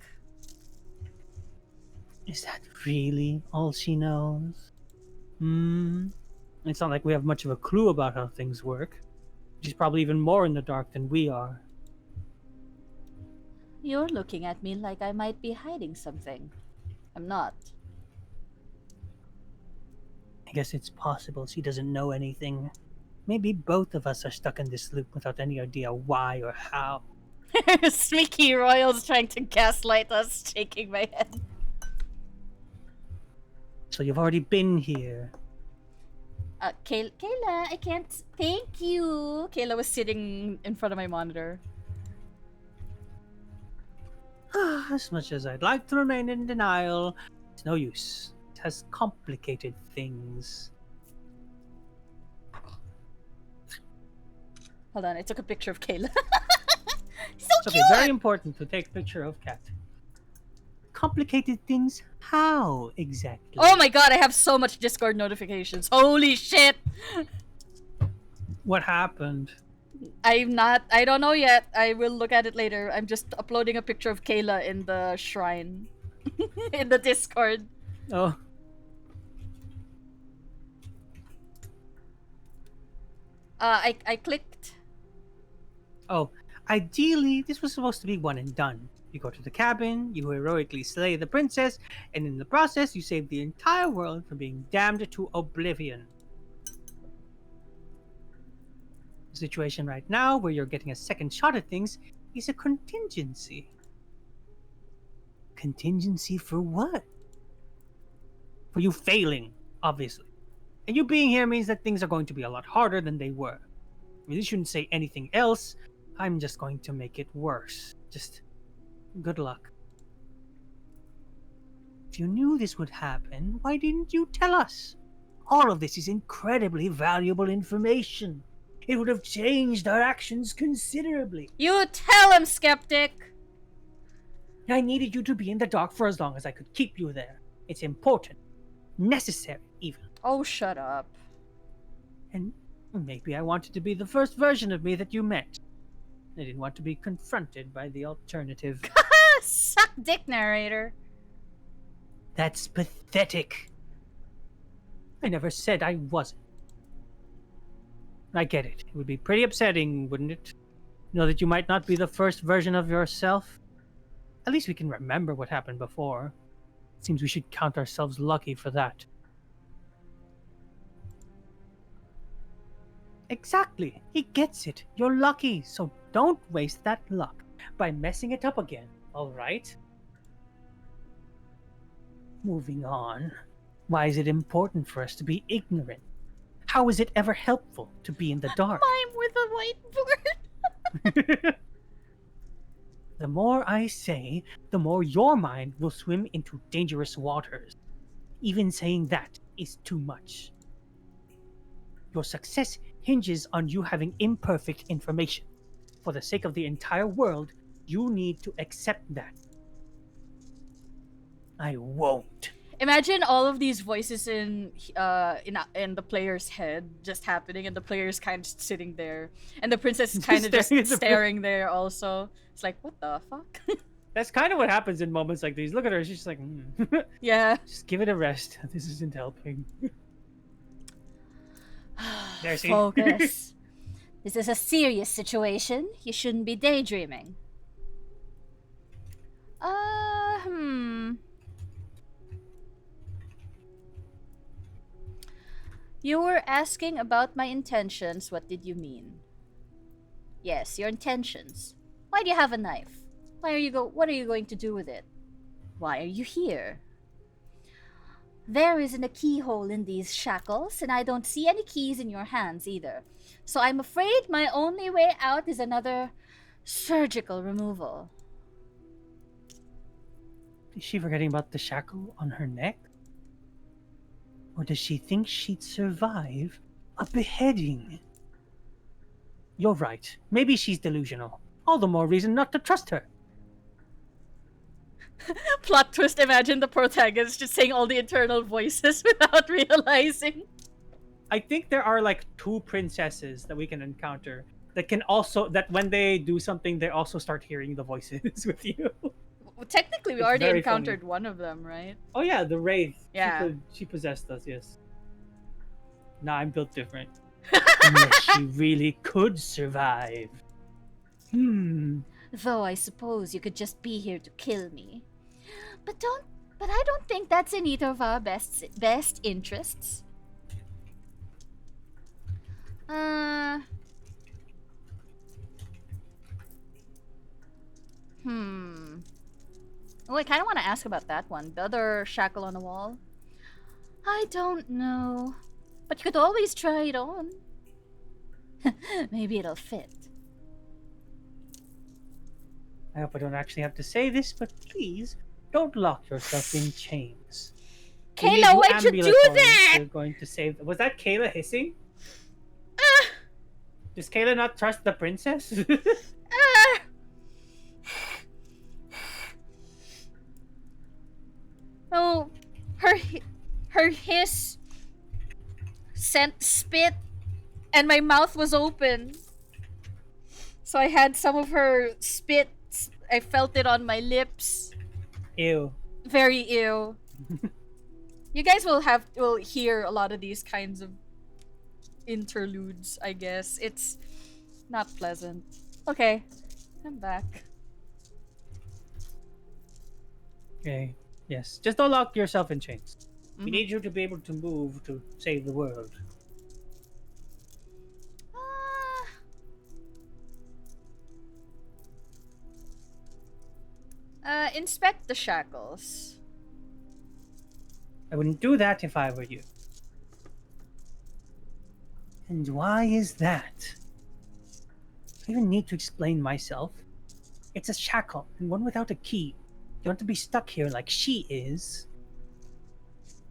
Is that really all she knows? It's not like we have much of a clue about how things work. She's probably even more in the dark than we are. You're looking at me like I might be hiding something. I'm not. I guess it's possible she doesn't know anything. Maybe both of us are stuck in this loop without any idea why or how. Sneaky Royals trying to gaslight us, shaking my head. So you've already been here. Kayla, I can't. Thank you. Kayla was sitting in front of my monitor. As much as I'd like to remain in denial, it's no use. It has complicated things. Hold on, I took a picture of Kayla. So It's okay, cute! very important to take a picture of Cat. Complicated things? How exactly? Oh my god, I have so much Discord notifications. Holy shit! What happened? I don't know yet. I will look at it later. I'm just uploading a picture of Kayla in the shrine. In the Discord. Oh, I clicked. oh. Ideally, this was supposed to be one and done. You go to the cabin, you heroically slay the princess, and in the process, you save the entire world from being damned to oblivion. The situation right now, where you're getting a second shot at things, is a contingency. Contingency for what? For you failing, obviously. And you being here means that things are going to be a lot harder than they were. I really shouldn't say anything else. I'm just going to make it worse. Just good luck. If you knew this would happen, why didn't you tell us? All of this is incredibly valuable information. It would have changed our actions considerably. You tell him, skeptic! I needed you to be in the dark for as long as I could keep you there. It's important. Necessary, even. Oh, shut up. And maybe I wanted to be the first version of me that you met. I didn't want to be confronted by the alternative. Suck dick, narrator. That's pathetic. I never said I wasn't. I get it. It would be pretty upsetting, wouldn't it? Know that you might not be the first version of yourself. At least we can remember what happened before. Seems we should count ourselves lucky for that. Exactly. He gets it. You're lucky, so don't waste that luck by messing it up again, alright? Moving on. Why is it important for us to be ignorant? How is it ever helpful to be in the dark? Mime with a whiteboard. The more I say, the more your mind will swim into dangerous waters. Even saying that is too much. Your success hinges on you having imperfect information. For the sake of the entire world, you need to accept that. I won't. Imagine all of these voices in the player's head just happening, and the player's kind of sitting there, and the princess is kind of just Staring at the staring there also. It's like, what the fuck? That's kind of what happens in moments like these. Look at her, she's just like, Yeah. just give it a rest. This isn't helping. There, see? Focus. This is a serious situation. You shouldn't be daydreaming. You were asking about my intentions. What did you mean? Yes, your intentions. Why do you have a knife? What are you going to do with it? Why are you here? There isn't a keyhole in these shackles, and I don't see any keys in your hands either. So I'm afraid my only way out is another surgical removal. Is she forgetting about the shackle on her neck? Or does she think she'd survive a beheading? You're right. Maybe she's delusional. All the more reason not to trust her. Plot twist, imagine the protagonist just saying all the internal voices without realizing. I think there are like 2 princesses that we can encounter that can also, that when they do something, they also start hearing the voices with you. Well, technically, we It's already very encountered funny. one of them, right? Oh yeah, the Wraith. Yeah. She possessed us, yes. Nah, I'm built different. Unless she really could survive. Though I suppose you could just be here to kill me. But I don't think that's in either of our best interests. Oh, I kind of want to ask about that one. The other shackle on the wall. I don't know. But you could always try it on. Maybe it'll fit. I hope I don't actually have to say this, but please don't lock yourself in chains. We need Kayla, you why'd you do ambulatory that? if you're going to save. Was that Kayla hissing? Ah! Does Kayla not trust the princess? Ah! Oh, her hiss sent spit, and my mouth was open. So I had some of her spit. I felt it on my lips. Ew. Very ew. You guys will hear a lot of these kinds of interludes, I guess. It's not pleasant. Okay, I'm back. Okay. Yes. Just don't lock yourself in chains. Mhm. We need you to be able to move to save the world. Inspect the shackles. I wouldn't do that if I were you. And why is that? I even need to explain myself. It's a shackle, and one without a key. You want to be stuck here like she is.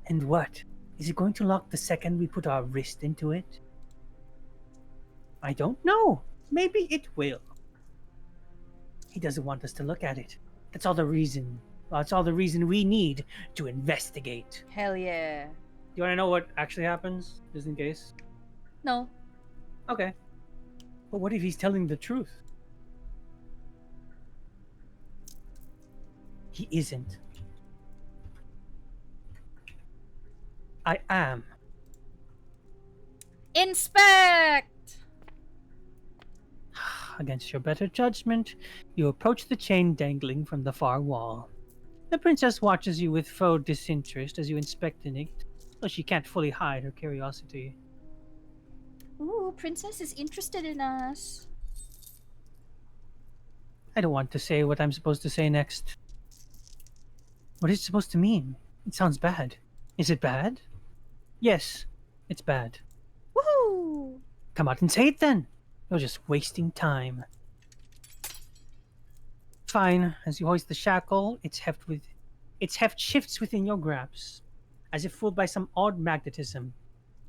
And what? Is it going to lock the second we put our wrist into it? I don't know. Maybe it will. He doesn't want us to look at it. That's all the reason. Well, that's all the reason we need to investigate. Hell yeah. You want to know what actually happens, just in case? No. Okay. But what if he's telling the truth? He isn't. I am. Inspect! Against your better judgment, you approach the chain dangling from the far wall. The princess watches you with faux disinterest as you inspect it, though she can't fully hide her curiosity. Ooh, Princess is interested in us. I don't want to say what I'm supposed to say next. What is it supposed to mean? It sounds bad. Is it bad? Yes, it's bad. Woohoo! Come out and say it then. You're just wasting time. Fine. As you hoist the shackle, its heft shifts within your grasp, as if fooled by some odd magnetism.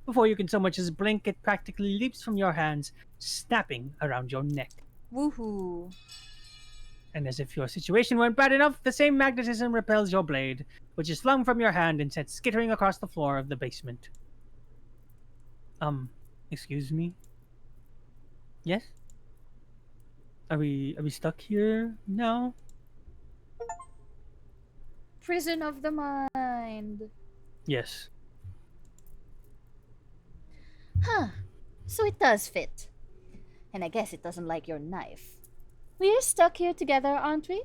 Before you can so much as blink, it practically leaps from your hands, snapping around your neck. Woohoo. And as if your situation weren't bad enough, the same magnetism repels your blade, which is flung from your hand and sent skittering across the floor of the basement. Excuse me? Yes? Are we stuck here now? Prison of the mind. Yes. Huh. So it does fit. And I guess it doesn't like your knife. We're stuck here together, aren't we?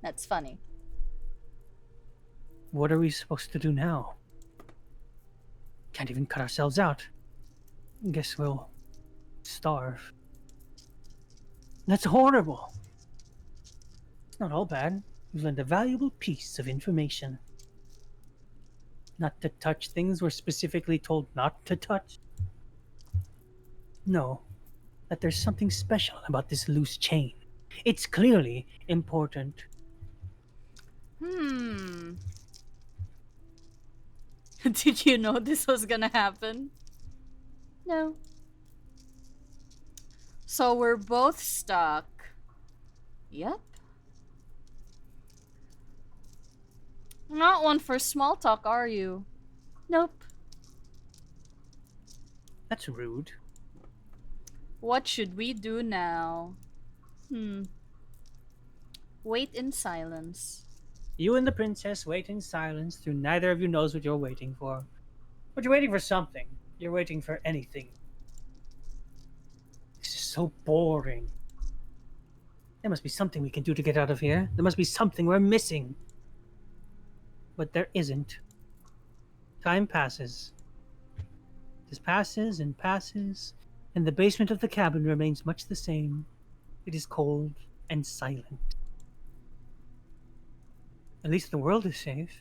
That's funny. What are we supposed to do now? Can't even cut ourselves out. Guess we'll starve. That's horrible. It's not all bad. We've learned a valuable piece of information. not to touch things we're specifically told not to touch? No, that there's something special about this loose chain. It's clearly important. Did you know this was gonna happen? No. So we're both stuck. Yep. Not one for small talk, are you? Nope. That's rude. What should we do now? Wait in silence. You and the princess wait in silence through neither of you knows what you're waiting for. But you're waiting for something. You're waiting for anything. This is so boring. There must be something we can do to get out of here. There must be something we're missing. But there isn't. Time passes. This passes and passes, and the basement of the cabin remains much the same. It is cold and silent. At least the world is safe.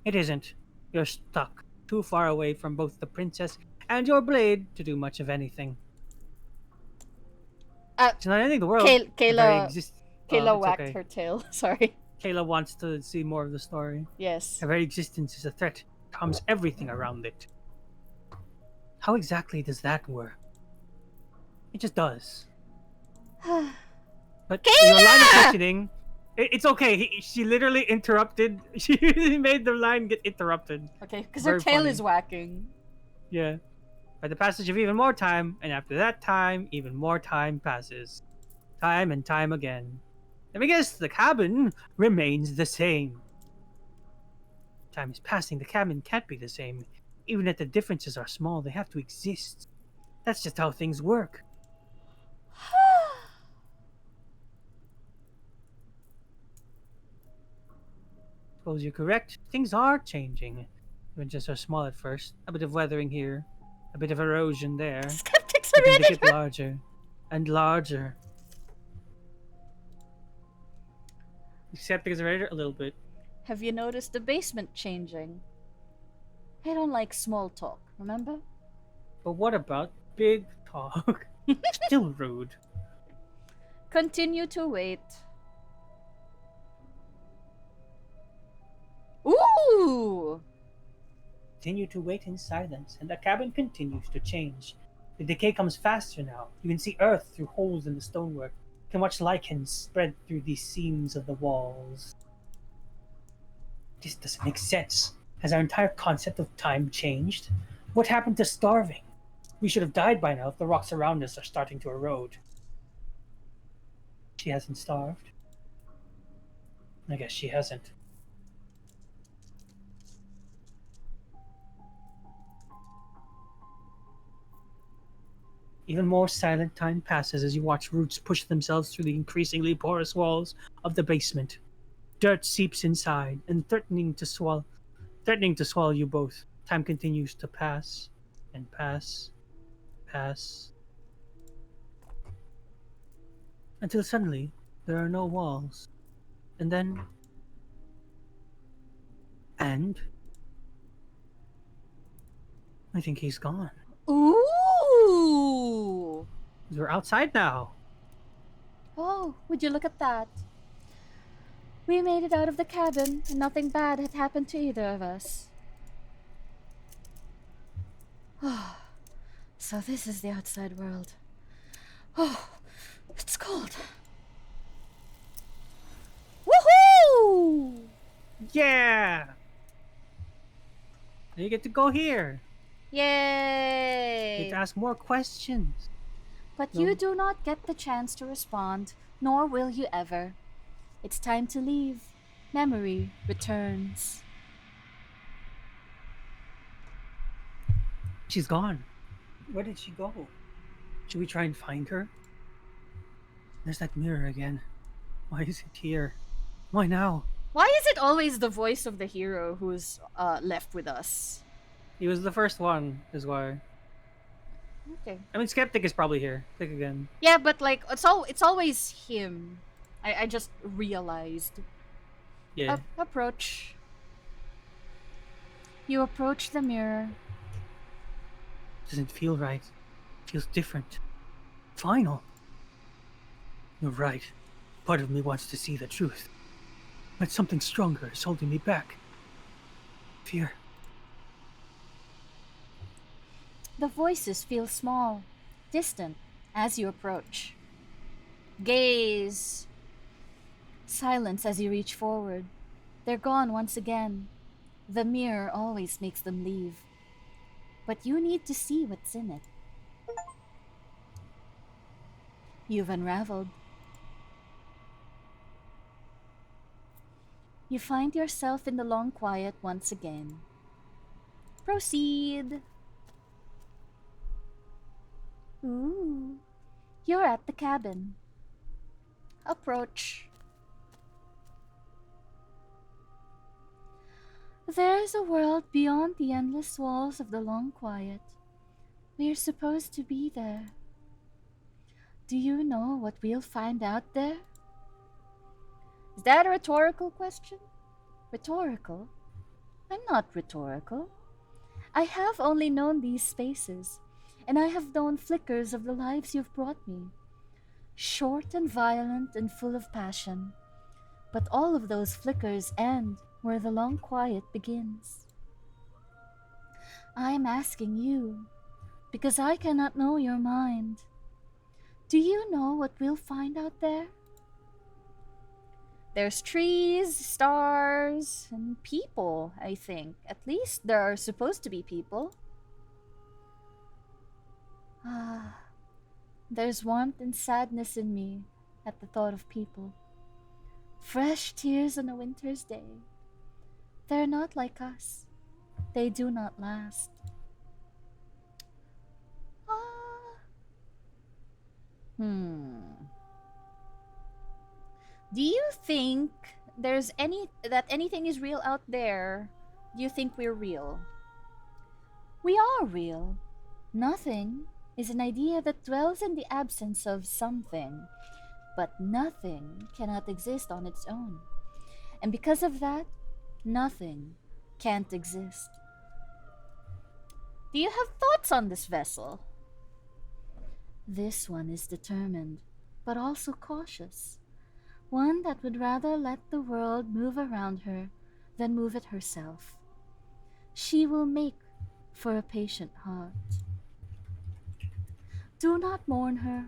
It isn't. You're stuck, too far away from both the princess and your blade to do much of anything. It's not anything the world. Kayla it's whacked okay. her tail. Sorry. Kayla wants to see more of the story. Yes. Her very existence is a threat. Comes everything around it. How exactly does that work? It just does. But your line of questioning, it's okay. She literally interrupted. She really made the line get interrupted. Okay, because her Very tail funny. is whacking. Yeah. By the passage of even more time, and after that time, even more time passes. Time and time again. And I guess the cabin remains the same. Time is passing, the cabin can't be the same. Even if the differences are small, they have to exist. That's just how things work. Suppose you're correct. Things are changing. Differences are small at first. A bit of weathering here, a bit of erosion there. Skeptics But then already. they get larger and larger. Except because right a little bit. Have you noticed the basement changing? I don't like small talk, remember? But what about big talk? Still rude. Continue to wait. Ooh! Continue to wait in silence, and the cabin continues to change. The decay comes faster now. You can see earth through holes in the stonework. You can watch lichens spread through the seams of the walls. This doesn't make sense. Has our entire concept of time changed? What happened to starving? We should have died by now if the rocks around us are starting to erode. She hasn't starved. I guess she hasn't. Even more silent time passes as you watch roots push themselves through the increasingly porous walls of the basement. Dirt seeps inside and threatening to swallow you both. Time continues to pass and pass, pass, until suddenly there are no walls. And then I think he's gone. Ooh! We're outside now. Oh, would you look at that? We made it out of the cabin, and nothing bad had happened to either of us. Oh, so this is the outside world. Oh, it's cold. Woohoo! Yeah! You get to go here. You Yay! get to ask more questions. But you do not get the chance to respond, nor will you ever. It's time to leave. Memory returns. She's gone. Where did she go? Should we try and find her? There's that mirror again. Why is it here? Why now? Why is it always the voice of the hero who's left with us? He was the first one, is why. Okay. I mean, Skeptic is probably here. Click again. Yeah, but like it's always him. I just realized. Yeah. Approach. You approach the mirror. Doesn't feel right. Feels different. Final. You're right. Part of me wants to see the truth. But something stronger is holding me back. Fear. The voices feel small, distant, as you approach. Gaze. Silence as you reach forward. They're gone once again. The mirror always makes them leave. But you need to see what's in it. You've unraveled. You find yourself in the long quiet once again. Proceed. Ooh. You're at the cabin. Approach. There's a world beyond the endless walls of the long quiet. We're supposed to be there. Do you know what we'll find out there? Is that a rhetorical question? Rhetorical? I'm not rhetorical. I have only known these spaces, and I have known flickers of the lives you've brought me. Short and violent and full of passion. But all of those flickers end where the long quiet begins. I'm asking you, because I cannot know your mind. Do you know what we'll find out there? There's trees, stars, and people, I think. At least there are supposed to be people. There's warmth and sadness in me at the thought of people. Fresh tears on a winter's day. They're not like us. They do not last. Do you think there's anything is real out there? Do you think we're real? We are real. Nothing is an idea that dwells in the absence of something, but nothing cannot exist on its own. And because of that, nothing can't exist. Do you have thoughts on this vessel? This one is determined, but also cautious. One that would rather let the world move around her than move it herself. She will make for a patient heart. Do not mourn her.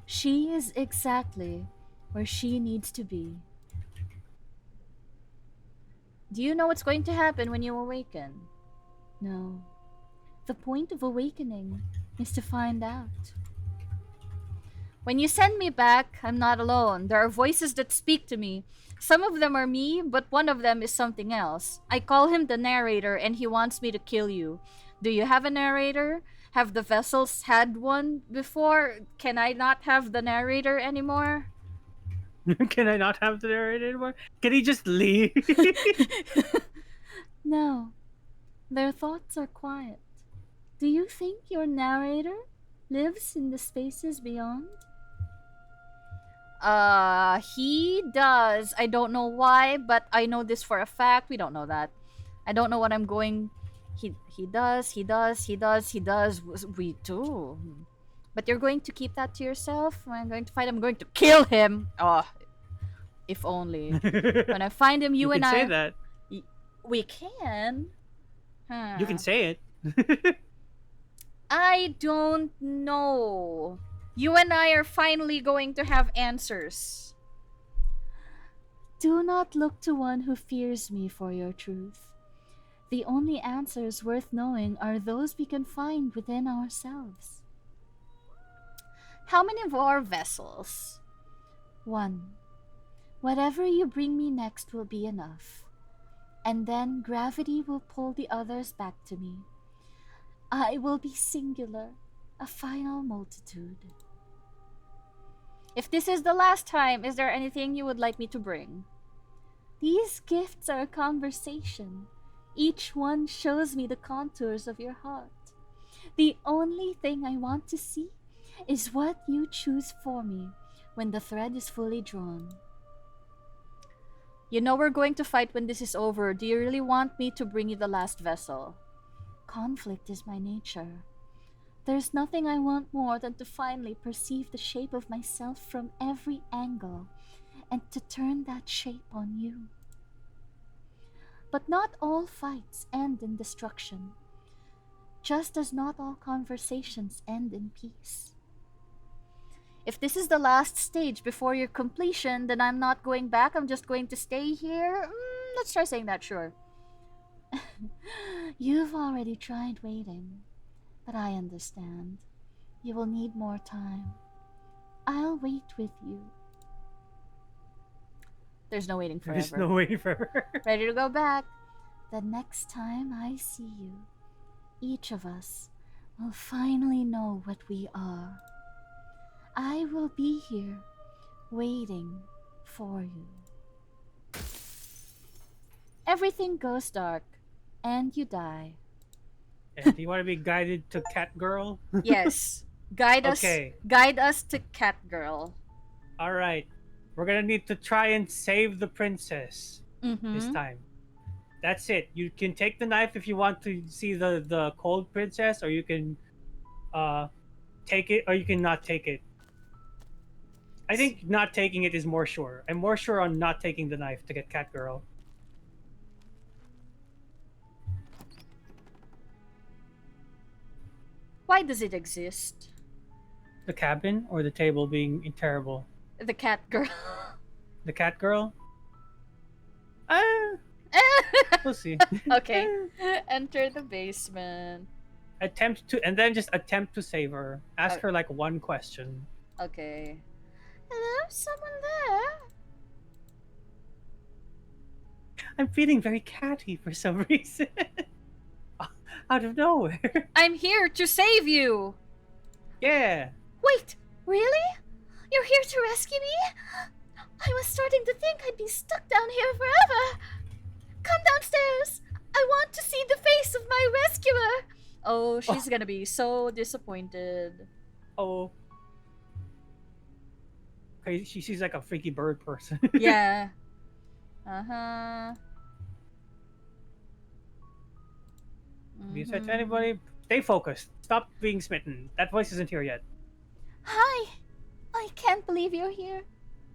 She is exactly where she needs to be. Do you know what's going to happen when you awaken? No. The point of awakening is to find out. When you send me back, I'm not alone. There are voices that speak to me. Some of them are me, but one of them is something else. I call him the narrator, and he wants me to kill you. Do you have a narrator? Have the vessels had one before? Can I not have the narrator anymore? Can I not have the narrator anymore? Can he just leave? No. Their thoughts are quiet. Do you think your narrator lives in the spaces beyond? He does. I don't know why, but I know this for a fact. We don't know that. I don't know what I'm going... He does. We do. But you're going to keep that to yourself? When I'm going to find him, I'm going to kill him! Oh, if only. When I find him, you and can I... say that. We can? You can say it. I don't know. You and I are finally going to have answers. Do not look to one who fears me for your truth. The only answers worth knowing are those we can find within ourselves. How many of our vessels? 1. Whatever you bring me next will be enough. And then gravity will pull the others back to me. I will be singular, a final multitude. If this is the last time, is there anything you would like me to bring? These gifts are a conversation. Each one shows me the contours of your heart. The only thing I want to see is what you choose for me when the thread is fully drawn. You know we're going to fight when this is over. Do you really want me to bring you the last vessel? Conflict is my nature. There's nothing I want more than to finally perceive the shape of myself from every angle and to turn that shape on you. But not all fights end in destruction, just as not all conversations end in peace. If this is the last stage before your completion, then I'm not going back. I'm just going to stay here. Let's try saying that, sure. You've already tried waiting, but I understand. You will need more time. I'll wait with you. There's no waiting forever. There's no waiting forever. Ready to go back. The next time I see you, each of us will finally know what we are. I will be here, waiting for you. Everything goes dark, and you die. And do you want to be guided to Cat Girl? Yes. Guide us. Okay. Guide us to Cat Girl. All right. We're gonna need to try and save the princess this time. That's it. You can take the knife if you want to see the cold princess, or you can take it, or you can not take it. I think not taking it is more sure. I'm more sure on not taking the knife to get Cat Girl. Why does it exist? The cabin or the table being terrible? The Cat Girl. The Cat Girl? We'll see. Okay. Enter the basement. Attempt to, and then just attempt to save her. Ask her like one question. Okay. Hello? Someone there? I'm feeling very catty for some reason. Out of nowhere. I'm here to save you! Yeah. Wait! Really? You're here to rescue me? I was starting to think I'd be stuck down here forever. Come downstairs. I want to see the face of my rescuer. Oh, she's gonna be so disappointed. Oh. Okay, she's like a freaky bird person. Yeah. Uh-huh. You said to anybody, stay focused. Stop being smitten. That voice isn't here yet. Hi! I can't believe you're here.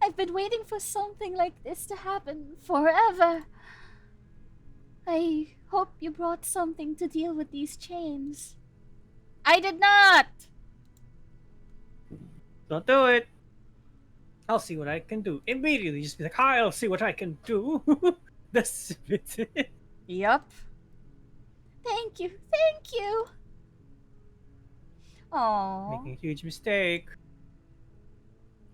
I've been waiting for something like this to happen forever. I hope you brought something to deal with these chains. I did not! Don't do it. I'll see what I can do. Immediately just be like, hi, I'll see what I can do. That's it. Yup. Thank you, thank you. Aww. Making a huge mistake.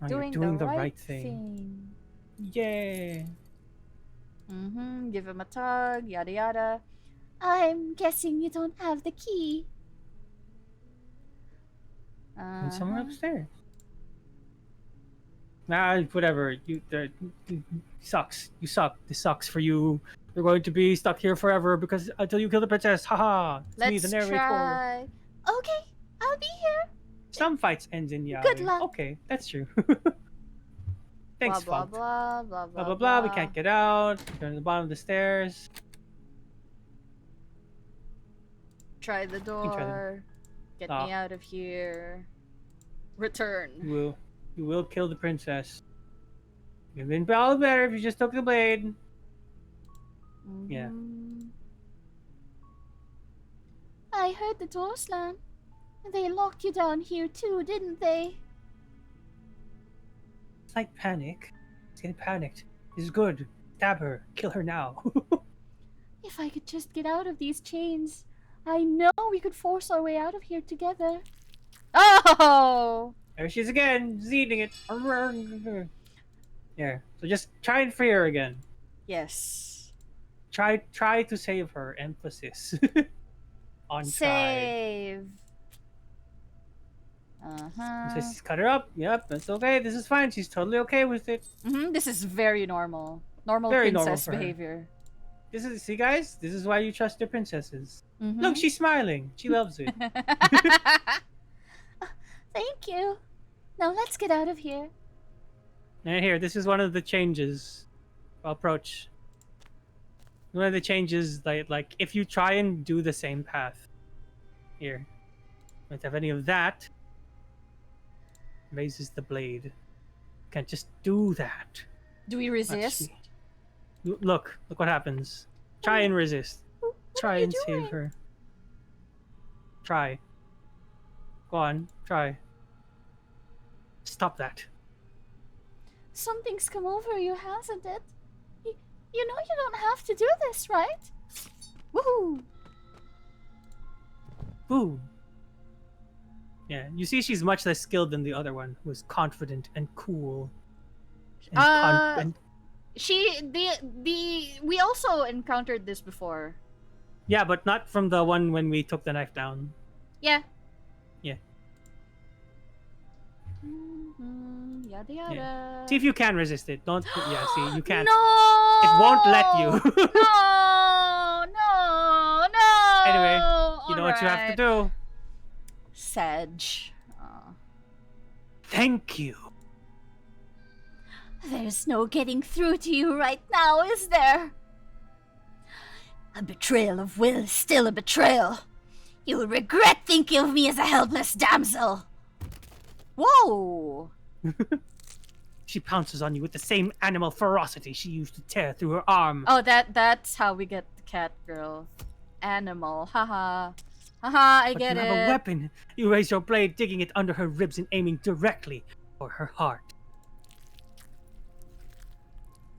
Oh, Doing you're doing the the right right thing. Yeah. Give him a tug, yada yada. I'm guessing you don't have the key. And somewhere upstairs. Nah, whatever. You sucks. You suck. This sucks for you. You're going to be stuck here forever because until you kill the princess. Haha. It's me, Let's the narrator. try. Okay, I'll be here. Some fights end in yaoi. Good luck. Okay, that's true. Thanks, blah, Font. blah, blah, blah, Blah blah blah. We can't get out. We're on the bottom of the stairs. Try the door. Get me out of here. Return. You will kill the princess. You've been all better if you just took the blade. Yeah. I heard the door slam. They locked you down here too, didn't they? Slight panic. It's getting panicked. This is good. Stab her. Kill her now. If I could just get out of these chains, I know we could force our way out of here together. Oh! There she is again. She's eating it. Yeah. So just try and free her again. Yes. Try to save her. Emphasis. On try. Save. Uh-huh. Just cut her up. Yep, that's okay. This is fine. She's totally okay with it. This is very normal. Normal Very normal princess for her. behavior. This is, see guys, this is why you trust your princesses. Look, she's smiling. She loves it. Thank you. Now let's get out of here. And here, this is one of the changes. approach. One of the changes, like if you try and do the same path, here, don't have any of that. Raises the blade. Can't just do that. Do we resist? Actually, look what happens. Try and resist. What Try are you and save doing? her. Try. Go on, try. Stop that. Something's come over you, hasn't it? You know you don't have to do this, right? Woohoo! Boom. Yeah, you see she's much less skilled than the other one, who was confident and cool. And We also encountered this before. yeah, but not from the one when we took the knife down. Yeah. Yeah. Yada yada. See if you can resist it. Don't. Yeah, see, you can't. No. It won't let you. No. Anyway, you know what you have to do. Sedge. Thank you. There's no getting through to you right now, is there? A betrayal of will is still a betrayal. You'll regret thinking of me as a helpless damsel. Whoa. She pounces on you with the same animal ferocity she used to tear through her arm. Oh, that's how we get the cat girl. Animal. Haha. Haha, I But get you it. have a weapon. You raise your blade, digging it under her ribs and aiming directly for her heart.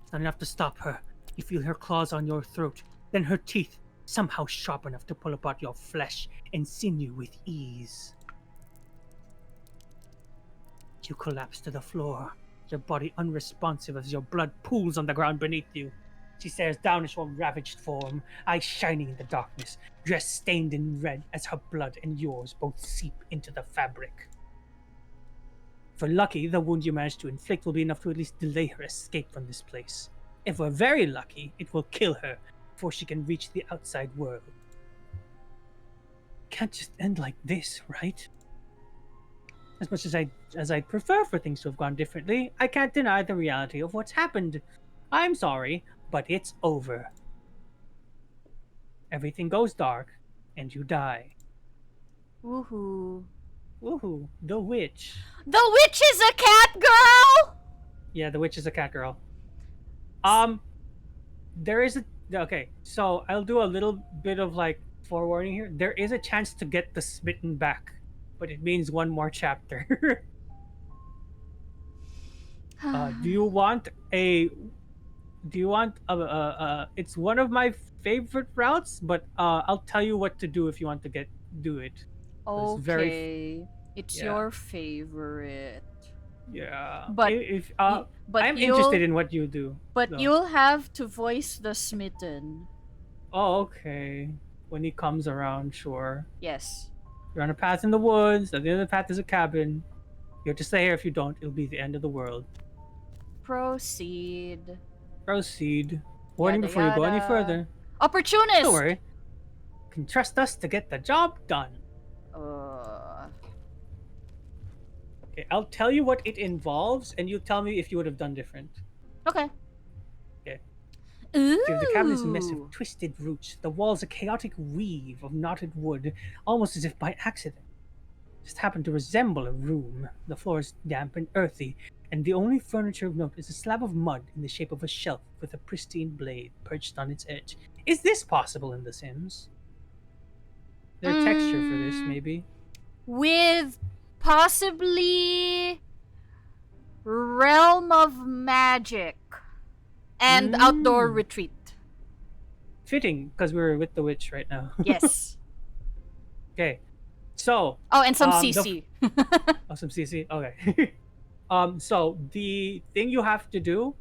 It's not enough to stop her. You feel her claws on your throat, then her teeth, somehow sharp enough to pull apart your flesh and sinew with ease. You collapse to the floor, your body unresponsive as your blood pools on the ground beneath you. She stares down at your ravaged form, eyes shining in the darkness, dress stained in red as her blood and yours both seep into the fabric. If we're lucky, the wound you managed to inflict will be enough to at least delay her escape from this place. If we're very lucky, it will kill her before she can reach the outside world. Can't just end like this, right? As much as I'd prefer for things to have gone differently, I can't deny the reality of what's happened. I'm sorry, but it's over. Everything goes dark, and you die. Woohoo. Woohoo, the witch. The witch is a cat girl! Yeah, the witch is a cat girl. There is a... Okay, so I'll do a little bit of, like, forewarning here. There is a chance to get the smitten back, but it means one more chapter. Do you want a... it's one of my favorite routes, but I'll tell you what to do if you want to do it. Okay. It's very It's yeah. your favorite. Yeah. But if but I'm you'll- interested in what you do. But so. you'll have to voice the smitten. Oh, okay. When he comes around, sure. Yes. You're on a path in the woods. At the end of the path is a cabin. You have to stay here. If you don't, it'll be the end of the world. Proceed. Proceed. Warning Yada, before you go any yada. further. Opportunist! Don't worry. You can trust us to get the job done. Okay, I'll tell you what it involves, and you tell me if you would have done different. Okay. Ooh. See, the cabin is a mess of twisted roots. The walls a chaotic weave of knotted wood, almost as if by accident. Just happened to resemble a room. The floor is damp and earthy, and the only furniture of note is a slab of mud in the shape of a shelf with a pristine blade perched on its edge. Is this possible in The Sims? Is there texture for this, maybe? With possibly Realm of Magic and Outdoor Retreat. Fitting, because we're with the witch right now. Yes. Okay, so... Oh, and some the- CC. Oh, some CC? Okay. So the thing you have to do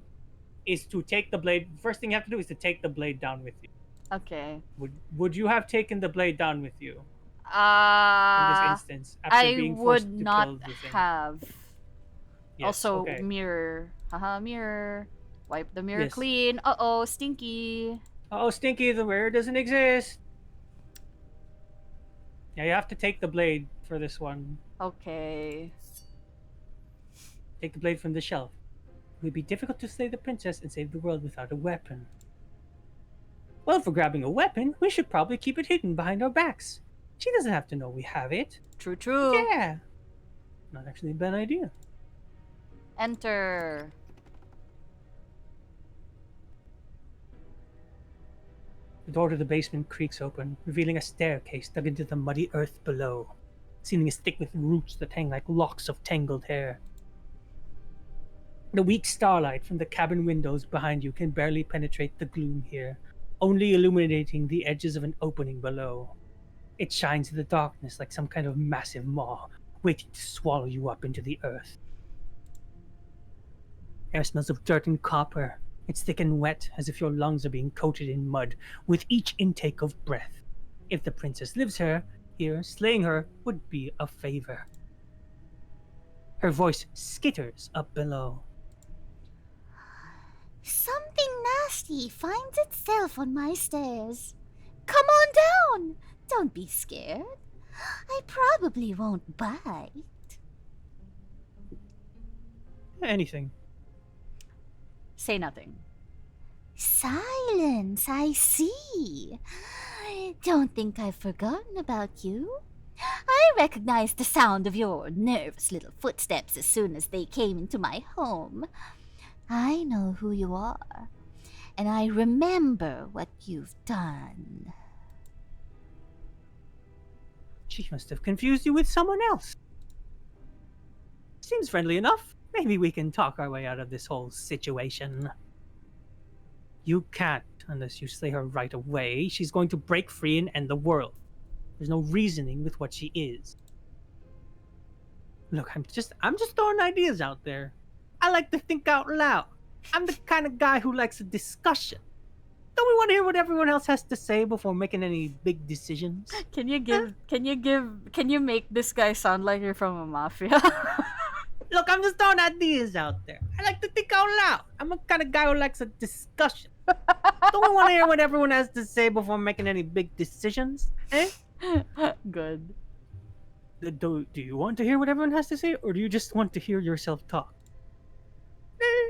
is to take the blade. First thing you have to do is to take the blade down with you. Okay. Would you have taken the blade down with you in this instance after I being forced would to not kill the thing? have. Yes, Also, okay. mirror. Haha, mirror. Wipe the mirror Yes. clean. Uh-oh, stinky. Oh, Stinky, the mirror doesn't exist. Yeah, you have to take the blade for this one. Okay. Take the blade from the shelf. It would be difficult to slay the princess and save the world without a weapon. Well, if we're grabbing a weapon, we should probably keep it hidden behind our backs. She doesn't have to know we have it. True, true. Yeah. Not actually a bad idea. Enter. The door to the basement creaks open, revealing a staircase dug into the muddy earth below. The ceiling is thick with roots that hang like locks of tangled hair. The weak starlight from the cabin windows behind you can barely penetrate the gloom here, only illuminating the edges of an opening below. It shines in the darkness like some kind of massive maw, waiting to swallow you up into the earth. Air smells of dirt and copper. It's thick and wet, as if your lungs are being coated in mud with each intake of breath. If the princess lives here, slaying her would be a favor. Her voice skitters up below. Something nasty finds itself on my stairs. Come on down. Don't be scared. I probably won't bite. Anything. Say nothing. Silence, I see. Don't think I've forgotten about you. I recognized the sound of your nervous little footsteps as soon as they came into my home. I know who you are, and I remember what you've done. She must have confused you with someone else. Seems friendly enough. Maybe we can talk our way out of this whole situation. You can't unless you slay her right away. She's going to break free and end the world. There's no reasoning with what she is. Look, I'm just throwing ideas out there. I like to think out loud. I'm the kind of guy who likes a discussion. Don't we want to hear what everyone else has to say before making any big decisions? Can you make this guy sound like you're from a mafia? Look, I'm just throwing ideas out there. I like to think out loud. I'm a kind of guy who likes a discussion. Don't we want to hear what everyone has to say before making any big decisions? Eh? Good. Do you want to hear what everyone has to say, or do you just want to hear yourself talk?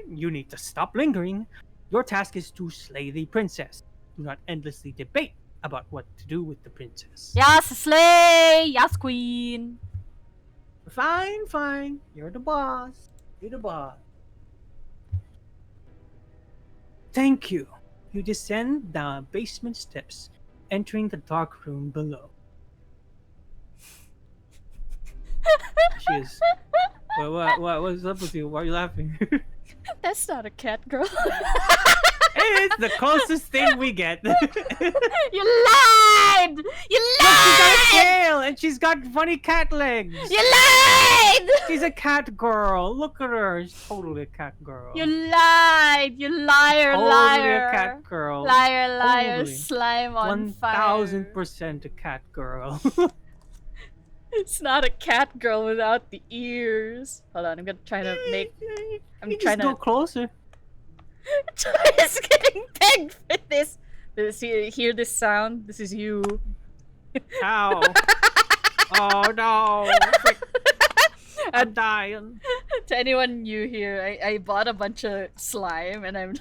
You need to stop lingering. Your task is to slay the princess. Do not endlessly debate about what to do with the princess. Yes, slay! Yes, queen! Fine. You're the boss. You're the boss. Thank you. You descend the basement steps, entering the dark room below. She is. What's up with you? Why are you laughing? That's not a cat girl. It's the closest thing we get. You lied! You Look, she's got a lied! tail and she's got funny cat legs. You lied! She's a cat girl. Look at her. She's totally a cat girl. You lied! You liar, Totally liar! a cat girl. Liar, liar, Totally. slime on fire. 1000% a cat girl. It's not a cat girl without the ears. Hold on, I'm gonna try to make. I'm You trying just go to. closer. It's getting pegged for this. Hear this sound? This is you. Ow. Oh no. Frick. I'm dying. To anyone new here, I bought a bunch of slime and I'm.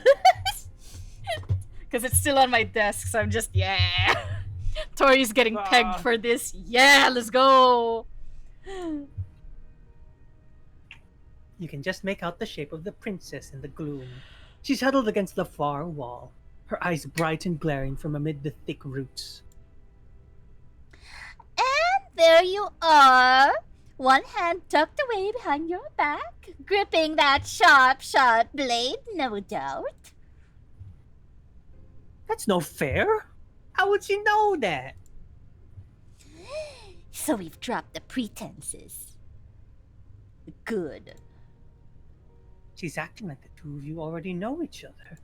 Because it's still on my desk, so I'm just, yeah. Tori's getting pegged for this. Yeah, let's go. You can just make out the shape of the princess in the gloom. She's huddled against the far wall, her eyes bright and glaring from amid the thick roots. And there you are. One hand tucked away behind your back, gripping that sharp blade, no doubt. That's no fair. How would she know that? So we've dropped the pretenses. Good. She's acting like the two of you already know each other.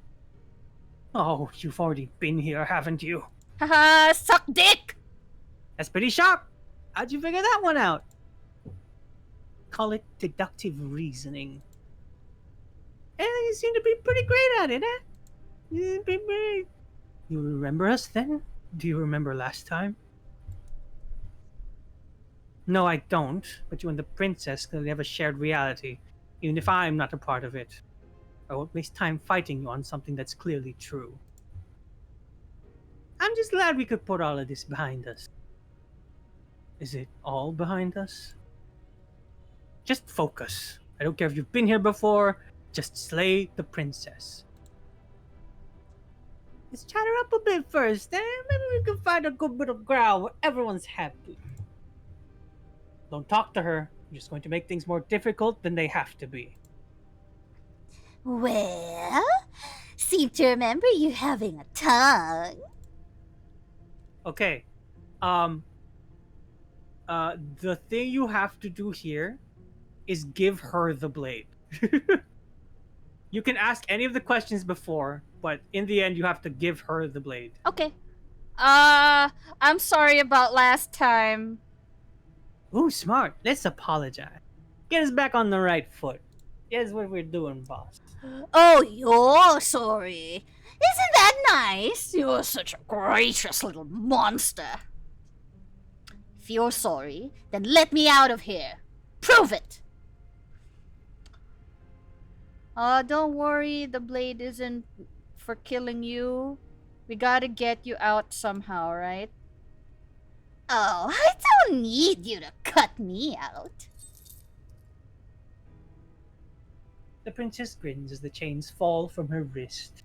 Oh, you've already been here, haven't you? Haha, suck dick! That's pretty sharp. How'd you figure that one out? Call it deductive reasoning. And you seem to be pretty great at it, eh? You remember us then? Do you remember last time? No, I don't. But you and the princess clearly have a shared reality, even if I'm not a part of it. I won't waste time fighting you on something that's clearly true. I'm just glad we could put all of this behind us. Is it all behind us? Just focus. I don't care if you've been here before, just slay the princess. Let's chat her up a bit first, eh? Maybe we can find a good middle ground where everyone's happy. Don't talk to her. You're just going to make things more difficult than they have to be. Well, seem to remember you having a tongue. Okay. The thing you have to do here is give her the blade. You can ask any of the questions before, but in the end, you have to give her the blade. Okay. I'm sorry about last time. Ooh, smart. Let's apologize. Get us back on the right foot. Here's what we're doing, boss. Oh, you're sorry. Isn't that nice? You're such a gracious little monster. If you're sorry, then let me out of here. Prove it. Don't worry, the blade isn't for killing you. We gotta get you out somehow, right? Oh, I don't need you to cut me out. The princess grins as the chains fall from her wrist.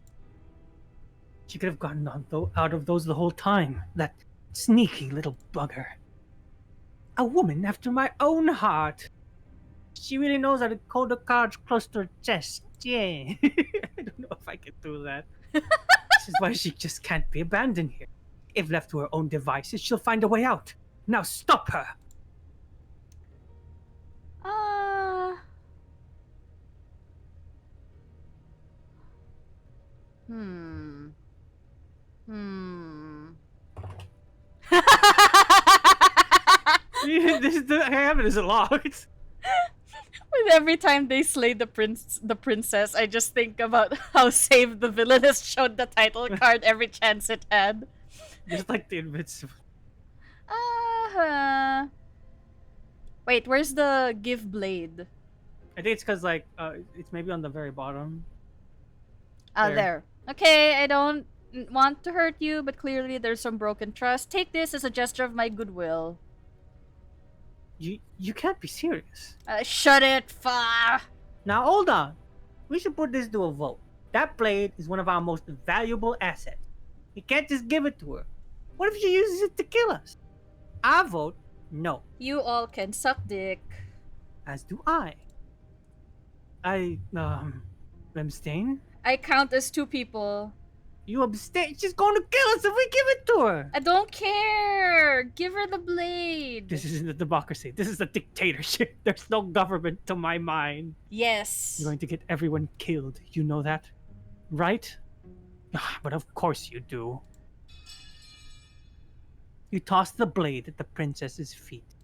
She could have gotten out of those the whole time. That sneaky little bugger. A woman after my own heart. She really knows how to hold the cards close to her chest. Yeah. I don't know if I can do that. This is why she just can't be abandoned here. If left to her own devices, she'll find a way out. Now stop her! The cabin is locked. With every time they slay the princess, I just think about how Save the Villainess showed the title card every chance it had. Just like the Invincible. Wait, where's the give blade? I think it's because, like, it's maybe on the very bottom. There. Okay, I don't want to hurt you, but clearly there's some broken trust. Take this as a gesture of my goodwill. You can't be serious. Shut it, Fa! Now hold on. We should put this to a vote. That blade is one of our most valuable assets. You can't just give it to her. What if she uses it to kill us? I vote no. You all can suck dick. As do I. Abstain? I count as 2 people. You abstain? She's going to kill us if we give it to her! I don't care! Give her the blade! This isn't a democracy. This is a dictatorship. There's no government to my mind. Yes. You're going to get everyone killed. You know that? Right? But of course you do. You toss the blade at the princess's feet.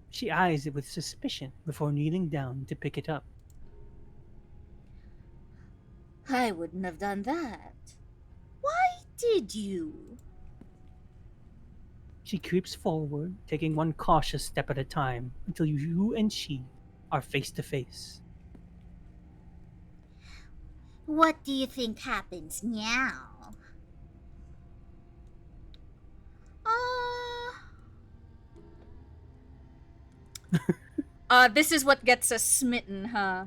She eyes it with suspicion before kneeling down to pick it up. I wouldn't have done that. Why did you? She creeps forward, taking one cautious step at a time until you and she are face to face. What do you think happens now? This is what gets us smitten, huh?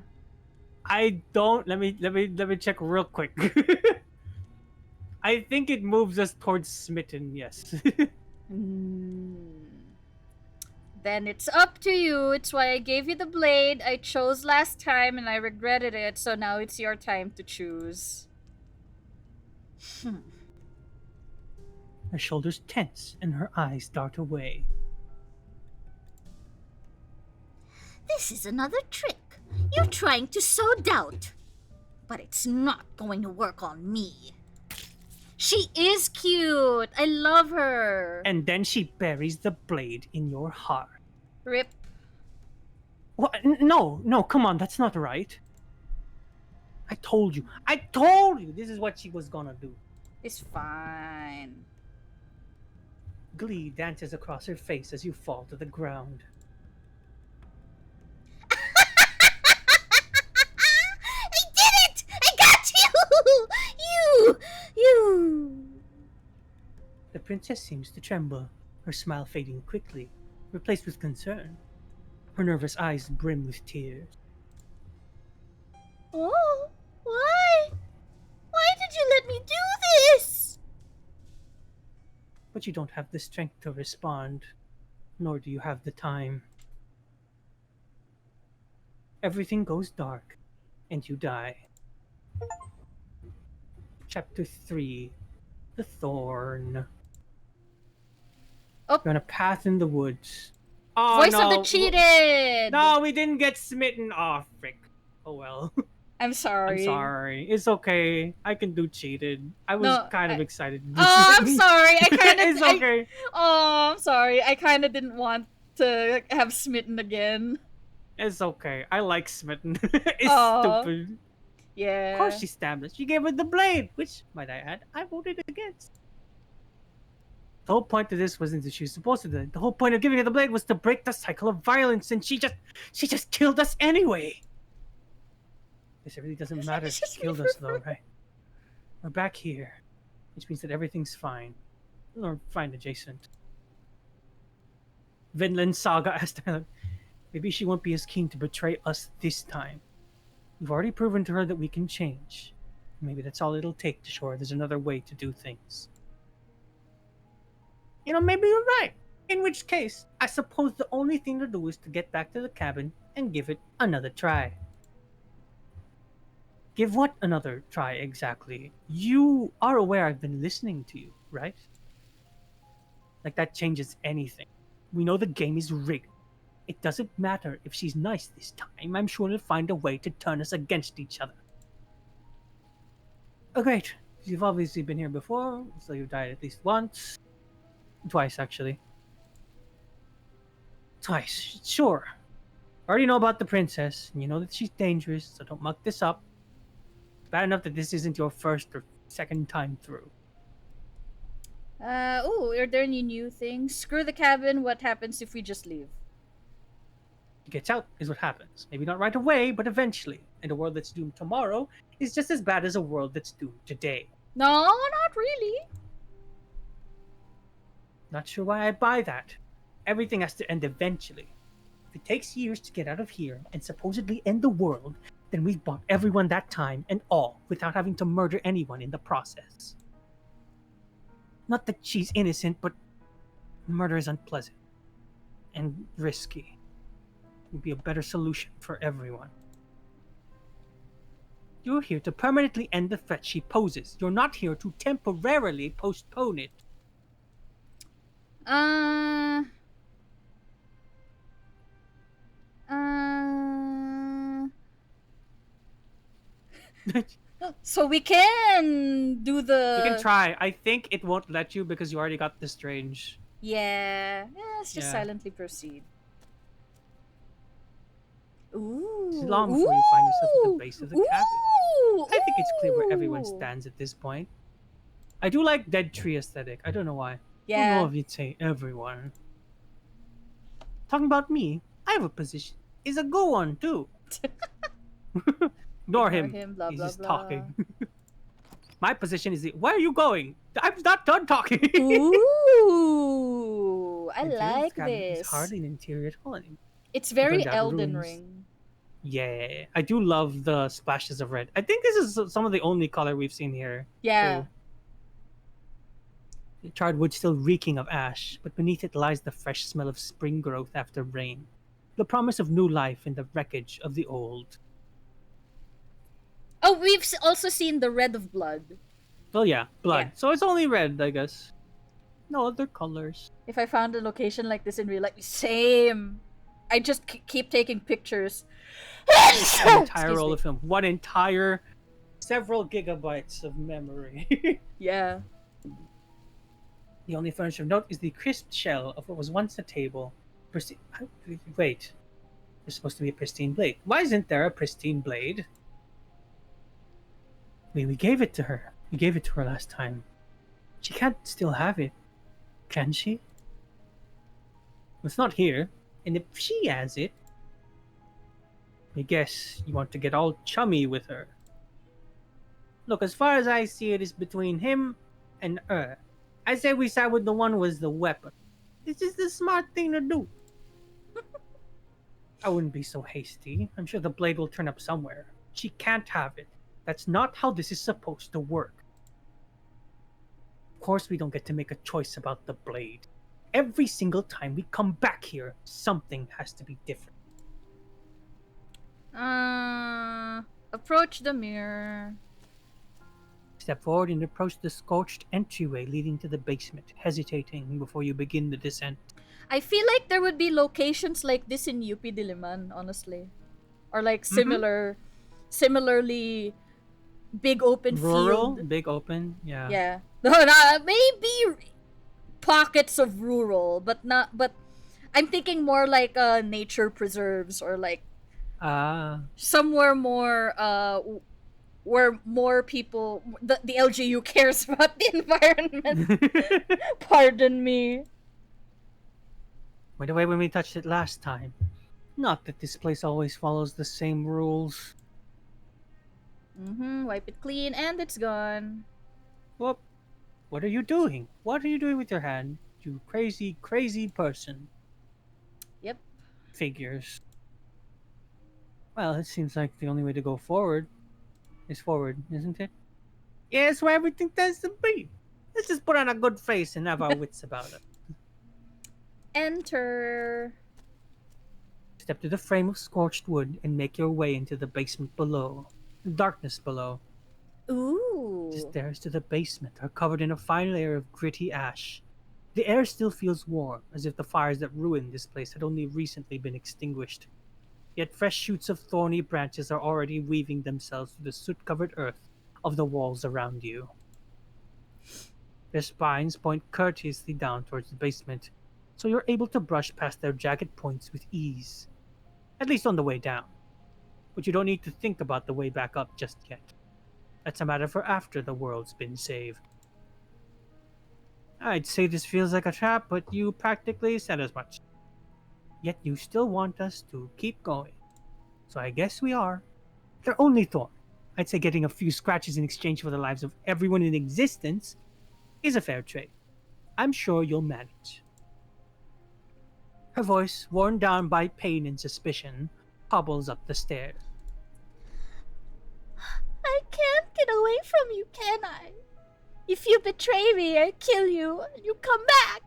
I don't. Let me check real quick. I think it moves us towards smitten. Yes. Then it's up to you. It's why I gave you the blade. I chose last time and I regretted it, so now it's your time to choose. Her shoulders tense and her eyes dart away. This is another trick. You're trying to sow doubt. But it's not going to work on me. She is cute. I love her. And then she buries the blade in your heart. Rip. What? No, come on, that's not right. I told you this is what she was gonna do. It's fine. Glee dances across her face as you fall to the ground. princess seems to tremble, her smile fading quickly, replaced with concern. Her nervous eyes brim with tears. Oh, why? Why did you let me do this? But you don't have the strength to respond, nor do you have the time. Everything goes dark, and you die. Chapter 3. The Thorn. Oh. You're on a path in the woods. Oh, Voice no. of the cheated! No, we didn't get smitten. Oh, frick. Oh, well. I'm sorry. I'm sorry. It's okay. I can do cheated. I was No, kind of excited to do Oh, I'm smitten. sorry. I kind of. It's okay. Oh, I'm sorry. I kind of didn't want to have smitten again. It's okay. I like smitten. It's Aw. stupid. Yeah. Of course she stabbed us. She gave her the blade, which, might I add, I voted against. The whole point of this wasn't that she was supposed to do it. The whole point of giving her the blade was to break the cycle of violence, and she just killed us anyway. Guess it really doesn't matter if she killed us, though, right? We're back here, which means that everything's fine. Or fine adjacent. Vinland Saga asked her, maybe she won't be as keen to betray us this time. We've already proven to her that we can change. Maybe that's all it'll take to show her there's another way to do things. You know, maybe you're right. In which case, I suppose the only thing to do is to get back to the cabin and give it another try. Give what another try exactly? You are aware I've been listening to you, right? Like that changes anything. We know the game is rigged. It doesn't matter if she's nice this time. I'm sure to find a way to turn us against each other. Oh, great. You've obviously been here before, so you've died at least once. Twice, actually. Twice, sure. I already know about the princess, and you know that she's dangerous, so don't muck this up. It's bad enough that this isn't your first or second time through. Ooh, are there any new things? Screw the cabin. What happens if we just leave? She gets out is what happens. Maybe not right away, but eventually. And a world that's doomed tomorrow is just as bad as a world that's doomed today. No, not really. Not sure why I buy that. Everything has to end eventually. If it takes years to get out of here and supposedly end the world, then we've bought everyone that time and all without having to murder anyone in the process. Not that she's innocent, but murder is unpleasant and risky. It would be a better solution for everyone. You're here to permanently end the threat she poses. You're not here to temporarily postpone it. So we can do the. You can try. I think it won't let you because you already got the strange. Yeah. Let's just Yeah. silently proceed. Ooh. It's long before you find yourself at the base of the cabin. Ooh. I think it's clear where everyone Ooh. stands at this point. I do like dead tree aesthetic. I don't know why. I don't Yeah. know if you'd say everyone. Talking about me, I have a position. Is a go on too. Ignore him. Blah, He's blah, just blah. talking. My position is where are you going? I'm not done talking. Ooh. I The interior of like the cabin is this. hardly an interior at all. It's very Burned out Elden rooms. Ring. Yeah, I do love the splashes of red. I think this is some of the only color we've seen here. Yeah. too. The charred wood still reeking of ash, but beneath it lies the fresh smell of spring growth after rain. The promise of new life in the wreckage of the old. Oh, we've also seen the red of blood. Well, yeah, blood. Yeah. So it's only red, I guess. No other colors. If I found a location like this in real life, same. I just keep taking pictures. An entire Excuse roll me. of film. One entire, several gigabytes of memory. Yeah. The only furniture of note is the crisp shell of what was once a table. Wait. There's supposed to be a pristine blade. Why isn't there a pristine blade? We gave it to her. We gave it to her last time. She can't still have it. Can she? It's not here. And if she has it, I guess you want to get all chummy with her. Look, as far as I see it, is between him and her. I say we side with the one who was the weapon. It's just the smart thing to do. I wouldn't be so hasty. I'm sure the blade will turn up somewhere. She can't have it. That's not how this is supposed to work. Of course, we don't get to make a choice about the blade. Every single time we come back here, something has to be different. Approach the mirror. Step forward and approach the scorched entryway leading to the basement, hesitating before you begin the descent. I feel like there would be locations like this in UP Diliman, honestly. Or like similarly big open Rural, field. big open, yeah. Yeah. Maybe pockets of rural, but I'm thinking more like nature preserves or like somewhere more where more people the LGU cares about the environment. Pardon me. By the way, when we touched it last time, not that this place always follows the same rules. Wipe it clean and it's gone. Whoop. What are you doing? What are you doing with your hand? You crazy, crazy person. Yep. Figures. Well, it seems like the only way to go forward is forward, isn't it? Yeah, it's where everything tends to be. Let's just put on a good face and have our wits about it. Enter. Step to the frame of scorched wood and make your way into the basement below. The darkness below. Ooh. The stairs to the basement are covered in a fine layer of gritty ash. The air still feels warm, as if the fires that ruined this place had only recently been extinguished. Yet fresh shoots of thorny branches are already weaving themselves through the soot-covered earth of the walls around you. Their spines point courteously down towards the basement, so you're able to brush past their jagged points with ease. At least on the way down. But you don't need to think about the way back up just yet. That's a matter for after the world's been saved. I'd say this feels like a trap, but you practically said as much. Yet you still want us to keep going. So I guess we are. They're only thorn. I'd say getting a few scratches in exchange for the lives of everyone in existence is a fair trade. I'm sure you'll manage. Her voice, worn down by pain and suspicion, hobbles up the stairs. I can't get away from you, can I? If you betray me, I kill you, and you come back.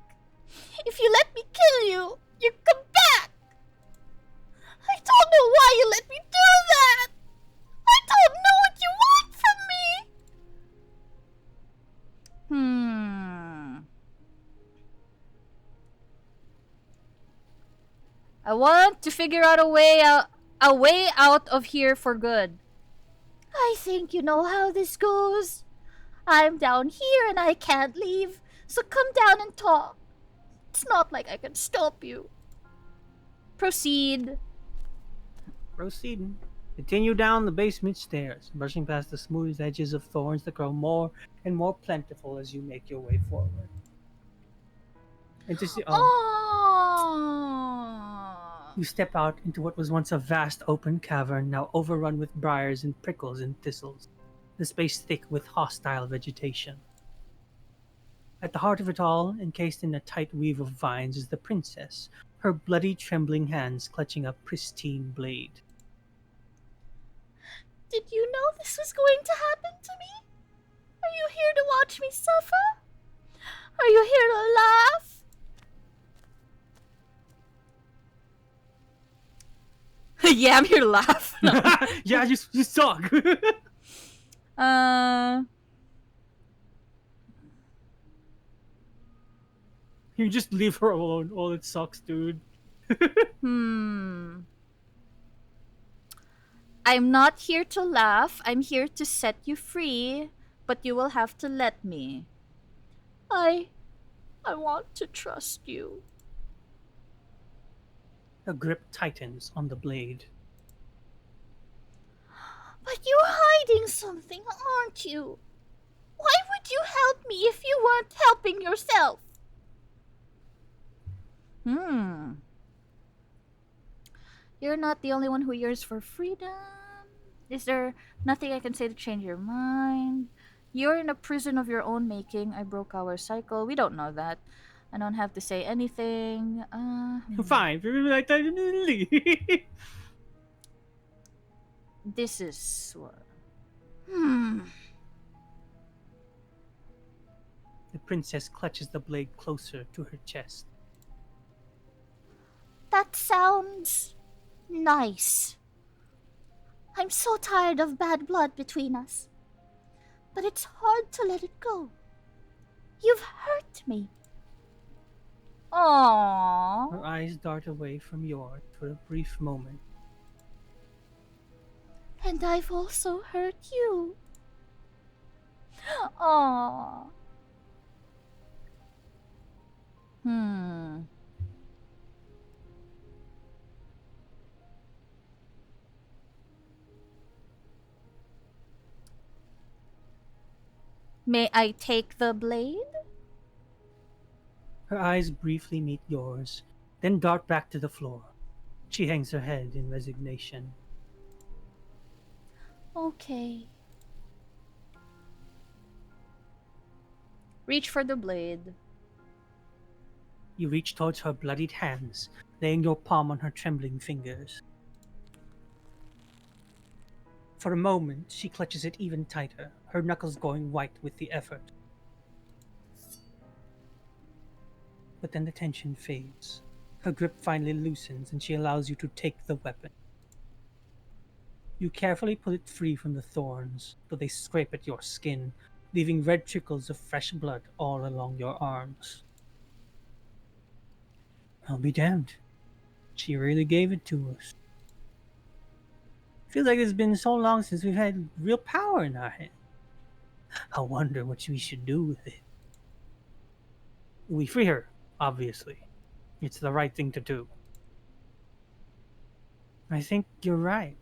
If you let me kill you, you come back. I don't know why you let me do that. I don't know what you want from me. I want to figure out a way out of here for good. I think you know how this goes. I'm down here and I can't leave, so come down and talk. It's not like I can stop you. Proceed. Proceeding. Continue down the basement stairs, brushing past the smooth edges of thorns that grow more and more plentiful as you make your way forward. And to see, you step out into what was once a vast open cavern, now overrun with briars and prickles and thistles, the space thick with hostile vegetation. At the heart of it all, encased in a tight weave of vines, is the princess, her bloody, trembling hands clutching a pristine blade. Did you know this was going to happen to me? Are you here to watch me suffer? Are you here to laugh? Yeah, I'm here to laugh. No. Yeah, you suck. You just leave her alone. Oh, it sucks, dude. I'm not here to laugh. I'm here to set you free, but you will have to let me. I want to trust you. Her grip tightens on the blade. But you're hiding something, aren't you? Why would you help me if you weren't helping yourself? You're not the only one who yearns for freedom. Is there nothing I can say to change your mind? You're in a prison of your own making. I broke our cycle. We don't know that. I don't have to say anything. Fine. Like that. This is what. The princess clutches the blade closer to her chest. That sounds nice. I'm so tired of bad blood between us. But it's hard to let it go. You've hurt me. Aww. Her eyes dart away from yours for a brief moment. And I've also hurt you. Aww. May I take the blade? Her eyes briefly meet yours, then dart back to the floor. She hangs her head in resignation. Okay. Reach for the blade. You reach towards her bloodied hands, laying your palm on her trembling fingers. For a moment, she clutches it even tighter, her knuckles going white with the effort. But then the tension fades. Her grip finally loosens and she allows you to take the weapon. You carefully pull it free from the thorns, though they scrape at your skin, leaving red trickles of fresh blood all along your arms. I'll be damned. She really gave it to us. Feels like it's been so long since we've had real power in our hand. I wonder what we should do with it. We free her, obviously. It's the right thing to do. I think you're right.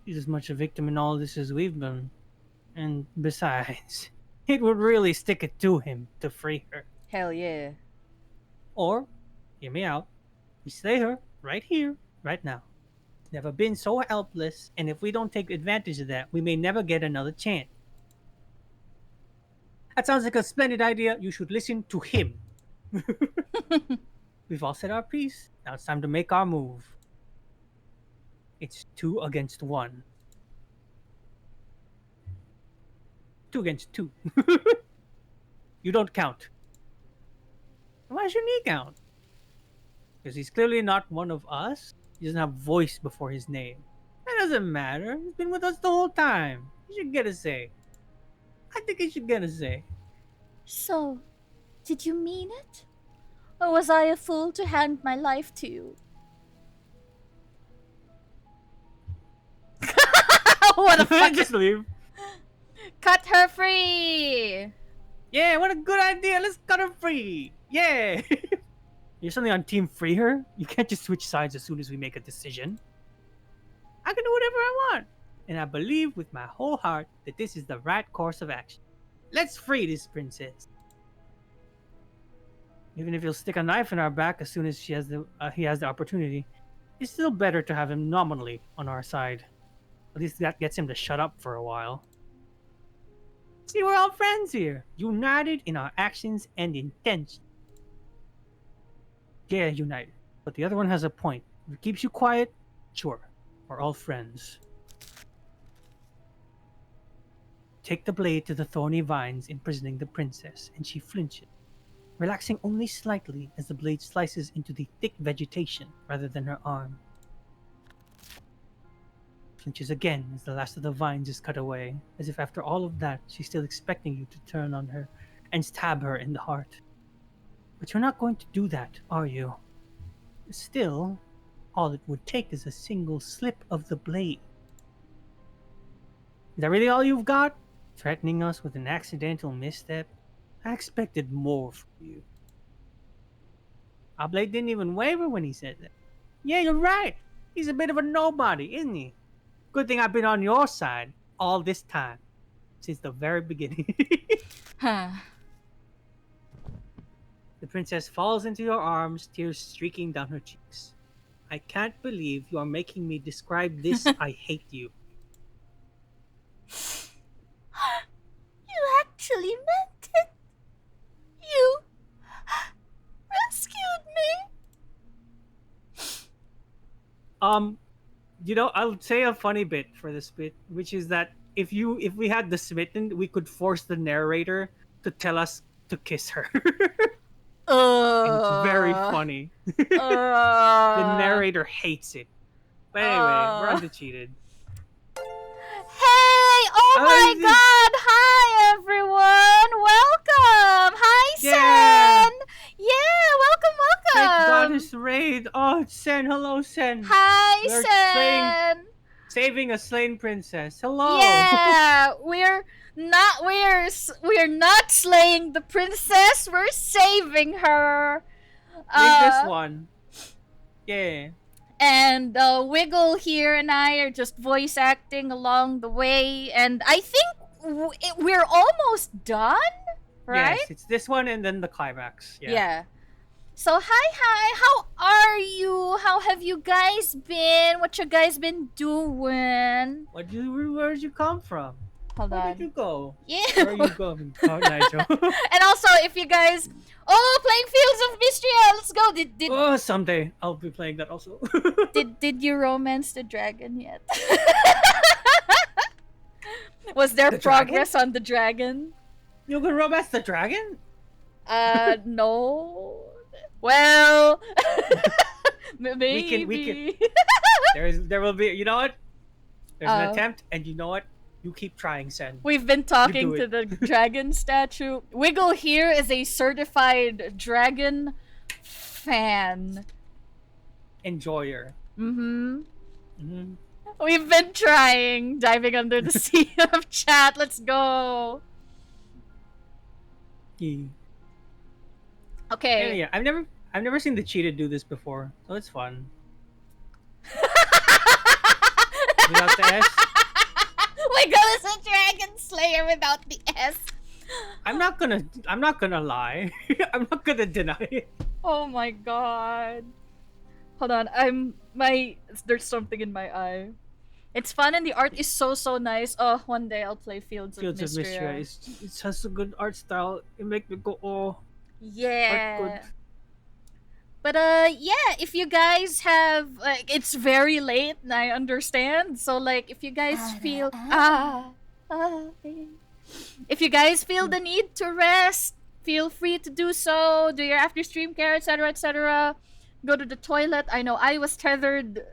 She's as much a victim in all this as we've been. And besides, it would really stick it to him to free her. Hell yeah. Or, hear me out, we slay her right here, right now. Never been so helpless, and if we don't take advantage of that, we may never get another chance. That sounds like a splendid idea. You should listen to him. We've all said our piece. Now it's time to make our move. It's 2 against 1. 2 against 2. You don't count. Why shouldn't he count? Because he's clearly not one of us. He doesn't have voice before his name. That doesn't matter. He's been with us the whole time. He should get a say. I think he should get a say. So, did you mean it? Or was I a fool to hand my life to you? What a fuck. Just leave. Cut her free! Yeah, what a good idea. Let's cut her free. Yeah. You're suddenly on Team Free Her? You can't just switch sides as soon as we make a decision. I can do whatever I want. And I believe with my whole heart that this is the right course of action. Let's free this princess. Even if he'll stick a knife in our back as soon as he has the opportunity, it's still better to have him nominally on our side. At least that gets him to shut up for a while. See, we're all friends here, united in our actions and intentions. Yeah, united. But the other one has a point. If it keeps you quiet, sure, we're all friends. Take the blade to the thorny vines imprisoning the princess, and she flinches, relaxing only slightly as the blade slices into the thick vegetation rather than her arm. Flinches again as the last of the vines is cut away, as if after all of that she's still expecting you to turn on her and stab her in the heart. But you're not going to do that, are you? Still, all it would take is a single slip of the blade. Is that really all you've got? Threatening us with an accidental misstep? I expected more from you. Our blade didn't even waver when he said that. Yeah, you're right. He's a bit of a nobody, isn't he? Good thing I've been on your side all this time. Since the very beginning. Huh. The princess falls into your arms, tears streaking down her cheeks. I can't believe you are making me describe this. I hate you. You actually meant it. You rescued me. You know, I'll say a funny bit for this bit, which is that if we had the smitten, we could force the narrator to tell us to kiss her. And it's very funny. The narrator hates it. But anyway, we're on the cheated. Hey! Oh my god! Hi everyone! Welcome! Hi, Yeah. Sen! Yeah, welcome, Thank welcome! Goddess Raid. Oh, Sen. Hello, Sen. Hi, We're Sen! Saving a slain princess. Hello. Yeah, we're not slaying the princess. We're saving her. With this one. Yeah. And Wiggle here and I are just voice acting along the way, and I think we're almost done, right? Yes, it's this one and then the climax. Yeah. So hi, how are you? How have you guys been? What you guys been doing? Where did you come from? Hold Where on. did you go? Yeah. Where are you going? Oh, Nigel. And also, if you guys, playing Fields of Mystery, let's go. Did Oh, someday I'll be playing that also. did you romance the dragon yet? Was there The progress on the dragon? You can romance the dragon? No. Well, maybe. We can. There will be. You know what? There's an attempt, and you know what? You keep trying, Sen. We've been talking You to do the dragon statue. Wiggle here is a certified dragon fan. Enjoyer. Mm-hmm. Mm-hmm. We've been trying, diving under the sea of chat. Let's go. Yeah. Okay. Yeah. I've never seen the cheetah do this before, so it's fun. Without the S. Wiggle is a dragon slayer without the S. I'm not gonna lie. I'm not gonna deny it. Oh my god. Hold on, there's something in my eye. It's fun and the art is so nice. Oh, one day I'll play Fields of Mystery. It has a good art style. It makes me go, oh. Yeah. Art good. But yeah, if you guys have it's very late and I understand. So like if you guys feel if you guys feel the need to rest, feel free to do so. Do your after stream care, etc., etc. Go to the toilet. I know I was tethered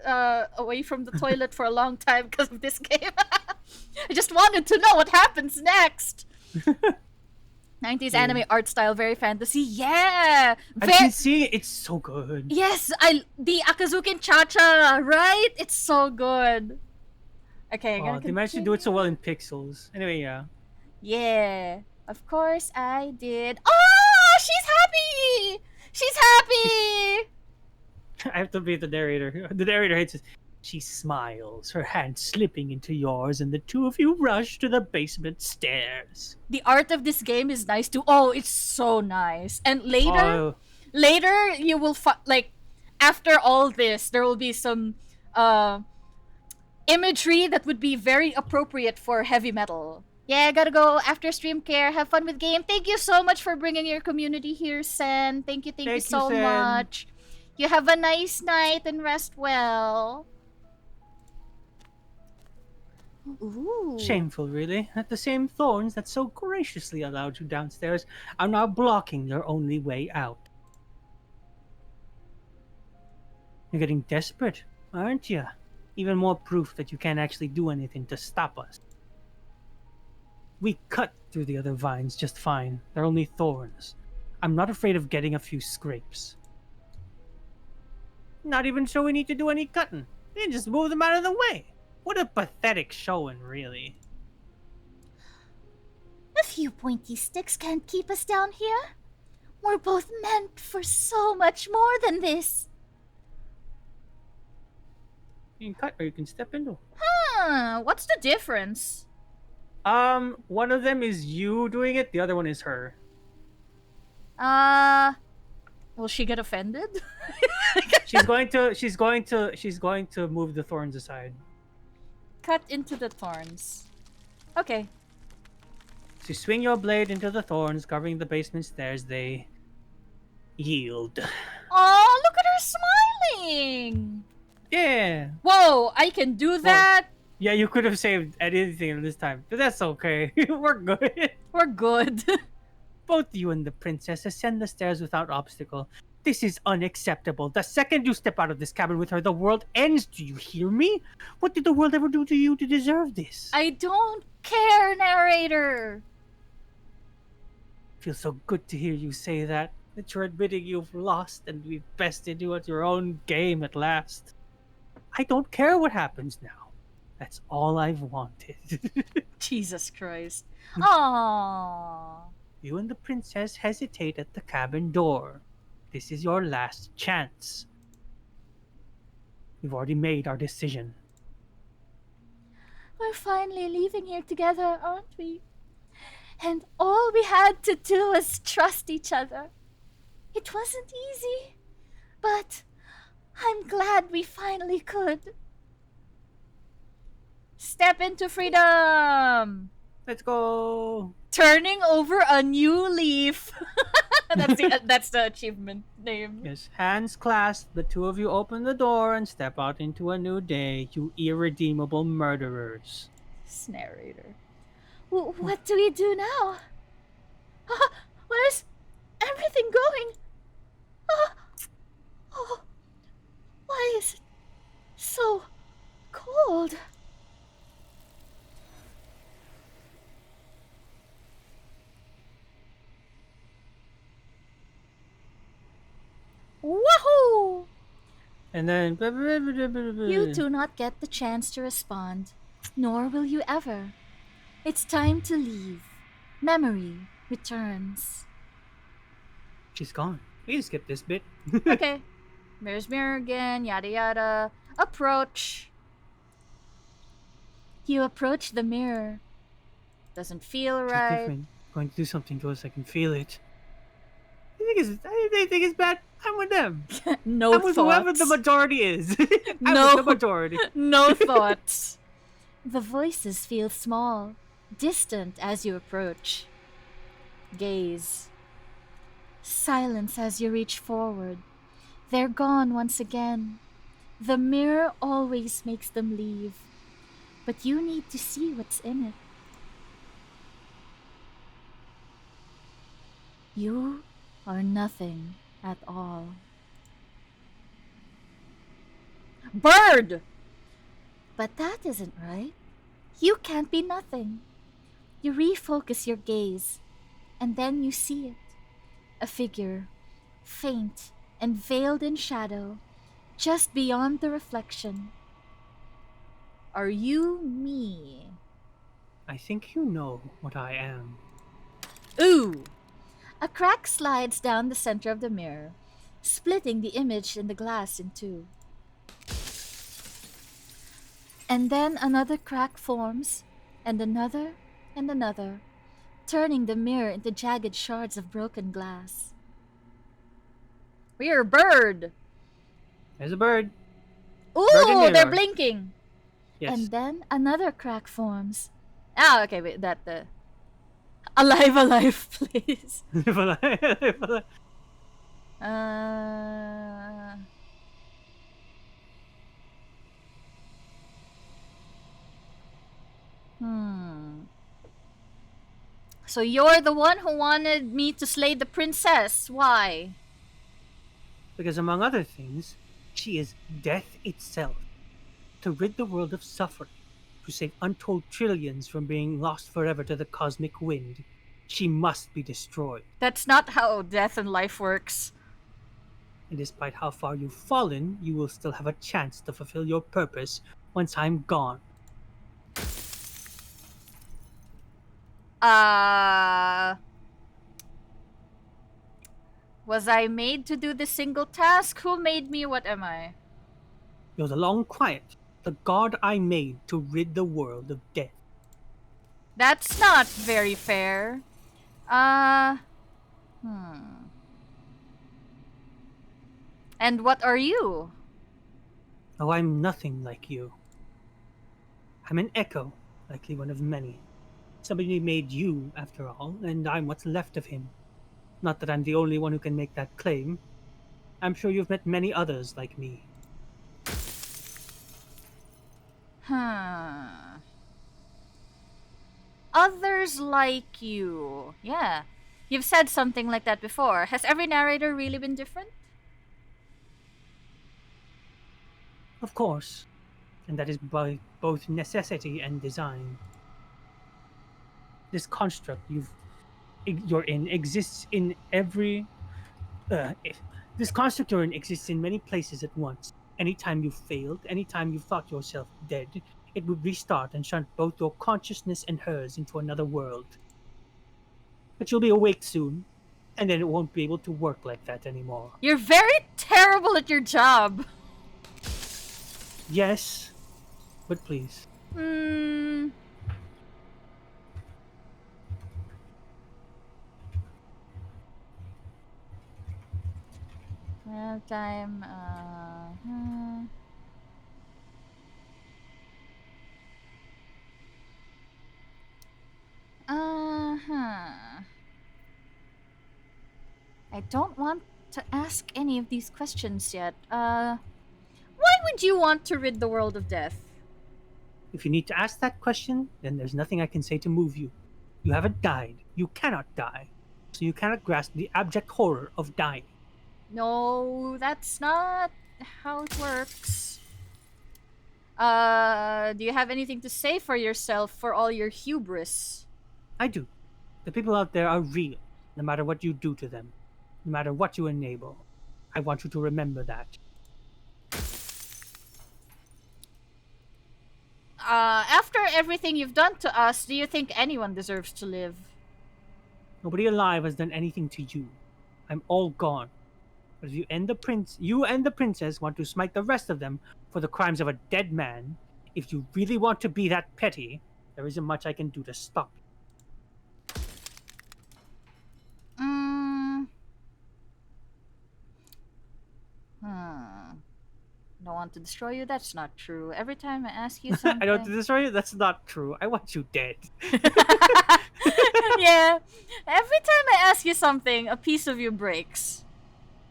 away from the toilet for a long time because of this game. I just wanted to know what happens next. 90s anime art style, very fantasy. Yeah, I've been seeing it. It's so good. Yes, the Akazukin Cha-Cha, right? It's so good. Okay, They managed to do it so well in pixels. Anyway, yeah. Yeah, of course I did. Oh, she's happy. She's happy. I have to be the narrator. The narrator hates it. She smiles, her hand slipping into yours, and the two of you rush to the basement stairs. The art of this game is nice too. Oh, it's so nice. And later you will like after all this, there will be some imagery that would be very appropriate for heavy metal. Yeah, gotta go after stream care. Have fun with game. Thank you so much for bringing your community here, Sen. Thank you so Sen. much. You have a nice night and rest well. Ooh. Shameful, really, that the same thorns that so graciously allowed you downstairs are now blocking your only way out. You're getting desperate, aren't you? Even more proof that you can't actually do anything to stop us. We cut through the other vines just fine. They're only thorns. I'm not afraid of getting a few scrapes. Not even sure we need to do any cutting. We can just move them out of the way. What a pathetic showing, really. A few pointy sticks can't keep us down here. We're both meant for so much more than this. You can cut or you can step into. Huh, what's the difference? One of them is you doing it, the other one is her. Will she get offended? She's going to move the thorns aside. Cut into the thorns. Okay. As you swing your blade into the thorns covering the basement stairs, they yield. Oh, look at her smiling! Yeah. Whoa, I can do that? Yeah, you could have saved anything this time, but that's okay. We're good. We're good. Both you and the princess ascend the stairs without obstacle. This is unacceptable. The second you step out of this cabin with her, the world ends. Do you hear me? What did the world ever do to you to deserve this? I don't care, narrator. Feels so good to hear you say that. That you're admitting you've lost and we've bested you at your own game at last. I don't care what happens now. That's all I've wanted. Jesus Christ. Aww. You and the princess hesitate at the cabin door. This is your last chance. We've already made our decision. We're finally leaving here together, aren't we? And all we had to do was trust each other. It wasn't easy, but I'm glad we finally could. Step into freedom. Let's go. Turning over a new leaf. That's the achievement name. Yes, hands clasped, the two of you open the door and step out into a new day, you irredeemable murderers. This narrator. What do we do now? Where's everything going? Oh, why is it so cold? Wahoo! And then... You do not get the chance to respond, nor will you ever. It's time to leave. Memory returns. She's gone. We can skip this bit. Okay. Mirror's mirror again, yada yada. Approach. You approach the mirror. Doesn't feel She's right. different. Going to do something to us. I can feel it. They think it's bad. I'm with them. No I'm with whoever thoughts. the majority is. I'm No. with the majority. No thoughts. The voices feel small, distant as you approach. Gaze. Silence as you reach forward. They're gone once again. The mirror always makes them leave, but you need to see what's in it. You are nothing at all. Bird! But that isn't right. You can't be nothing. You refocus your gaze, and then you see it. A figure, faint and veiled in shadow, just beyond the reflection. Are you me? I think you know what I am. Ooh! A crack slides down the center of the mirror, splitting the image in the glass in two. And then another crack forms, and another, turning the mirror into jagged shards of broken glass. We're a bird! There's a bird. Ooh, Bird and they're mirror. blinking! Yes. And then another crack forms. Ah, okay, wait, that. Alive, please. So you're the one who wanted me to slay the princess. Why? Because among other things, she is death itself. To rid the world of suffering, to save untold trillions from being lost forever to the cosmic wind, she must be destroyed. That's not how death and life works. And despite how far you've fallen, you will still have a chance to fulfill your purpose once I'm gone. Was I made to do this single task? Who made me? What am I? You're the long quiet, the god I made to rid the world of death. That's not very fair. And what are you? Oh, I'm nothing like you. I'm an echo, likely one of many. Somebody made you, after all, and I'm what's left of him. Not that I'm the only one who can make that claim. I'm sure you've met many others like me. Others like you. Yeah. You've said something like that before. Has every narrator really been different? Of course. And that is by both necessity and design. This construct you're in exists in every this construct you're in exists in many places at once. Anytime you failed, anytime you thought yourself dead, it would restart and shunt both your consciousness and hers into another world. But you'll be awake soon, and then it won't be able to work like that anymore. You're very terrible at your job. Yes, but please. Well, time. I don't want to ask any of these questions yet. Why would you want to rid the world of death? If you need to ask that question, then there's nothing I can say to move you. You haven't died. You cannot die. So you cannot grasp the abject horror of dying. No, that's not how it works. Do you have anything to say for yourself for all your hubris? I do. The people out there are real, no matter what you do to them, no matter what you enable. I want you to remember that. After everything you've done to us, do you think anyone deserves to live? Nobody alive has done anything to you. I'm all gone. But if you and the princess want to smite the rest of them for the crimes of a dead man, if you really want to be that petty, there isn't much I can do to stop you. Don't want to destroy you? That's not true. Every time I ask you something... I don't want to destroy you? That's not true. I want you dead. Yeah. Every time I ask you something, a piece of you breaks.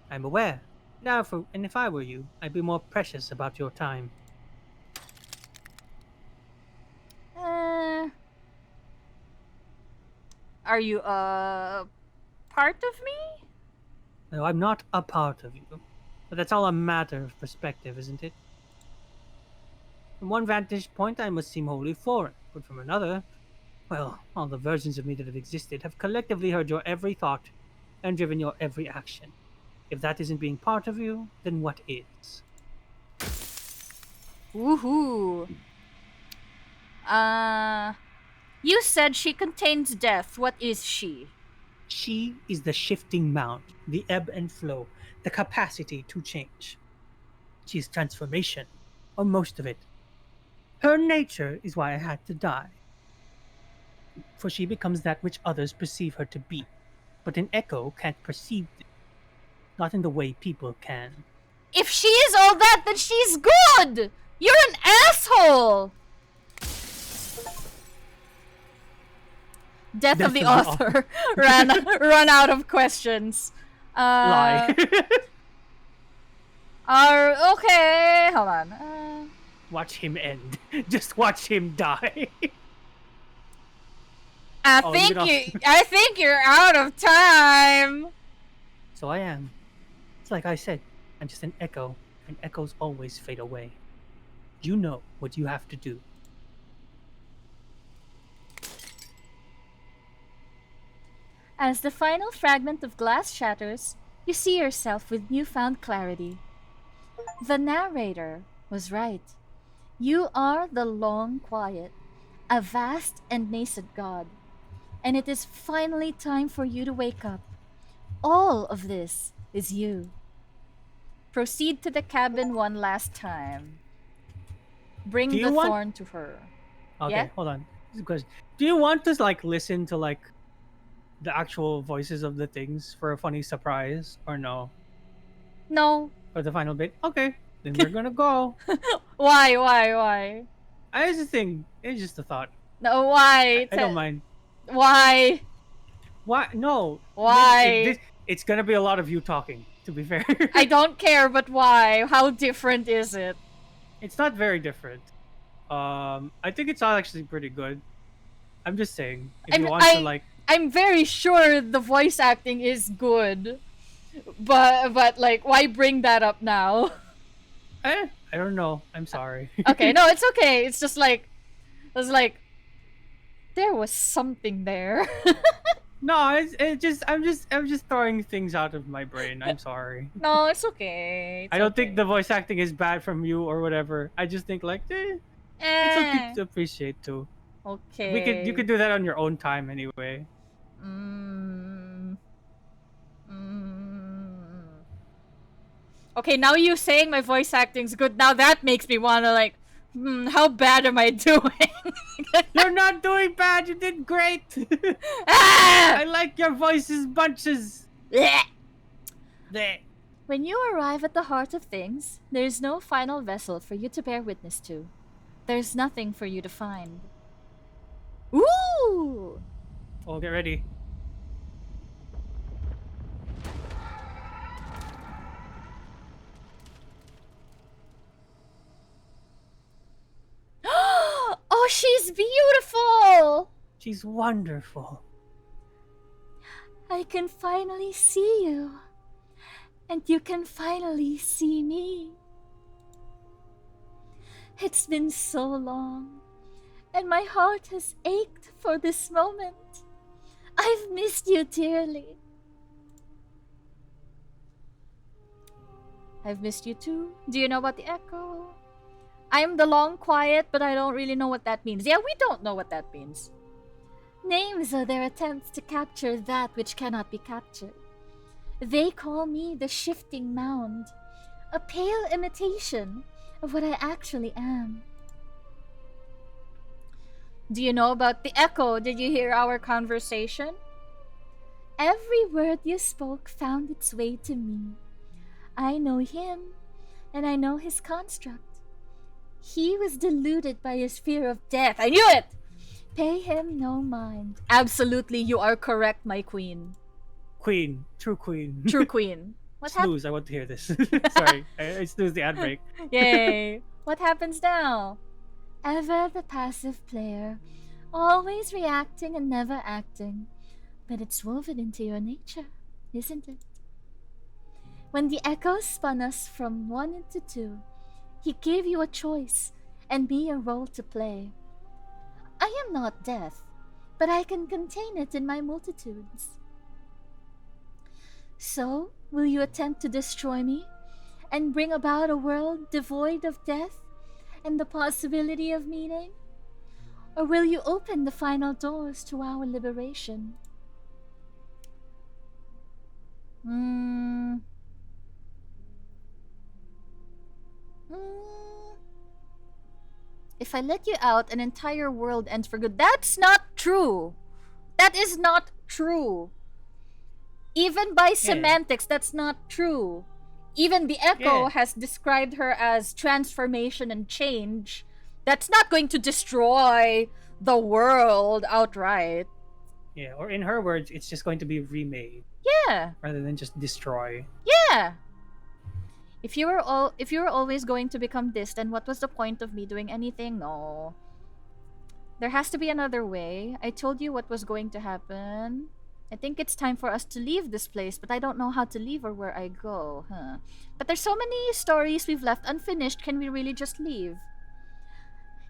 I'm aware. Now, if I were you, I'd be more precious about your time. Are you a part of me? No, I'm not a part of you. But that's all a matter of perspective, isn't it? From one vantage point, I must seem wholly foreign, but from another, well, all the versions of me that have existed have collectively heard your every thought and driven your every action. If that isn't being part of you, then what is? Woohoo! You said she contains death. What is she? She is the shifting mount, the ebb and flow, the capacity to change. She is transformation, or most of it. Her nature is why I had to die. For she becomes that which others perceive her to be, but an echo can't perceive it. Not in the way people can. If she is all that, then she's good! You're an asshole! Death of the author. Run out of questions. Lie. Okay, hold on. Watch him end. Just watch him die. I think you're out of time. So I am. It's like I said, I'm just an echo, and echoes always fade away. You know what you have to do. As the final fragment of glass shatters, you see yourself with newfound clarity. The narrator was right. You are the long quiet, a vast and nascent god. And it is finally time for you to wake up. All of this is you. Proceed to the cabin one last time. Bring the thorn to her. Okay, Yeah? hold on. This is a question. Do you want to listen to the actual voices of the things for a funny surprise, or no? No. For the final bit? Okay, then we're gonna go. Why? I just think it's just a thought. No, why? I don't mind. Why? Why? No. Why? It's gonna be a lot of you talking, to be fair. I don't care, but why? How different is it? It's not very different. I think it's all actually pretty good. I'm just saying, if you want to like... I'm very sure the voice acting is good. But like, why bring that up now? I don't know. I'm sorry. Okay, no, it's okay. It's just like... It's like... There was something there. No, I'm just throwing things out of my brain. I'm sorry. No, it's okay. I don't think the voice acting is bad from you or whatever. I just think like, it's okay to appreciate too. Okay. You could do that on your own time anyway. Okay, now you saying my voice acting's good. Now that makes me wanna like, how bad am I doing? You're not doing bad. You did great. Ah! I like your voices bunches. Blech. Bleh. When you arrive at the heart of things, there is no final vessel for you to bear witness to. There's nothing for you to find. Ooh! Oh, get ready. Oh, she's beautiful! She's wonderful. I can finally see you. And you can finally see me. It's been so long, and my heart has ached for this moment. I've missed you dearly. I've missed you too. Do you know about the echo? I'm the long quiet, but I don't really know what that means. Yeah, we don't know what that means. Names are their attempts to capture that which cannot be captured. They call me the shifting mound, a pale imitation of what I actually am. Do you know about the echo? Did you hear our conversation? Every word you spoke found its way to me. I know him, and I know his construct. He was deluded by his fear of death. I knew it! Pay him no mind. Absolutely, you are correct, my queen. Queen. True queen. True queen. What happened? Snooze, I want to hear this. Sorry, I snoozed the ad break. Yay. What happens now? Ever the passive player, always reacting and never acting. But it's woven into your nature, isn't it? When the echo spun us from 1 into 2, he gave you a choice and me a role to play. I am not death, but I can contain it in my multitudes. So, will you attempt to destroy me and bring about a world devoid of death and the possibility of meaning? Or will you open the final doors to our liberation? If I let you out, an entire world ends for good. That's not true. That is not true. Even by semantics, that's not true. Even the Echo has described her as transformation and change. That's not going to destroy the world outright. Yeah, or in her words, it's just going to be remade. Yeah. Rather than just destroy. Yeah. If you were always going to become this, then what was the point of me doing anything? No. There has to be another way. I told you what was going to happen. I think it's time for us to leave this place, but I don't know how to leave or where I go. But there's so many stories we've left unfinished. Can we really just leave?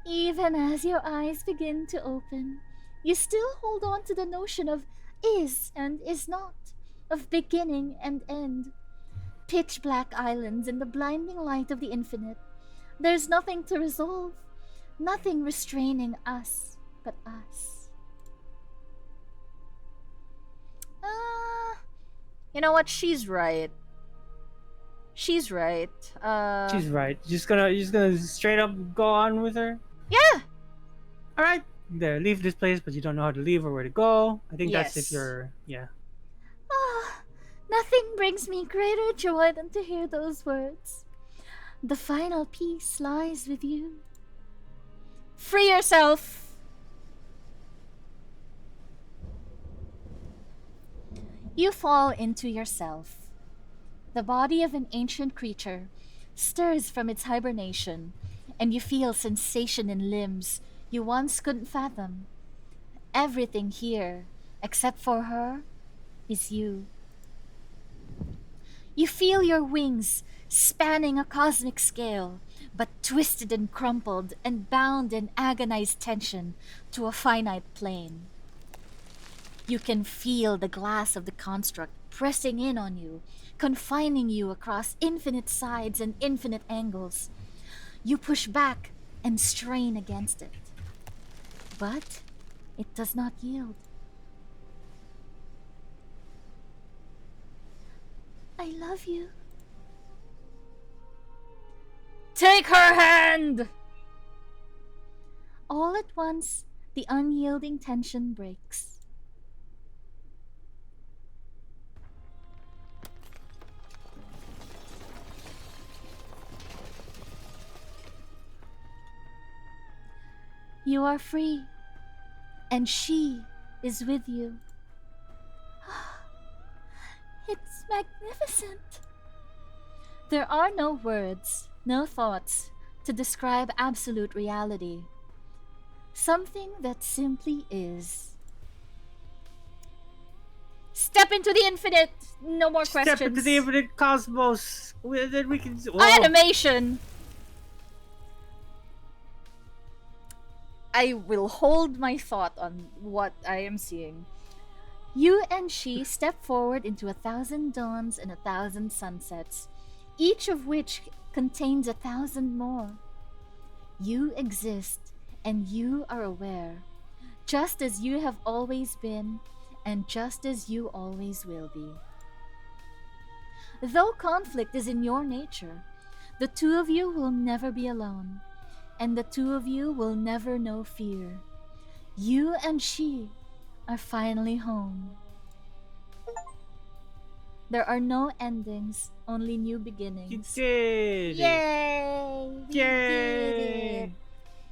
Even as your eyes begin to open, you still hold on to the notion of is and is not, of beginning and end. Pitch black islands in the blinding light of the infinite. There's nothing to resolve, nothing restraining us but us. You know what? She's right. She's right. She's right. You're just gonna straight up go on with her? Yeah. All right. There, leave this place, but you don't know how to leave or where to go. I think that's Yes. if you're Nothing brings me greater joy than to hear those words. The final peace lies with you. Free yourself. You fall into yourself. The body of an ancient creature stirs from its hibernation, and you feel sensation in limbs you once couldn't fathom. Everything here, except for her, is you. You feel your wings spanning a cosmic scale, but twisted and crumpled and bound in agonized tension to a finite plane. You can feel the glass of the construct pressing in on you, confining you across infinite sides and infinite angles. You push back and strain against it. But it does not yield. I love you. Take her hand! All at once, the unyielding tension breaks. You are free, and she is with you. It's magnificent. There are no words, no thoughts to describe absolute reality. Something that simply is. Step into the infinite! No more questions. Step into the infinite cosmos. Then we can. Whoa. Animation! I will hold my thought on what I am seeing. You and she step forward into 1,000 dawns and 1,000 sunsets, each of which contains 1,000 more. You exist, and you are aware, just as you have always been, and just as you always will be. Though conflict is in your nature, the two of you will never be alone, and the two of you will never know fear. You and she are finally home. There are no endings, only new You beginnings. did. Yay! We did Yay! it!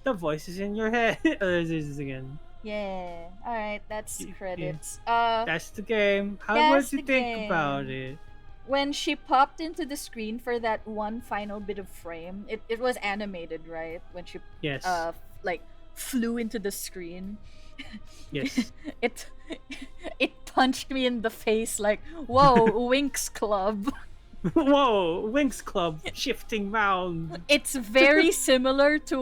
The voice is in your head. There's this again. Yeah. Alright, that's Yeah. credits. That's the game. How That's would you the think about game. it? When she popped into the screen for that one final bit of frame, it was animated, right? When she Yes. like flew into the screen. Yes. it it punched me in the face like, whoa, Winx Club. Whoa, Winx Club, shifting mound. It's very similar to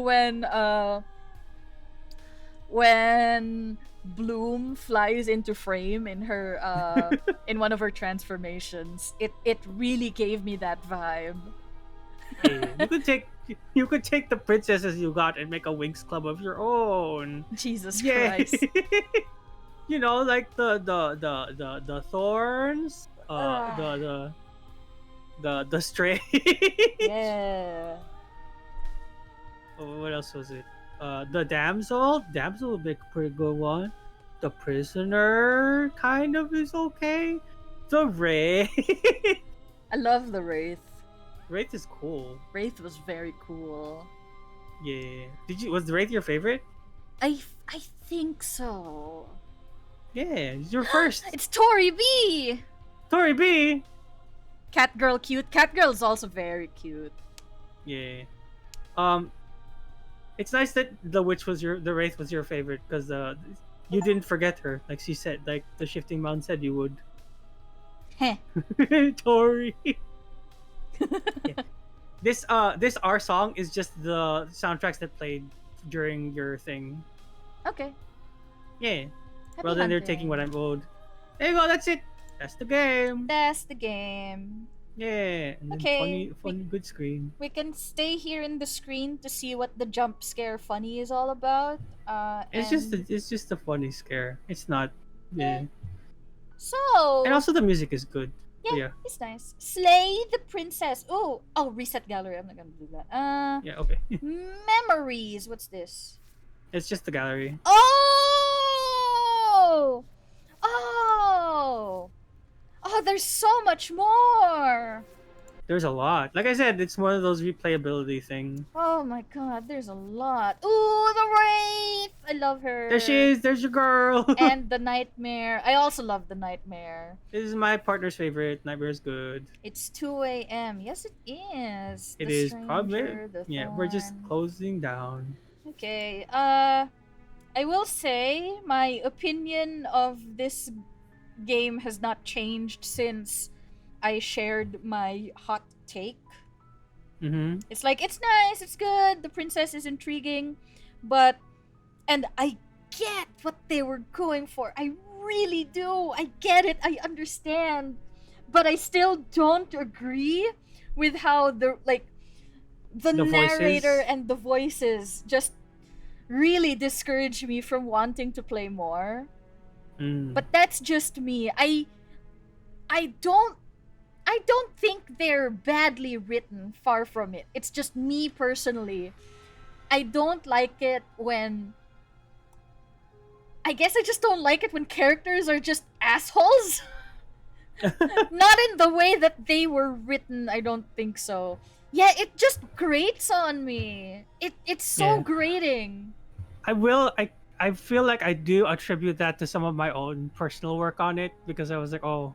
when Bloom flies into frame in her in one of her transformations. It really gave me that vibe. Hey, you could take the princesses you got and make a Winx Club of your own. Jesus Yay! Christ. You know, like the thorns, the stray. Yeah. Oh, what else was it? The damsel. Damsel would make a pretty good one. The prisoner kind of is okay. The wraith. I love the Wraith. Wraith is cool. Wraith was very cool. Yeah. Was the wraith your favorite? I think so. Yeah, it's your first. It's Tori B! Tori B. Catgirl cute. Catgirl's also very cute. Yeah. It's nice that the wraith was your favorite because you didn't forget her, like she said, like the shifting mound said you would. Heh. Tori. Yeah. This our song is just the soundtracks that played during your thing. Okay. Yeah. Happy Well, then they're hunting. taking what I'm owed. There you go. That's it. That's the game. That's the game. Yeah. And then Okay, funny, good screen. We can stay here in the screen to see what the jump scare funny is all about. It's just a funny scare. It's not. Yeah. So And also the music is good. yeah, Yeah. it's nice. Slay the princess. Oh, reset gallery. I'm not gonna do that. Yeah. Okay. Memories. What's this? It's just the gallery. Oh, oh, there's so much more. There's a lot. Like I said, it's one of those replayability things. Oh my god, there's a lot. Ooh, the Wraith! I love her. There she is. There's your girl. And the Nightmare. I also love the Nightmare. This is my partner's favorite. Nightmare is good. It's 2 a.m. Yes, it is. It The is Stranger, probably. the Yeah, we're just Thorn. closing down. Okay, I will say my opinion of this game has not changed since I shared my hot take. Mm-hmm. It's like, it's nice, it's good, the princess is intriguing, but... And I get what they were going for. I really do. I get it. I understand. But I still don't agree with how the narrator voices. and the voices just really discourage me from wanting to play more. Mm. But that's just me. I don't think they're badly written, far from it. It's just me personally. I don't like it when... I guess I just don't like it when characters are just assholes. Not in the way that they were written, I don't think so. Yeah, it just grates on me. It's so Yeah. grating. I feel like I do attribute that to some of my own personal work on it because I was like, oh,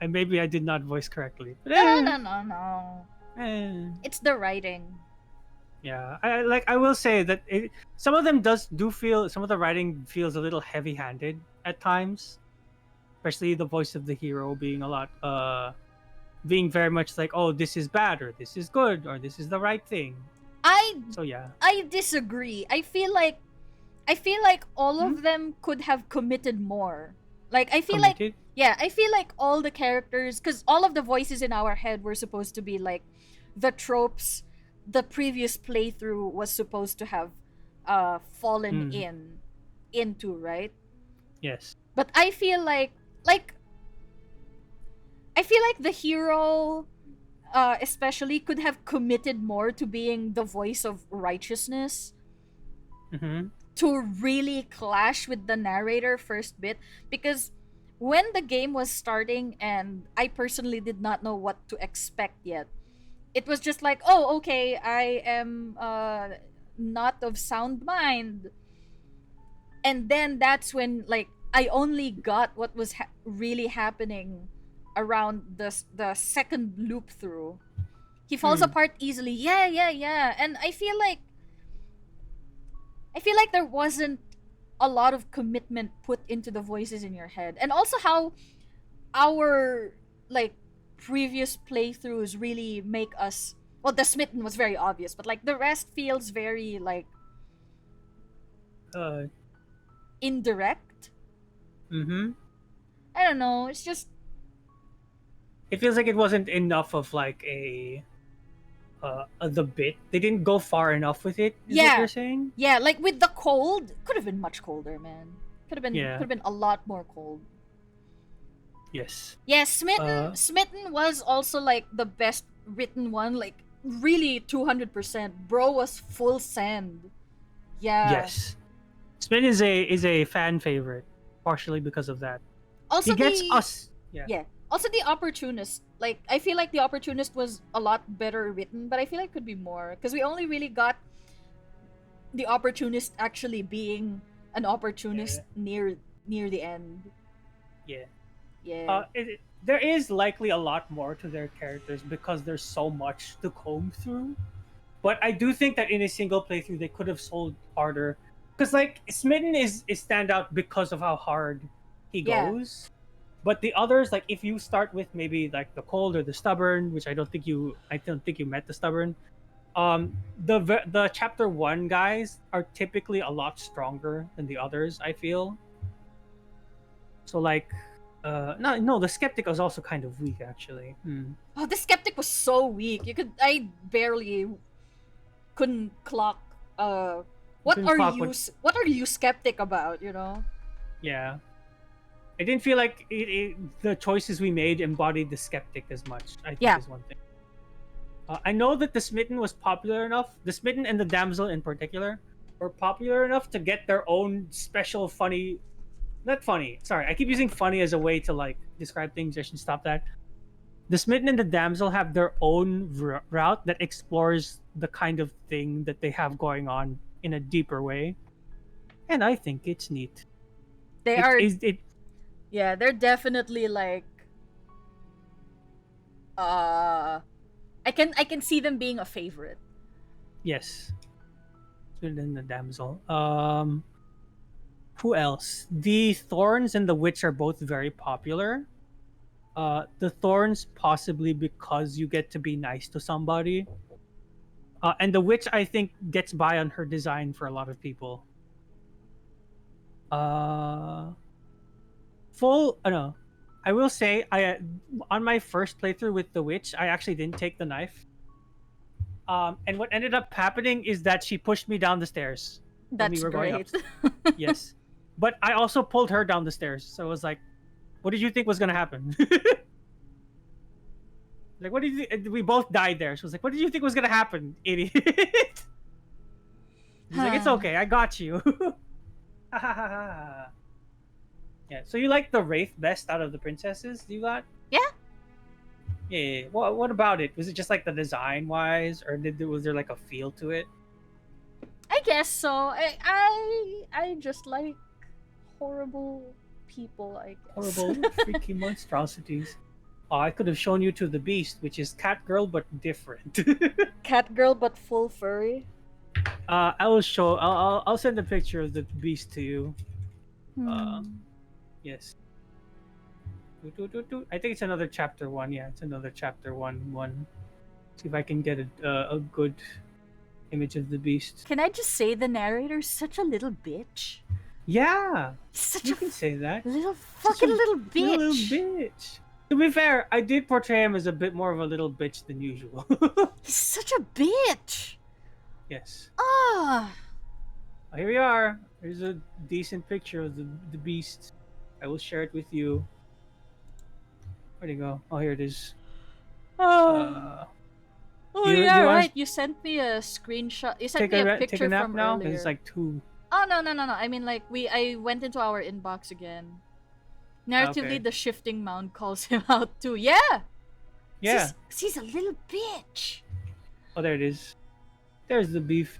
maybe I did not voice correctly. But, No. It's the writing. Yeah, I will say that some of them do feel, some of the writing feels a little heavy-handed at times, especially the voice of the hero being a lot being very much like, oh, this is bad, or this is good, or this is the right thing. So yeah, I disagree. I feel like all of them could have committed more. Like, I feel committed. I feel like all the characters, because all of the voices in our head were supposed to be like the tropes the previous playthrough was supposed to have fallen into, right? Yes. But I feel like the hero especially could have committed more to being the voice of righteousness. Mm-hmm. To really clash with the narrator first bit, because when the game was starting and I personally did not know what to expect yet, it was just like, oh, okay, I am not of sound mind. And then that's when, like, I only got what was really happening around the second loop through. He falls apart easily. Yeah. And I feel like there wasn't a lot of commitment put into the voices in your head. And also how our, like, previous playthroughs really make us... Well, the smitten was very obvious, but, like, the rest feels very, like... indirect? Mm-hmm. I don't know, it's just... It feels like it wasn't enough of, like, the bit. They didn't go far enough with it, is what you're saying? Yeah, like, with the cold, could have been much colder, man. Could have been a lot more cold. Yes. Yeah, Smitten was also, like, the best written one, like, really 200%. Bro was full send. Yeah. Yes. Smitten is a fan favorite, partially because of that. Also, he gets us. Yeah. Also, the Opportunist. Like, I feel like the Opportunist was a lot better written, but I feel like it could be more. Because we only really got the Opportunist actually being an opportunist near the end. Yeah. Yeah. There is likely a lot more to their characters because there's so much to comb through. But I do think that in a single playthrough, they could have sold harder. Because, like, Smitten is standout because of how hard he goes. But the others, like, if you start with maybe, like, the cold or the stubborn, which I don't think you met the stubborn. The chapter 1 guys are typically a lot stronger than the others, I feel. So, like, no, the skeptic was also kind of weak, actually. Oh, the skeptic was so weak. I barely couldn't clock. What are you skeptic about? You know? Yeah, I didn't feel like the choices we made embodied the skeptic as much. I think is one thing. I know that the Smitten was popular enough. The Smitten and the Damsel in particular were popular enough to get their own special funny. Not funny. Sorry, I keep using funny as a way to, like, describe things. I should stop that. The smitten and the damsel have their own route that explores the kind of thing that they have going on in a deeper way, and I think it's neat. They It are, is it. yeah, they're definitely like, I can see them being a favorite. Yes, smitten and the damsel. Who else? The thorns and the witch are both very popular. The thorns possibly because you get to be nice to somebody. And the witch I think gets by on her design for a lot of people. Full no. I will say I on my first playthrough with the witch, I actually didn't take the knife. And what ended up happening is that she pushed me down the stairs when we That's were going up. great. Yes. But I also pulled her down the stairs. So I was like, what did you think was gonna happen? Like, what did you think? We both died there. She was like, what did you think was gonna happen, idiot? He's like, it's okay, I got you. Yeah, so you like the Wraith best out of the princesses you got? Yeah. Yeah. What about it? Was it just like the design wise, or was there like a feel to it? I guess so. I just like horrible people, I guess. Horrible, freaky monstrosities. Oh, I could have shown you to the beast, which is Catgirl but different. Cat girl but full furry. I will show. I'll send a picture of the beast to you. Yes. I think it's another chapter 1. Yeah, it's another chapter 1. See if I can get a good image of the beast. Can I just say the narrator's such a little bitch? Yeah, He's such you a can say that. little fucking little bitch. Little bitch. To be fair, I did portray him as a bit more of a little bitch than usual. He's such a bitch. Yes. Ah. Oh, here we are. Here's a decent picture of the beast. I will share it with you. Where'd it go? Oh, here it is. Oh, you yeah, wanna right. You sent me a screenshot. You sent me a take picture a nap from now? earlier. It's like 2. Oh no. I mean, like I went into our inbox again. Narratively, Okay. the shifting mound calls him out too. Yeah. Yeah. He's a little bitch. Oh, there it is. There's the beef.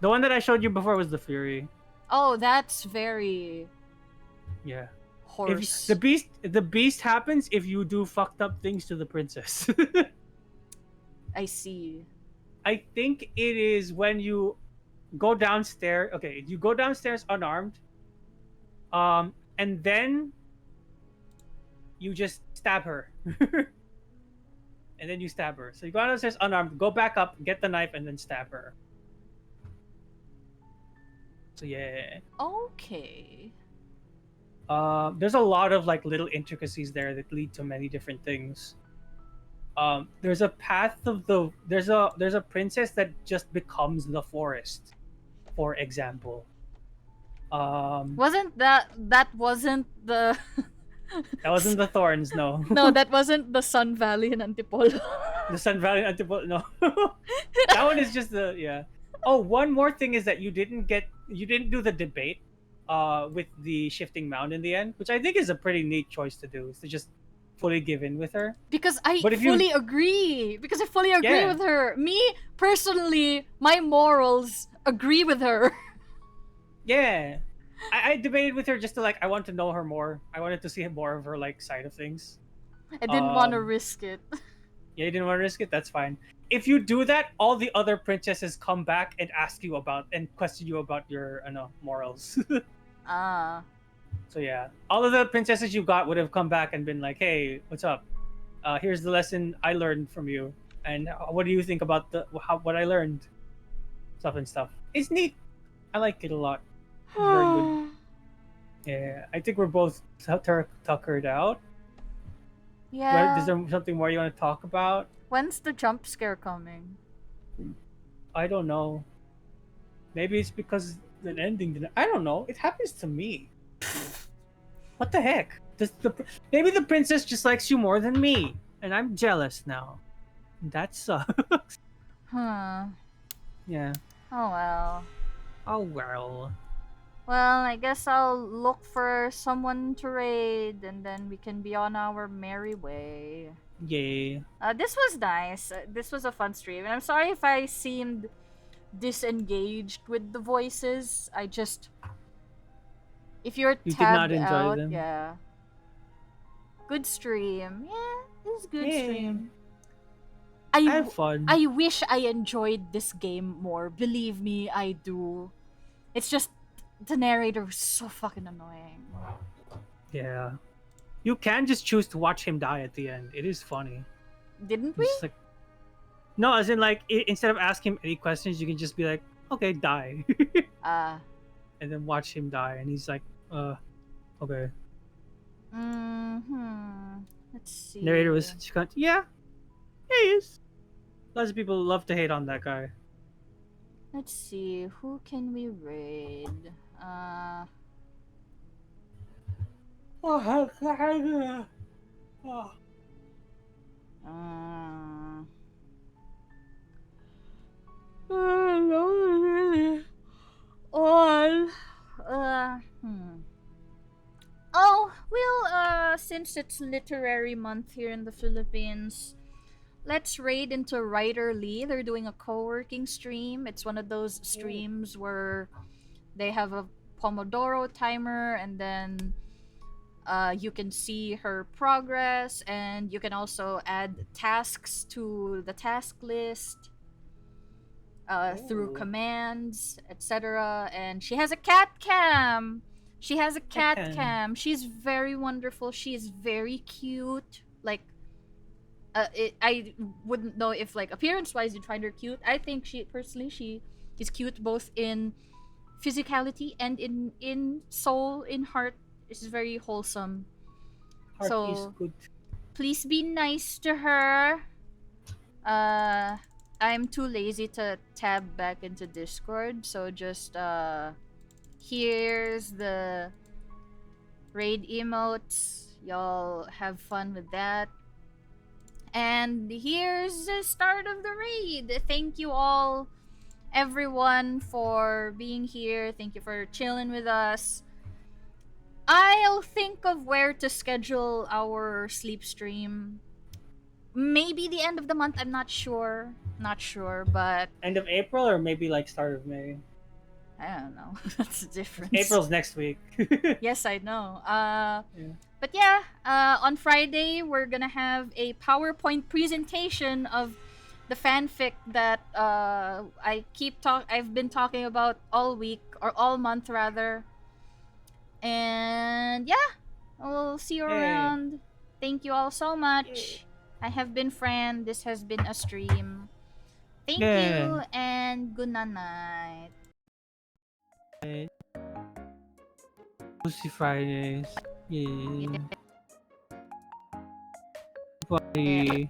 The one that I showed you before was the Fury. Oh, that's very Yeah. horse. The beast happens if you do fucked up things to the princess. I see. I think it is when you go downstairs. Okay, you go downstairs unarmed. And then you just stab her. And then you stab her. So you go downstairs unarmed, go back up, get the knife, and then stab her. So yeah. Okay. There's a lot of like little intricacies there that lead to many different things. There's a path of the there's a princess that just becomes the forest, for example. Wasn't that wasn't the That wasn't the thorns, no. No, that wasn't the Sun Valley in Antipolo. The Sun Valley Antipolo, no. That one is just the yeah. Oh, one more thing is that you didn't do the debate with the shifting mound in the end, which I think is a pretty neat choice to do, is to just fully give in with her. Because I But if you- fully agree. Because I fully agree Yeah. with her. Me personally, my morals agree with her. Yeah. I debated with her just to like I want to know her more. I wanted to see more of her like side of things. I didn't want to Um, risk it. Yeah, you didn't want to risk it, that's fine. If you do that, all the other princesses come back and ask you about and question you about your morals. Ah. So yeah, all of the princesses you got would have come back and been like, "Hey, what's up? Here's the lesson I learned from you, and what do you think about what I learned?" Stuff. It's neat. I like it a lot. It's very good. Yeah, I think we're both tuckered out. Yeah. Is there something more you want to talk about? When's the jump scare coming? I don't know. Maybe it's because the ending didn't. I don't know. It happens to me. What the heck? Maybe the princess just likes you more than me, and I'm jealous now. That sucks. Huh. Yeah. Oh well. Oh well. Well, I guess I'll look for someone to raid, and then we can be on our merry way. Yay. This was nice. This was a fun stream, and I'm sorry if I seemed disengaged with the voices. I just, if you're You did not tabbed enjoy out, them? yeah. Good stream. Yeah, it was a good Yay. stream. I had fun. I wish I enjoyed this game more. Believe me, I do. It's just the narrator was so fucking annoying. Yeah. You can just choose to watch him die at the end. It is funny. Didn't we? Just like, no, as in like instead of asking him any questions, you can just be like, okay, die, and then watch him die, and he's like, okay. Let's see. Narrator was such a cunt. Yeah, he is. Lots of people love to hate on that guy. Let's see. Who can we raid? On. Oh, well, since it's literary month here in the Philippines, let's raid into Writer Lee. They're doing a co-working stream. It's one of those streams where they have a Pomodoro timer, and then you can see her progress, and you can also add tasks to the task list through commands, etc. And she has a cat cam. She has a cat cam. She's very wonderful. She is very cute. Like, I wouldn't know if, like, appearance-wise you'd find her cute. I think she is cute both in physicality and in soul, in heart. It's very wholesome. Heart So, is good. please be nice to her. I'm too lazy to tab back into Discord, so just here's the raid emotes. Y'all have fun with that. And here's the start of the raid. Thank you all, everyone, for being here. Thank you for chilling with us. I'll think of where to schedule our sleep stream. Maybe the end of the month, I'm not sure. Not sure, but End of April or maybe like start of May. I don't know. That's the difference. April's next week. Yes, I know. But yeah, on Friday we're gonna have a PowerPoint presentation of the fanfic that I've been talking about all week, or all month rather. And yeah, we'll see you around. Thank you all so much. I have been Fran. This has been a stream. Thank you and good night. Lucy Fridays. Yeah. Bye.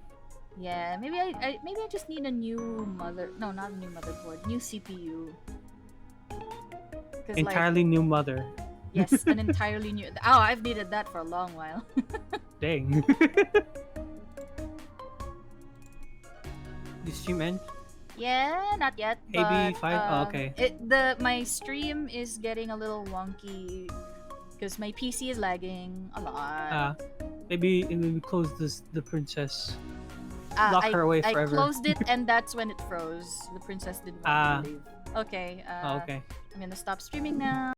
Yeah, maybe I just need a new no, not a new motherboard, new CPU. Entirely new mother. Yes, an entirely new. Oh, I've needed that for a long while. Dang. Did stream end? Yeah, not yet. AB5? But, Oh, okay. My stream is getting a little wonky because my PC is lagging a lot. Maybe we close the princess. Lock her away forever. I closed it and that's when it froze. The princess didn't want to leave. Okay. Okay. I'm gonna stop streaming now.